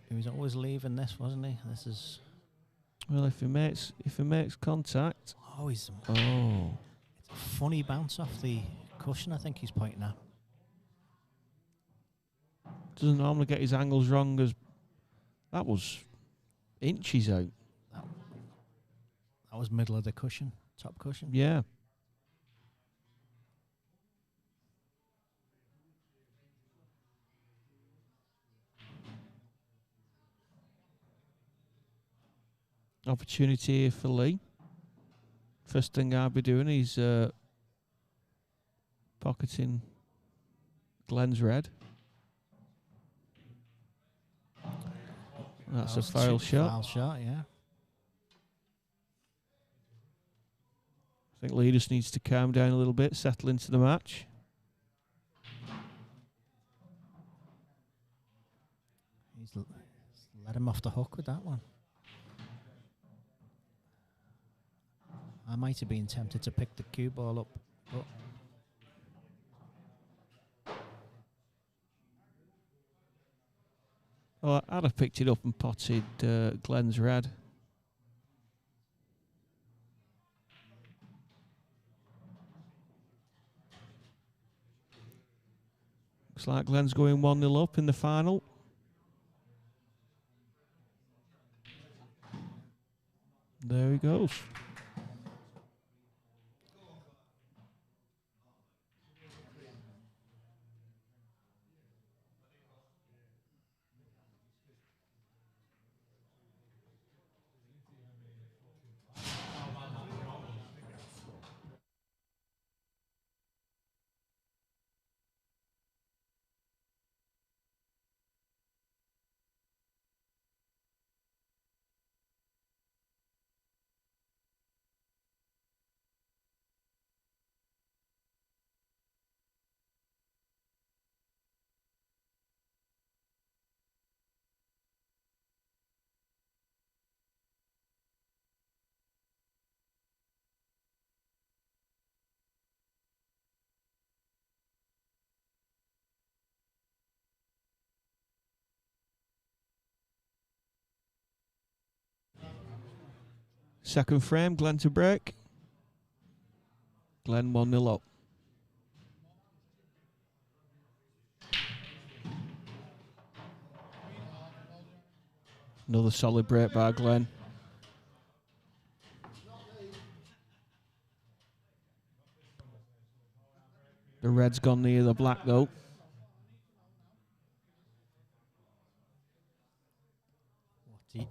He was always leaving this, wasn't he? This is. Well, if he makes contact. Oh, Oh. It's a funny bounce off the cushion. I think he's pointing at. Doesn't normally get his angles wrong. As that was inches out. That was middle of the cushion, top cushion. Yeah. Opportunity here for Lee. First thing I'll be doing is pocketing Glenn's red. That's a foul shot. Foul shot, yeah. I think Lee just needs to calm down a little bit, settle into the match. He's let him off the hook with that one. I might have been tempted to pick the cue ball up, but Oh, I'd have picked it up and potted Glenn's red. Looks like Glenn's going 1-0 up in the final. There he goes. Second frame, Glenn to break. Glenn 1-0 up. Another solid break by Glenn. The red's gone near the black though.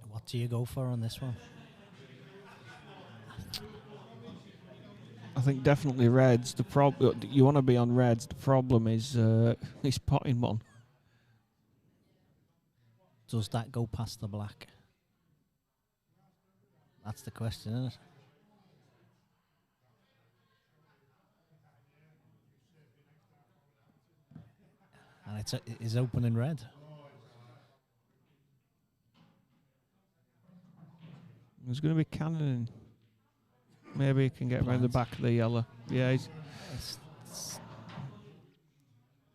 what do you go for on this one? I think definitely reds. You want to be on reds. The problem is he's potting one. Does that go past the black? That's the question, isn't it? And it's open in red. There's going to be cannoning. Maybe he can get around the back of the yellow. Yeah,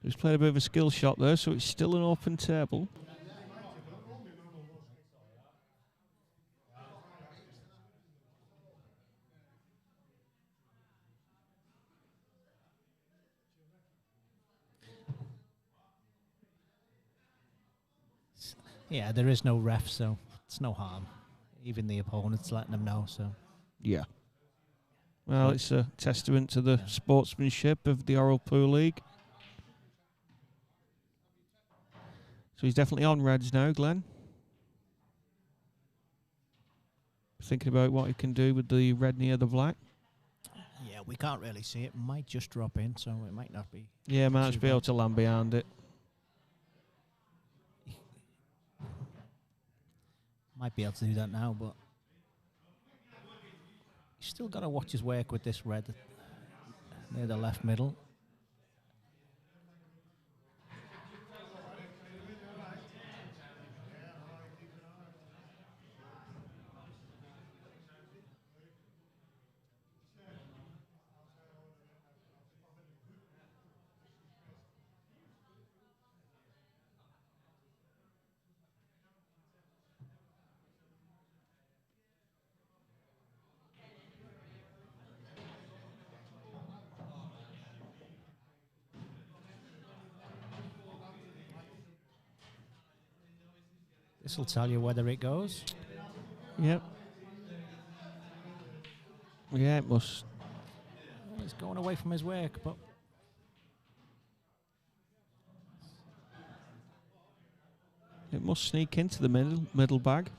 he's played a bit of a skill shot there, so it's still an open table. Yeah, there is no ref, so it's no harm. Even the opponent's letting them know, so. Yeah. Well, it's a testament to the sportsmanship of the Orrell Pool League. So he's definitely on reds now, Glenn. Thinking about what he can do with the red near the black. Yeah, we can't really see it. Might just drop in, so it might not be. Yeah, might just be able to land behind it. Might be able to do that now, but he's still got to watch his work with this red near the left middle. This will tell you whether it goes. Yep. Yeah, it must. He's going away from his work, but it must sneak into the middle bag.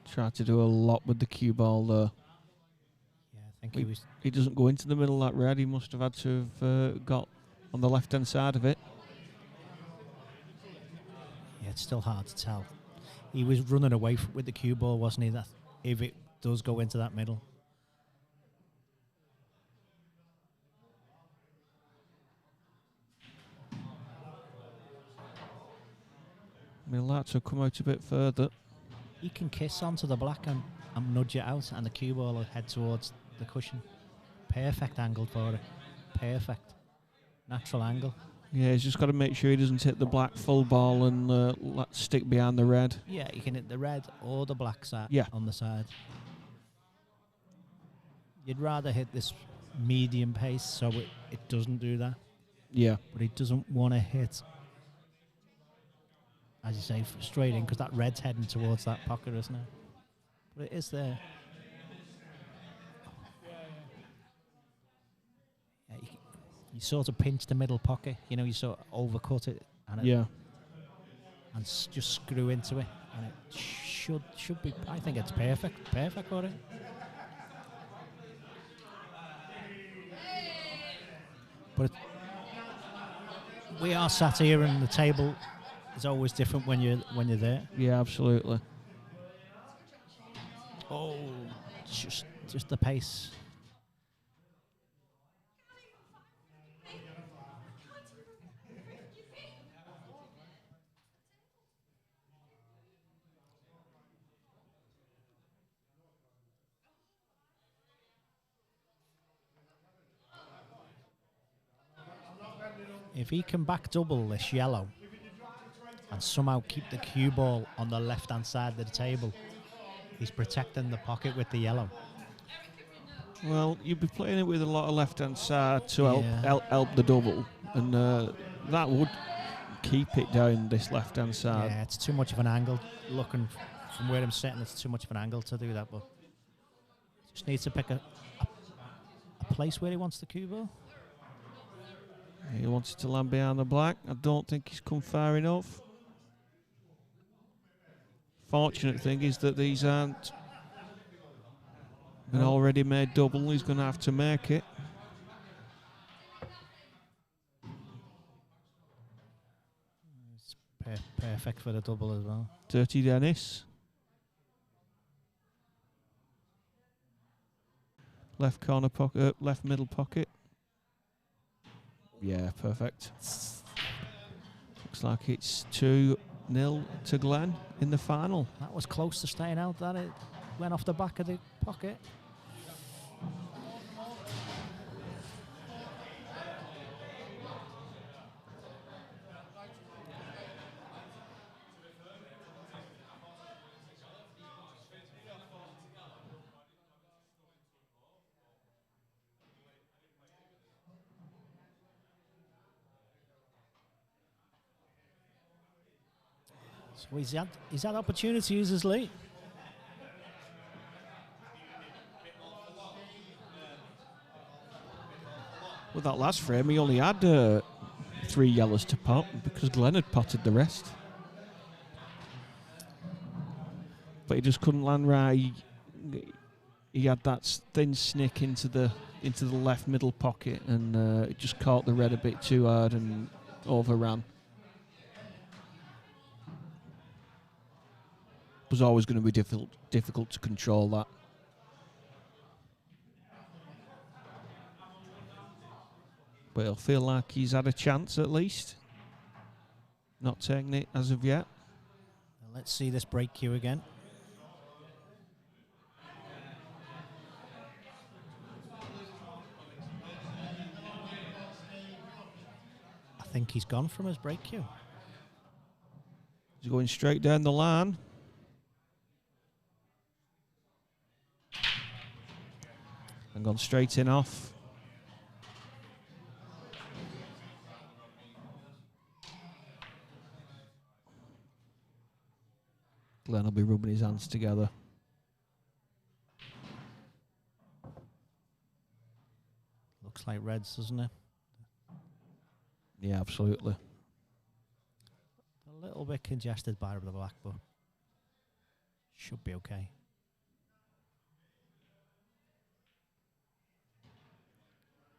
Tried to do a lot with the cue ball there. yeah, I think He doesn't go into the middle of that red. He must have had to have got on the left-hand side of it. Yeah, it's still hard to tell. He was running away with the cue ball, wasn't he? That if it does go into that middle. I mean, that to come out a bit further. He can kiss onto the black and nudge it out, and the cue ball will head towards the cushion. Perfect angle for it. Perfect. Natural angle. Yeah, he's just got to make sure he doesn't hit the black full ball and stick behind the red. Yeah, you can hit the red or the black side on the side. You'd rather hit this medium pace so it doesn't do that. Yeah. But he doesn't want to hit, as you say, straight in, because that red's heading towards that pocket, isn't it? But it is there. Yeah, you sort of pinch the middle pocket, you sort of overcut it, and just screw into it, and it should be. I think it's perfect for it. But we are sat here, and the table is always different when you're there. Yeah, absolutely. Oh, just the pace. If he can back double this yellow and somehow keep the cue ball on the left-hand side of the table, he's protecting the pocket with the yellow. Well, you'd be playing it with a lot of left-hand side to help the double, and that would keep it down this left-hand side. Yeah, it's too much of an angle. Looking from where I'm sitting, it's too much of an angle to do that, but just needs to pick a place where he wants the cue ball. He wants it to land behind the black. I don't think he's come far enough. Fortunate thing is that these aren't an already made double. He's going to have to make it. It's perfect. perfect for the double as well. Dirty Dennis. Left corner pocket, left middle pocket. Yeah, perfect. Looks like it's 2-0 to Glenn in the final. That was close to staying out, that it went off the back of the pocket. So he's had opportunities as late. With that last frame, he only had 3 yellows to pot because Glenn had potted the rest. But he just couldn't land right. He had that thin snick into the left middle pocket, and it just caught the red a bit too hard and overran. It was always going to be difficult to control that. But he'll feel like he's had a chance at least. Not taking it as of yet. Let's see this break cue again. I think he's gone from his break cue. He's going straight down the line. And gone straight in off. Glenn will be rubbing his hands together. Looks like reds, doesn't it? Yeah, absolutely. A little bit congested by the black, but should be okay.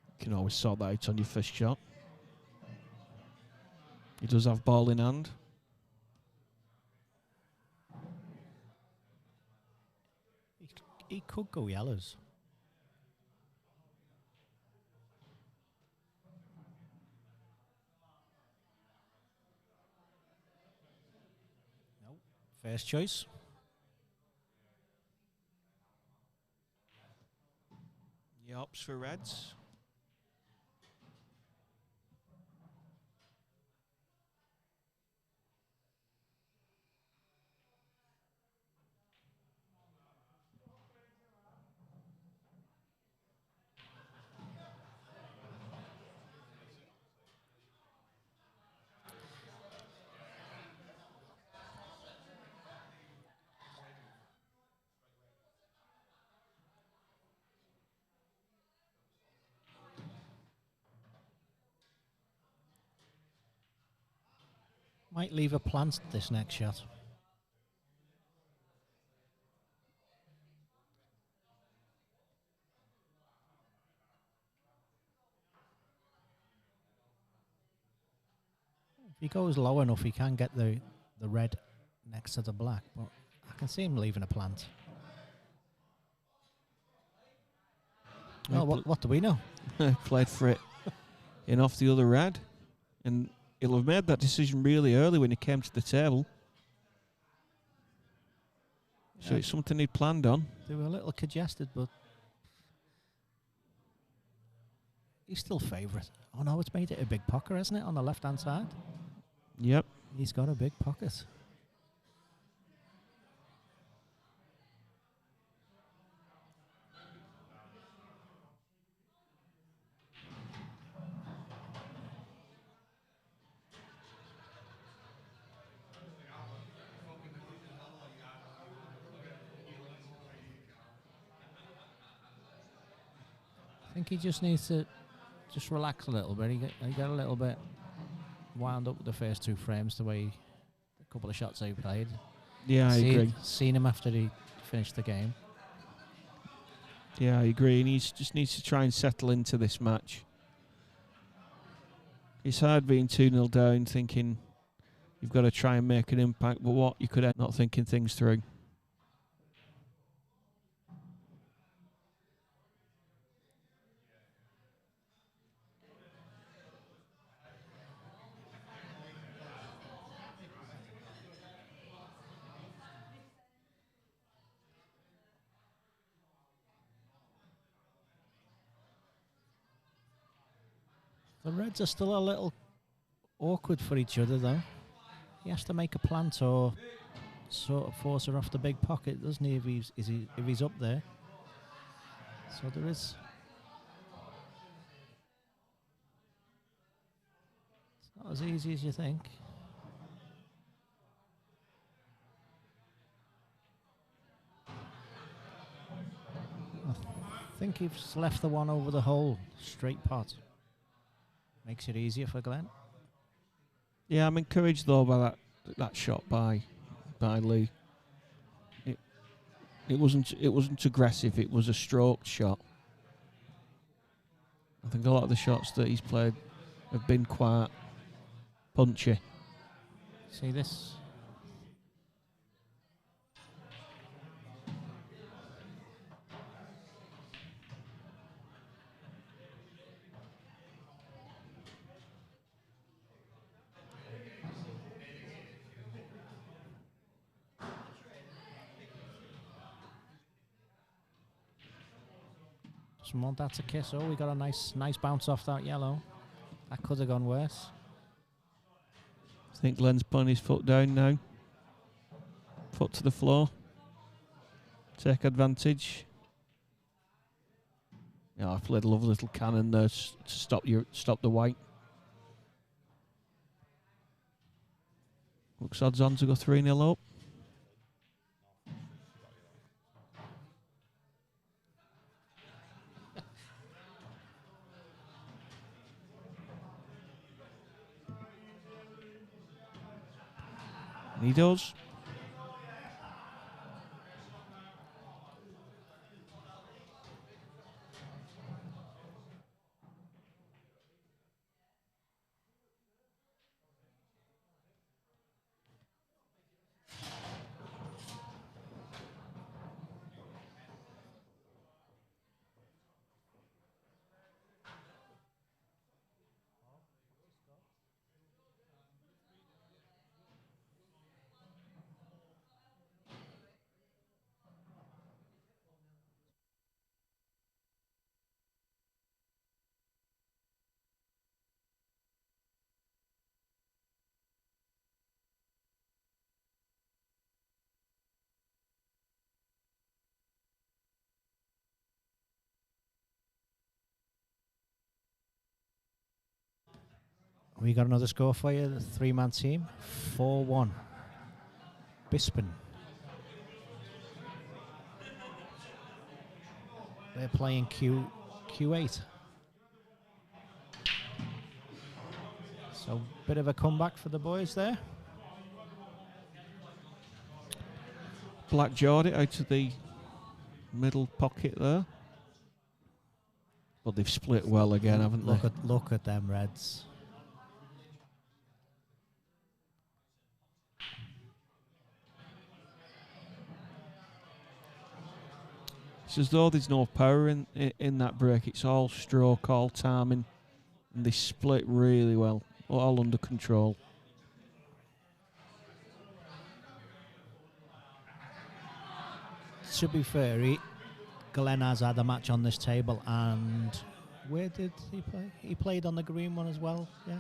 You can always sort that out on your first shot. He does have ball in hand. He could go yellows. Nope. First choice. He opts for reds. Might leave a plant this next shot. If he goes low enough, he can get the red next to the black, but I can see him leaving a plant. Well, what do we know? Played for it in off the other red. And he'll have made that decision really early when he came to the table. So it's something he planned on. They were a little congested, but he's still favourite. Oh no, it's made it a big pocket, hasn't it, on the left-hand side? Yep. He's got a big pocket. I think he just needs to just relax a little bit. He got a little bit wound up with the first 2 frames, the way a couple of shots he played. Yeah, I agree. Seen him after he finished the game. Yeah, I agree. And he just needs to try and settle into this match. It's hard being 2-0 down, thinking you've got to try and make an impact, but what you could end not thinking things through. The Reds are still a little awkward for each other, though. He has to make a plant or sort of force her off the big pocket, doesn't he? If he's up there. So there is. It's not as easy as you think. I think he's left the one over the hole, straight pot. Makes it easier for Glenn. Yeah, I'm encouraged though by that shot by Lee. It wasn't aggressive. It was a stroked shot. I think a lot of the shots that he's played have been quite punchy. See this? Doesn't want that to kiss. Oh, we got a nice bounce off that yellow. That could have gone worse. I think Glenn's putting his foot down now. Foot to the floor. Take advantage. Yeah, I played a lovely little cannon there to stop the white. Looks odds on to go 3-0 up. And he does. We got another score for you, the three-man team, 4-1. Bispin. They're playing Q8. So, bit of a comeback for the boys there. Black Geordie out of the middle pocket there. But they've split well again, haven't they? Look at them Reds. It's as though there's no power in that break. It's all stroke, all timing, and they split really well, all under control. To be fair, Glenn has had a match on this table, and where did he play? He played on the green one as well, yeah.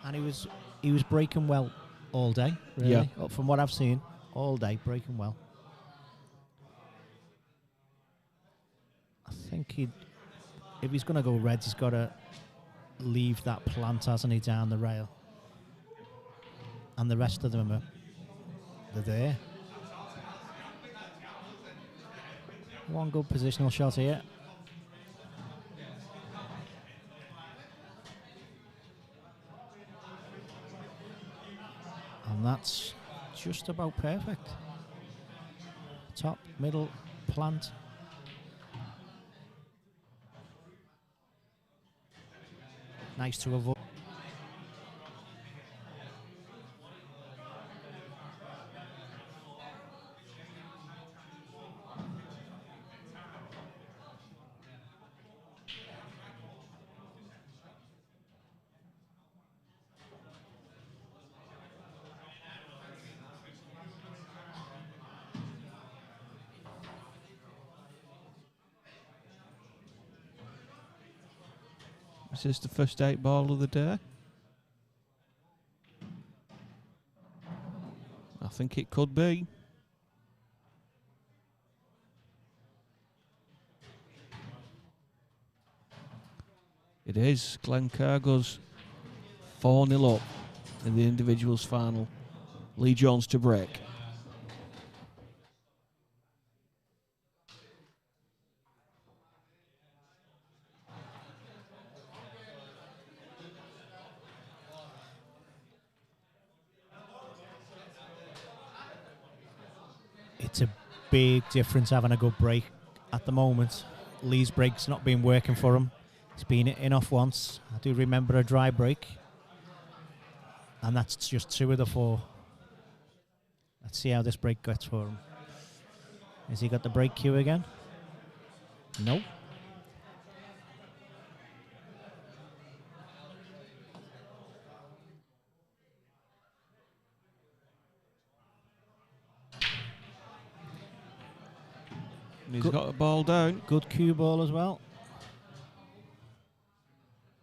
And he was breaking well all day, really. Yeah. From what I've seen, all day breaking well. I think if he's going to go Reds, he's got to leave that plant, hasn't he, down the rail. And the rest of them they're there. One good positional shot here. And that's just about perfect. Top, middle, plant. Nice to avoid. Is this the first 8 ball of the day? I think it could be. It is. Glencargo's 4-0 up in the individuals final. Lee Jones to break. It's a big difference having a good break at the moment. Lee's break's not been working for him. He's been in off once. I do remember a dry break. And that's just 2 of the 4. Let's see how this break gets for him. Has he got the break cue again? No. He's got a ball down. Good cue ball as well.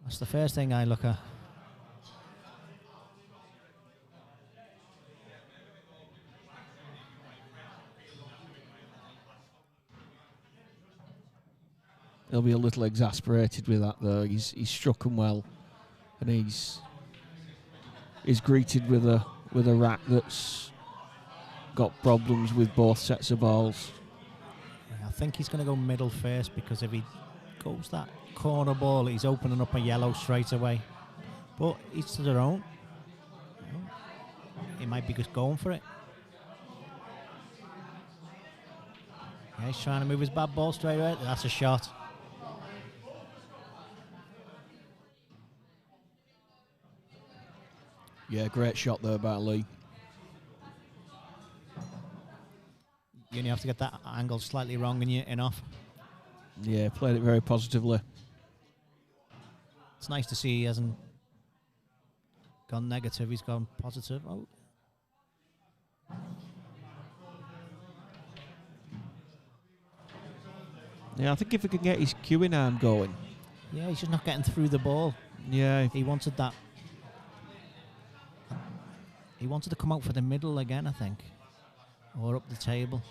That's the first thing I look at. He'll be a little exasperated with that, though. He's struck him well, and he's greeted with a rack that's got problems with both sets of balls. I think he's going to go middle first, because if he goes that corner ball, he's opening up a yellow straight away. But each to their own. He might be just going for it. Yeah, he's trying to move his bad ball straight away. That's a shot. Yeah, great shot there by Lee. You only have to get that angle slightly wrong and you're in off. Yeah, played it very positively. It's nice to see he hasn't gone negative, he's gone positive. Oh. Yeah, I think if he can get his cueing arm going. Yeah, he's just not getting through the ball. Yeah. He wanted that. He wanted to come out for the middle again, I think. Or up the table.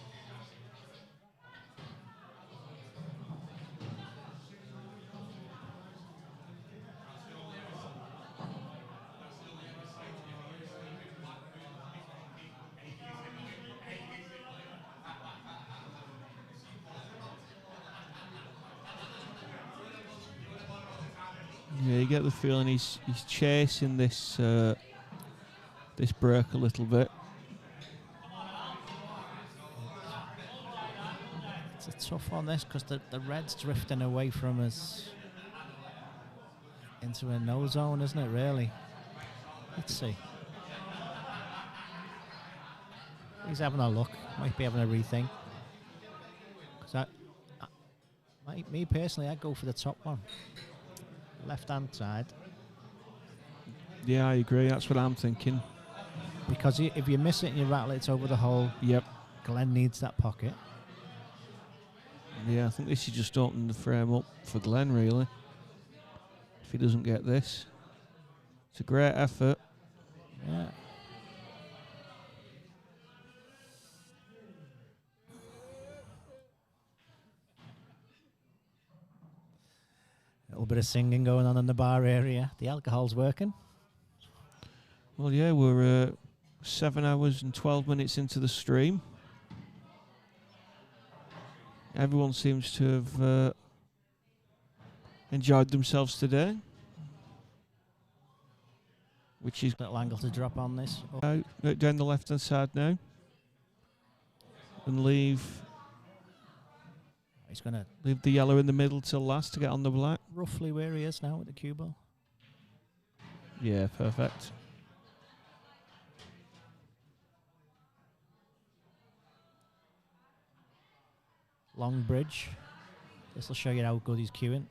Yeah, you get the feeling he's chasing this this break a little bit. It's a tough one, this, because the red's drifting away from us into a no zone, isn't it, really? Let's see. He's having a look. Might be having a rethink. Because me personally, I'd go for the top one. Left-hand side. Yeah, I agree. That's what I'm thinking. Because if you miss it and you rattle it, it's over the hole. Yep. Glenn needs that pocket. Yeah, I think this is just opening the frame up for Glenn, really. If he doesn't get this. It's a great effort. Yeah. A little bit of singing going on in the bar area. The alcohol's working. Well, yeah, we're 7 hours and 12 minutes into the stream. Everyone seems to have enjoyed themselves today. Which is Little angle to drop on this. out down the left-hand side now. And leave He's going to the yellow in the middle till last to get on the black. roughly where he is now with the cue ball. Yeah, perfect. Long bridge. This will show you how good he's cueing.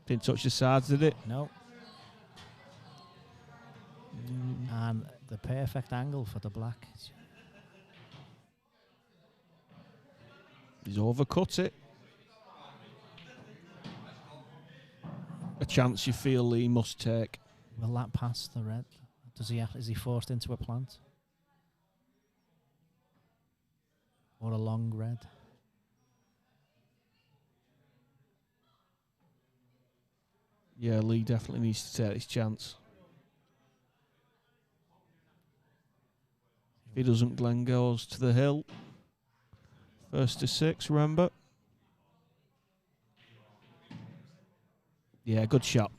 Didn't touch the sides, did it? No. And the perfect angle for the black. He's overcut it. chance you feel he must take. Will that pass the red? Is he forced into a plant? Or a long red? Yeah, Lee definitely needs to take this chance. If he doesn't, Glenn goes to the hill. First to 6, remember? Yeah, good shot.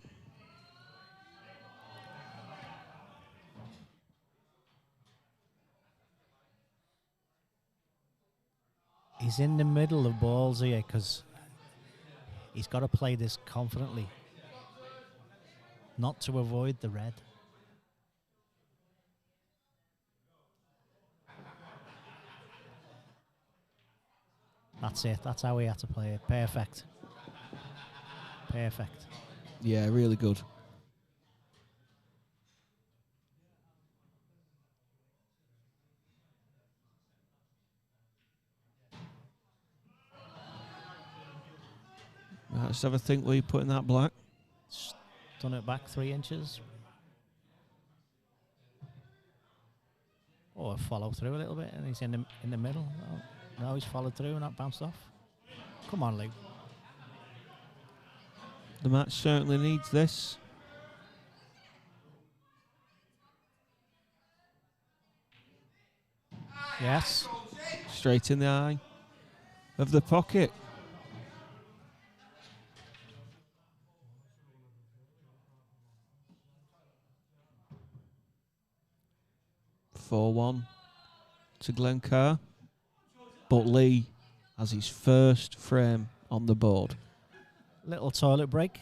He's in the middle of balls here because he's got to play this confidently, not to avoid the red. That's it. That's how he had to play it. Perfect. Perfect. Yeah, really good. Right, let's have a think where you putting that black. Done it back 3 inches. Or follow through a little bit, and he's in the middle. No, he's followed through and not bounced off. Come on, Lee. The match certainly needs this. Yes. Straight in the eye of the pocket. (4-1) to Glencar. But Lee has his first frame on the board. Little toilet break.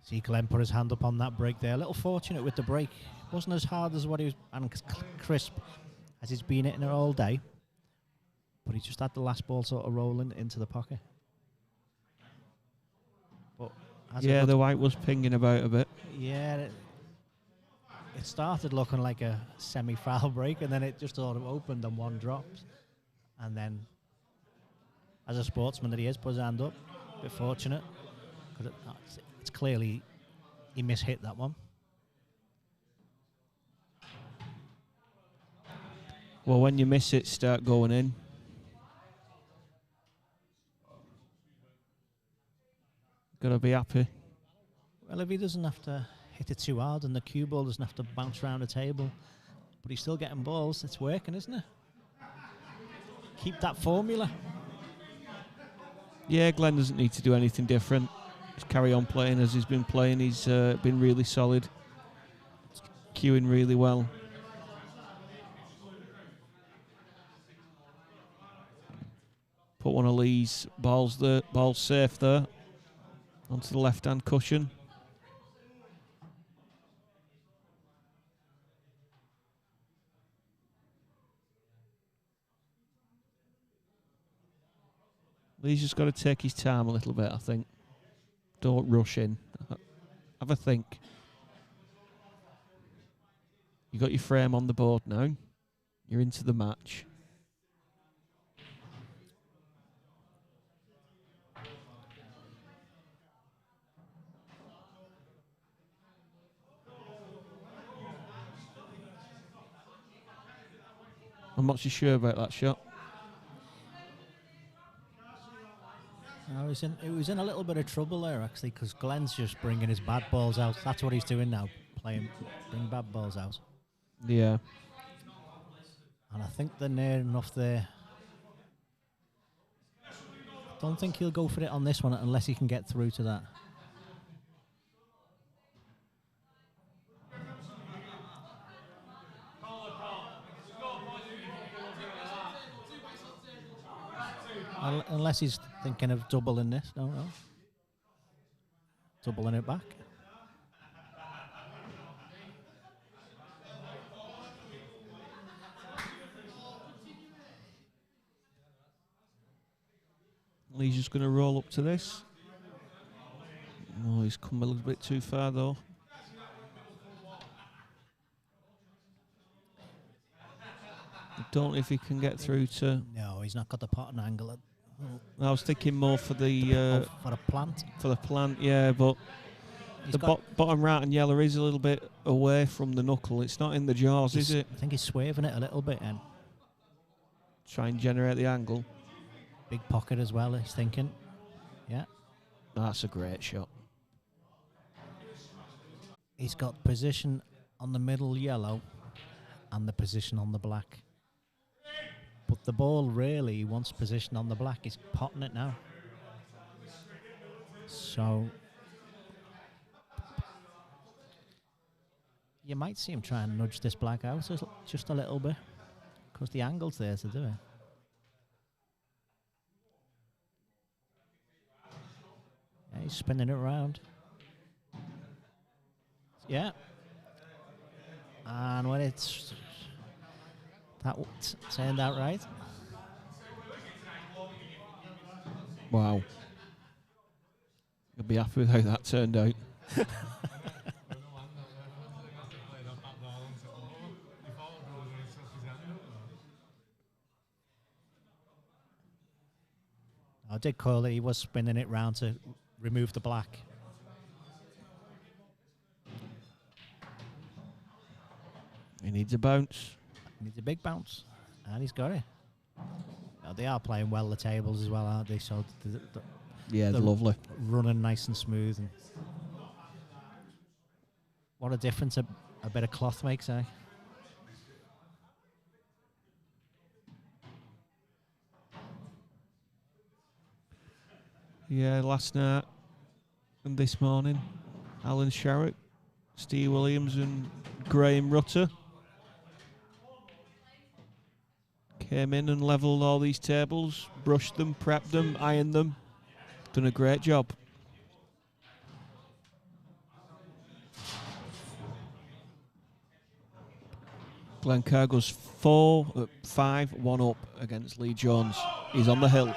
See Glenn put his hand up on that break there. A little fortunate with the break. Wasn't as hard as what he was, and crisp as he's been hitting it all day. But he just had the last ball sort of rolling into the pocket. But yeah, the white was pinging about a bit. Yeah, it started looking like a semi-foul break, and then it just sort of opened and one dropped. And then, as a sportsman that he is, put his hand up. A bit fortunate. Because it's clearly he mishit that one. Well, when you miss it, start going in. Gotta be happy. Well, if he doesn't have to hit it too hard and the cue ball doesn't have to bounce around the table, but he's still getting balls, it's working, isn't it? Keep that formula. Yeah, Glenn doesn't need to do anything different. Just carry on playing as he's been playing. He's been really solid. Cueing really well. Put one of Lee's balls safe there. Onto the left-hand cushion. Lee's just got to take his time a little bit, I think. Don't rush in. Have a think. You got your frame on the board now. You're into the match. I'm not so sure about that shot. It was in a little bit of trouble there, actually, because Glenn's just bringing his bad balls out. That's what he's doing now, bring bad balls out. Yeah. And I think they're near enough there. Don't think he'll go for it on this one unless he can get through to that. Unless he's thinking of doubling this, no. Doubling it back. Lee's just going to roll up to this. Oh, he's come a little bit too far, though. I don't know if he can get through to... No, he's not got the pot and angle. I was thinking more for the... for the plant? For the plant, yeah, but the bottom right and yellow is a little bit away from the knuckle. It's not in the jaws, is it? I think he's swerving it a little bit and try and generate the angle. Big pocket as well, he's thinking. Yeah. That's a great shot. He's got position on the middle yellow and the position on the black. But the ball really wants position on the black. He's potting it now. So you might see him try and nudge this black out just a little bit because the angle's there to do it. Yeah, he's spinning it around. Yeah. And when it's... That turned out right. Wow. You'll be happy with how that turned out. I did call it. He was spinning it round to remove the black. He needs a bounce. Needs a big bounce, and he's got it. Now, they are playing well the tables as well, aren't they? So yeah, they're lovely. Running nice and smooth. And what a difference a bit of cloth makes, eh? Yeah, last night and this morning, Alan Sherrick, Steve Williams and Graham Rutter came in and levelled all these tables, brushed them, prepped them, ironed them. Done a great job. Glenn Kerr goes 5-1 up against Lee Jones. He's on the hill.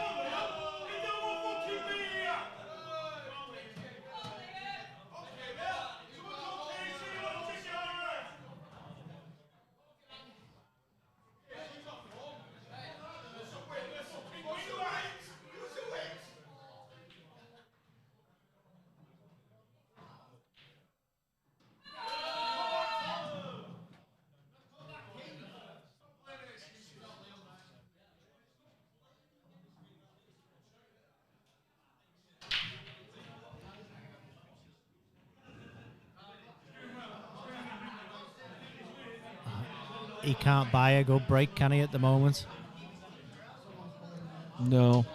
He can't buy a good break, can he, at the moment? No.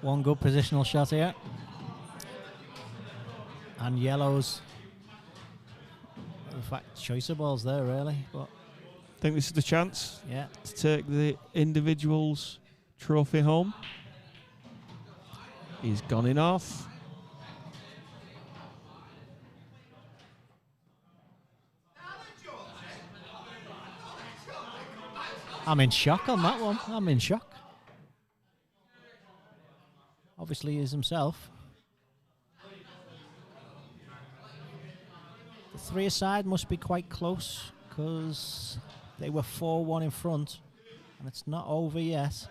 One good positional shot here. And yellows. In fact, choice of balls there, really. But I think this is the chance yeah, to take the individuals trophy home. He's gone in off. I'm in shock on that one. I'm in shock. Obviously, he is himself. The three-a-side must be quite close because they were 4-1 in front, and it's not over yet.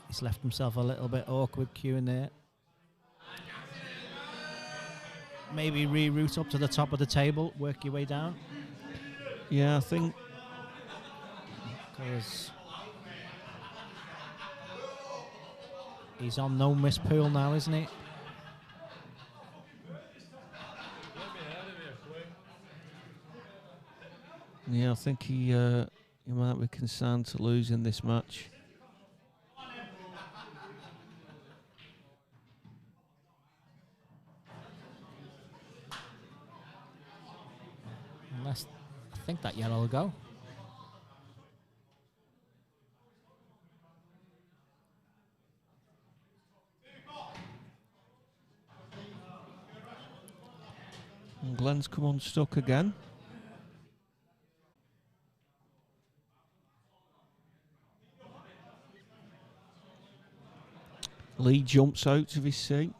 He's left himself a little bit awkward queuing there. Maybe reroute up to the top of the table, work your way down. Yeah, I think. Because he's on no miss pool now, isn't he? Yeah, I think he might be concerned to lose in this match. Unless I think that yellow will go. And Glenn's come unstuck again. Lee jumps out of his seat.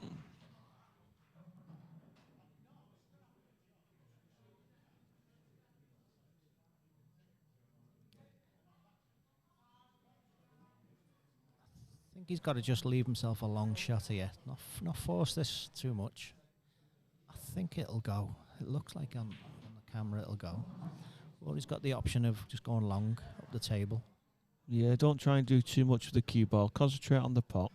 I think he's got to just leave himself a long shot here. Not force this too much. I think it'll go. It looks like on the camera it'll go. Or he's got the option of just going long up the table. Yeah, don't try and do too much with the cue ball. Concentrate on the pot.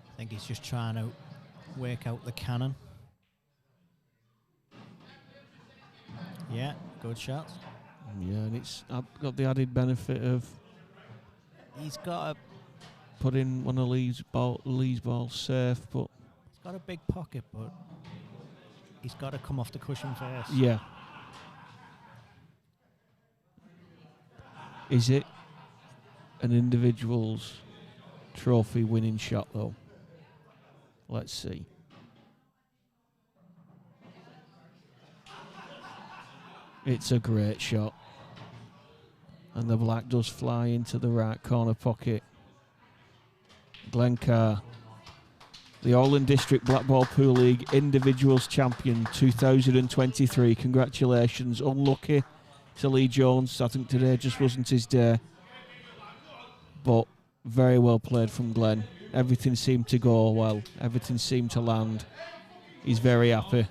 I think he's just trying to work out the cannon. Yeah, good shot. Yeah, and it's got the added benefit of He's got putting one of Lee's balls safe, but he's got a big pocket, but he's got to come off the cushion first. yeah. Is it an individual's trophy winning shot though? Let's see. It's a great shot. And the black does fly into the right corner pocket. Glencar, the Orland District Blackball Pool League Individuals Champion 2023. Congratulations. Unlucky to Lee Jones. I think today just wasn't his day. But very well played from Glenn. Everything seemed to go well. Everything seemed to land. He's very happy.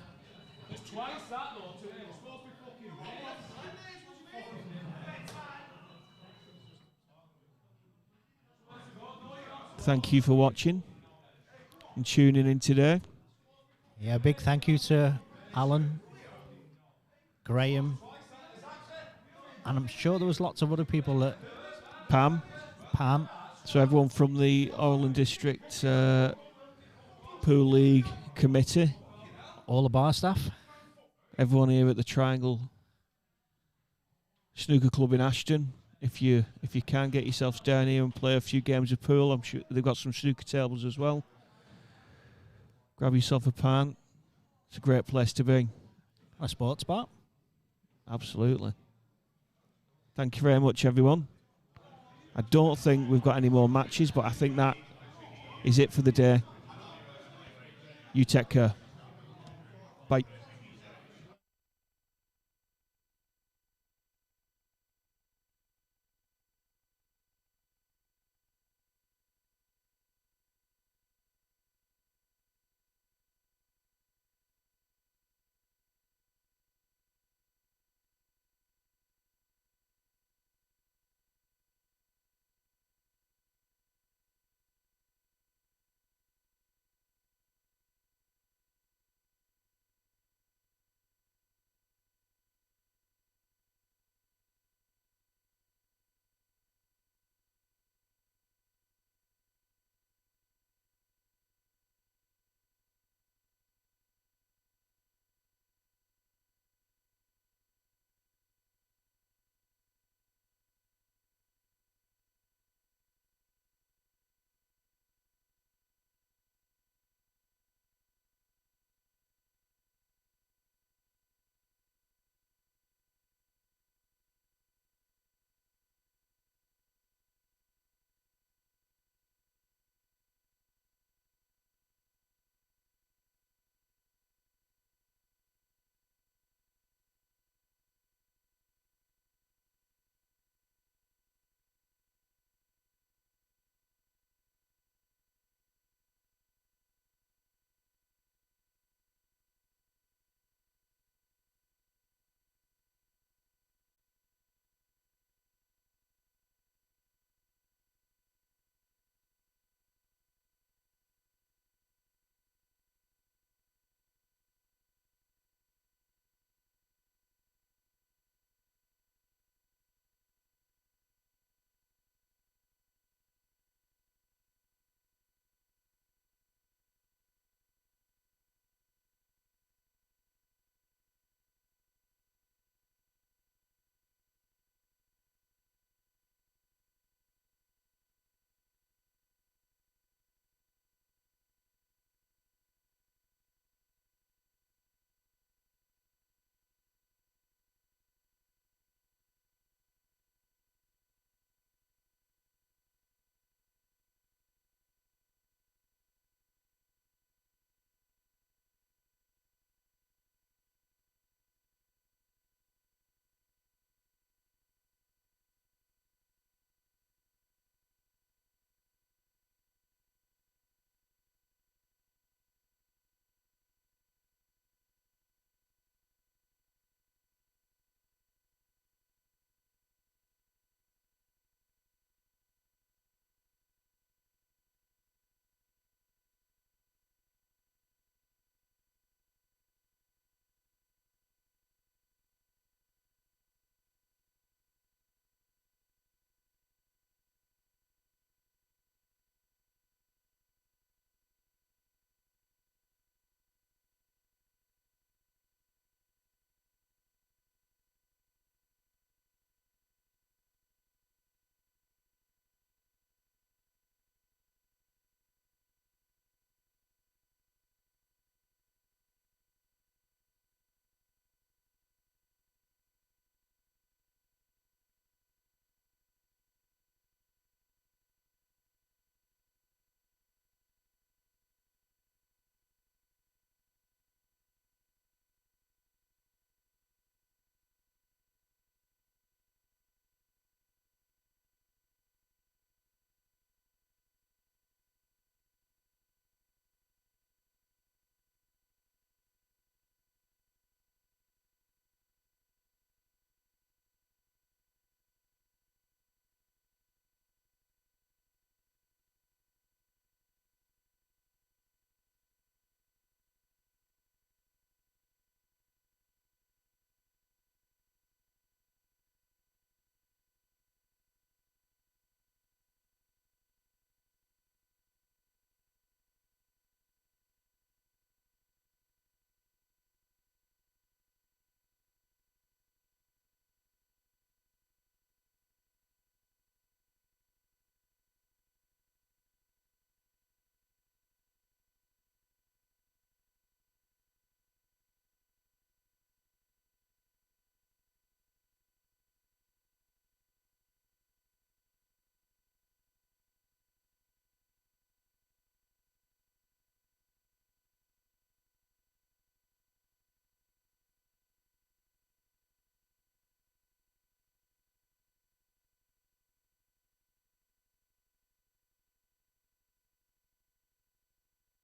Thank you for watching and tuning in today. Yeah, big thank you to Alan, Graham, and I'm sure there was lots of other people that... Pam. So everyone from the Orland District Pool League Committee. All the bar staff. Everyone here at the Triangle Snooker Club in Ashton. If you can get yourselves down here and play a few games of pool, I'm sure they've got some snooker tables as well. Grab yourself a pint. It's a great place to be. A sports bar. Absolutely. Thank you very much, everyone. I don't think we've got any more matches, but I think that is it for the day. You take care. Bye.